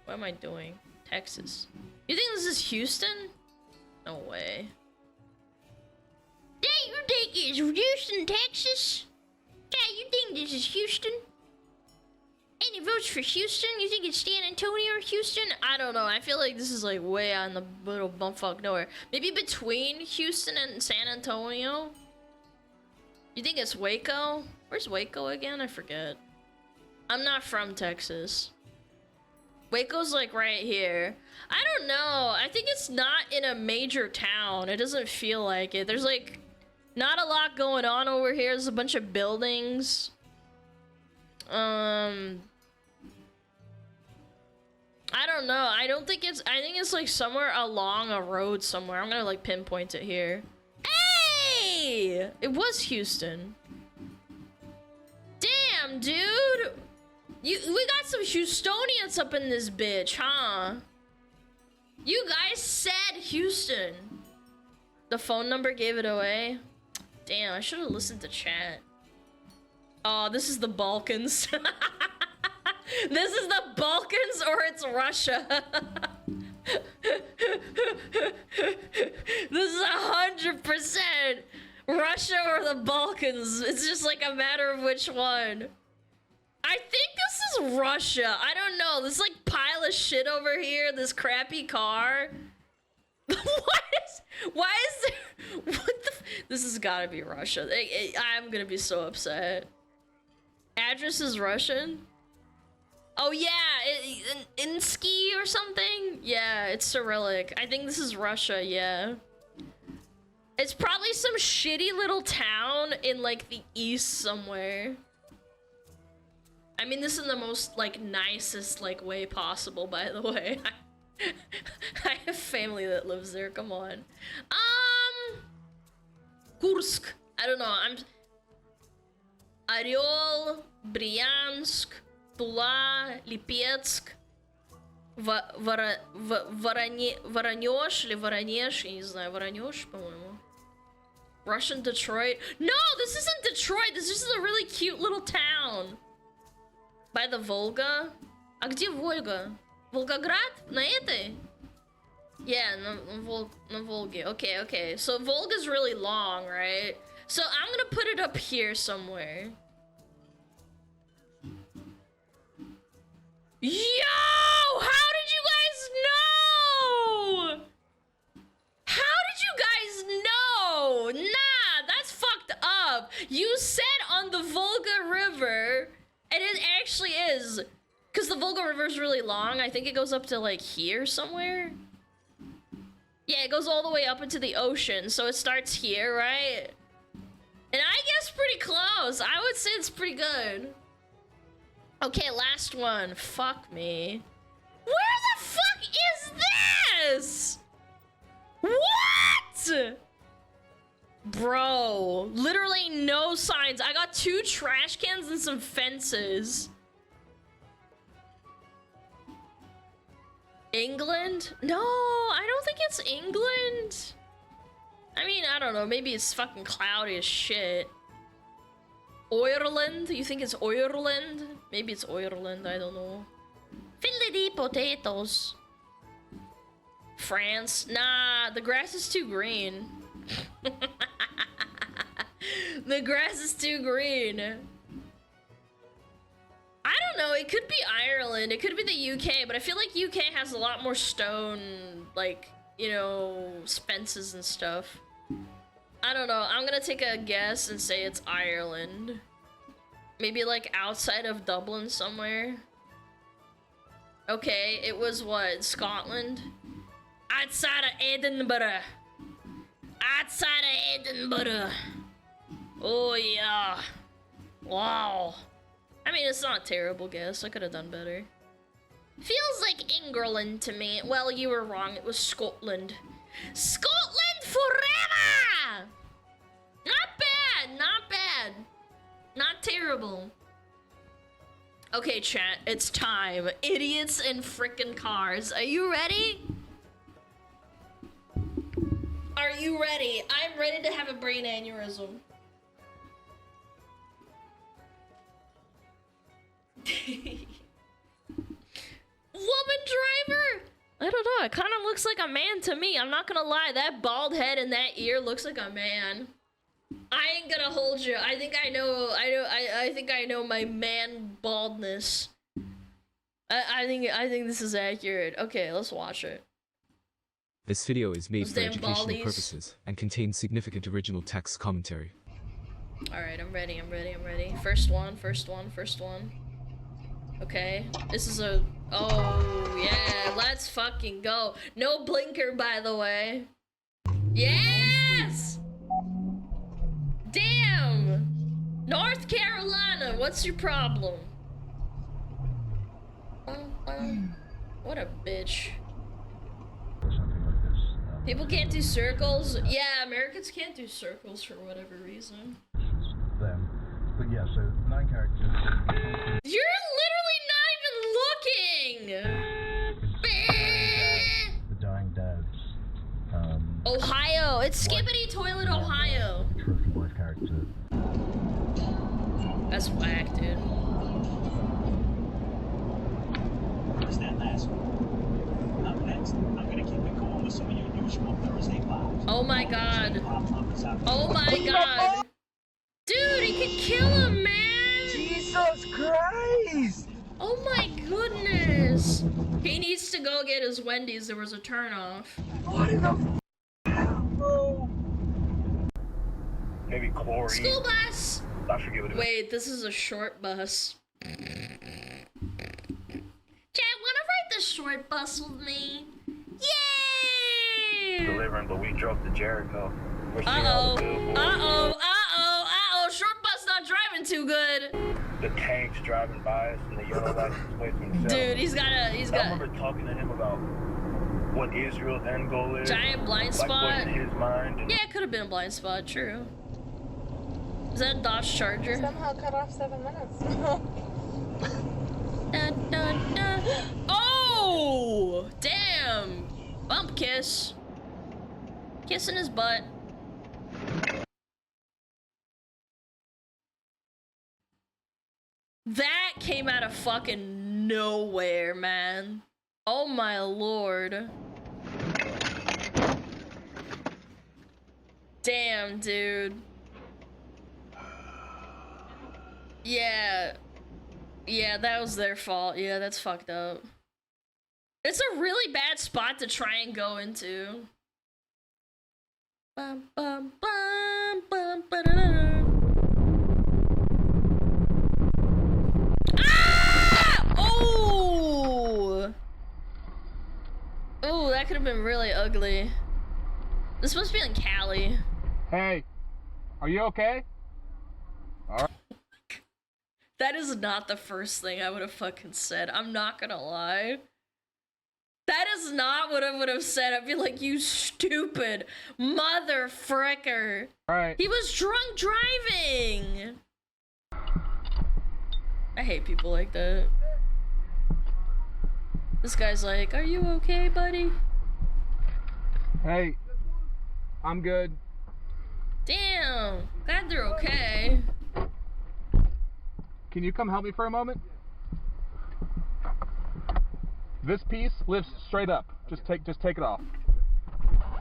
What am I doing? Texas. You think this is Houston? No way. Yeah, you think it's Houston, Texas? Yeah, you think this is Houston? Any votes for Houston? You think it's San Antonio or Houston? I don't know. I feel like this is like way out in the middle of bumfuck nowhere. Maybe between Houston and San Antonio? You think it's Waco? Where's Waco again? I forget. I'm not from Texas. Waco's like right here. I don't know. I think it's not in a major town. It doesn't feel like it. There's like not a lot going on over here. There's a bunch of buildings. I don't know. I think it's like somewhere along a road somewhere. I'm gonna like pinpoint it here. Hey! It was Houston. Damn, dude! We got some Houstonians up in this bitch, huh? You guys said Houston. The phone number gave it away. Damn, I should have listened to chat. Oh, this is the Balkans. This is the Balkans or it's Russia. This is 100% Russia or the Balkans. It's just like a matter of which one. I think this is Russia. I don't know. This like pile of shit over here. This crappy car. Why is there? What the? This has got to be Russia. I'm gonna be so upset. Address is Russian. Oh yeah, Insky or something. Yeah, it's Cyrillic. I think this is Russia. Yeah. It's probably some shitty little town in like the east somewhere. I mean, this is the most like nicest like way possible, by the way. I have family that lives there. Come on. Kursk. I don't know. I'm Oryol, Bryansk, Tula, Lipetsk, Воронеж или Воронеж, я не знаю, Воронеж, по-моему. Russian Detroit. No, this isn't Detroit. This is a really cute little town. By the Volga. А где Волга? Волгоград? На этой? Yeah, на Volga. Okay, okay. So Volga's really long, right? So I'm gonna put it up here somewhere. Yo! How did you guys know? How did you guys actually is. Because the Volga River is really long. I think it goes up to like here somewhere. Yeah, it goes all the way up into the ocean. So it starts here, right? And I guess pretty close. I would say it's pretty good. Okay, last one. Fuck me. Where the fuck is this? What? Bro, literally no signs. I got 2 trash cans and some fences. England? No, I don't think it's England. I mean, I don't know. Maybe it's fucking cloudy as shit. Ireland? You think it's Ireland? Maybe it's Ireland. I don't know. Fiddly potatoes. France? Nah, the grass is too green. The grass is too green. I don't know. It could be Ireland. It could be the UK, but I feel like UK has a lot more stone, like, you know, fences and stuff. I don't know. I'm gonna take a guess and say it's Ireland. Maybe like outside of Dublin somewhere. Okay, it was what? Scotland? Outside of Edinburgh. Outside of Edinburgh. Oh yeah. Wow. I mean, it's not a terrible guess. I could have done better. Feels like England to me. Well, you were wrong. It was Scotland. Scotland forever! Not bad, not bad. Not terrible. Okay, chat, it's time. Idiots and frickin' cars. Are you ready? Are you ready? I'm ready to have a brain aneurysm. Woman driver? I don't know. It kind of looks like a man to me. I'm not gonna lie. That bald head and that ear looks like a man. I ain't gonna hold you. I think I know. I think I know my man baldness. I think this is accurate. Okay, let's watch it. This video is made Those for damn educational baldies. purposes and contains significant original text commentary. Alright, I'm ready, I'm ready, I'm ready. First one, first one, first one. Okay, this is a... Oh, yeah, let's fucking go. No blinker, by the way. Yes! Damn! North Carolina, what's your problem? What a bitch. People can't do circles? Yeah, Americans can't do circles for whatever reason. Them. But yeah, so 9 characters. You're literally not even looking! The Dying Dads. Ohio! It's Skibbity Toilet, Ohio! Trophy wife character. That's whack, dude. Understand that? Up next, I'm gonna keep it going with some of your usual Thursday vibes. Oh my god. Oh my god. Dude, he could kill him, man! Jesus Christ! Oh my goodness! He needs to go get his Wendy's. There was a turnoff. What in the Maybe chlorine. School bus! I forget what it is. Wait, this is a short bus. Chad, wanna ride the short bus with me? Yay! Delivering, but we drove to Jericho. We're seeing Uh-oh. all the billboards. Uh-oh. Uh-oh. Uh-oh. Short bus not driving too good. The tanks driving by us and the yellow lights display to himself. Dude, he's got. I remember talking to him about what Israel's end goal is. Giant blind spot. Like what's in his mind. And Yeah, it could have been a blind spot, true. Is that a Dodge Charger? Somehow cut off 7 minutes. Dun, dun, dun. Oh! Damn! Bump kiss. Kissing his butt. That came out of fucking nowhere, man. Oh my lord. Damn, dude. Yeah. Yeah, that was their fault. Yeah, that's fucked up. It's a really bad spot to try and go into. Bum, bum, bum, bum, ba-da-da. Ah! that could have been really ugly. This must be in Cali. Hey, are you okay? All right. That is not the first thing I would have fucking said. I'm not gonna lie. That is not what I would have said. I'd be like, you stupid mother fricker. All right. He was drunk driving. I hate people like that. This guy's like, are you okay, buddy? Hey, I'm good. Damn, glad they're okay. Can you come help me for a moment? This piece lifts straight up. Just take it off.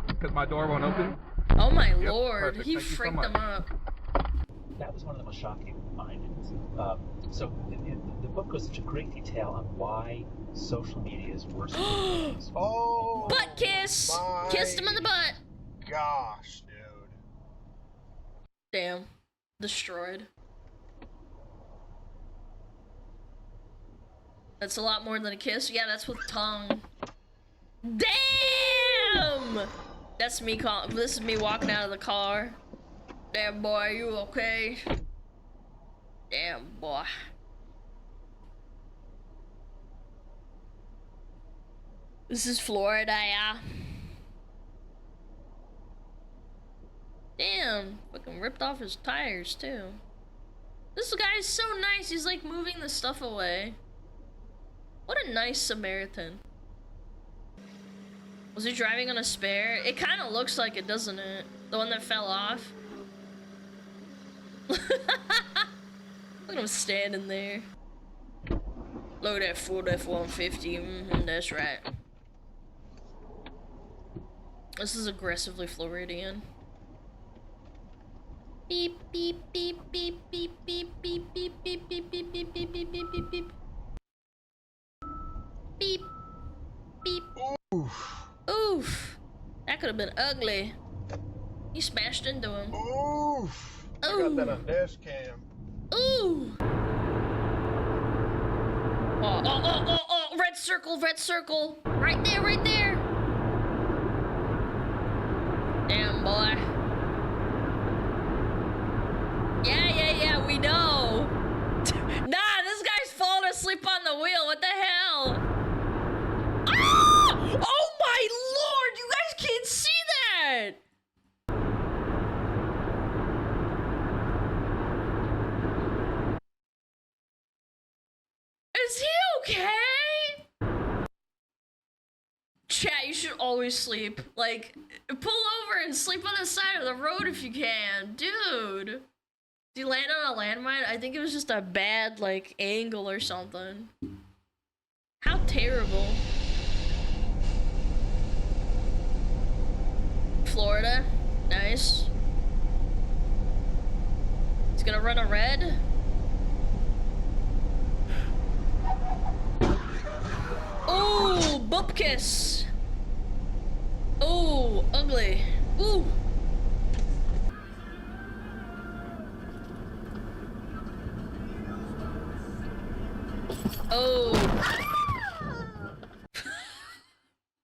Because my door won't open. Oh my Yep, lord, perfect. he Thank you so freaked much. them up. That was one of the most shocking findings. So the book goes into great detail on why social media is worse than games. Oh, butt kiss! Kissed him in the butt. Gosh, dude. Damn, destroyed. That's a lot more than a kiss. Yeah, that's with tongue. Damn! That's me calling. This is me walking out of the car. Damn boy, you okay? Damn boy. This is Florida, yeah. Damn, fucking ripped off his tires too. This guy's so nice. He's like moving the stuff away. What a nice Samaritan. Was he driving on a spare? It kind of looks like it, doesn't it? The one that fell off. Look at him standing there. Look at that Ford F-150. That's right. This is aggressively Floridian. Beep beep beep beep beep beep beep beep beep beep beep beep beep beep beep beep beep beep. Beep. Beep. Oof. Oof. That could have been ugly. You smashed into him. Oof. I got that on dash cam. Ooh. Oh. Red circle, red circle. Right there, right there. Damn, boy. Yeah, we know. Nah, this guy's falling asleep on the wheel. What the hell? Ah! Oh my lord, you guys can't see that! Is he okay? Chat, you should always sleep. Like, pull over and sleep on the side of the road if you can. Dude. Did he land on a landmine? I think it was just a bad, like, angle or something. How terrible. Florida. Nice. He's gonna run a red. Ooh, bump kiss. Ooh, ugly. Ooh. Oh.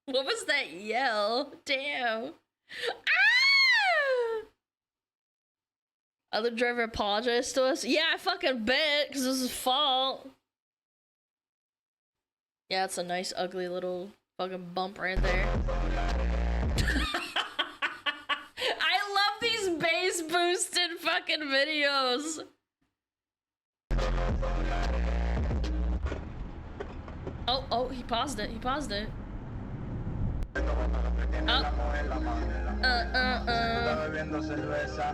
What was that yell? Damn. Ah! Other driver apologized to us? Yeah, I fucking bet, because it was his fault. Yeah, it's a nice, ugly little fucking bump right there. I love these bass boosted fucking videos. Oh, he paused it.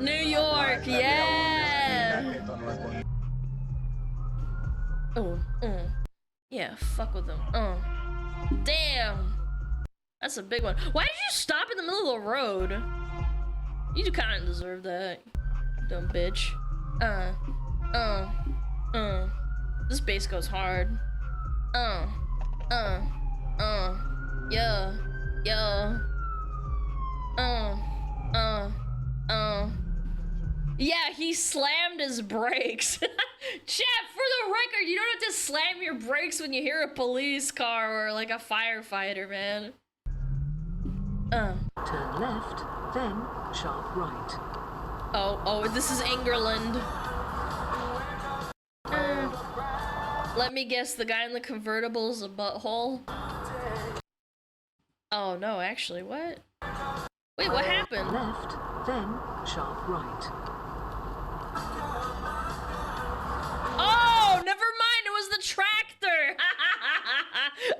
New York, yeah. Yeah, fuck with them. Damn. That's a big one. Why did you stop in the middle of the road? You kind of deserve that, dumb bitch. This bass goes hard. Yeah. Yeah, he slammed his brakes. Chat, for the record, you don't have to slam your brakes when you hear a police car or like a firefighter, man. Turn left, then sharp right. Oh, this is England. Let me guess, the guy in the convertible's a butthole? Oh no, actually, what? Wait, what happened? Left, then sharp right. Oh, never mind, it was the tractor!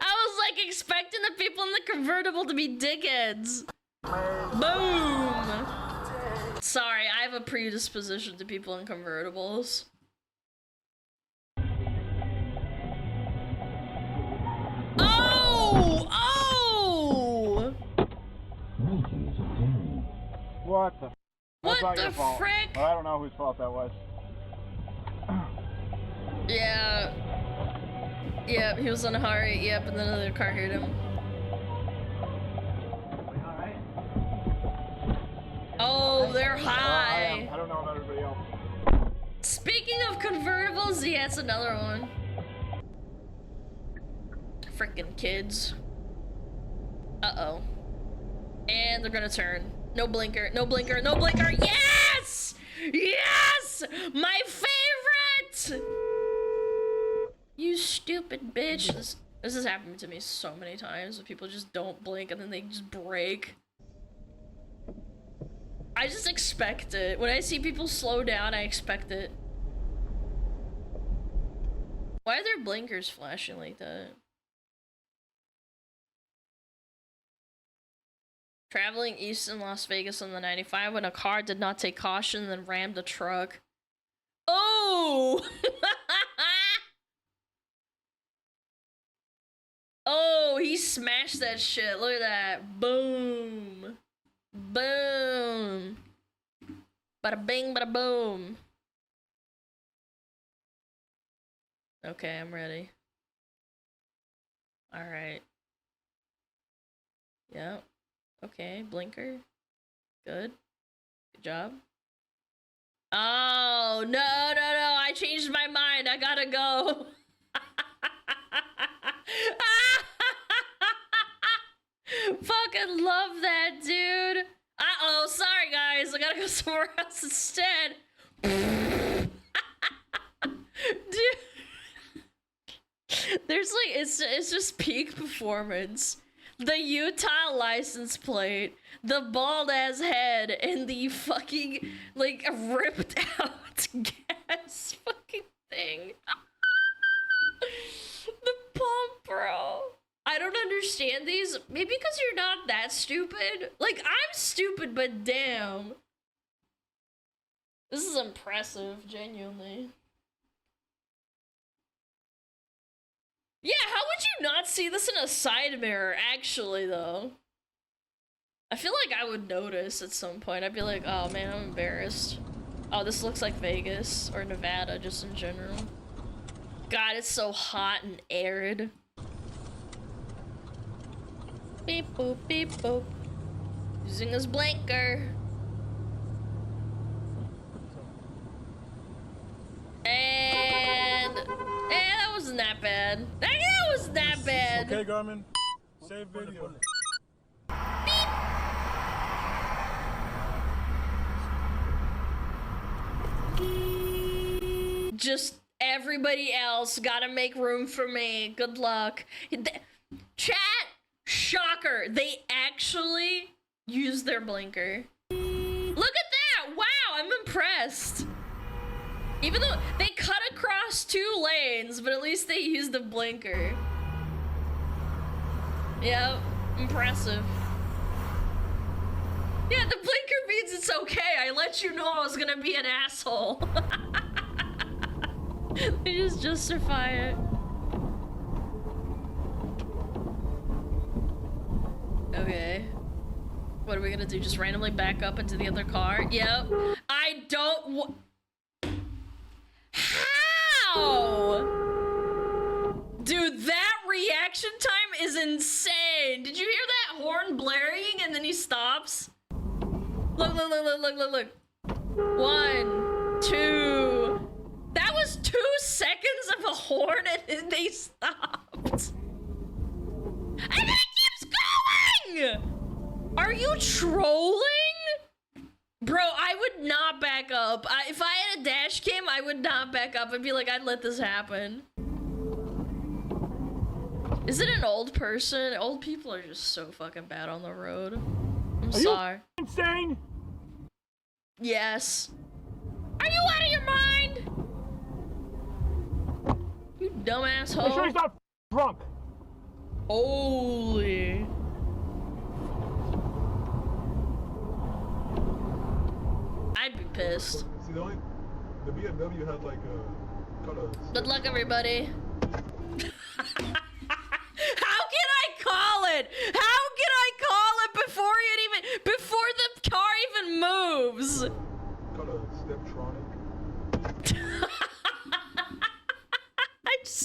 I was like expecting the people in the convertible to be dickheads. Boom! Sorry, I have a predisposition to people in convertibles. Oh! Oh! What the? What That's not the your fault. frick? But I don't know whose fault that was. Yeah. Yep, he was on a hurry, yep, and then another car hit him. Oh, they're high. I don't know about everybody else. Speaking of convertibles, yeah, it's another one. Frickin' kids. Uh-oh. And they're gonna turn. No blinker, no blinker, no blinker. Yes! Yes! My favorite! You stupid bitch. This has happened to me so many times where people just don't blink and then they just break. I just expect it. When I see people slow down, I expect it. Why are their blinkers flashing like that? Traveling east in Las Vegas on the 95 when a car did not take caution and then rammed a truck. Oh! Oh, he smashed that shit. Look at that. Boom. Boom. Bada bing, bada boom. Okay, I'm ready. Alright. Yep. Okay, blinker. Good. Good job. Oh, no, I changed my mind. I gotta go. Fucking love that, dude. Uh-oh, sorry guys. I gotta go somewhere else instead. Dude. There's like, it's just peak performance. The Utah license plate, the bald ass head, and the fucking, like, ripped out gas fucking thing. The pump, bro. I don't understand these. Maybe because you're not that stupid. Like, I'm stupid, but damn. This is impressive, genuinely. Yeah, how would you not see this in a side mirror, actually, though? I feel like I would notice at some point. I'd be like, oh man, I'm embarrassed. Oh, this looks like Vegas or Nevada, just in general. God, it's so hot and arid. Beep boop, beep boop. Using his blinker. And that wasn't that bad. That wasn't that bad. Okay, Garmin. Save video. Just everybody else gotta make room for me. Good luck. Chat, shocker. They actually use their blinker. Look at that. Wow, I'm impressed. Even though they cut across 2 lanes, but at least they used the blinker. Yep, impressive. Yeah, the blinker means it's okay. I let you know I was gonna be an asshole. They just justify it. Okay. What are we gonna do? Just randomly back up into the other car? Yep. I don't How? Dude, that reaction time is insane. Did you hear that horn blaring and then he stops? Look, look, look, look, look, look, look. 1, 2. That was 2 seconds of a horn and then they stopped. And then it keeps going! Are you trolling? Bro, I would not back up. If I had a dash cam, I would not back up. I'd be like, I'd let this happen. Is it an old person? Old people are just so fucking bad on the road. I'm sorry. You insane? Yes. Are you out of your mind? You dumb asshole. Make sure he's not drunk. Holy. I'd be pissed. See, the BMW had like a kind of. Good luck, everybody. How can I call it? How can I call it before the car even moves? Kind of Steptronic.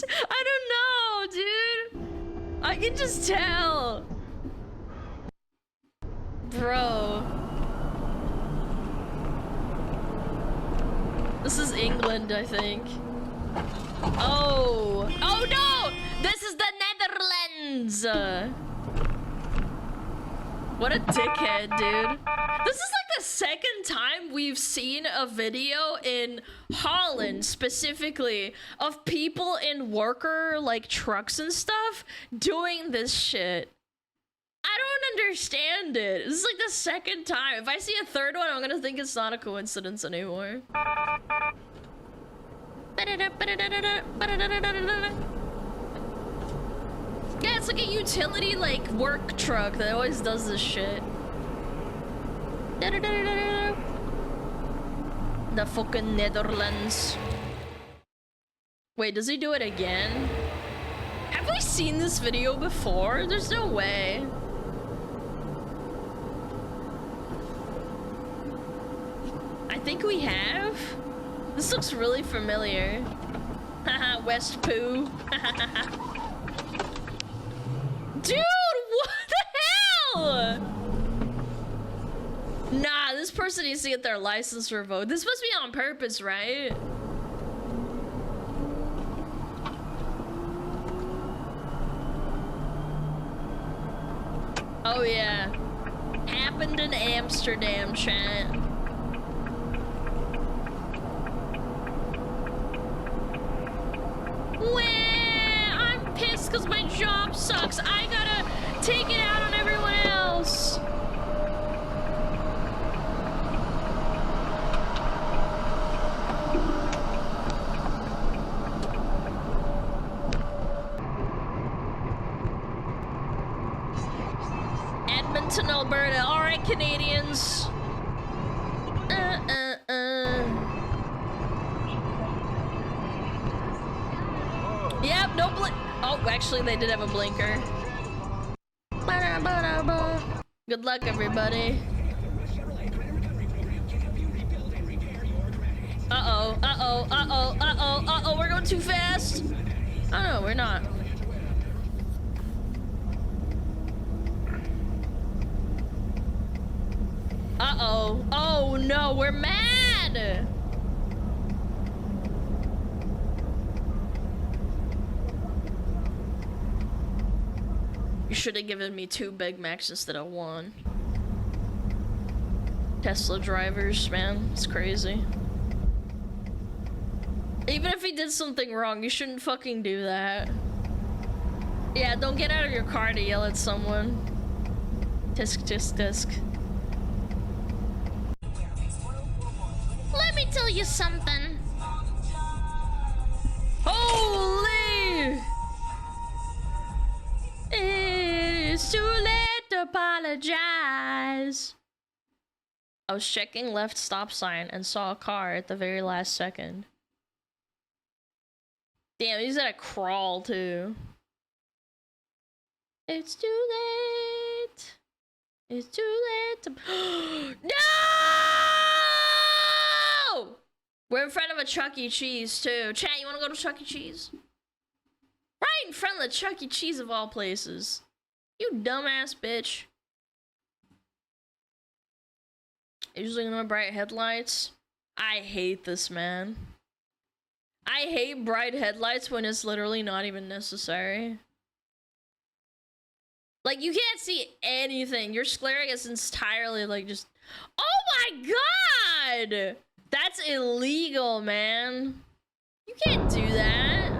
I don't know, dude. I can just tell. Bro. This is England, I think. Oh. Oh no! This is the Netherlands! What a dickhead, dude. This is like the second time we've seen a video in Holland, specifically, of people in worker, like, trucks and stuff doing this shit. I don't understand it. This is like the second time. If I see a third one, I'm gonna think it's not a coincidence anymore. Yeah, it's like a utility, like, work truck that always does this shit. The fucking Netherlands. Wait, does he do it again? Have we seen this video before? There's no way. I think we have. This looks really familiar. Haha, West Poo. Dude, what the hell? Nah, this person needs to get their license revoked. This must be on purpose, right? Oh yeah. Happened in Amsterdam, chat. I'm pissed because my job sucks. I gotta take it out on everyone else. Edmonton, Alberta. All right, Canadians. Yep, no blink. Oh, actually, they did have a blinker. Good luck, everybody. Uh-oh, uh-oh, uh-oh, uh-oh, uh-oh, we're going too fast. Oh, no, we're not. Uh-oh. Oh, no, we're mad. You should have given me 2 Big Macs instead of 1. Tesla drivers, man, it's crazy. Even if he did something wrong, you shouldn't fucking do that. Yeah, don't get out of your car to yell at someone. Tisk, tisk, tisk. Let me tell you something. Holy! It's too late to apologize. I was checking left stop sign and saw a car at the very last second. Damn, he's at a crawl too. It's too late. It's too late to... No! We're in front of a Chuck E. Cheese too. Chat, you wanna go to Chuck E. Cheese? Right in front of the Chuck E. Cheese of all places. You dumbass bitch. Usually no bright headlights. I hate this, man. I hate bright headlights when it's literally not even necessary. Like, you can't see anything. Your sclera is entirely, like, just... Oh my god! That's illegal, man. You can't do that.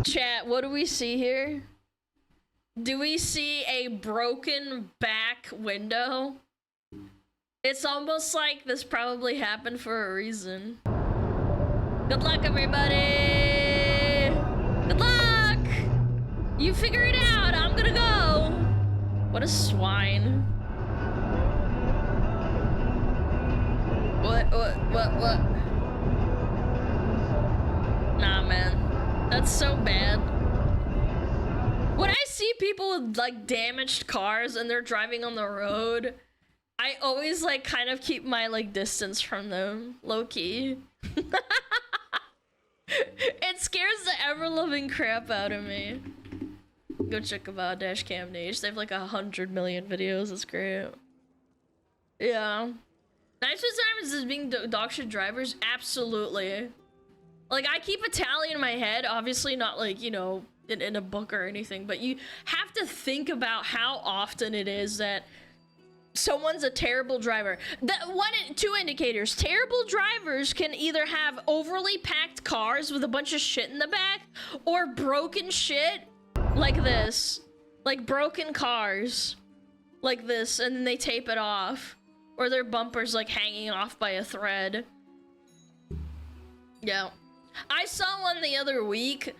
Chat, what do we see here? Do we see a broken back window? It's almost like this probably happened for a reason. Good luck, everybody! Good luck! You figure it out, I'm gonna go! What a swine. What? Nah, man. That's so bad. When I see people with, like, damaged cars and they're driving on the road, I always, like, kind of keep my, like, distance from them, low-key. It scares the ever-loving crap out of me. Go check about Dashcam Nage. They have, like, 100 million videos. It's great. Yeah. Nice times as being dog shit drivers? Absolutely. Like, I keep a tally in my head, obviously not, like, you know, in a book or anything, but you have to think about how often it is that someone's a terrible driver. Two indicators. Terrible drivers can either have overly packed cars with a bunch of shit in the back, or broken shit like this. Like broken cars like this, and then they tape it off. Or their bumper's like hanging off by a thread. Yeah. I saw one the other week.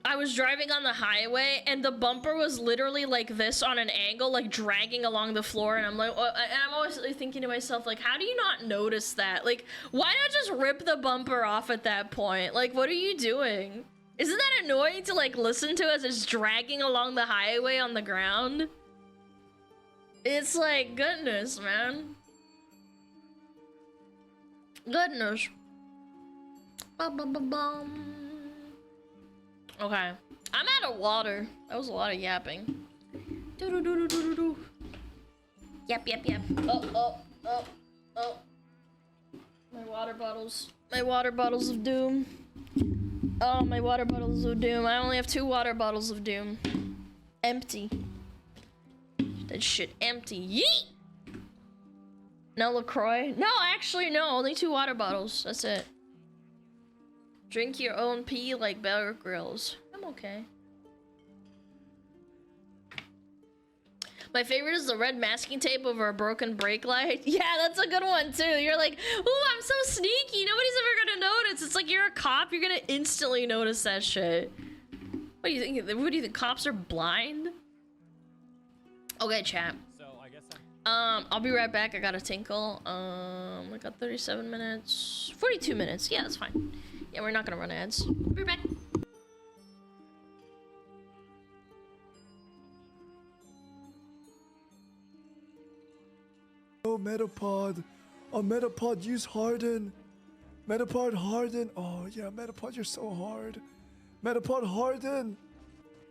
I was driving on the highway and the bumper was literally like this on an angle, like dragging along the floor, and I'm like, I'm always thinking to myself, like, how do you not notice that? Like, why not just rip the bumper off at that point? Like, what are you doing? Isn't that annoying to like listen to as it's dragging along the highway on the ground? It's like, goodness, man. Goodness. Ba-ba-ba-bum. Okay, I'm out of water. That was a lot of yapping. Do-do-do-do-do-do. Yap, yap, yap. Oh. My water bottles. My water bottles of doom. Oh, my water bottles of doom. I only have 2 water bottles of doom. Empty. That shit empty. Yeet! No LaCroix? No, actually, no. Only 2 water bottles. That's it. Drink your own pee like Bear Grylls. I'm okay. My favorite is the red masking tape over a broken brake light. Yeah, that's a good one too. You're like, ooh, I'm so sneaky. Nobody's ever gonna notice. It's like you're a cop. You're gonna instantly notice that shit. What do you think? What do you think? Cops are blind? Okay, chat. So I guess I'll be right back. I gotta tinkle. I got 37 minutes. 42 minutes. Yeah, that's fine. Yeah, we're not gonna run ads. Be right back. Oh, Metapod. Oh, Metapod, use Harden. Metapod, Harden. Oh, yeah, Metapod, you're so hard. Metapod, Harden.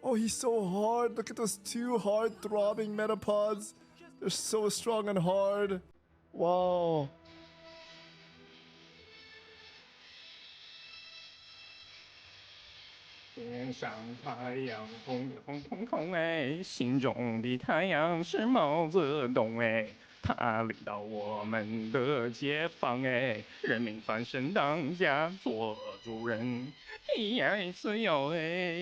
Oh, he's so hard. Look at those 2 hard throbbing Metapods. They're so strong and hard. Wow. 天上太阳红红彤彤哎，心中的太阳是毛泽东哎，他领导我们的解放哎，人民翻身当家做主人，咿呀自由哎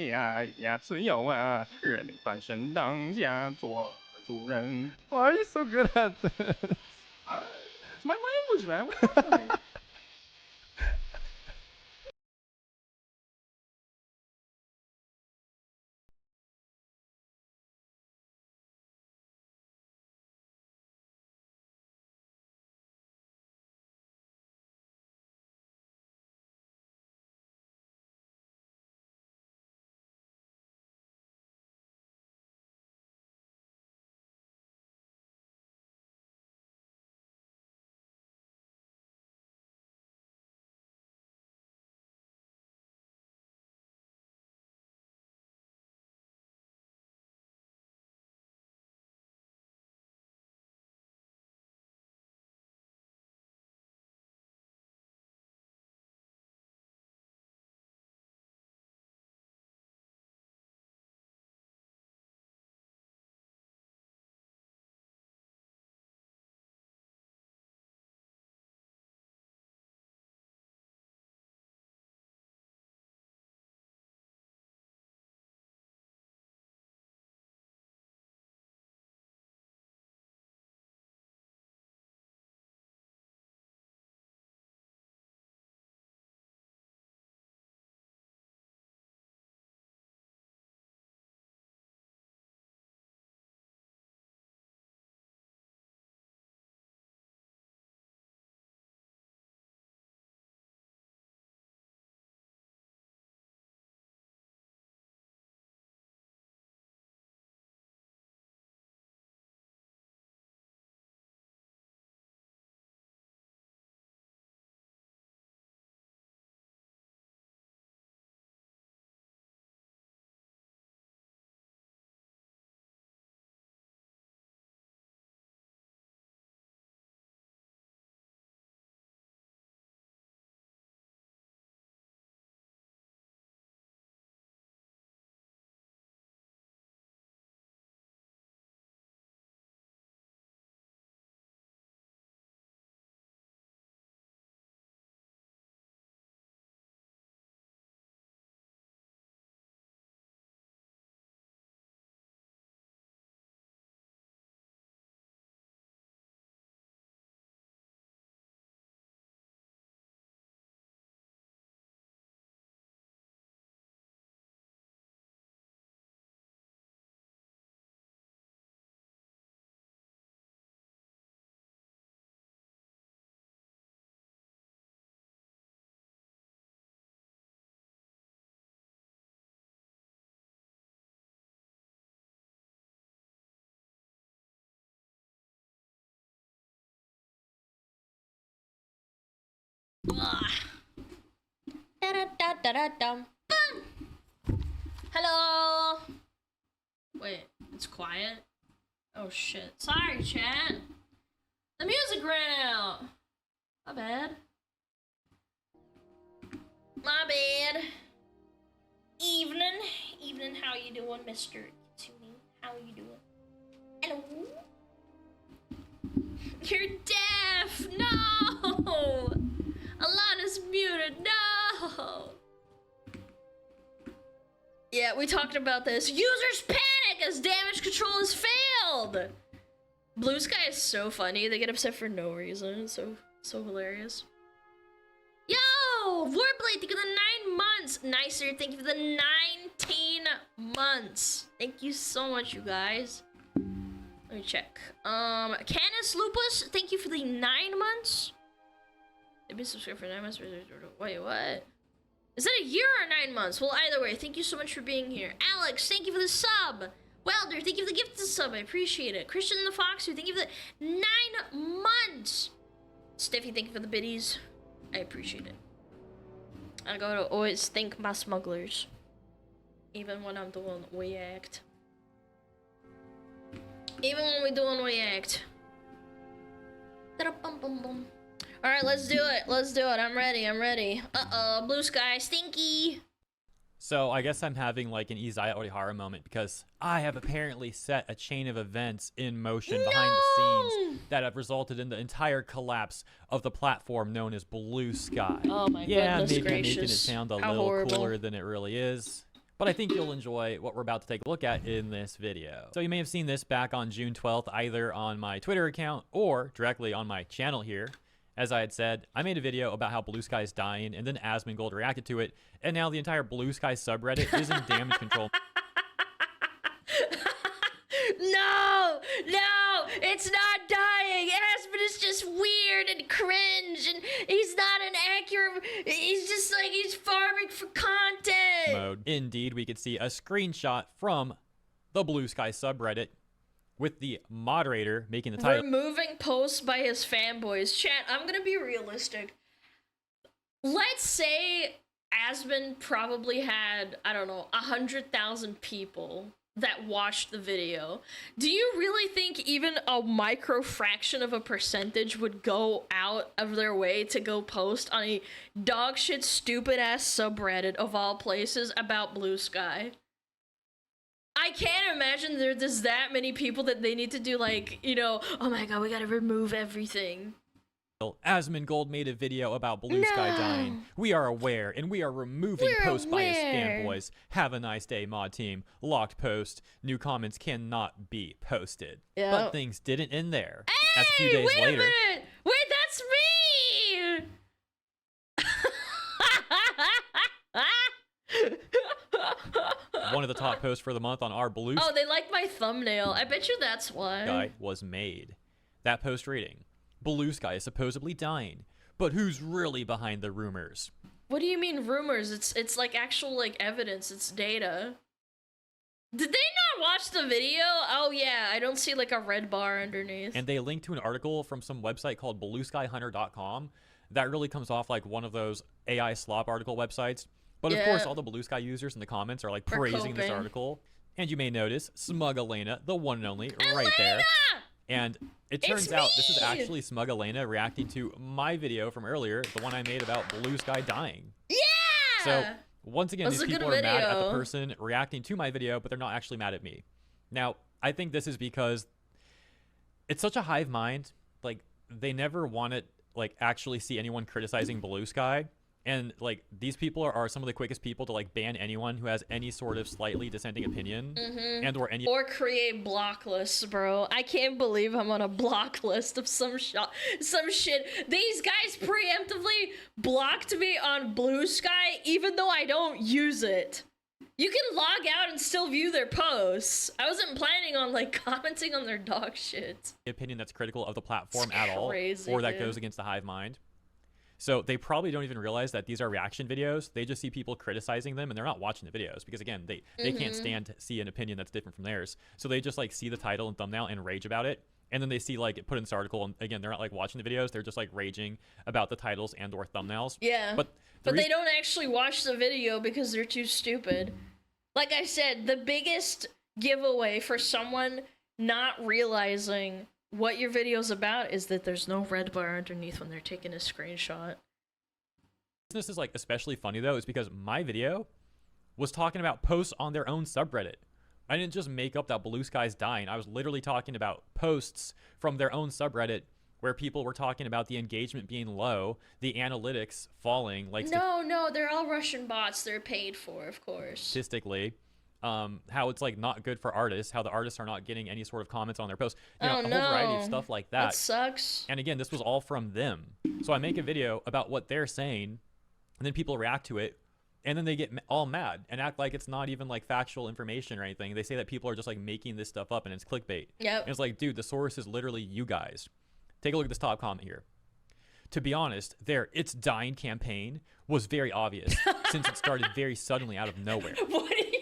呀呀自由啊，人民翻身当家做主人。Why are you so good at this? It's my language, man. Da-da-da-da-da-dum. Hello. Wait, it's quiet. Oh shit. Sorry, chat. The music ran out. My bad. My bad. Evening, how you doing, Mr. Kitsune? How you doing? Hello? You're deaf! No! Alana's muted, no! Yeah, we talked about this. Users panic as damage control has failed! Blue Sky is so funny. They get upset for no reason. It's so hilarious. Yo! Warblade, thank you for the 9 months. Nicer, thank you for the 19 months. Thank you so much, you guys. Let me check. Canis Lupus, thank you for the 9 months. They've been subscribed for 9 months. Wait, what? Is that a year or 9 months? Well, either way, thank you so much for being here. Alex, thank you for the sub. Welder, thank you for the gift of the sub. I appreciate it. Christian the Foxer, thank you for the 9 months. Steffi, thank you for the biddies. I appreciate it. I gotta always thank my smugglers. Even when I'm doing Weact. Even when we're doing Weact. Alright, let's do it. Let's do it. I'm ready. Uh-oh, Blue Sky, stinky. So I guess I'm having like an Izaya Orihara moment because I have apparently set a chain of events in motion behind the scenes that have resulted in the entire collapse of the platform known as Blue Sky. Oh my goodness maybe gracious. I'm making it sound a How little horrible. cooler than it really is. But I think you'll enjoy what we're about to take a look at in this video. So you may have seen this back on June 12th, either on my Twitter account or directly on my channel here. As I had said, I made a video about how Blue Sky is dying, and then Asmongold reacted to it, and now the entire Blue Sky subreddit is in damage control. No, it's not dying. Aspen is just weird and cringe, and he's not an accurate. He's just like he's farming for content. Mode. Indeed, we could see a screenshot from the Blue Sky subreddit with the moderator making the title. Removing posts by his fanboys. Chat, I'm gonna be realistic. Let's say Asmon probably had, I don't know, 100,000 people that watched the video. Do you really think even a micro fraction of a percentage would go out of their way to go post on a dog shit stupid ass subreddit of all places about Blue Sky? I can't imagine there's that many people that they need to do like, you know, oh my god, we gotta remove everything. Asmongold made a video about Blue Sky dying. We are aware, and we are removing posts by his fanboys. Have a nice day, mod team. Locked post. New comments cannot be posted. Yep. But things didn't end there. Hey, As a few days wait later, a minute! Wait, that's me! one of the top posts for the month on our Blue Oh, they like my thumbnail. I bet you that's why. Sky was made. That post reading: Blue Sky is supposedly dying, but who's really behind the rumors? What do you mean rumors? It's like actual like evidence. It's data. Did they not watch the video? Oh yeah, I don't see like a red bar underneath. And they linked to an article from some website called BlueSkyHunter.com that really comes off like one of those AI slop article websites. But of course, all the Blue Sky users in the comments are like praising this article. And you may notice SmugAlana, the one and only, right there. And it turns out this is actually SmugAlana reacting to my video from earlier, the one I made about Blue Sky dying. Yeah! So once again, these people are mad at the video. person reacting to my video, but they're not actually mad at me. Now, I think this is because it's such a hive mind. Like, they never want to like actually see anyone criticizing Blue Sky. And like these people are some of the quickest people to like ban anyone who has any sort of slightly dissenting opinion and or any or create block lists, bro. I can't believe I'm on a block list of some shit. These guys preemptively blocked me on Blue Sky even though I don't use it. You can log out and still view their posts. I wasn't planning on like commenting on their dog shit. opinion that's critical of the platform at all crazy, or that dude. goes against the hive mind. So they probably don't even realize that these are reaction videos. They just see people criticizing them and they're not watching the videos because again, they can't stand to see an opinion that's different from theirs. So they just like see the title and thumbnail and rage about it. and then they see like it put in this article, and again, they're not like watching the videos, they're just like raging about the titles and or thumbnails. Yeah, but they don't actually watch the video because they're too stupid. Like I said, the biggest giveaway for someone not realizing what your video's about is that there's no red bar underneath when they're taking a screenshot. This is like especially funny though, is because my video was talking about posts on their own subreddit. I didn't just make up that blue sky's dying. I was literally talking about posts from their own subreddit where people were talking about the engagement being low, the analytics falling, like No, they're all Russian bots. They're paid for, of course. statistically, how it's like not good for artists, how the artists are not getting any sort of comments on their posts, you know, a whole variety of stuff like that. That sucks. And again, this was all from them. So I make a video about what they're saying, and then people react to it, and then they get all mad and act like it's not even like factual information or anything. They say that people are just like making this stuff up and it's clickbait. Yep. And it's like, dude, the source is literally you guys. Take a look at this top comment here. To be honest, their It's Dying campaign was very obvious since it started very suddenly out of nowhere. What do you mean?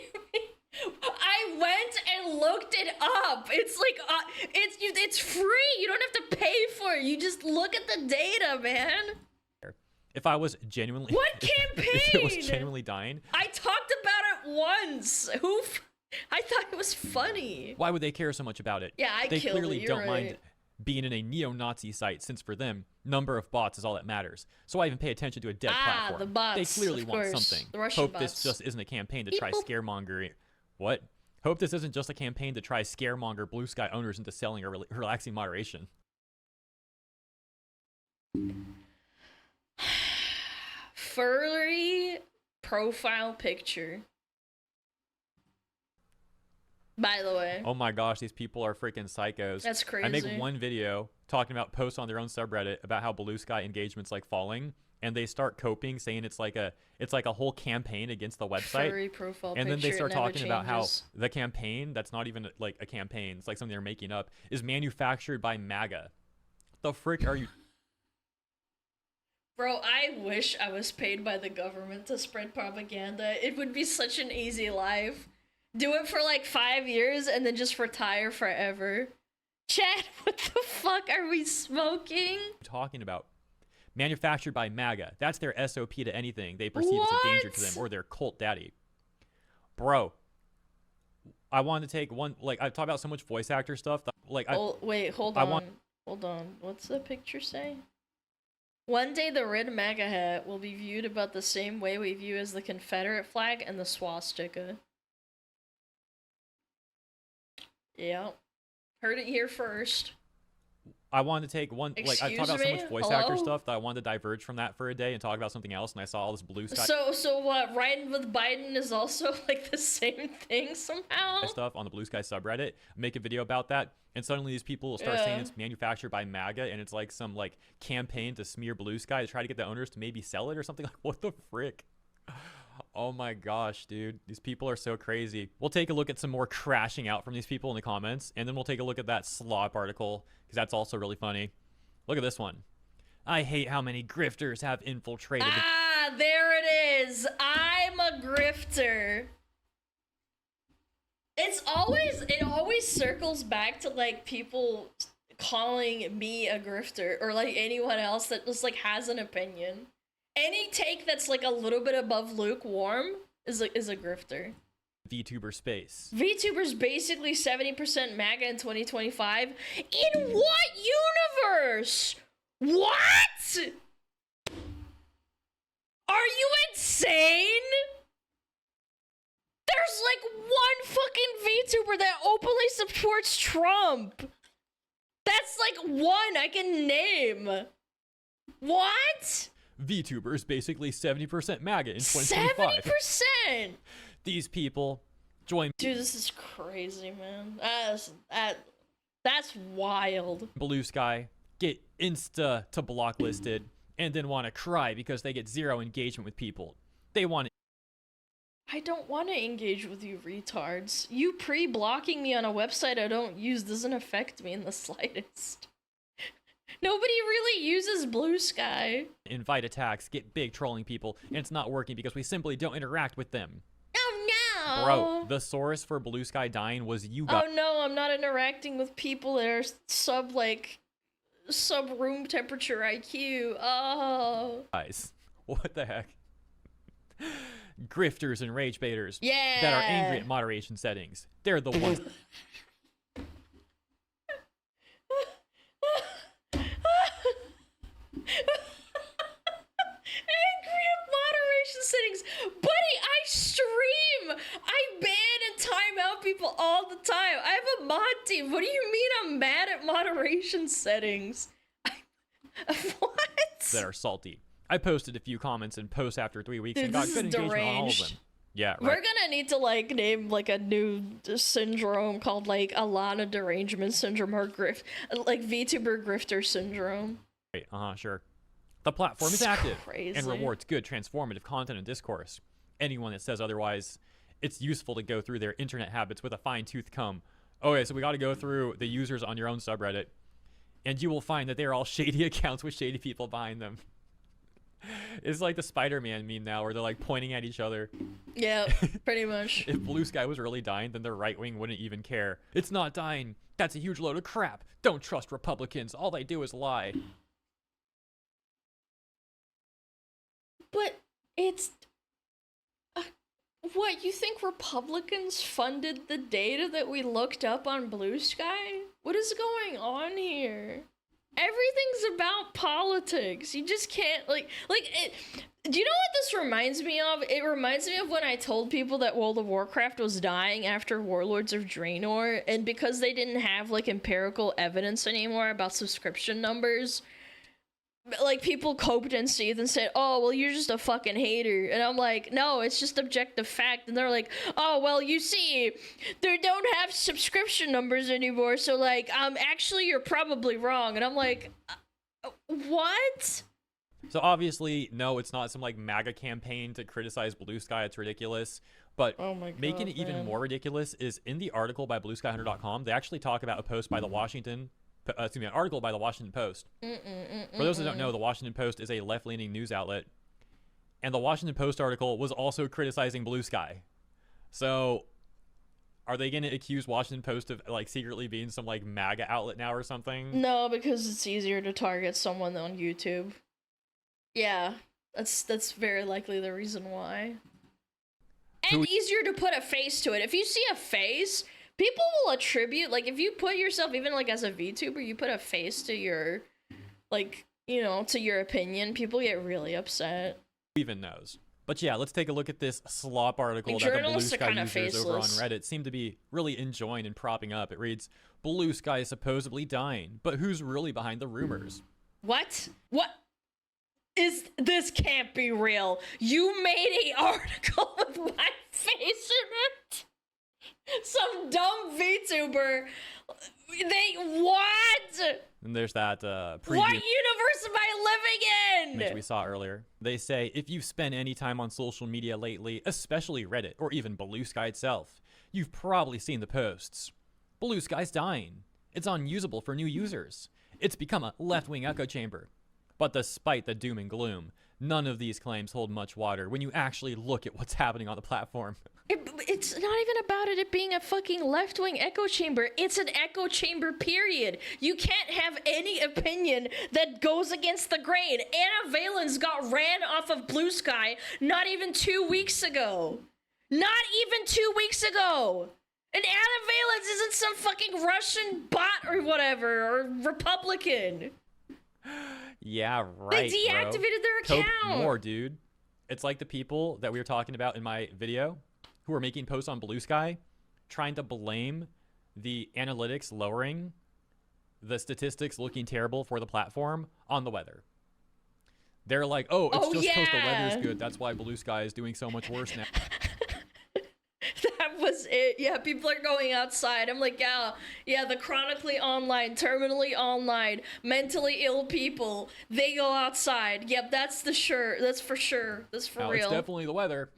I went and looked it up. It's like, it's free. You don't have to pay for it. You just look at the data, man. If I was genuinely... What campaign? If it was genuinely dying... I talked about it once. I thought it was funny. Why would they care so much about it? Yeah, They killed clearly it. You're don't right. mind being in a neo-Nazi site, since for them, number of bots is all that matters. So I even pay attention to a dead platform. The bots, they clearly of want course. something. The Russian Hope this bots. just isn't a campaign to try scaremonger... What? Hope this isn't just a campaign to try scaremonger Blue Sky owners into selling or relaxing moderation. Furry profile picture. By the way. Oh my gosh, these people are freaking psychos. That's crazy. I make one video talking about posts on their own subreddit about how Blue Sky engagement's like falling, and they start coping, saying it's like a whole campaign against the website. Furry profile and then they picture, start it never talking about how changes. the campaign, that's not even like a campaign, it's like something they're making up, is manufactured by MAGA. The frick are you? Bro, I wish I was paid by the government to spread propaganda. It would be such an easy life. Do it for like 5 years and then just retire forever. Chad, what the fuck are we smoking? Talking about manufactured by MAGA. That's their SOP to anything they perceive as a danger to them, or their cult daddy. Bro, I wanted to take one, like, I've talked about so much voice actor stuff that, like, wait, hold on. Hold on. What's the picture say? One day the red MAGA hat will be viewed about the same way we view as the Confederate flag and the swastika. Yeah. Heard it here first. I wanted to take one, like, I've talked about so much voice actor stuff that I wanted to diverge from that for a day and talk about something else, and I saw all this Blue Sky So what, riding with Biden is also like the same thing somehow? stuff on the Blue Sky subreddit, make a video about that, and suddenly these people start saying it's manufactured by MAGA, and it's like some like campaign to smear Blue Sky to try to get the owners to maybe sell it or something. Like, what the frick? Oh my gosh, dude. These people are so crazy. We'll take a look at some more crashing out from these people in the comments, and then we'll take a look at that slop article, because that's also really funny. Look at this one. I hate how many grifters have infiltrated Ah, there it is. I'm a grifter. It always circles back to like people calling me a grifter, or like anyone else that just like has an opinion. Any take that's like a little bit above lukewarm is a grifter. VTuber space. VTuber's basically 70% MAGA in 2025. In what universe? What? Are you insane? There's like one fucking VTuber that openly supports Trump. That's like one I can name. What? VTubers basically 70% MAGA in 2025. 70%! These people join Dude, this is crazy, man. That's wild. Blue Sky, get insta to block listed, and then want to cry because they get zero engagement with people. They want to... I don't want to engage with you retards. You pre-blocking me on a website I don't use doesn't affect me in the slightest. Nobody really uses Blue Sky. invite attacks, get big trolling people, and it's not working because we simply don't interact with them. Oh Oh. Bro, the source for Blue Sky dying was you guys. Oh no, I'm not interacting with people that are sub room temperature IQ. Oh. Guys, what the heck? Grifters and rage baiters Yeah. that are angry at moderation settings. They're the ones. Angry at moderation settings. Buddy, I stream. I ban and time out people all the time. I have a mod team. What do you mean I'm mad at moderation settings? What? That are salty. I posted a few comments and posts after 3 weeks Dude, and got this good is engagement on all of deranged. them. Yeah, right. We're gonna need to like name like a new syndrome called like Alana derangement syndrome or like VTuber grifter syndrome. Right, sure. The platform is active and crazy. rewards good transformative content and discourse. Anyone that says otherwise, it's useful to go through their internet habits with a fine-tooth comb. Okay, so we got to go through the users on your own subreddit, and you will find that they're all shady accounts with shady people behind them. It's like the Spider-Man meme now, where they're like pointing at each other. Yeah, pretty much. If Blue Sky was really dying, then the right wing wouldn't even care. It's not dying. That's a huge load of crap. Don't trust Republicans. All they do is lie. But it's what, you think Republicans funded the data that we looked up on Blue Sky? What is going on here? Everything's about politics. You just can't do you know what this reminds me of? It reminds me of when I told people that World of Warcraft was dying after Warlords of Draenor, and because they didn't have like empirical evidence anymore about subscription numbers, like people coped and seethed and said, oh, well, you're just a fucking hater. And I'm like, no, it's just objective fact. And they're like, oh, well, you see, they don't have subscription numbers anymore. So like, actually, you're probably wrong. And I'm like, what? So obviously, no, it's not some like MAGA campaign to criticize Blue Sky. It's ridiculous. But making it even more ridiculous is in the article by BlueSky100.com, they actually talk about a post by the an article by the Washington Post. For those who don't know, the Washington Post is a left-leaning news outlet, and the Washington Post article was also criticizing Blue Sky. So, are they going to accuse Washington Post of like secretly being some like MAGA outlet now or something? No, because it's easier to target someone on YouTube. Yeah, that's very likely the reason why. And easier to put a face to it. If you see a face, people will attribute, like, if you put yourself, even, like, as a VTuber, you put a face to your, like, you know, to your opinion, people get really upset. Who even knows? But yeah, let's take a look at this slop article Like, that the Blue journalists are Sky kinda users over on faceless. Reddit seem to be really enjoying and propping up. It reads, Blue Sky is supposedly dying, but who's really behind the rumors? What? What? This can't be real. You made an article with my face in it? Some dumb VTuber. What? And there's that preview What universe am I living in? image we saw earlier. They say, if you've spent any time on social media lately, especially Reddit or even Blue Sky itself, you've probably seen the posts. Blue Sky's dying. It's unusable for new users. It's become a left-wing echo chamber. But despite the doom and gloom, none of these claims hold much water when you actually look at what's happening on the platform. It's not even about it being a fucking left-wing echo chamber. It's an echo chamber, period. You can't have any opinion that goes against the grain. Anna Valens got ran off of Blue Sky not even 2 weeks ago. Not even 2 weeks ago. And Anna Valens isn't some fucking Russian bot or whatever, or Republican. Yeah, right, They deactivated their Cope account. more, dude. It's like the people that we were talking about in my video who are making posts on Blue Sky, trying to blame the analytics lowering, the statistics looking terrible for the platform on the weather. They're like, oh, it's just because the weather's good. That's why Blue Sky is doing so much worse now. That was it. Yeah, people are going outside. I'm like, yeah, the chronically online, terminally online, mentally ill people, they go outside. Yep, that's for sure. That's for Now, real. It's definitely the weather.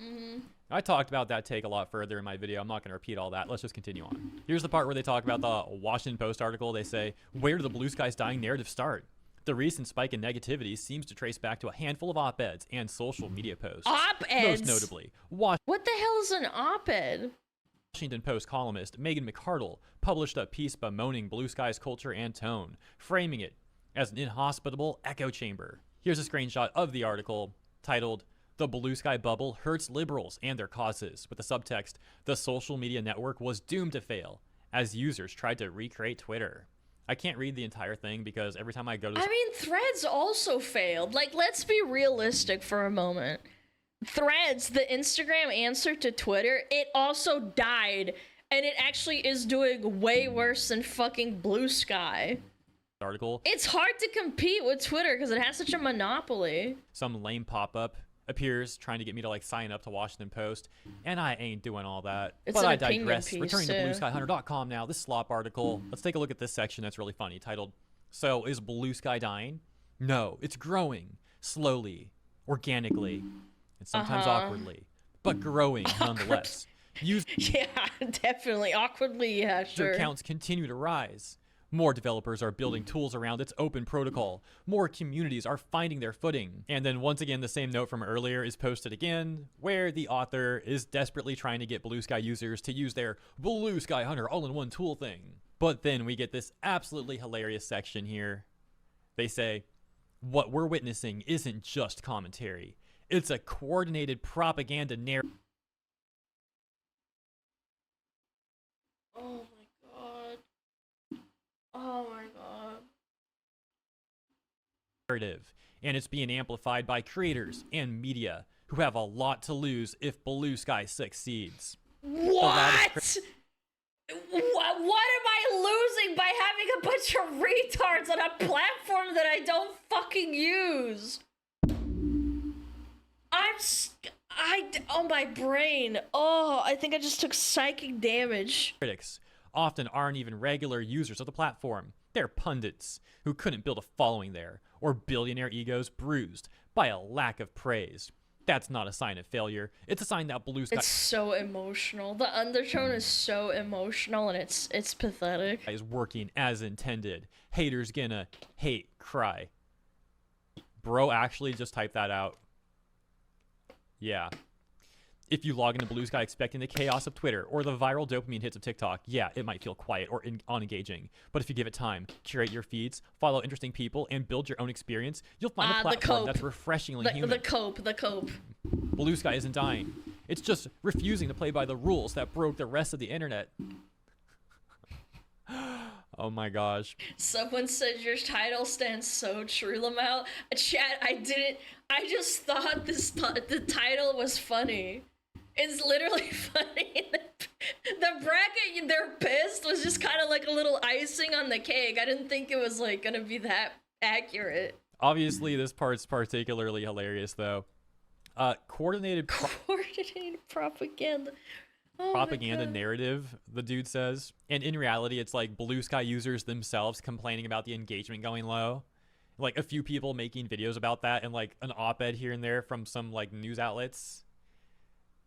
I talked about that take a lot further in my video. I'm not going to repeat all that. Let's just continue on. Here's the part where they talk about the Washington Post article. They say, where did the Blue Sky's dying narrative start? The recent spike in negativity seems to trace back to a handful of op-eds and social media posts. Op-eds? Most notably, what the hell is an op-ed? Washington Post columnist Megan McArdle published a piece bemoaning Blue Sky's culture and tone, framing it as an inhospitable echo chamber. Here's a screenshot of the article titled, "The Blue Sky Bubble Hurts Liberals and Their Causes," with the subtext, "The social media network was doomed to fail as users tried to recreate Twitter." I can't read the entire thing because every time I go to this— I mean, Threads also failed. Like, let's be realistic for a moment. Threads, the Instagram answer to Twitter, it also died. And it actually is doing way worse than fucking Blue Sky. Article. It's hard to compete with Twitter because it has such a monopoly. Some lame pop-up appears trying to get me to like sign up to Washington Post, and I ain't doing all that. It's but an I opinion digress. piece, Returning to too. BlueSkyHunter.com now. This slop article. Let's take a look at this section that's really funny, titled, "So is Blue Sky dying? No, it's growing slowly, organically, and sometimes awkwardly, but growing nonetheless. User Yeah, definitely. Awkwardly, yeah, sure. counts continue to rise. More developers are building tools around its open protocol. More communities are finding their footing." And then once again, the same note from earlier is posted again, where the author is desperately trying to get Blue Sky users to use their Blue Sky Hunter all-in-one tool thing. But then we get this absolutely hilarious section here. They say, "What we're witnessing isn't just commentary. It's a coordinated propaganda narrative." Oh my god. Oh my god. And it's being amplified by creators and media who have a lot to lose if Blue Sky succeeds. What? What am I losing by having a bunch of retards on a platform that I don't fucking use? Oh, my brain. Oh, I think I just took psychic damage. Critics often aren't even regular users of the platform. They're pundits who couldn't build a following there, or billionaire egos bruised by a lack of praise. That's not a sign of failure. It's a sign that Blue Sky It's so emotional. The undertone is so emotional, and it's pathetic. is working as intended. Haters gonna hate cry. Bro actually just typed that out. Yeah. If you log into Blue Sky expecting the chaos of Twitter or the viral dopamine hits of TikTok, yeah, it might feel quiet or unengaging. But if you give it time, curate your feeds, follow interesting people, and build your own experience, you'll find a platform that's refreshingly human. The cope. Blue Sky isn't dying. It's just refusing to play by the rules that broke the rest of the internet. Oh my gosh. Someone said your title stands so true, Lamau. Chat, I just thought the title was funny. It's literally funny. The bracket, they're pissed, was just kind of like a little icing on the cake. I didn't think it was like gonna be that accurate. Obviously, this part's particularly hilarious though. Coordinated propaganda. Oh propaganda narrative, the dude says. And in reality, it's like Blue Sky users themselves complaining about the engagement going low. Like a few people making videos about that and like an op-ed here and there from some like news outlets.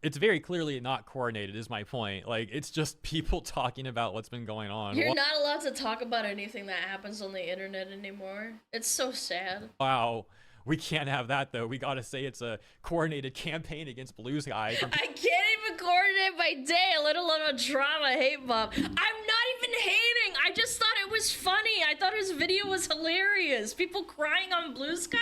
It's very clearly not coordinated is my point. Like it's just people talking about what's been going on. You're not allowed to talk about anything that happens on the internet anymore. It's so sad. Wow. We can't have that though. We gotta say it's a coordinated campaign against Blue Sky. I can't even coordinate my day, let alone a drama hate bomb. I'm not even hating. I just thought it was funny. I thought his video was hilarious. People crying on Blue Sky?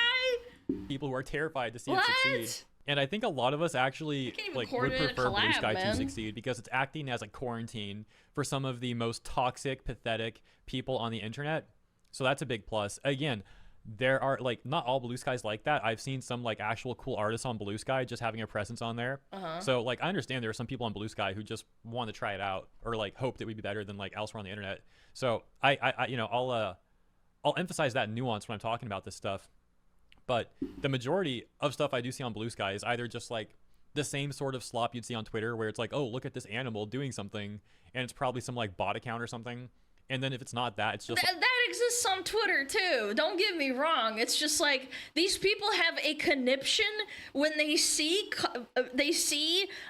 People who are terrified to see it succeed. And I think a lot of us actually like would prefer Blue Sky to succeed because it's acting as a quarantine for some of the most toxic, pathetic people on the internet. So that's a big plus. Again, there are like not all Blue Skies like that. I've seen some like actual cool artists on Blue Sky just having a presence on there. So like I understand there are some people on Blue Sky who just want to try it out or like hope that we'd be better than like elsewhere on the internet. So I you know I'll emphasize that nuance when I'm talking about this stuff. But the majority of stuff I do see on Blue Sky is either just like the same sort of slop you'd see on Twitter where it's like, oh, look at this animal doing something. And it's probably some like bot account or something. And then if it's not that, it's just that exists on Twitter too. Don't get me wrong. It's just like these people have a conniption when they see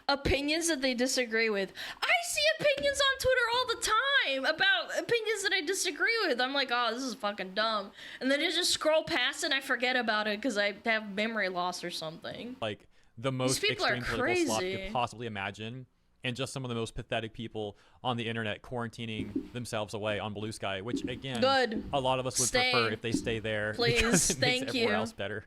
opinions that they disagree with. I see opinions on Twitter all the time about opinions that I disagree with. I'm like, oh, this is fucking dumb. And then I just scroll past it and I forget about it because I have memory loss or something. like the most people are extreme political slop you crazy. could possibly imagine. And just some of the most pathetic people on the internet quarantining themselves away on Blue Sky, which again, Good. a lot of us would Stay. prefer if they stay there. Please, because it thank makes everywhere you. else better.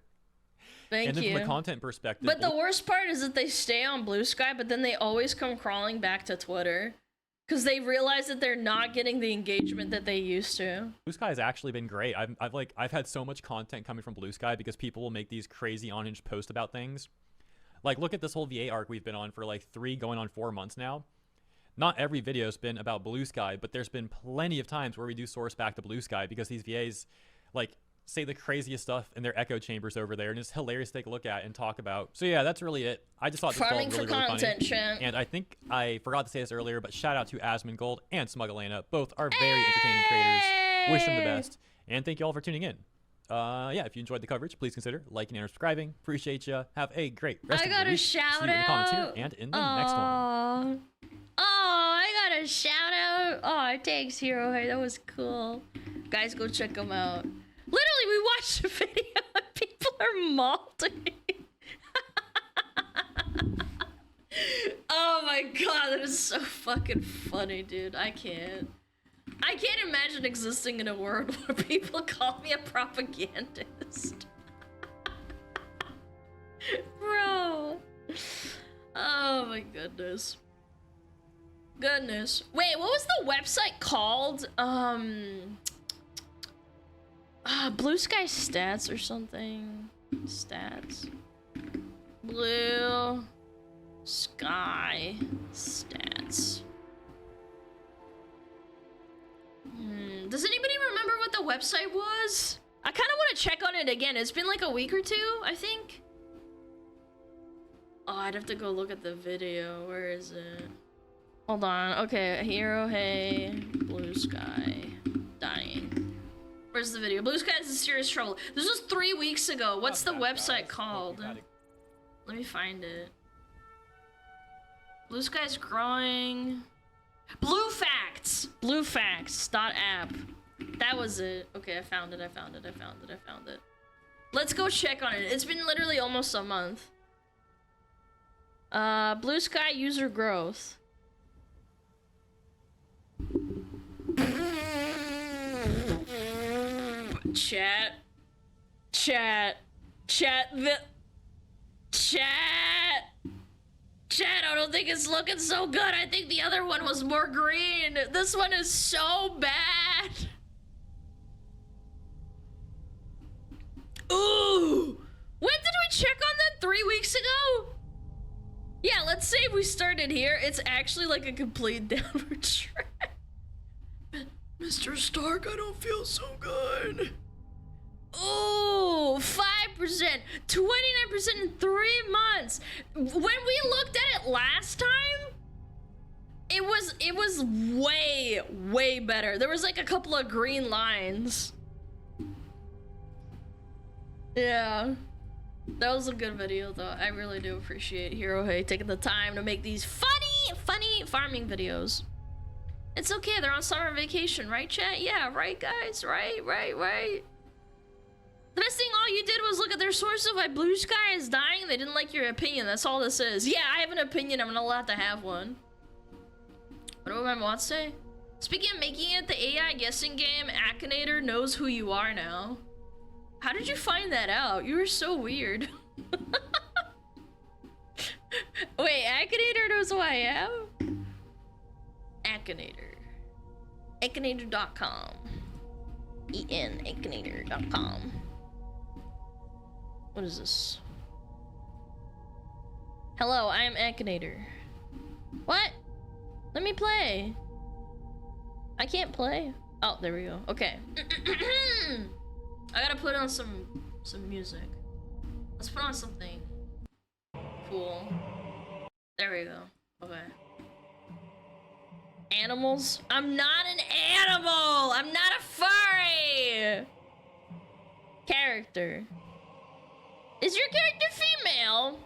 Thank and then you. from a content perspective, But the worst part is that they stay on Blue Sky, but then they always come crawling back to Twitter. Because they realize that they're not getting the engagement that they used to. Blue Sky has actually been great. I've had so much content coming from Blue Sky because people will make these crazy unhinged posts about things. Like, look at this whole VA arc we've been on for like 3 going on 4 months now. Not every video has been about Blue Sky, but there's been plenty of times where we do source back to Blue Sky because these VAs like say the craziest stuff in their echo chambers over there, and it's hilarious to take a look at and talk about. So yeah, that's really it. I just thought this was all Farming really, for really content, funny. chat. And I think I forgot to say this earlier, but shout out to Asmongold and SmugAlana. Both are very entertaining creators. Wish them the best. And thank you all for tuning in. Yeah, if you enjoyed the coverage, please consider liking and subscribing. Appreciate you. Have a great rest I of got the a week. shout See you in the comments here out. and in the next one. Oh, I got a shout out. Oh, thanks, Hero. Hey, that was cool. Guys, go check them out. Literally, we watched a video and people are malting. Oh my god, that is so fucking funny, dude. I can't imagine existing in a world where people call me a propagandist. Bro. Oh my goodness. Goodness. Wait, what was the website called? Blue Sky Stats or something. Stats. Blue Sky Stats. Does anybody remember what the website was? I kind of want to check on it again. It's been like a week or two, I think. Oh, I'd have to go look at the video. Where is it? Hold on. Okay, Hero, hey, Blue Sky, dying. Where's the video? Blue Sky is in serious trouble. This was 3 weeks ago. What's the website called? Let me find it. Blue Sky's growing. Blue Facts! Bluefacts.app. That was it. Okay, I found it. Let's go check on it. It's been literally almost a month. Blue Sky user growth. Chat, I don't think it's looking so good. I think the other one was more green. This one is so bad. Ooh, when did we check on that? 3 weeks ago? Yeah, let's say we started here. It's actually like a complete downward trend. Mr. Stark, I don't feel so good. Ooh, 5%, 29% in 3 months. When we looked at it last time, it was way better. There was like a couple of green lines. Yeah. That was a good video though. I really do appreciate Hero Hey taking the time to make these funny farming videos. It's okay, they're on summer vacation, right, chat? Yeah, right, guys? Right. The best thing all you did was look at their source of why Blue Sky is dying. They didn't like your opinion. That's all this is. Yeah, I have an opinion. I'm not allowed to have one. What do my mods say? Speaking of making it the AI guessing game, Akinator knows who you are now. How did you find that out? You were so weird. Wait, Akinator knows who I am? Akinator. Akinator.com. Akinator.com. What is this? Hello, I am Akinator. What? Let me play. I can't play. Oh, there we go. Okay. I gotta put on some music. Let's put on something cool. There we go. Okay. Animals? I'm not an animal! I'm not a furry! Character. Is your character female?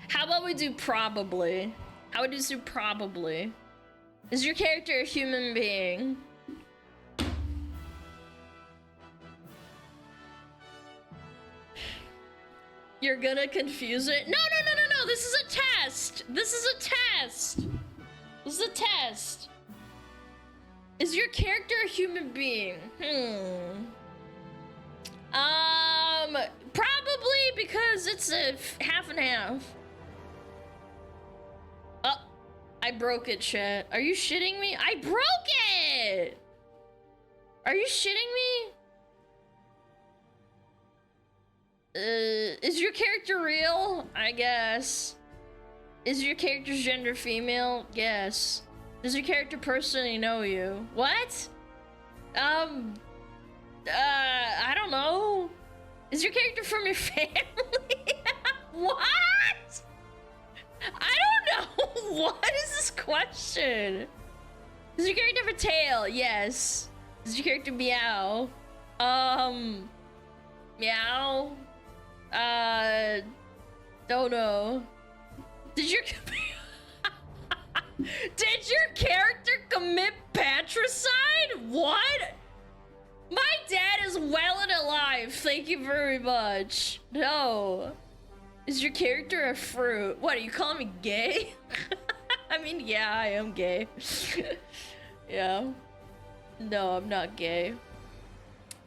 How about we do probably? How would you do probably? Is your character a human being? You're gonna confuse it? No, no, no, no, no, this is a test! This is a test! This is a test. Is your character a human being? Probably because it's a half and half. Oh, I broke it, chat. Are you shitting me? I broke it! Are you shitting me? Is your character real? I guess. Is your character's gender female? Yes. Does your character personally know you? What? I don't know. Is your character from your family? What? I don't know. What is this question? Does your character have a tail? Yes. Does your character meow? Meow? Don't know. Did your did your character commit patricide? What? My dad is well and alive. Thank you very much. No. Is your character a fruit? What, are you calling me gay? I mean, yeah, I am gay. Yeah. No, I'm not gay.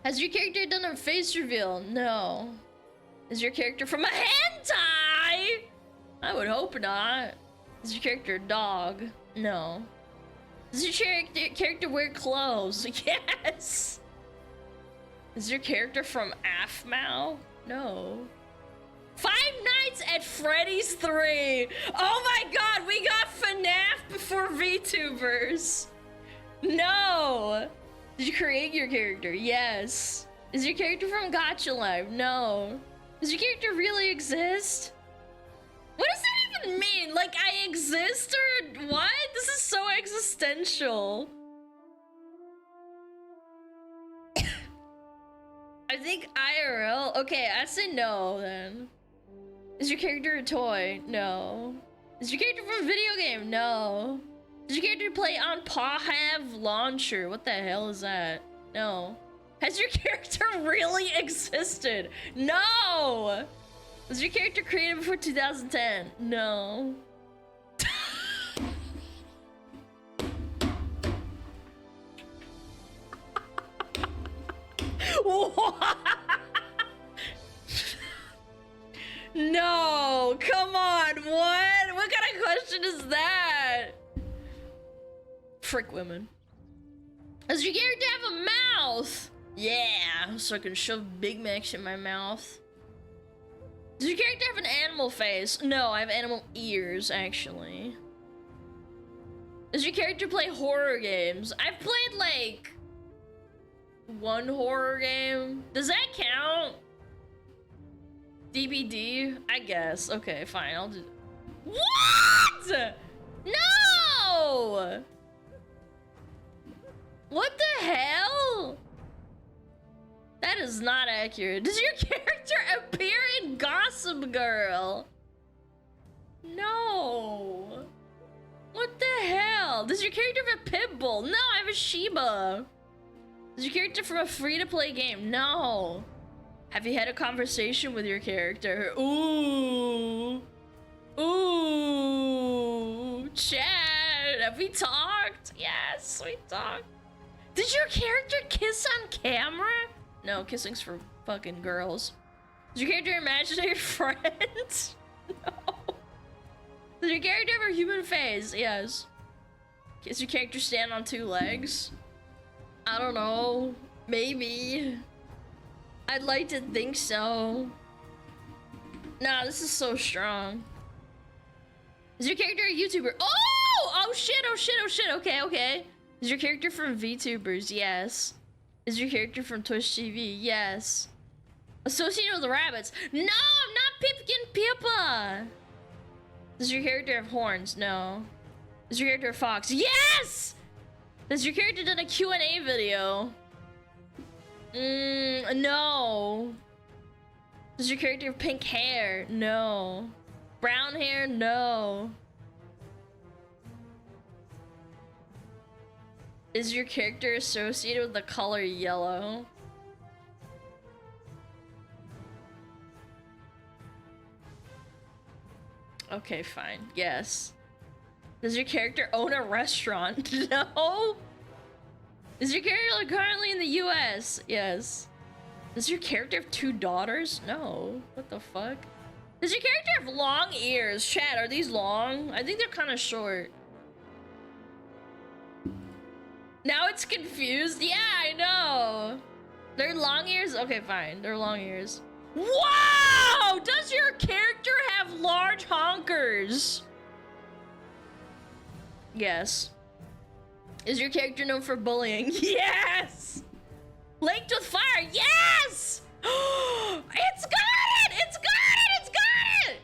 Has your character done a face reveal? No. Is your character from a hentai? I would hope not. Is your character a dog? No. Does your character wear clothes? Yes. Is your character from AFMAO? No. Five Nights at Freddy's 3. Oh my god, we got FNAF before VTubers. No. Did you create your character? Yes. Is your character from Gacha Live? No. Does your character really exist? What does that even mean? Like, I exist or what? This is so existential. I think IRL. Okay, I say no then. Is your character a toy? No. Is your character from a video game? No. Does your character play on Pahav Launcher? What the hell is that? No. Has your character really existed? No! Was your character created before 2010? No. What? No, come on, what? What kind of question is that? Frick women. Does your character have a mouth? Yeah, so I can shove Big Macs in my mouth. Does your character have an animal face? No, I have animal ears, actually. Does your character play horror games? I've played, like, one horror game. Does that count? DBD? I guess. Okay, fine, I'll do... What?! No! What the hell? That is not accurate. Does your character appear in Gossip Girl? No. What the hell? Does your character have a pit bull? No, I have a Shiba. Is your character from a free-to-play game? No. Have you had a conversation with your character? Ooh. Ooh. Chad, have we talked? Yes, we talked. Did your character kiss on camera? No, kissing's for fucking girls. Does your character imaginary friend? No. Does your character have a human face? Yes. Does your character stand on two legs? I don't know. Maybe. I'd like to think so. Nah, this is so strong. Is your character a YouTuber? Oh! Oh shit, oh shit, oh shit. Okay, okay. Is your character from VTubers? Yes. Is your character from Twitch TV? Yes. Associated with the rabbits? No, I'm not Pipkin Pippa! Does your character have horns? No. Is your character a fox? Yes! Does your character done a Q&A video? No. Does your character have pink hair? No. Brown hair? No. Is your character associated with the color yellow? Okay, fine. Yes. Does your character own a restaurant? No. Is your character currently in the US? Yes. Does your character have 2 daughters? No. What the fuck? Does your character have long ears? Chat, are these long? I think they're kind of short. Now it's confused? Yeah, I know. They're long ears? Okay, fine. They're long ears. Wow! Does your character have large honkers? Yes. Is your character known for bullying? Yes! Linked with fire? Yes! It's got it! It's got it! It's got it!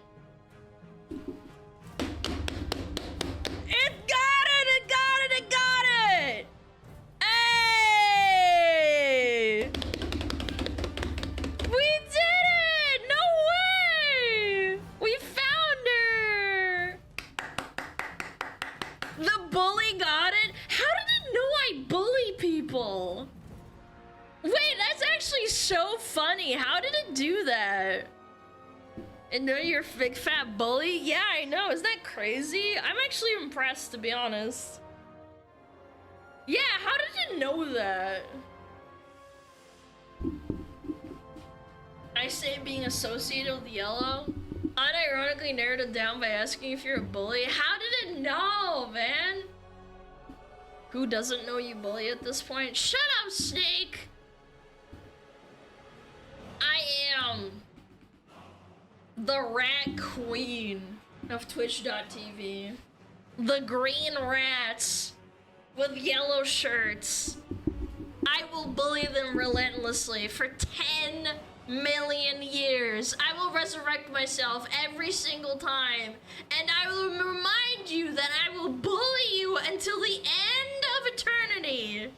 It got it! It got it! It got it! Hey! We did it! No way! We found her! The bully got it? How did it know I bully people? Wait, that's actually so funny. How did it do that? And know you're a big fat bully? Yeah, I know. Isn't that crazy? I'm actually impressed, to be honest. Yeah, how did it know that? I say being associated with yellow. Unironically narrowed it down by asking if you're a bully. How did it know, man? Who doesn't know you bully at this point? Shut up, Snake! I am the rat queen of Twitch.tv. The green rats with yellow shirts. I will bully them relentlessly for 10 million years. I will resurrect myself every single time, and I will remind you that I will bully you until the end of eternity.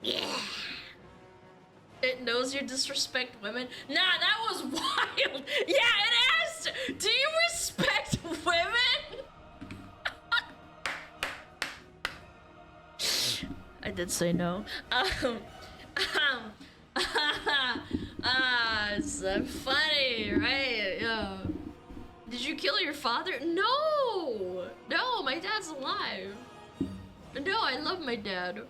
Yeah. It knows you disrespect women. Nah, that was wild. Yeah, it asked, do you respect women? I did say no. It's funny, right? Yeah. Did you kill your father? No! No, my dad's alive. No, I love my dad.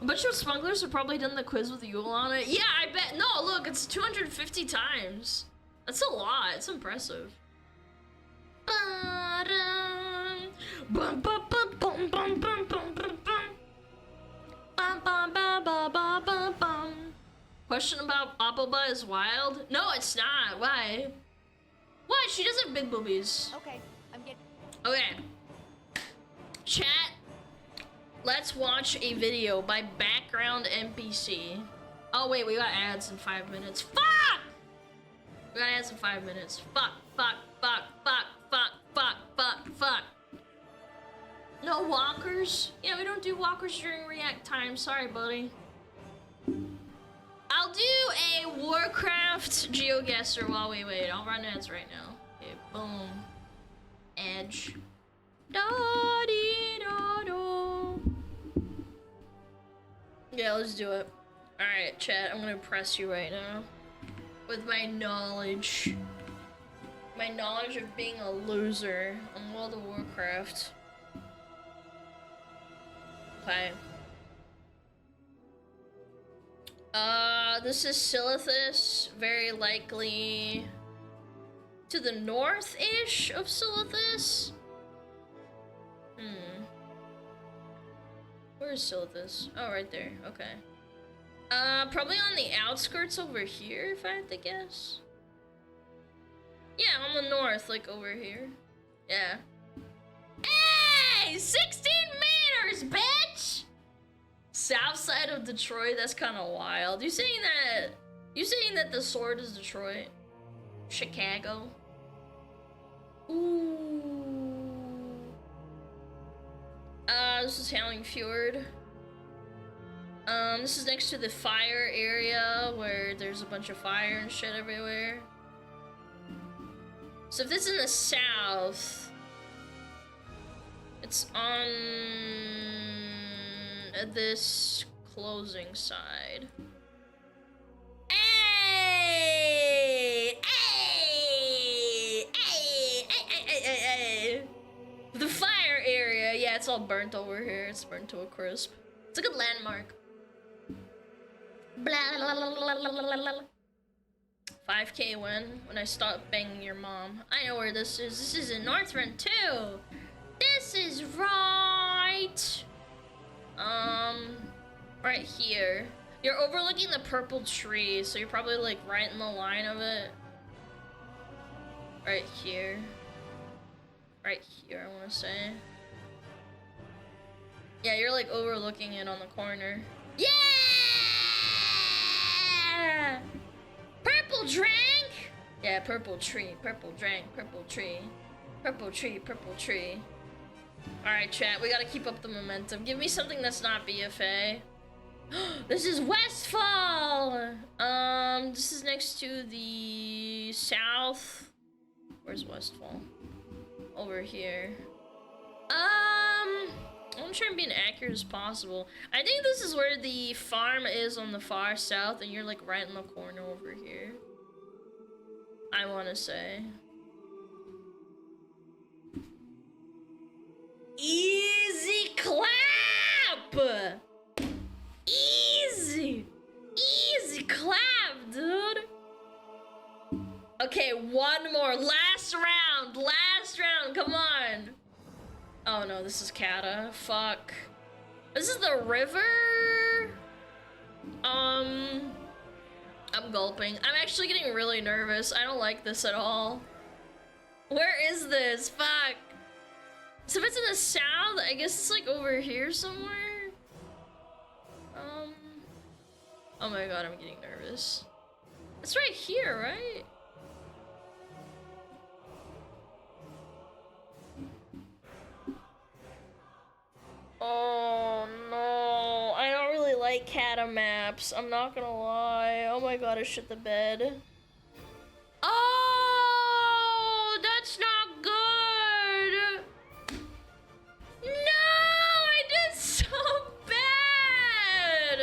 A bunch of smugglers have probably done the quiz with you, Alana. Yeah, I bet. No, look, it's 250 times. That's a lot. It's impressive. Question about Appleba is wild? No, it's not. Why? Why? She does have big boobies. Okay, I'm getting. Okay. Chat. Let's watch a video by background NPC. Oh wait, we got ads in 5 minutes. Fuck! We got ads in 5 minutes. Fuck, fuck, fuck, fuck, fuck, fuck, fuck, fuck. No walkers? Yeah, we don't do walkers during react time. Sorry, buddy. I'll do a Warcraft GeoGuessr while we wait. I'll run ads right now. Okay, boom. Edge. Da-dee-da-do. Yeah, let's do it. Alright, chat, I'm gonna impress you right now. With my knowledge. My knowledge of being a loser on World of Warcraft. Okay. This is Silithus, very likely to the north-ish of Silithus. Where is Silithus? Oh, right there. Okay. Probably on the outskirts over here, if I had to guess. Yeah, on the north, like over here. Yeah. Hey! Hey, 16 meters, bitch! South side of Detroit, that's kind of wild. You saying that the sword is Detroit? Chicago? Ooh. This is Howling Fjord. This is next to the fire area where there's a bunch of fire and shit everywhere. So if this is in the south, it's on this closing side. Hey! Hey! Hey! Hey! The fire area, yeah, it's all burnt over here. It's burnt to a crisp. It's a good landmark. Blah, blah, blah, blah, blah, blah. 5K when I stop banging your mom. I know where this is. This is in Northrend too. This is right. Right here. You're overlooking the purple tree, so you're probably like right in the line of it. Right here. Right here, I want to say. Yeah, you're like overlooking it on the corner. Yeah! Purple drink? Yeah, purple tree, purple drink, purple tree. Purple tree, purple tree. Alright, chat, we gotta keep up the momentum. Give me something that's not BFA. This is Westfall! This is next to the south. Where's Westfall? Over here. I'm gonna try and be as accurate as possible. I think this is where the farm is on the far south, and you're like right in the corner over here. I wanna say. Easy clap! Easy! Easy clap, dude! Okay, one more. Last round! Last round, come on! Oh no, this is Kata. Fuck. This is the river? I'm gulping. I'm actually getting really nervous. I don't like this at all. Where is this? Fuck. So if it's in the south, I guess it's like over here somewhere? Oh my god, I'm getting nervous. It's right here, right? Oh no, I don't really like Kata maps. I'm not gonna lie. Oh my god, I shit the bed. Oh, that's not good. No, I did so bad.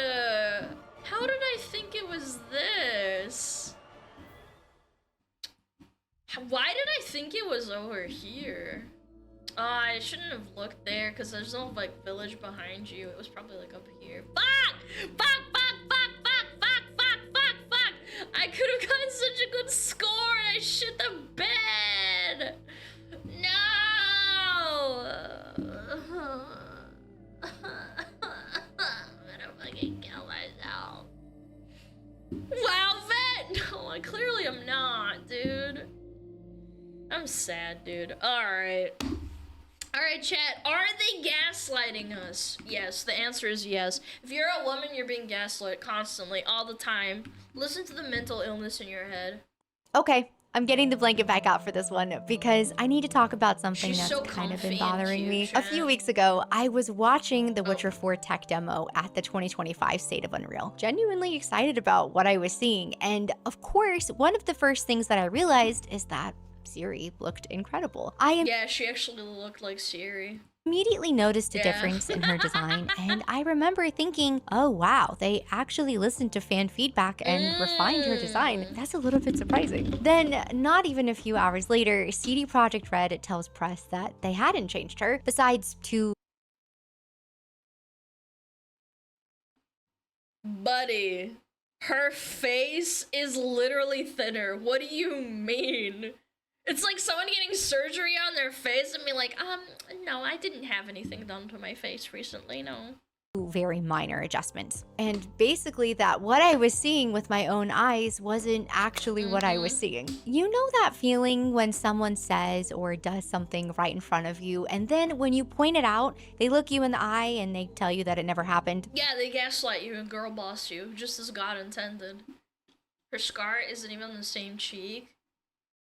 How did I think it was this? Why did I think it was over here? I shouldn't have looked there because there's no like village behind you. It was probably like up here. Fuck! Fuck! Fuck! Fuck! Fuck! Fuck! Fuck! Fuck! Fuck! I could have gotten such a good score and I shit the bed. No! I'm gonna fucking kill myself. Wow, vet! No, I clearly am not, dude. I'm sad, dude. Alright. Alright, chat. Are they gaslighting us? Yes, the answer is yes. If you're a woman, you're being gaslit constantly, all the time. Listen to the mental illness in your head. Okay, I'm getting the blanket back out for this one because I need to talk about something She's that's so kind of comfy been and bothering cute, me. chat. A few weeks ago, I was watching the Witcher 4 tech demo at the 2025 State of Unreal. Genuinely excited about what I was seeing, and of course, one of the first things that I realized is that Siri looked incredible. Yeah, she actually looked like Siri. Immediately noticed a Yeah. difference in her design, and I remember thinking, oh wow, they actually listened to fan feedback and refined her design. That's a little bit surprising. Then, not even a few hours later, CD Projekt Red tells press that they hadn't changed her, besides two. Buddy, her face is literally thinner. What do you mean? It's like someone getting surgery on their face and be like, no, I didn't have anything done to my face recently, no. very minor adjustments. And basically that what I was seeing with my own eyes wasn't actually what I was seeing. You know that feeling when someone says or does something right in front of you, and then when you point it out, they look you in the eye and they tell you that it never happened? Yeah, they gaslight you and girl boss you, just as God intended. Her scar isn't even on the same cheek.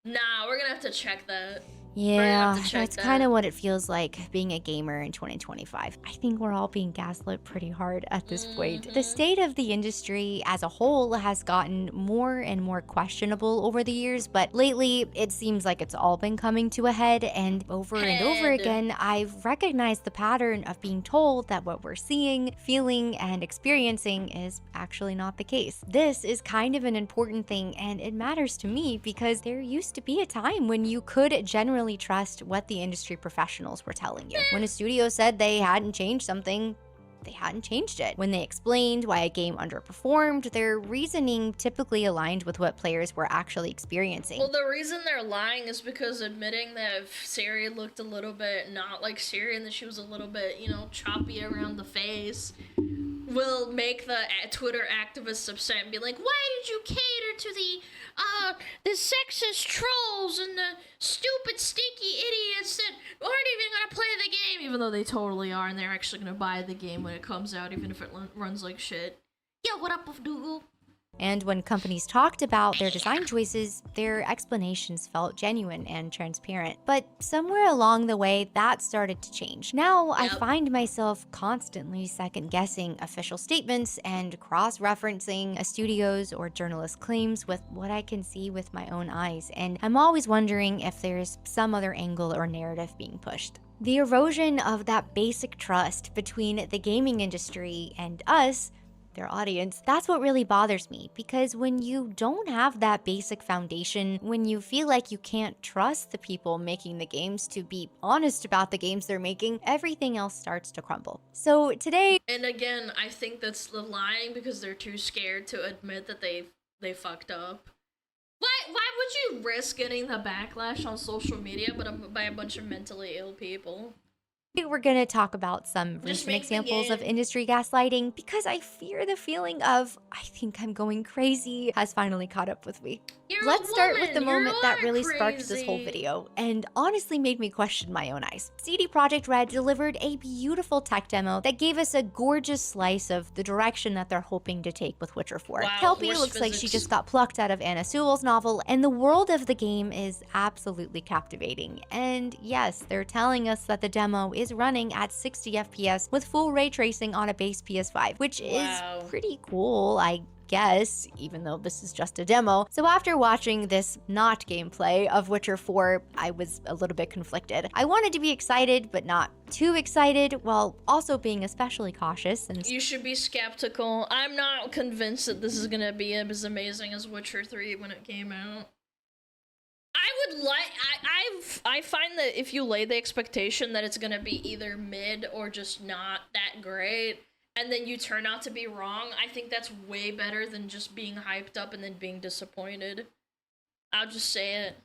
Nah, we're gonna have to check that. Yeah, that's kind of what it feels like being a gamer in 2025. I think we're all being gaslit pretty hard at this point. The state of the industry as a whole has gotten more and more questionable over the years, but lately it seems like it's all been coming to a head, and over again, I've recognized the pattern of being told that what we're seeing, feeling, and experiencing is actually not the case. This is kind of an important thing, and it matters to me because there used to be a time when you could generally trust what the industry professionals were telling you. When a studio said they hadn't changed something, they hadn't changed it. When they explained why a game underperformed, their reasoning typically aligned with what players were actually experiencing. Well, the reason they're lying is because admitting that if Siri looked a little bit not like Siri and that she was a little bit, you know, choppy around the face will make the Twitter activists upset and be like, why did you cater to the sexist trolls and the stupid stinky idiots that aren't even gonna play the game, even though they totally are, and they're actually gonna buy the game when it comes out, even if it runs like shit. Yeah, what up, Dougal? And when companies talked about their design choices, their explanations felt genuine and transparent. But somewhere along the way, that started to change. Now, I find myself constantly second-guessing official statements and cross-referencing a studio's or journalist claims with what I can see with my own eyes. And I'm always wondering if there's some other angle or narrative being pushed. The erosion of that basic trust between the gaming industry and us, their audience, that's what really bothers me, because when you don't have that basic foundation, when you feel like you can't trust the people making the games to be honest about the games they're making, everything else starts to crumble. So today, and again, I think that's the lying because they're too scared to admit that they fucked up. Why would you risk getting the backlash on social media by a bunch of mentally ill people? we're going to talk about some recent examples of industry gaslighting because I fear the feeling of, I think I'm going crazy, has finally caught up with me. Let's start with the moment that really sparked this whole video and honestly made me question my own eyes. CD Projekt Red delivered a beautiful tech demo that gave us a gorgeous slice of the direction that they're hoping to take with Witcher 4. Wow, Kelpie looks like she just got plucked out of Anna Sewell's novel, and the world of the game is absolutely captivating. And yes, they're telling us that the demo is running at 60 FPS with full ray tracing on a base PS5, which is pretty cool, I guess, even though this is just a demo. So after watching this not gameplay of Witcher 4, I was a little bit conflicted. I wanted to be excited, but not too excited, while also being especially cautious. And you should be skeptical. I'm not convinced that this is gonna be as amazing as Witcher 3 when it came out. I find that if you lay the expectation that it's gonna be either mid or just not that great, and then you turn out to be wrong, I think that's way better than just being hyped up and then being disappointed. I'll just say it.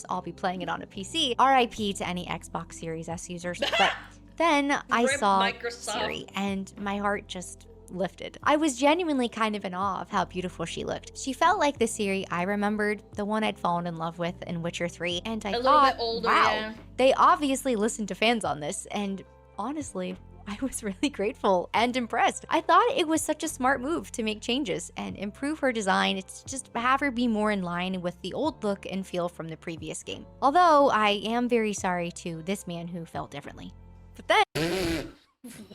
I'll be playing it on a PC. RIP to any Xbox Series S users. But then I saw Siri and my heart just lifted. I was genuinely kind of in awe of how beautiful she looked. She felt like the Siri I remembered, the one I'd fallen in love with in Witcher 3, and I thought, wow, they obviously listened to fans on this, and honestly, I was really grateful and impressed. I thought it was such a smart move to make changes and improve her design to just have her be more in line with the old look and feel from the previous game. Although I am very sorry to this man who felt differently. But then...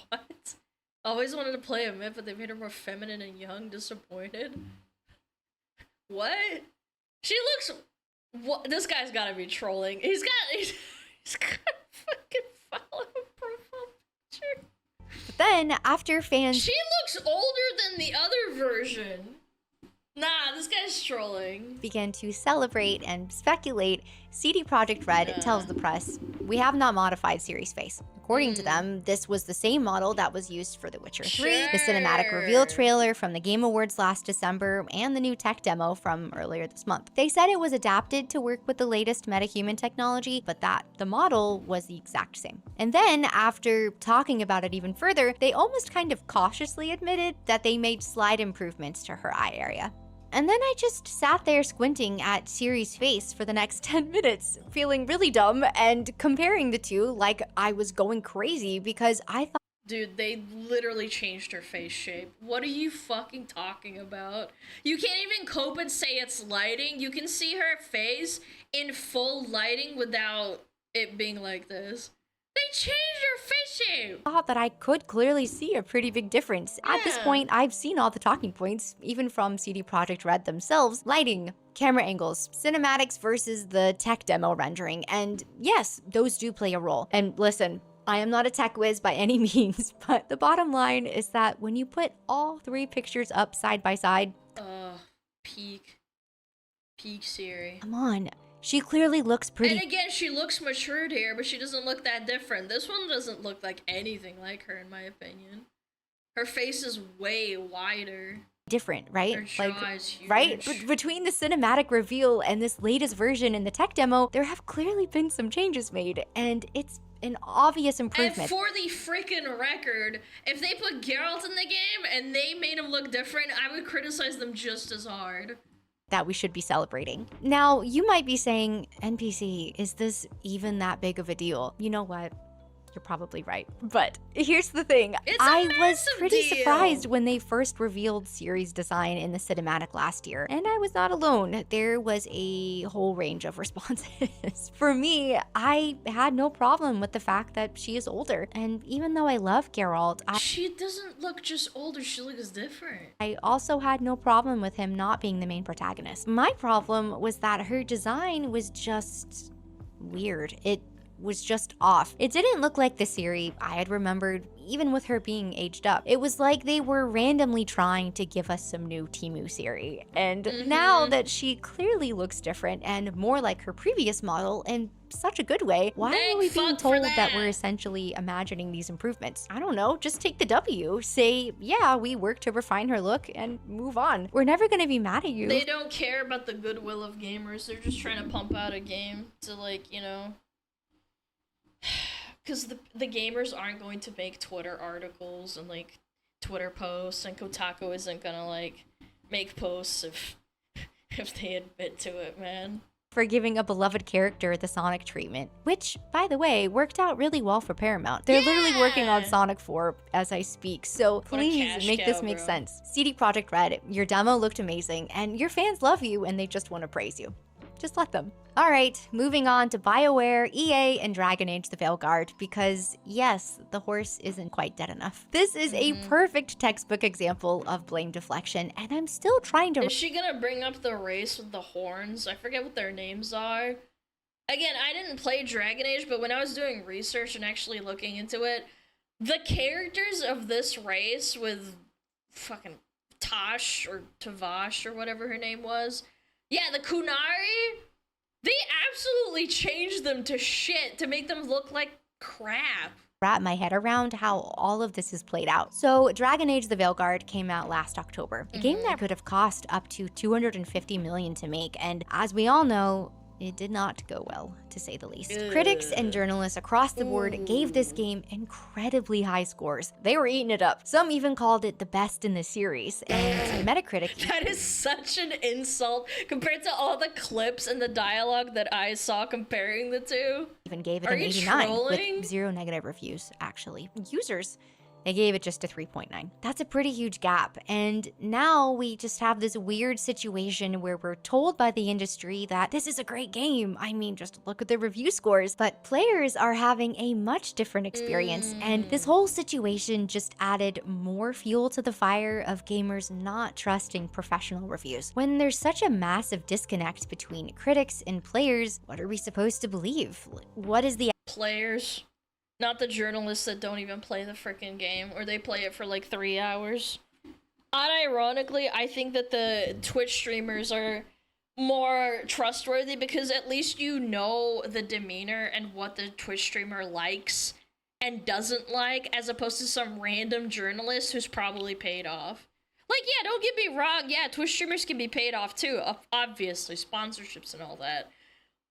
What? Always wanted to play a myth, but they made her more feminine and young. Disappointed? What? She looks... What? This guy's gotta be trolling. He's got fucking follow profile picture. But then, after fans... She looks older than the other version. Nah, this guy's trolling. Began to celebrate and speculate, CD Projekt Red tells the press, "We have not modified Siri's face. According to them, this was the same model that was used for The Witcher 3, the cinematic reveal trailer from the Game Awards last December, and the new tech demo from earlier this month. They said it was adapted to work with the latest metahuman technology, but that the model was the exact same. And then, after talking about it even further, they almost kind of cautiously admitted that they made slight improvements to her eye area. And then I just sat there squinting at Siri's face for the next 10 minutes, feeling really dumb and comparing the two like I was going crazy because I thought— Dude, they literally changed her face shape. What are you fucking talking about? You can't even cope and say it's lighting. You can see her face in full lighting without it being like this. They changed her face shape! thought that I could clearly see a pretty big difference. At this point, I've seen all the talking points, even from CD Projekt Red themselves: lighting, camera angles, cinematics versus the tech demo rendering, and yes, those do play a role. And listen, I am not a tech whiz by any means, but the bottom line is that when you put all three pictures up side by side— peak Siri. Come on. She clearly looks pretty— And again, she looks matured here, but she doesn't look that different. This one doesn't look like anything like her, in my opinion. Her face is way wider. different, right? Her jaw is huge. Right? Between the cinematic reveal and this latest version in the tech demo, there have clearly been some changes made, and it's an obvious improvement. And for the freaking record, if they put Geralt in the game and they made him look different, I would criticize them just as hard. That we should be celebrating. Now, you might be saying, NPC, is this even that big of a deal? You know what? You're probably right. But here's the thing. I was pretty surprised when they first revealed Ciri's design in the cinematic last year. And I was not alone. There was a whole range of responses. For me, I had no problem with the fact that she is older. And even though I love Geralt, she doesn't look just older, she looks different. I also had no problem with him not being the main protagonist. My problem was that her design was just weird. It was just off. It didn't look like the Ciri I had remembered, even with her being aged up. It was like they were randomly trying to give us some new Temu Ciri. And now that she clearly looks different and more like her previous model in such a good way, why are we being told that we're essentially imagining these improvements? I don't know, just take the W. Say, yeah, we worked to refine her look and move on. We're never gonna be mad at you. They don't care about the goodwill of gamers. They're just trying to pump out a game to, like, you know, because the gamers aren't going to make Twitter articles and, like, Twitter posts, and Kotaku isn't gonna, like, make posts if they admit to it, man. For giving a beloved character the Sonic treatment, which, by the way, worked out really well for Paramount. They're literally working on Sonic 4 as I speak, so please make this make sense. CD Projekt Red, your demo looked amazing, and your fans love you and they just want to praise you. Just let them. All right, moving on to BioWare, EA, and Dragon Age the Veilguard, because yes, the horse isn't quite dead enough. This is a perfect textbook example of blame deflection, and I'm still trying to— Is she gonna bring up the race with the horns? I forget what their names are. Again, I didn't play Dragon Age, but when I was doing research and actually looking into it, the characters of this race with fucking Tosh or Tavash or whatever her name was, yeah, the Kunari, they absolutely changed them to shit to make them look like crap. Wrap my head around how all of this is played out. So Dragon Age the Veilguard came out last October, a game that could have cost up to $250 million to make, and as we all know, it did not go well, to say the least. Critics and journalists across the board gave this game incredibly high scores. They were eating it up. Some even called it the best in the series, and Metacritic— That is such an insult compared to all the clips and the dialogue that I saw comparing the two. Even gave it an 89 with 0 negative reviews, actually. Users, they gave it just a 3.9. That's a pretty huge gap. And now we just have this weird situation where we're told by the industry that this is a great game. I mean, just look at the review scores. But players are having a much different experience. And this whole situation just added more fuel to the fire of gamers not trusting professional reviews. When there's such a massive disconnect between critics and players, what are we supposed to believe? What is the— Players. Not the journalists that don't even play the frickin' game, or they play it for like 3 hours. Unironically, I think that the Twitch streamers are more trustworthy because at least you know the demeanor and what the Twitch streamer likes and doesn't like, as opposed to some random journalist who's probably paid off. Like, yeah, don't get me wrong, yeah, Twitch streamers can be paid off too, obviously, sponsorships and all that.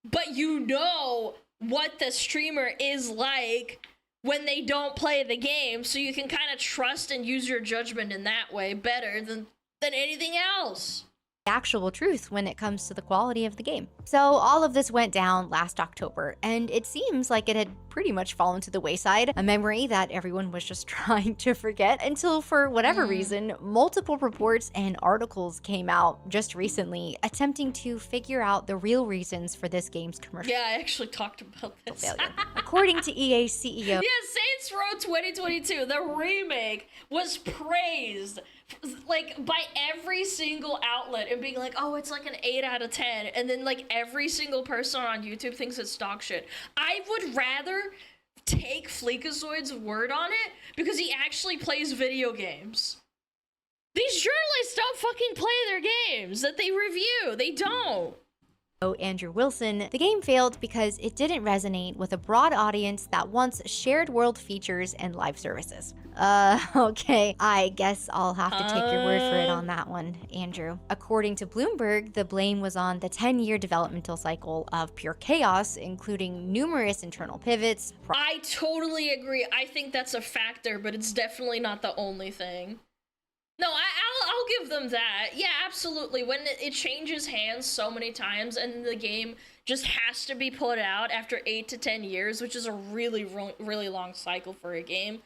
But you know what the streamer is like when they don't play the game, so you can kind of trust and use your judgment in that way better than anything else. Actual truth when it comes to the quality of the game. So all of this went down last October, and it seems like it had pretty much fallen to the wayside, a memory that everyone was just trying to forget until, for whatever reason, multiple reports and articles came out just recently attempting to figure out the real reasons for this game's commercial Yeah, I actually talked about this. failure. According to EA's CEO, Yeah, Saints Row 2022, the remake, was praised like by every single outlet and being like, oh, it's like an 8 out of 10, and then like every single person on YouTube thinks it's dog shit. I would rather take Fleekazoid's word on it because he actually plays video games. These journalists don't fucking play their games that they review. They don't. Andrew Wilson, the game failed because it didn't resonate with a broad audience that wants shared world features and live services. Okay, I guess I'll have to take your word for it on that one, Andrew. According to Bloomberg, the blame was on the 10-year developmental cycle of pure chaos, including numerous internal pivots. I totally agree. I think that's a factor, but it's definitely not the only thing. No, I'll give them that. Yeah, absolutely. When it changes hands so many times and the game just has to be put out after 8 to 10 years, which is a really long cycle for a game.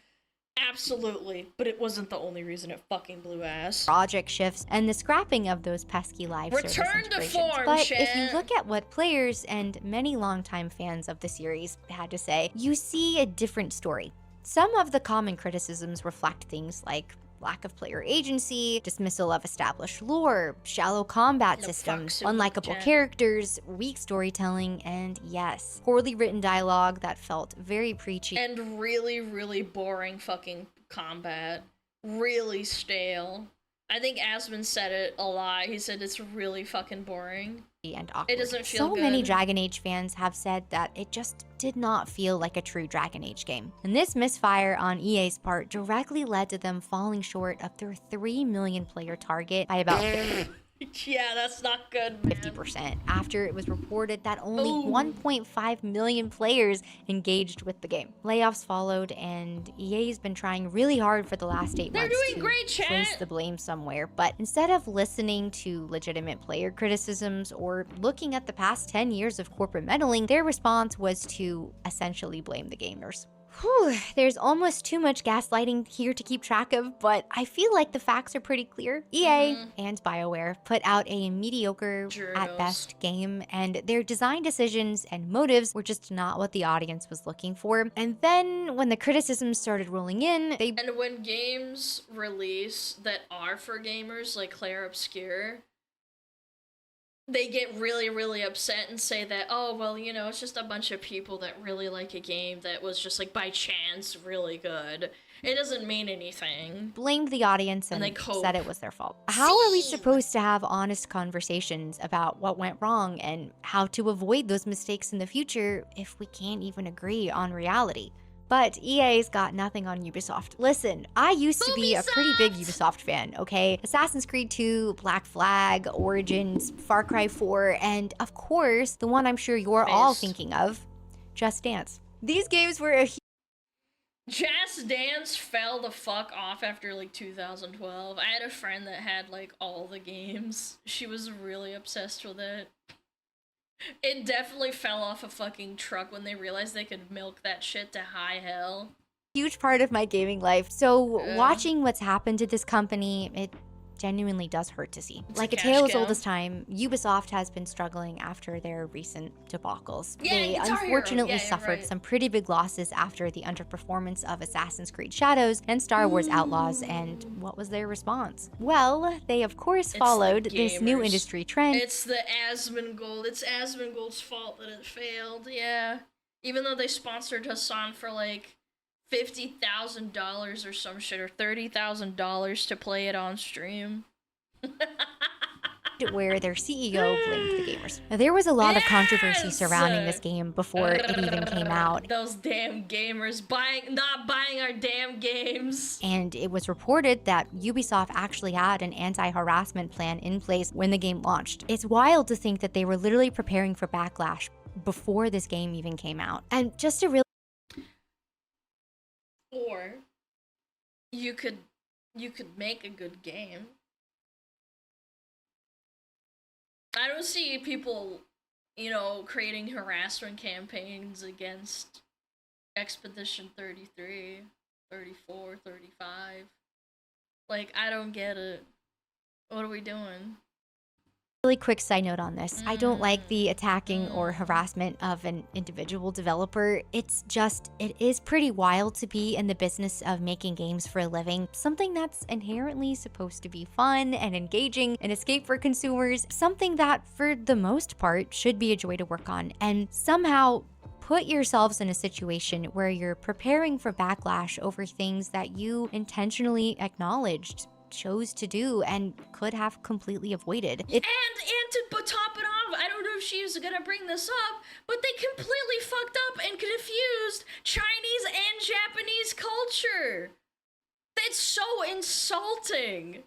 Absolutely. But it wasn't the only reason it fucking blew ass. Project shifts and the scrapping of those pesky live service Return to integrations. form, But chat. if you look at what players and many longtime fans of the series had to say, you see a different story. Some of the common criticisms reflect things like lack of player agency, dismissal of established lore, shallow combat systems, unlikable characters, weak storytelling, and yes, poorly written dialogue that felt very preachy. And really boring fucking combat. Really stale. I think Asmund said it a lot. He said it's really fucking boring. And awkward. It doesn't feel so good. many Dragon Age fans have said that it just did not feel like a true Dragon Age game. And this misfire on EA's part directly led to them falling short of their 3 million player target by about Yeah, that's not good, man. 50% after it was reported that only 1.5 million players engaged with the game. Layoffs followed, and EA's been trying really hard for the last 8 They're months doing to great, chat. place the blame somewhere. But instead of listening to legitimate player criticisms or looking at the past 10 years of corporate meddling, their response was to essentially blame the gamers. Whew, there's almost too much gaslighting here to keep track of, but I feel like the facts are pretty clear. EA and BioWare put out a mediocre, at best, game, and their design decisions and motives were just not what the audience was looking for. And then, when the criticisms started rolling in, they... And when games release that are for gamers, like Claire Obscure, they get really upset and say that, oh, well, you know, it's just a bunch of people that really like a game that was just, like, by chance really good. It doesn't mean anything. Blamed the audience and they cope. said it was their fault. How are we supposed to have honest conversations about what went wrong and how to avoid those mistakes in the future if we can't even agree on reality? But EA's got nothing on Ubisoft. Listen, I used to be a pretty big Ubisoft fan, okay? Assassin's Creed 2, Black Flag, Origins, Far Cry 4, and of course, the one I'm sure you're all thinking of, Just Dance. These games were a Just Dance fell the fuck off after like 2012. I had a friend that had like all the games. She was really obsessed with it. It definitely fell off a fucking truck when they realized they could milk that shit to high hell. huge part of my gaming life. So watching what's happened to this company, it genuinely does hurt to see. Like a tale as old as time, Ubisoft has been struggling after their recent debacles. They unfortunately suffered some pretty big losses after the underperformance of Assassin's Creed Shadows and Star Wars Outlaws, and what was their response? Well, they of course followed this new industry trend. It's the Asmongold. It's Asmongold's fault that it failed, yeah. Even though they sponsored Hassan for like $50,000 or some shit, or $30,000 to play it on stream. where their CEO blamed the gamers. Now, there was a lot of controversy surrounding this game before it even came out. Those damn gamers not buying our damn games. And it was reported that Ubisoft actually had an anti-harassment plan in place when the game launched. It's wild to think that they were literally preparing for backlash before this game even came out. And just to really... Or you could make a good game. I don't see people, you know, creating harassment campaigns against Expedition 33, 34, 35. Like, I don't get it. What are we doing? Really quick side note on this. I don't like the attacking or harassment of an individual developer. It's just, it is pretty wild to be in the business of making games for a living. Something that's inherently supposed to be fun and engaging, an escape for consumers, something that for the most part should be a joy to work on. And somehow put yourselves in a situation where you're preparing for backlash over things that you intentionally acknowledged, chose to do, and could have completely avoided. And to top it off, I don't know if she was gonna bring this up, but they completely fucked up and confused Chinese and Japanese culture. That's so insulting.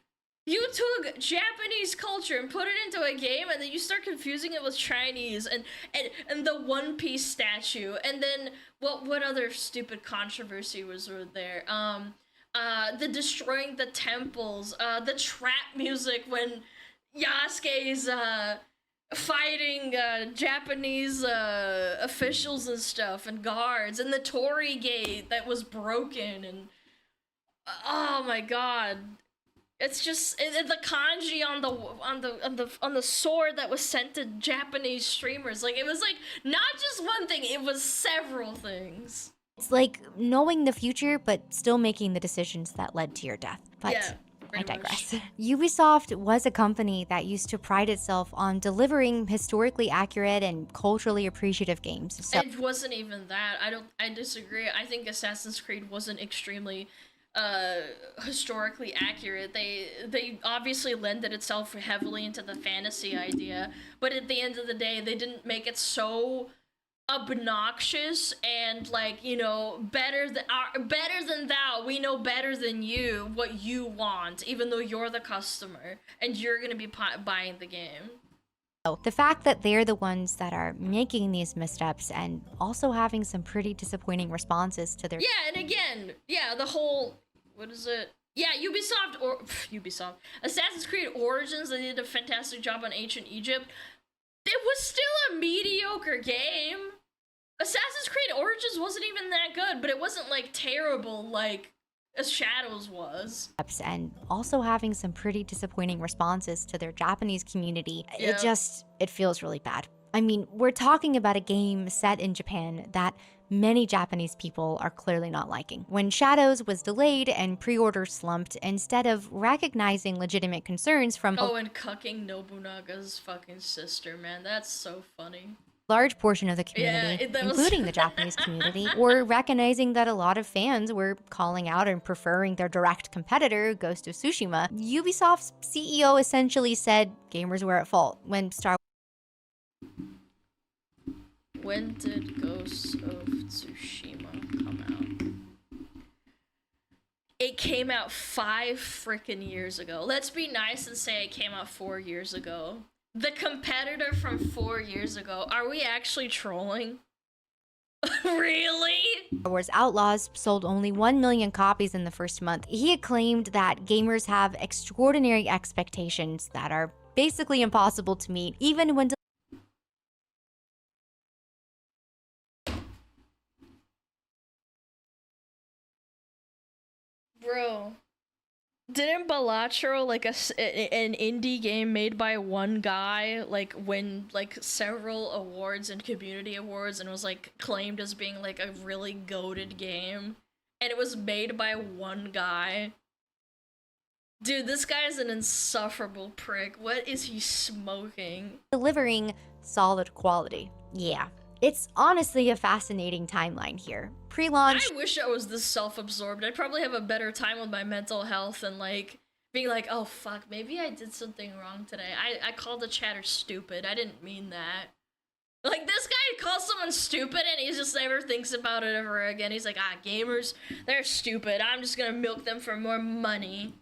You took Japanese culture and put it into a game, and then you start confusing it with Chinese and the One Piece statue, and then what other stupid controversy was there? The destroying the temples, the trap music when Yasuke's fighting Japanese officials and stuff and guards, and the Torii gate that was broken, and oh my god, it's just the kanji on the sword that was sent to Japanese streamers. Like, it was like not just one thing, it was several things. It's like knowing the future, but still making the decisions that led to your death. But yeah, I digress. Ubisoft was a company that used to pride itself on delivering historically accurate and culturally appreciative games. So it wasn't even that. I disagree. I think Assassin's Creed wasn't extremely historically accurate. They obviously lended itself heavily into the fantasy idea, but at the end of the day, they didn't make it so obnoxious and, like, you know, better than thou, we know better than you what you want, even though you're the customer and you're gonna be buying the game. the fact that they're the ones that are making these missteps and also having some pretty disappointing responses to their— Yeah, and again, yeah, the whole, what is it? Yeah, Ubisoft. Assassin's Creed Origins, they did a fantastic job on Ancient Egypt. It was still a mediocre game. Assassin's Creed Origins wasn't even that good, but it wasn't, like, terrible like as Shadows was. And also having some pretty disappointing responses to their Japanese community. Yeah. It feels really bad. I mean, we're talking about a game set in Japan that many Japanese people are clearly not liking. When Shadows was delayed and pre-orders slumped, instead of recognizing legitimate concerns from— Oh, and cucking Nobunaga's fucking sister, man, that's so funny. Large portion of the community, including the Japanese community, were recognizing that a lot of fans were calling out and preferring their direct competitor, Ghost of Tsushima. Ubisoft's CEO essentially said gamers were at fault when When did Ghost of Tsushima come out? It came out 5 freaking years ago. Let's be nice and say it came out 4 years ago. The competitor from 4 years ago. Are we actually trolling? Really? Star Wars Outlaws sold only 1 million copies in the first month. He had claimed that gamers have extraordinary expectations that are basically impossible to meet, even when Bro, didn't Balatro, like an indie game made by one guy, like win like several awards and community awards, and was like claimed as being like a really goated game, and it was made by one guy? Dude, this guy is an insufferable prick. What is he smoking? delivering solid quality. Yeah, it's honestly a fascinating timeline here. Pre-launch— I wish I was this self-absorbed. I'd probably have a better time with my mental health and like being like, oh fuck, maybe I did something wrong today. I called the chatter stupid. I didn't mean that. Like, this guy calls someone stupid and he just never thinks about it ever again. He's like, gamers, they're stupid. I'm just gonna milk them for more money.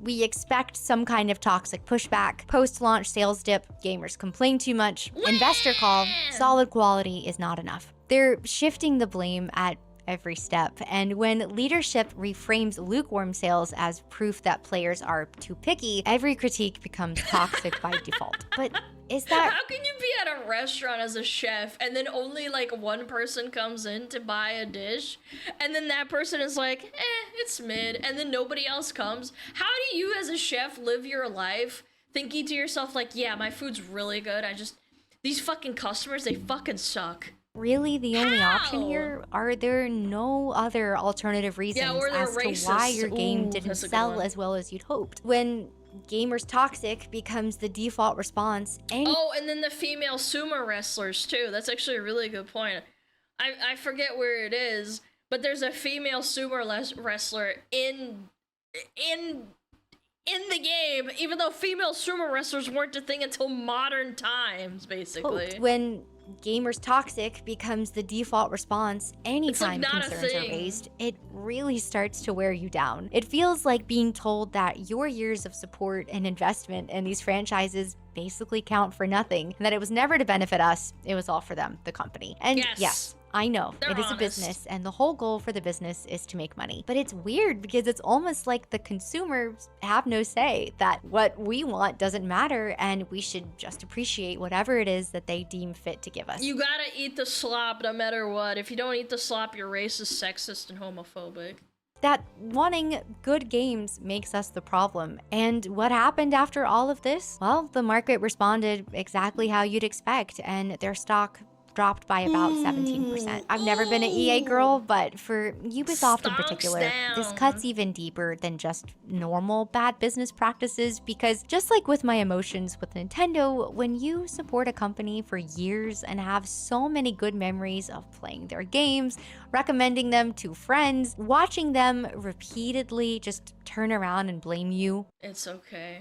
We expect some kind of toxic pushback. Post-launch sales dip, gamers complain too much. Investor call, solid quality is not enough. They're shifting the blame at every step, and when leadership reframes lukewarm sales as proof that players are too picky, every critique becomes toxic by default. But is that... How can you be at a restaurant as a chef and then only like one person comes in to buy a dish and then that person is like, it's mid, and then nobody else comes? How do you as a chef live your life thinking to yourself like, yeah, my food's really good, these fucking customers, they fucking suck? Really the only option here? Are there no other alternative reasons as to why your game didn't sell as well as you'd hoped? When gamers toxic becomes the default response, and then the female sumo wrestlers too. That's actually a really good point. I forget where it is, but there's a female sumo wrestler in the game, even though female sumo wrestlers weren't a thing until modern times, basically. When gamers toxic becomes the default response anytime concerns are raised, it really starts to wear you down. It feels like being told that your years of support and investment in these franchises basically count for nothing, and that it was never to benefit us, it was all for them, the company. And yes, I know, it is a business, and the whole goal for the business is to make money. But it's weird because it's almost like the consumers have no say, that what we want doesn't matter, and we should just appreciate whatever it is that they deem fit to give us. You gotta eat the slop no matter what. If you don't eat the slop, you're racist, sexist, and homophobic. That wanting good games makes us the problem. And what happened after all of this? Well, the market responded exactly how you'd expect, and their stock dropped by about 17%. I've never been an EA girl, but for Ubisoft in particular, this cuts even deeper than just normal bad business practices, because just like with my emotions with Nintendo, when you support a company for years and have so many good memories of playing their games, recommending them to friends, watching them repeatedly just turn around and blame you. It's okay.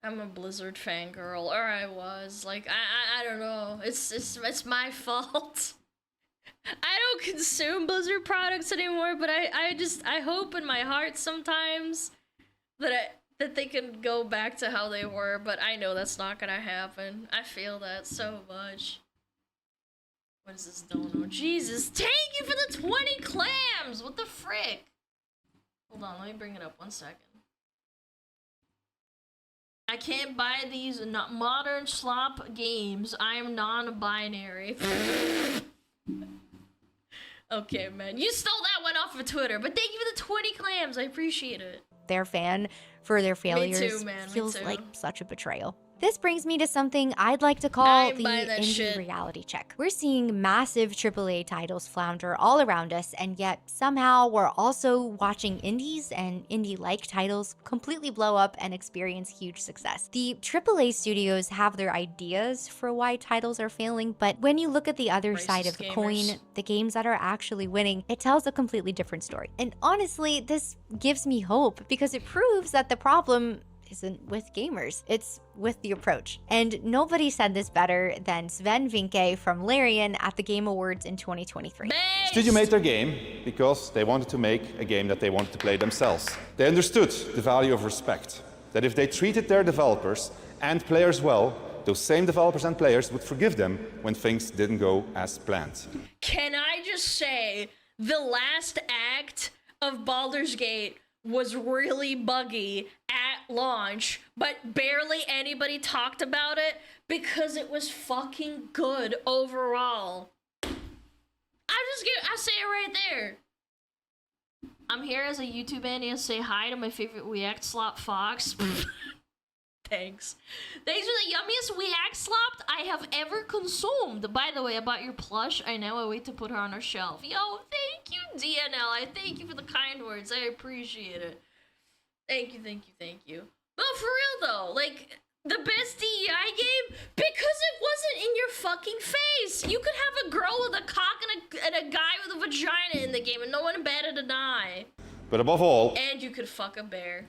I'm a Blizzard fangirl, or I was. Like, I don't know. It's my fault. I don't consume Blizzard products anymore, but I hope in my heart sometimes that they can go back to how they were, but I know that's not gonna happen. I feel that so much. What is this dono? Jesus, thank you for the 20 clams! What the frick? Hold on, let me bring it up 1 second. I can't buy these modern slop games. I am non-binary. Okay, man. You stole that one off of Twitter, but thank you for the 20 clams. I appreciate it. Their fan for their failures Me too, man. feels like such a betrayal. This brings me to something I'd like to call the indie shit. reality check. We're seeing massive AAA titles flounder all around us, and yet somehow we're also watching indies and indie-like titles completely blow up and experience huge success. The AAA studios have their ideas for why titles are failing, but when you look at the other side of the coin, the games that are actually winning, it tells a completely different story. And honestly, this gives me hope because it proves that the problem isn't with gamers, it's with the approach. And nobody said this better than Sven Vinke from Larian at the Game Awards in 2023. Studio made their game because they wanted to make a game that they wanted to play themselves. They understood the value of respect, that if they treated their developers and players well, those same developers and players would forgive them when things didn't go as planned. Can I just say, the last act of Baldur's Gate was really buggy at launch, but barely anybody talked about it because it was fucking good overall. I say it right there. I'm here as a YouTube Annie to say hi to my favorite Weacts slop Fox. Thanks. Thanks for the yummiest Weacts slop I have ever consumed. By the way, I bought your plush. I now wait to put her on our shelf. Yo, thank you, DNL. I thank you for the kind words. I appreciate it. Thank you, thank you, thank you. No, for real though, like, the best DEI game? Because it wasn't in your fucking face. You could have a girl with a cock and a guy with a vagina in the game and no one batted an eye. But above all, And you could fuck a bear.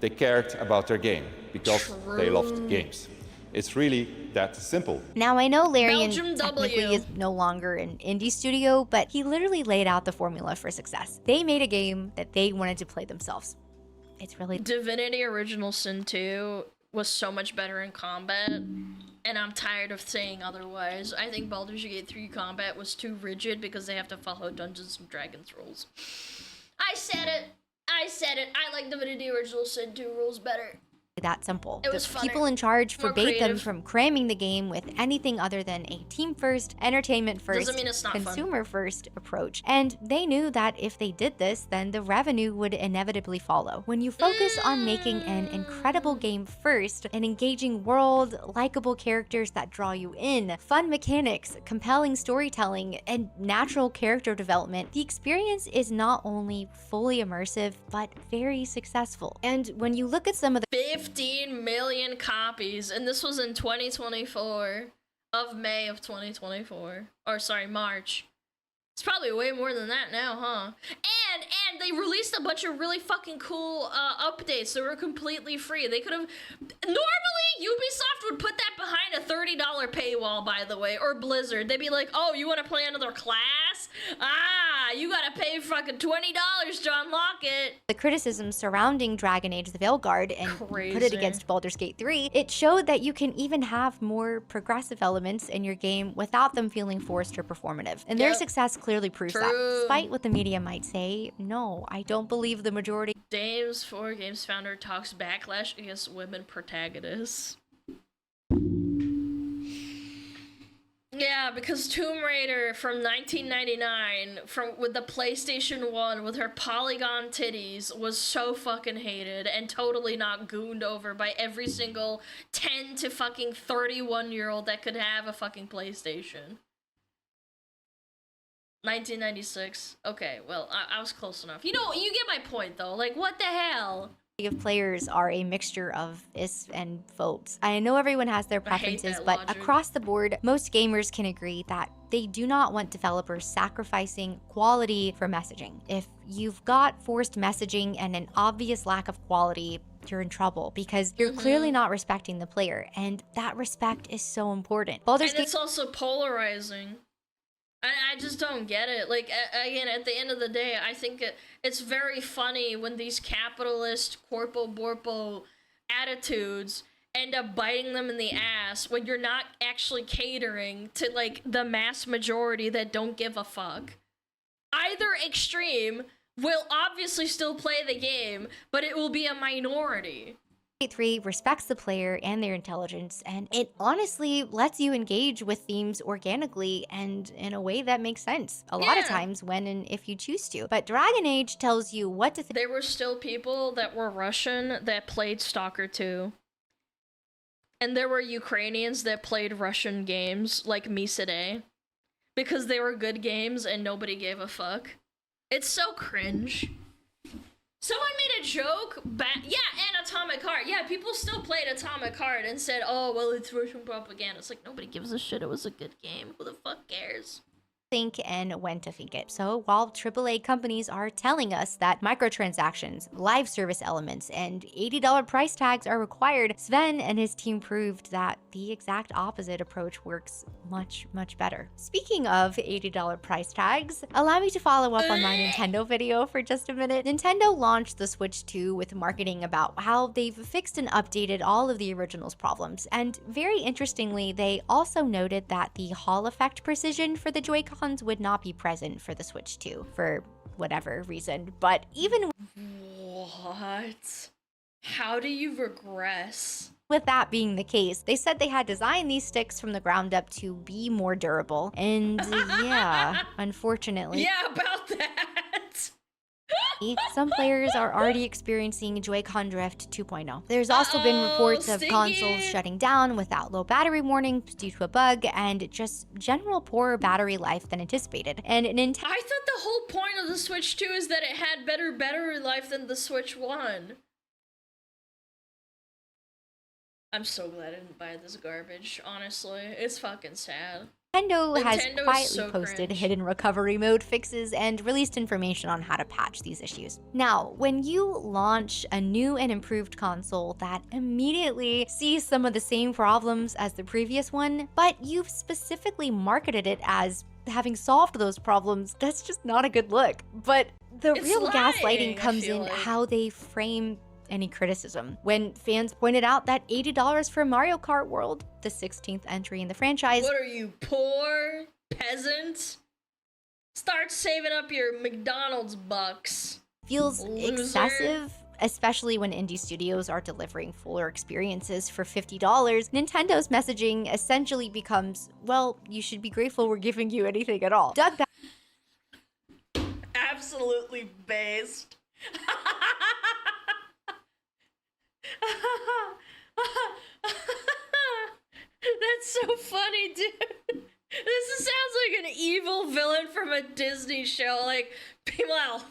they cared about their game because they loved games. It's really that simple. Now, I know Larian Belgium technically W. is no longer an indie studio, but he literally laid out the formula for success. They made a game that they wanted to play themselves. It's really... Divinity Original Sin 2 was so much better in combat, and I'm tired of saying otherwise. I think Baldur's Gate 3 combat was too rigid because they have to follow Dungeons and Dragons rules. I said it! I said it! I like Divinity Original Sin 2 rules better. That simple. It was The funner, people in charge more forbade them creative. from cramming the game with anything other than a team first, entertainment first, Doesn't mean it's not fun. consumer first approach. And they knew that if they did this, then the revenue would inevitably follow. When you focus on making an incredible game first, an engaging world, likable characters that draw you in, fun mechanics, compelling storytelling, and natural character development, the experience is not only fully immersive, but very successful. And when you look at some of the 15 million copies, and this was in 2024 of May of 2024, or sorry, March. It's probably way more than that now, huh? And they released a bunch of really fucking cool updates that were completely free. They could have... Normally, Ubisoft would put that behind a $30 paywall, by the way, or Blizzard. They'd be like, oh, you want to play another class? Ah, you gotta pay fucking $20 to unlock it. the criticism surrounding Dragon Age the Veilguard and put it Crazy. against Baldur's Gate 3, it showed that you can even have more progressive elements in your game without them feeling forced or performative. And their Yep. success clearly proves that. True. Despite what the media might say, no, I don't believe the majority. Dames 4 Games founder talks backlash against women protagonists. Yeah, because Tomb Raider from 1999, with the PlayStation 1 with her polygon titties, was so fucking hated and totally not gooned over by every single 10 to fucking 31-year-old that could have a fucking PlayStation. 1996. Okay, well, I was close enough. You know, you get my point though. Like, what the hell? Of players are a mixture of is and votes. I know everyone has their I hate preferences, that but logic. across the board, most gamers can agree that they do not want developers sacrificing quality for messaging. If you've got forced messaging and an obvious lack of quality, you're in trouble because you're clearly not respecting the player, and that respect is so important. Baldur's And it's also polarizing. I just don't get it. Like, again, at the end of the day, I think it's very funny when these capitalist corpo-borpo attitudes end up biting them in the ass when you're not actually catering to, like, the mass majority that don't give a fuck. Either extreme will obviously still play the game, but it will be a minority. 3 respects the player and their intelligence, and it honestly lets you engage with themes organically and in a way that makes sense. A lot of times when and if you choose to. But Dragon Age tells you what to think. There were still people that were Russian that played Stalker 2. And there were Ukrainians that played Russian games like Misade. Because they were good games and nobody gave a fuck. It's so cringe. Someone made a joke and Atomic Heart. Yeah, people still played Atomic Heart and said, oh, well, it's Russian propaganda. It's like, nobody gives a shit. It was a good game. Who the fuck cares? Think and when to think it. So while AAA companies are telling us that microtransactions, live service elements, and $80 price tags are required, Sven and his team proved that the exact opposite approach works much, much better. Speaking of $80 price tags, allow me to follow up on my Nintendo video for just a minute. Nintendo launched the Switch 2 with marketing about how they've fixed and updated all of the original's problems. And very interestingly, they also noted that the Hall effect precision for the Joy-Con would not be present for the Switch 2 for whatever reason. But even What? How do you regress? with that being the case, they said they had designed these sticks from the ground up to be more durable. And yeah, unfortunately. Yeah, about that. Some players are already experiencing Joy-Con drift 2.0. There's also been reports of consoles shutting down without low battery warnings due to a bug and just general poorer battery life than anticipated. And Nintendo... I thought the whole point of the Switch 2 is that it had better battery life than the Switch 1. I'm so glad I didn't buy this garbage, honestly. It's fucking sad. Nintendo has Nintendo is quietly so posted cringe. hidden recovery mode fixes and released information on how to patch these issues. Now, when you launch a new and improved console that immediately sees some of the same problems as the previous one, but you've specifically marketed it as having solved those problems, that's just not a good look. But the It's real lying, gaslighting I comes feel in like. how they frame any criticism. When fans pointed out that $80 for Mario Kart World, the 16th entry in the franchise, What are you, poor peasant? Start saving up your McDonald's bucks. feels Loser. excessive, especially when indie studios are delivering fuller experiences for $50. Nintendo's messaging essentially becomes, well, you should be grateful we're giving you anything at all. Doug Absolutely based. That's so funny, dude. This sounds like an evil villain from a Disney show. Like, well,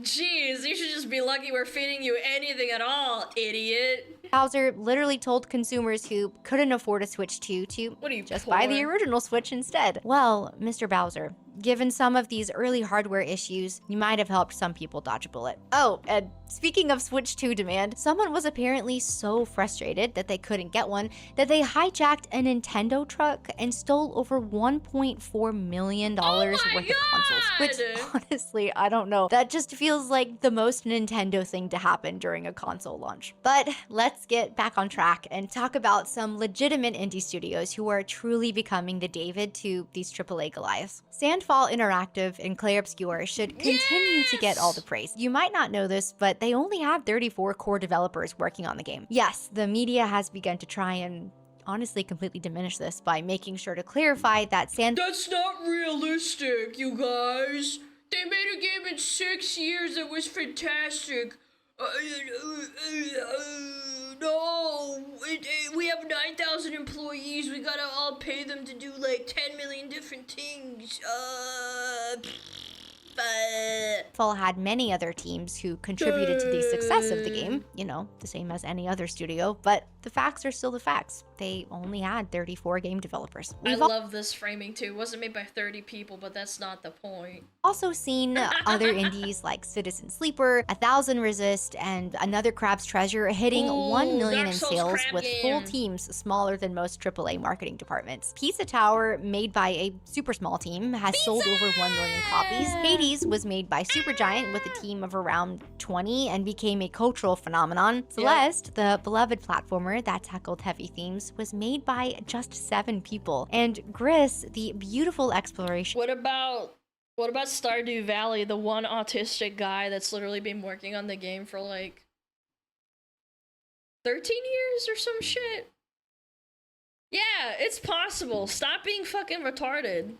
jeez, you should just be lucky we're feeding you anything at all, idiot. Bowser literally told consumers who couldn't afford a Switch 2 to What are you, just buy the poor? original Switch instead. Well, Mr. Bowser, given some of these early hardware issues, you might have helped some people dodge a bullet. Oh, and speaking of Switch 2 demand, someone was apparently so frustrated that they couldn't get one that they hijacked a Nintendo truck and stole over $1.4 million worth of consoles. Which, honestly, I don't know. That just feels like the most Nintendo thing to happen during a console launch. But let's get back on track and talk about some legitimate indie studios who are truly becoming the David to these AAA Goliaths. Sandfall Interactive and Clay Obscure should continue to get all the praise. You might not know this, but they only have 34 core developers working on the game. Yes, the media has begun to try and honestly completely diminish this by making sure to clarify that That's not realistic, you guys. They made a game in 6 years that was fantastic. No, we have 9,000 employees. We gotta all pay them to do like 10 million different things. Fall had many other teams who contributed to the success of the game, you know, the same as any other studio, but the facts are still the facts. They only had 34 game developers. I love this framing too. It wasn't made by 30 people, but that's not the point. Also seen other indies like Citizen Sleeper, 1000 Resist, and Another Crab's Treasure hitting 1 million in sales with full teams smaller than most AAA marketing departments. Pizza Tower, made by a super small team, has sold over 1 million copies. Hades was made by Supergiant with a team of around 20 and became a cultural phenomenon. Celeste, the beloved platformer that tackled heavy themes, was made by just 7 people. And Gris, the beautiful exploration. What about Stardew Valley, the one autistic guy that's literally been working on the game for like 13 years or some shit? Yeah, it's possible. Stop being fucking retarded.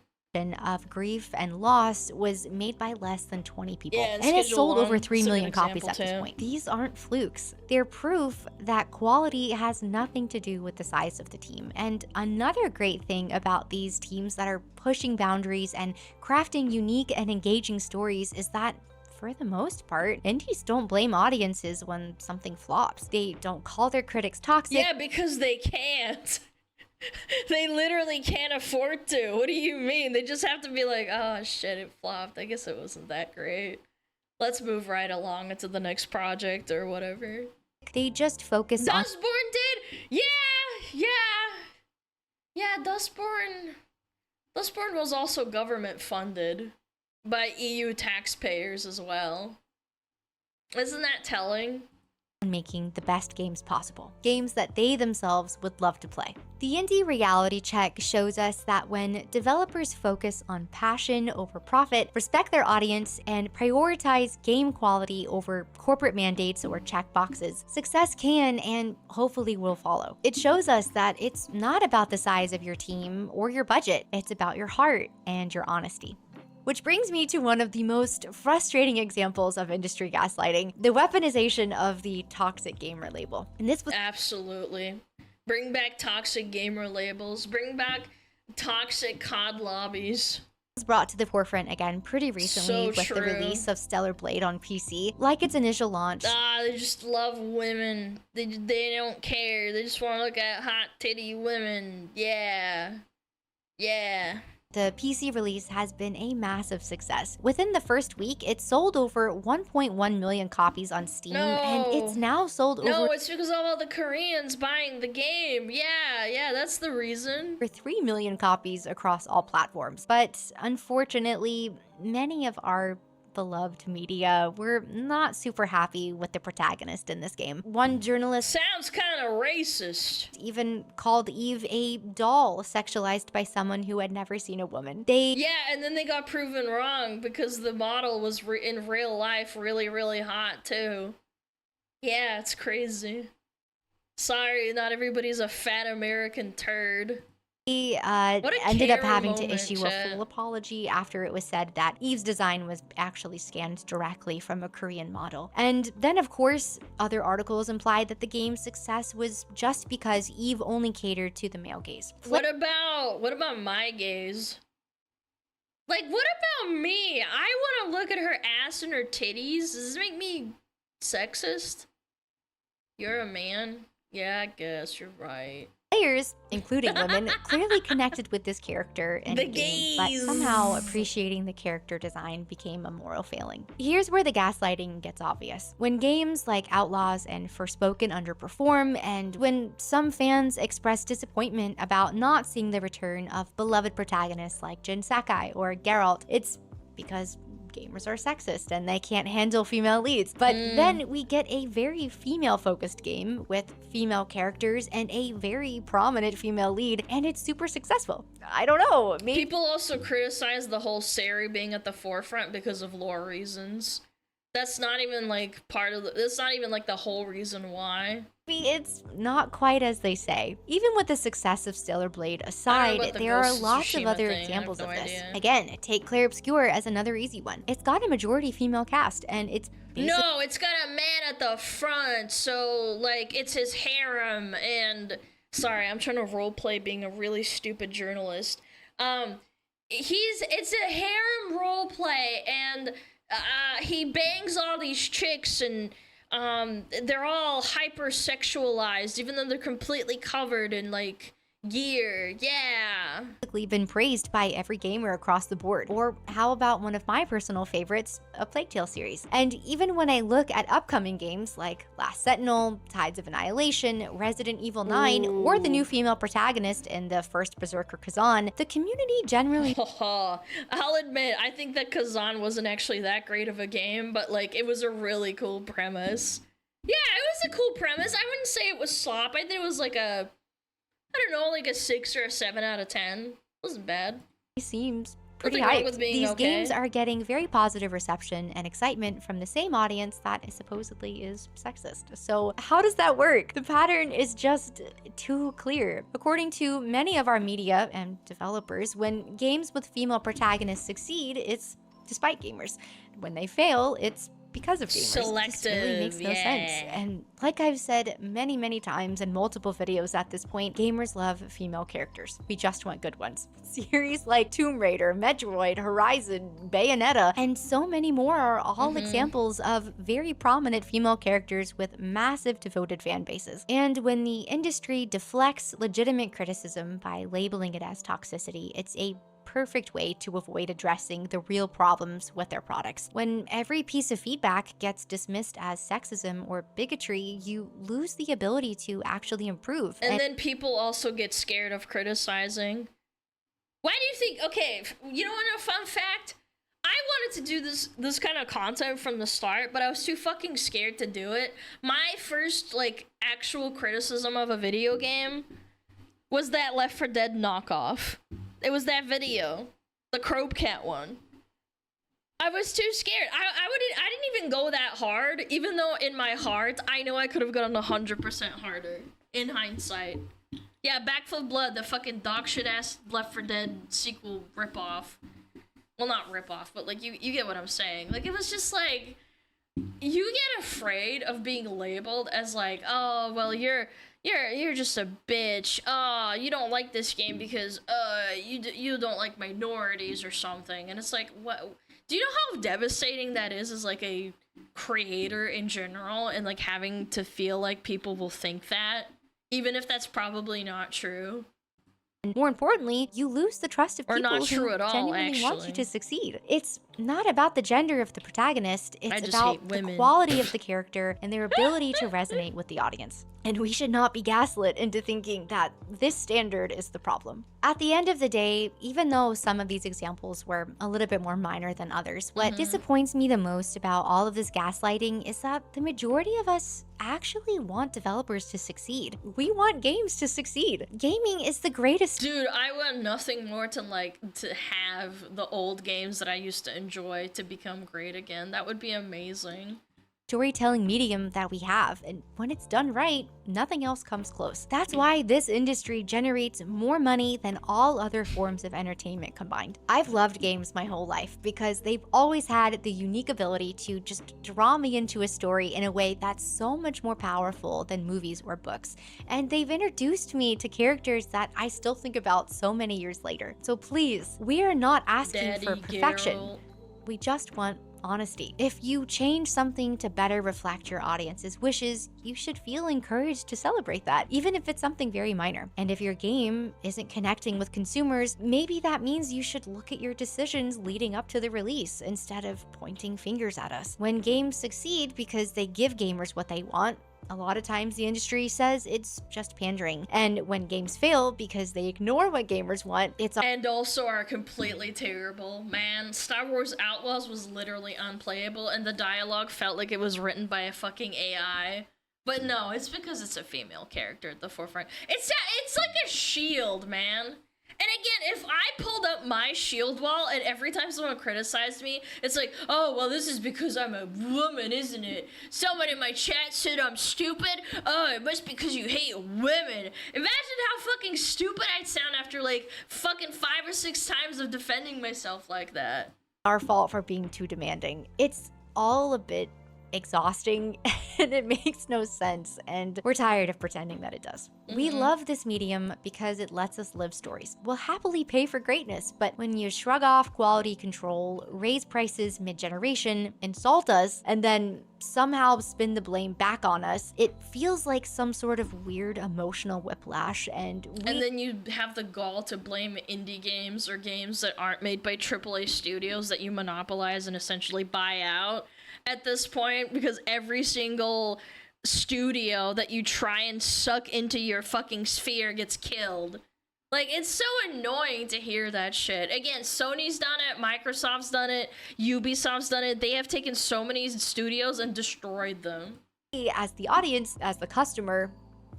Of Grief and Loss was made by less than 20 people, Yeah, and it Schedule sold over One 3 is a good million copies at example, this too. point. These aren't flukes. They're proof that quality has nothing to do with the size of the team. And another great thing about these teams that are pushing boundaries and crafting unique and engaging stories is that for the most part, indies don't blame audiences when something flops. They don't call their critics toxic. Yeah, because they can't. They literally can't afford to. What do you mean? They just have to be like, oh shit, it flopped. I guess it wasn't that great. Let's move right along into the next project or whatever. They just focus on Dustborn did? Yeah, Dustborn was also government funded by EU taxpayers as well. Isn't that telling? making the best games possible, games that they themselves would love to play. The indie reality check shows us that when developers focus on passion over profit, respect their audience, and prioritize game quality over corporate mandates or checkboxes, success can and hopefully will follow. It shows us that it's not about the size of your team or your budget, it's about your heart and your honesty. Which brings me to one of the most frustrating examples of industry gaslighting, the weaponization of the toxic gamer label. And this was absolutely. Bring back toxic gamer labels, bring back toxic COD lobbies. Was brought to the forefront again pretty recently with the release of Stellar Blade on PC. Like its initial launch, they just love women. They don't care. They just want to look at hot titty women. Yeah. Yeah. The PC release has been a massive success. Within the first week, it sold over 1.1 million copies on Steam, and it's now sold No, over... it's because of all the Koreans buying the game. Yeah, that's the reason. For 3 million copies across all platforms. But unfortunately, many of our beloved media were not super happy with the protagonist in this game. One journalist sounds kind of racist. Even called Eve a doll sexualized by someone who had never seen a woman. Yeah, and then they got proven wrong because the model was in real life really hot too. Yeah, it's crazy. Sorry, not everybody's a fat American turd. He ended up having to issue a full apology after it was said that Eve's design was actually scanned directly from a Korean model. And then, of course, other articles implied that the game's success was just because Eve only catered to the male gaze. What about my gaze? Like, what about me? I want to look at her ass and her titties. Does this make me sexist? You're a man? Yeah, I guess you're right. Players, including women, clearly connected with this character in the game, but somehow appreciating the character design became a moral failing. Here's where the gaslighting gets obvious. When games like Outlaws and Forspoken underperform, and when some fans express disappointment about not seeing the return of beloved protagonists like Jin Sakai or Geralt, it's because gamers are sexist and they can't handle female leads. But then we get a very female-focused game with female characters and a very prominent female lead, and it's super successful. I don't know. Maybe people also criticize the whole Sari being at the forefront because of lore reasons. That's not even like that's not even like the whole reason why. It's not quite as they say. Even with the success of Stellar Blade aside, there are lots of other examples of this. Again, take Clair Obscur as another easy one. It's got a majority female cast, and it's no, it's got a man at the front, so like it's his harem. And sorry, I'm trying to roleplay being a really stupid journalist. It's a harem roleplay, and he bangs all these chicks, and they're all hyper-sexualized, even though they're completely covered in, like, gear. Yeah. Been praised by every gamer across the board. Or how about one of my personal favorites, a Plague Tale series? And even when I look at upcoming games like Last Sentinel, Tides of Annihilation, Resident Evil 9, or the new female protagonist in the first Berserker Kazan, the community generally... I'll admit, I think that Kazan wasn't actually that great of a game, but like, it was a really cool premise. Yeah, it was a cool premise. I wouldn't say it was slop. I think it was like a, I don't know, like a 6 or a 7 out of 10. Wasn't bad. He seems pretty hyped. These games are getting very positive reception and excitement from the same audience that supposedly is sexist. So how does that work? The pattern is just too clear. According to many of our media and developers, when games with female protagonists succeed, it's despite gamers. When they fail, it's because of gamers. Selective, it really makes no sense. And like I've said many times in multiple videos at this point, gamers love female characters. We just want good ones. Series like Tomb Raider, Metroid, Horizon, Bayonetta, and so many more are all examples of very prominent female characters with massive devoted fan bases. And when the industry deflects legitimate criticism by labeling it as toxicity, it's a perfect way to avoid addressing the real problems with their products. When every piece of feedback gets dismissed as sexism or bigotry, you lose the ability to actually improve. And then people also get scared of criticizing. Why do you think, okay, you know what, a fun fact? I wanted to do this kind of content from the start, but I was too fucking scared to do it. My first, like, actual criticism of a video game was that Left 4 Dead knockoff. It was that video, the Crobe Cat one. I was too scared. I didn't even go that hard, even though in my heart, I know I could have gone 100% harder, in hindsight. Yeah, Back 4 Blood, the fucking dog shit ass Left 4 Dead sequel ripoff. Well, not ripoff, but like, you get what I'm saying. Like, it was just like, you get afraid of being labeled as like, oh, well, you're just a bitch. You don't like this game because you don't like minorities or something. And it's like, what? Do you know how devastating that is as like a creator in general, and like having to feel like people will think that, even if that's probably not true? And more importantly, you lose the trust of Or people not true who at all, genuinely want you actually. to succeed. It's not about the gender of the protagonist, I it's just about hate the women. quality of the character and their ability to resonate with the audience. And we should not be gaslit into thinking that this standard is the problem. At the end of the day, even though some of these examples were a little bit more minor than others, what disappoints me the most about all of this gaslighting is that the majority of us actually want developers to succeed. We want games to succeed. Gaming is the greatest. Dude, I want nothing more to have the old games that I used to enjoy to become great again. That would be amazing. Storytelling medium that we have, and when it's done right, nothing else comes close. That's why this industry generates more money than all other forms of entertainment combined. I've loved games my whole life because they've always had the unique ability to just draw me into a story in a way that's so much more powerful than movies or books. And they've introduced me to characters that I still think about so many years later. So please, we are not asking for perfection. Geralt. We just want honesty. If you change something to better reflect your audience's wishes, you should feel encouraged to celebrate that, even if it's something very minor. And if your game isn't connecting with consumers, maybe that means you should look at your decisions leading up to the release instead of pointing fingers at us. When games succeed because they give gamers what they want, a lot of times the industry says it's just pandering. And when games fail because they ignore what gamers want, it's and also are completely terrible. Man, Star Wars Outlaws was literally unplayable and the dialogue felt like it was written by a fucking AI. But no, it's because it's a female character at the forefront. It's like a shield, man. And again, if I pulled up my shield wall and every time someone criticized me, it's like, oh, well, this is because I'm a woman, isn't it? Someone in my chat said I'm stupid. Oh, it must be because you hate women. Imagine how fucking stupid I'd sound after like fucking 5 or 6 times of defending myself like that. Our fault for being too demanding. It's all a bit exhausting and it makes no sense, and we're tired of pretending that it does. We love this medium because it lets us live stories. We'll happily pay for greatness, but when you shrug off quality control, raise prices mid-generation, insult us, and then somehow spin the blame back on us, it feels like some sort of weird emotional whiplash, and then you have the gall to blame indie games or games that aren't made by AAA studios that you monopolize and essentially buy out at this point, because every single studio that you try and suck into your fucking sphere gets killed. Like, it's so annoying to hear that shit. Again, Sony's done it, Microsoft's done it, Ubisoft's done it. They have taken so many studios and destroyed them. As the audience, as the customer,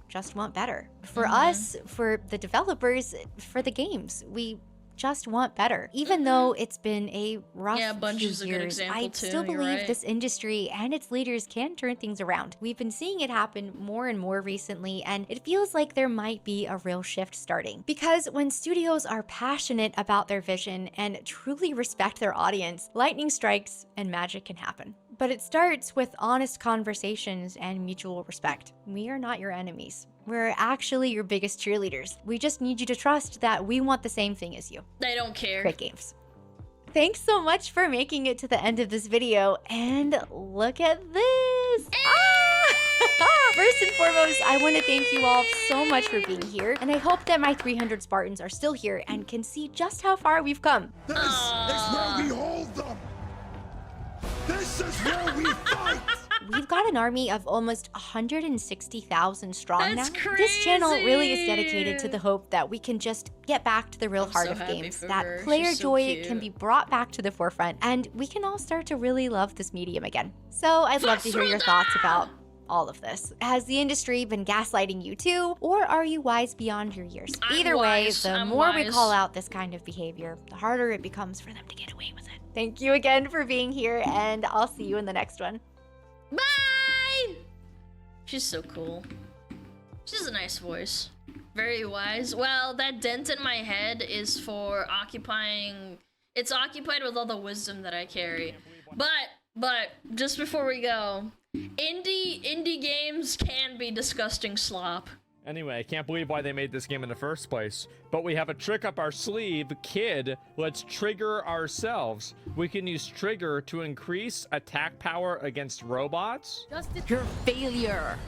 just want better. For us, for the developers, for the games, we just want better. Even though it's been a rough few years, I still believe this industry and its leaders can turn things around. We've been seeing it happen more and more recently, and it feels like there might be a real shift starting. Because when studios are passionate about their vision and truly respect their audience, lightning strikes and magic can happen. But it starts with honest conversations and mutual respect. We are not your enemies. We're actually your biggest cheerleaders. We just need you to trust that we want the same thing as you. They don't care. Great games. Thanks so much for making it to the end of this video, and look at this! First and foremost, I want to thank you all so much for being here, and I hope that my 300 Spartans are still here and can see just how far we've come. This is where we hold them! This is where we fight! We've got an army of almost 160,000 strong That's now. crazy. This channel really is dedicated to the hope that we can just get back to the real heart so of happy games, for that her. player She's so joy cute. can be brought back to the forefront, and we can all start to really love this medium again. So I'd love to hear your thoughts about all of this. Has the industry been gaslighting you too, or are you wise beyond your years? Either way, the more we call out this kind of behavior, the harder it becomes for them to get away with it. Thank you again for being here, and I'll see you in the next one. Bye! She's so cool. She has a nice voice. Very wise. Well, that dent in my head is for occupying... It's occupied with all the wisdom that I carry. But, just before we go, indie games can be disgusting slop. Anyway, I can't believe why they made this game in the first place. But we have a trick up our sleeve. Kid, let's trigger ourselves. We can use trigger to increase attack power against robots. Just your failure.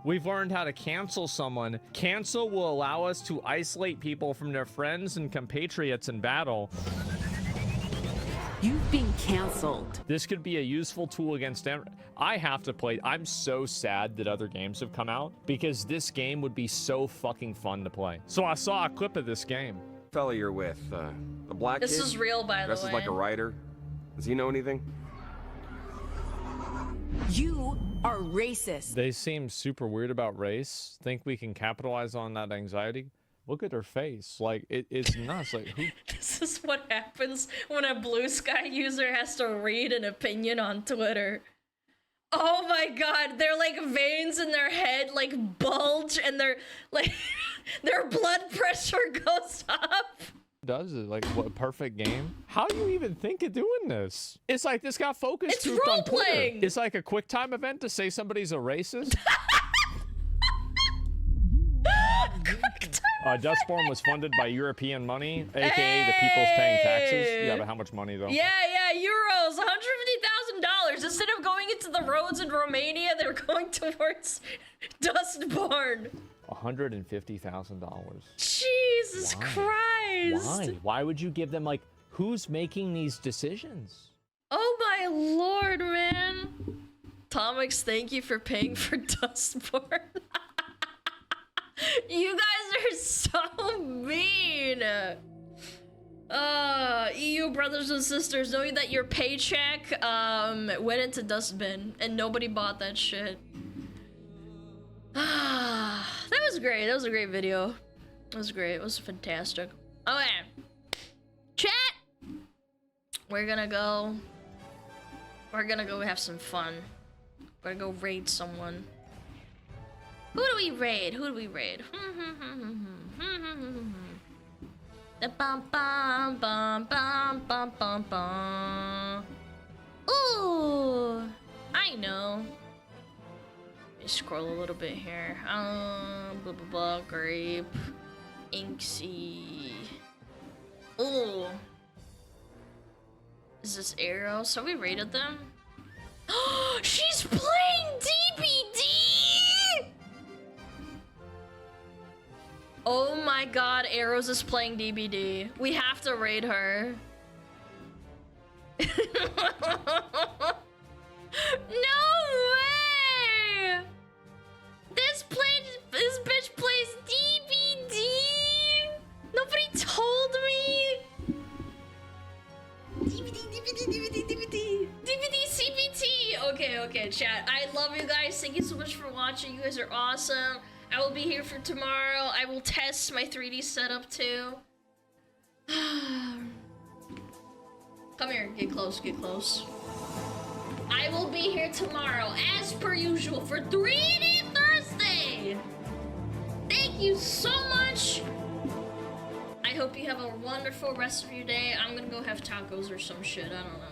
We've learned how to cancel someone. Cancel will allow us to isolate people from their friends and compatriots in battle. You've been canceled. This could be a useful tool against them. I have to play. I'm so sad that other games have come out because this game would be so fucking fun to play. So I saw a clip of this game. Fella you're with, a black This kid? is real, by the Dresses way. like a writer. Does he know anything? You are racist. They seem super weird about race. Think we can capitalize on that anxiety? Look at her face. Like, it's nuts. Like, who? This is what happens when a Blue Sky user has to read an opinion on Twitter. Oh my god, their like veins in their head like bulge and their like their blood pressure goes up. Does it? Like, what, perfect game? How do you even think of doing this? It's like this got focus It's grouped on Twitter. role-playing. It's like a quick time event to say somebody's a racist. Dustborn was funded by European money, aka the people's paying taxes. Yeah, but how much money though? Yeah, euros, $150,000. Instead of going into the roads in Romania, they're going towards Dustborn. $150,000. Jesus Why? Christ. Why? Why would you give them, like, who's making these decisions? Oh my lord, man. Tomix, thank you for paying for Dustborn. You guys are so mean. EU brothers and sisters, knowing that your paycheck went into dustbin and nobody bought that shit. That was great. That was a great video. It was great. It was fantastic. Okay. Chat! We're gonna go have some fun. We're gonna go raid someone. Who do we raid? Who do we raid? Bum bum bum bum bum bum bum. Ooh, I know. Let me scroll a little bit here. Blah blah blah. Grape, Inksy. Ooh, is this Arrow? So we raided them. She's playing DBD. Oh my god, Arrows is playing DBD. We have to raid her. No way! This bitch plays DBD? Nobody told me? DVD CBT! Okay, chat. I love you guys. Thank you so much for watching. You guys are awesome. I will be here for tomorrow. I will test my 3D setup too. Come here, get close, get close. I will be here tomorrow, as per usual, for 3D Thursday. Thank you so much. I hope you have a wonderful rest of your day. I'm gonna go have tacos or some shit, I don't know.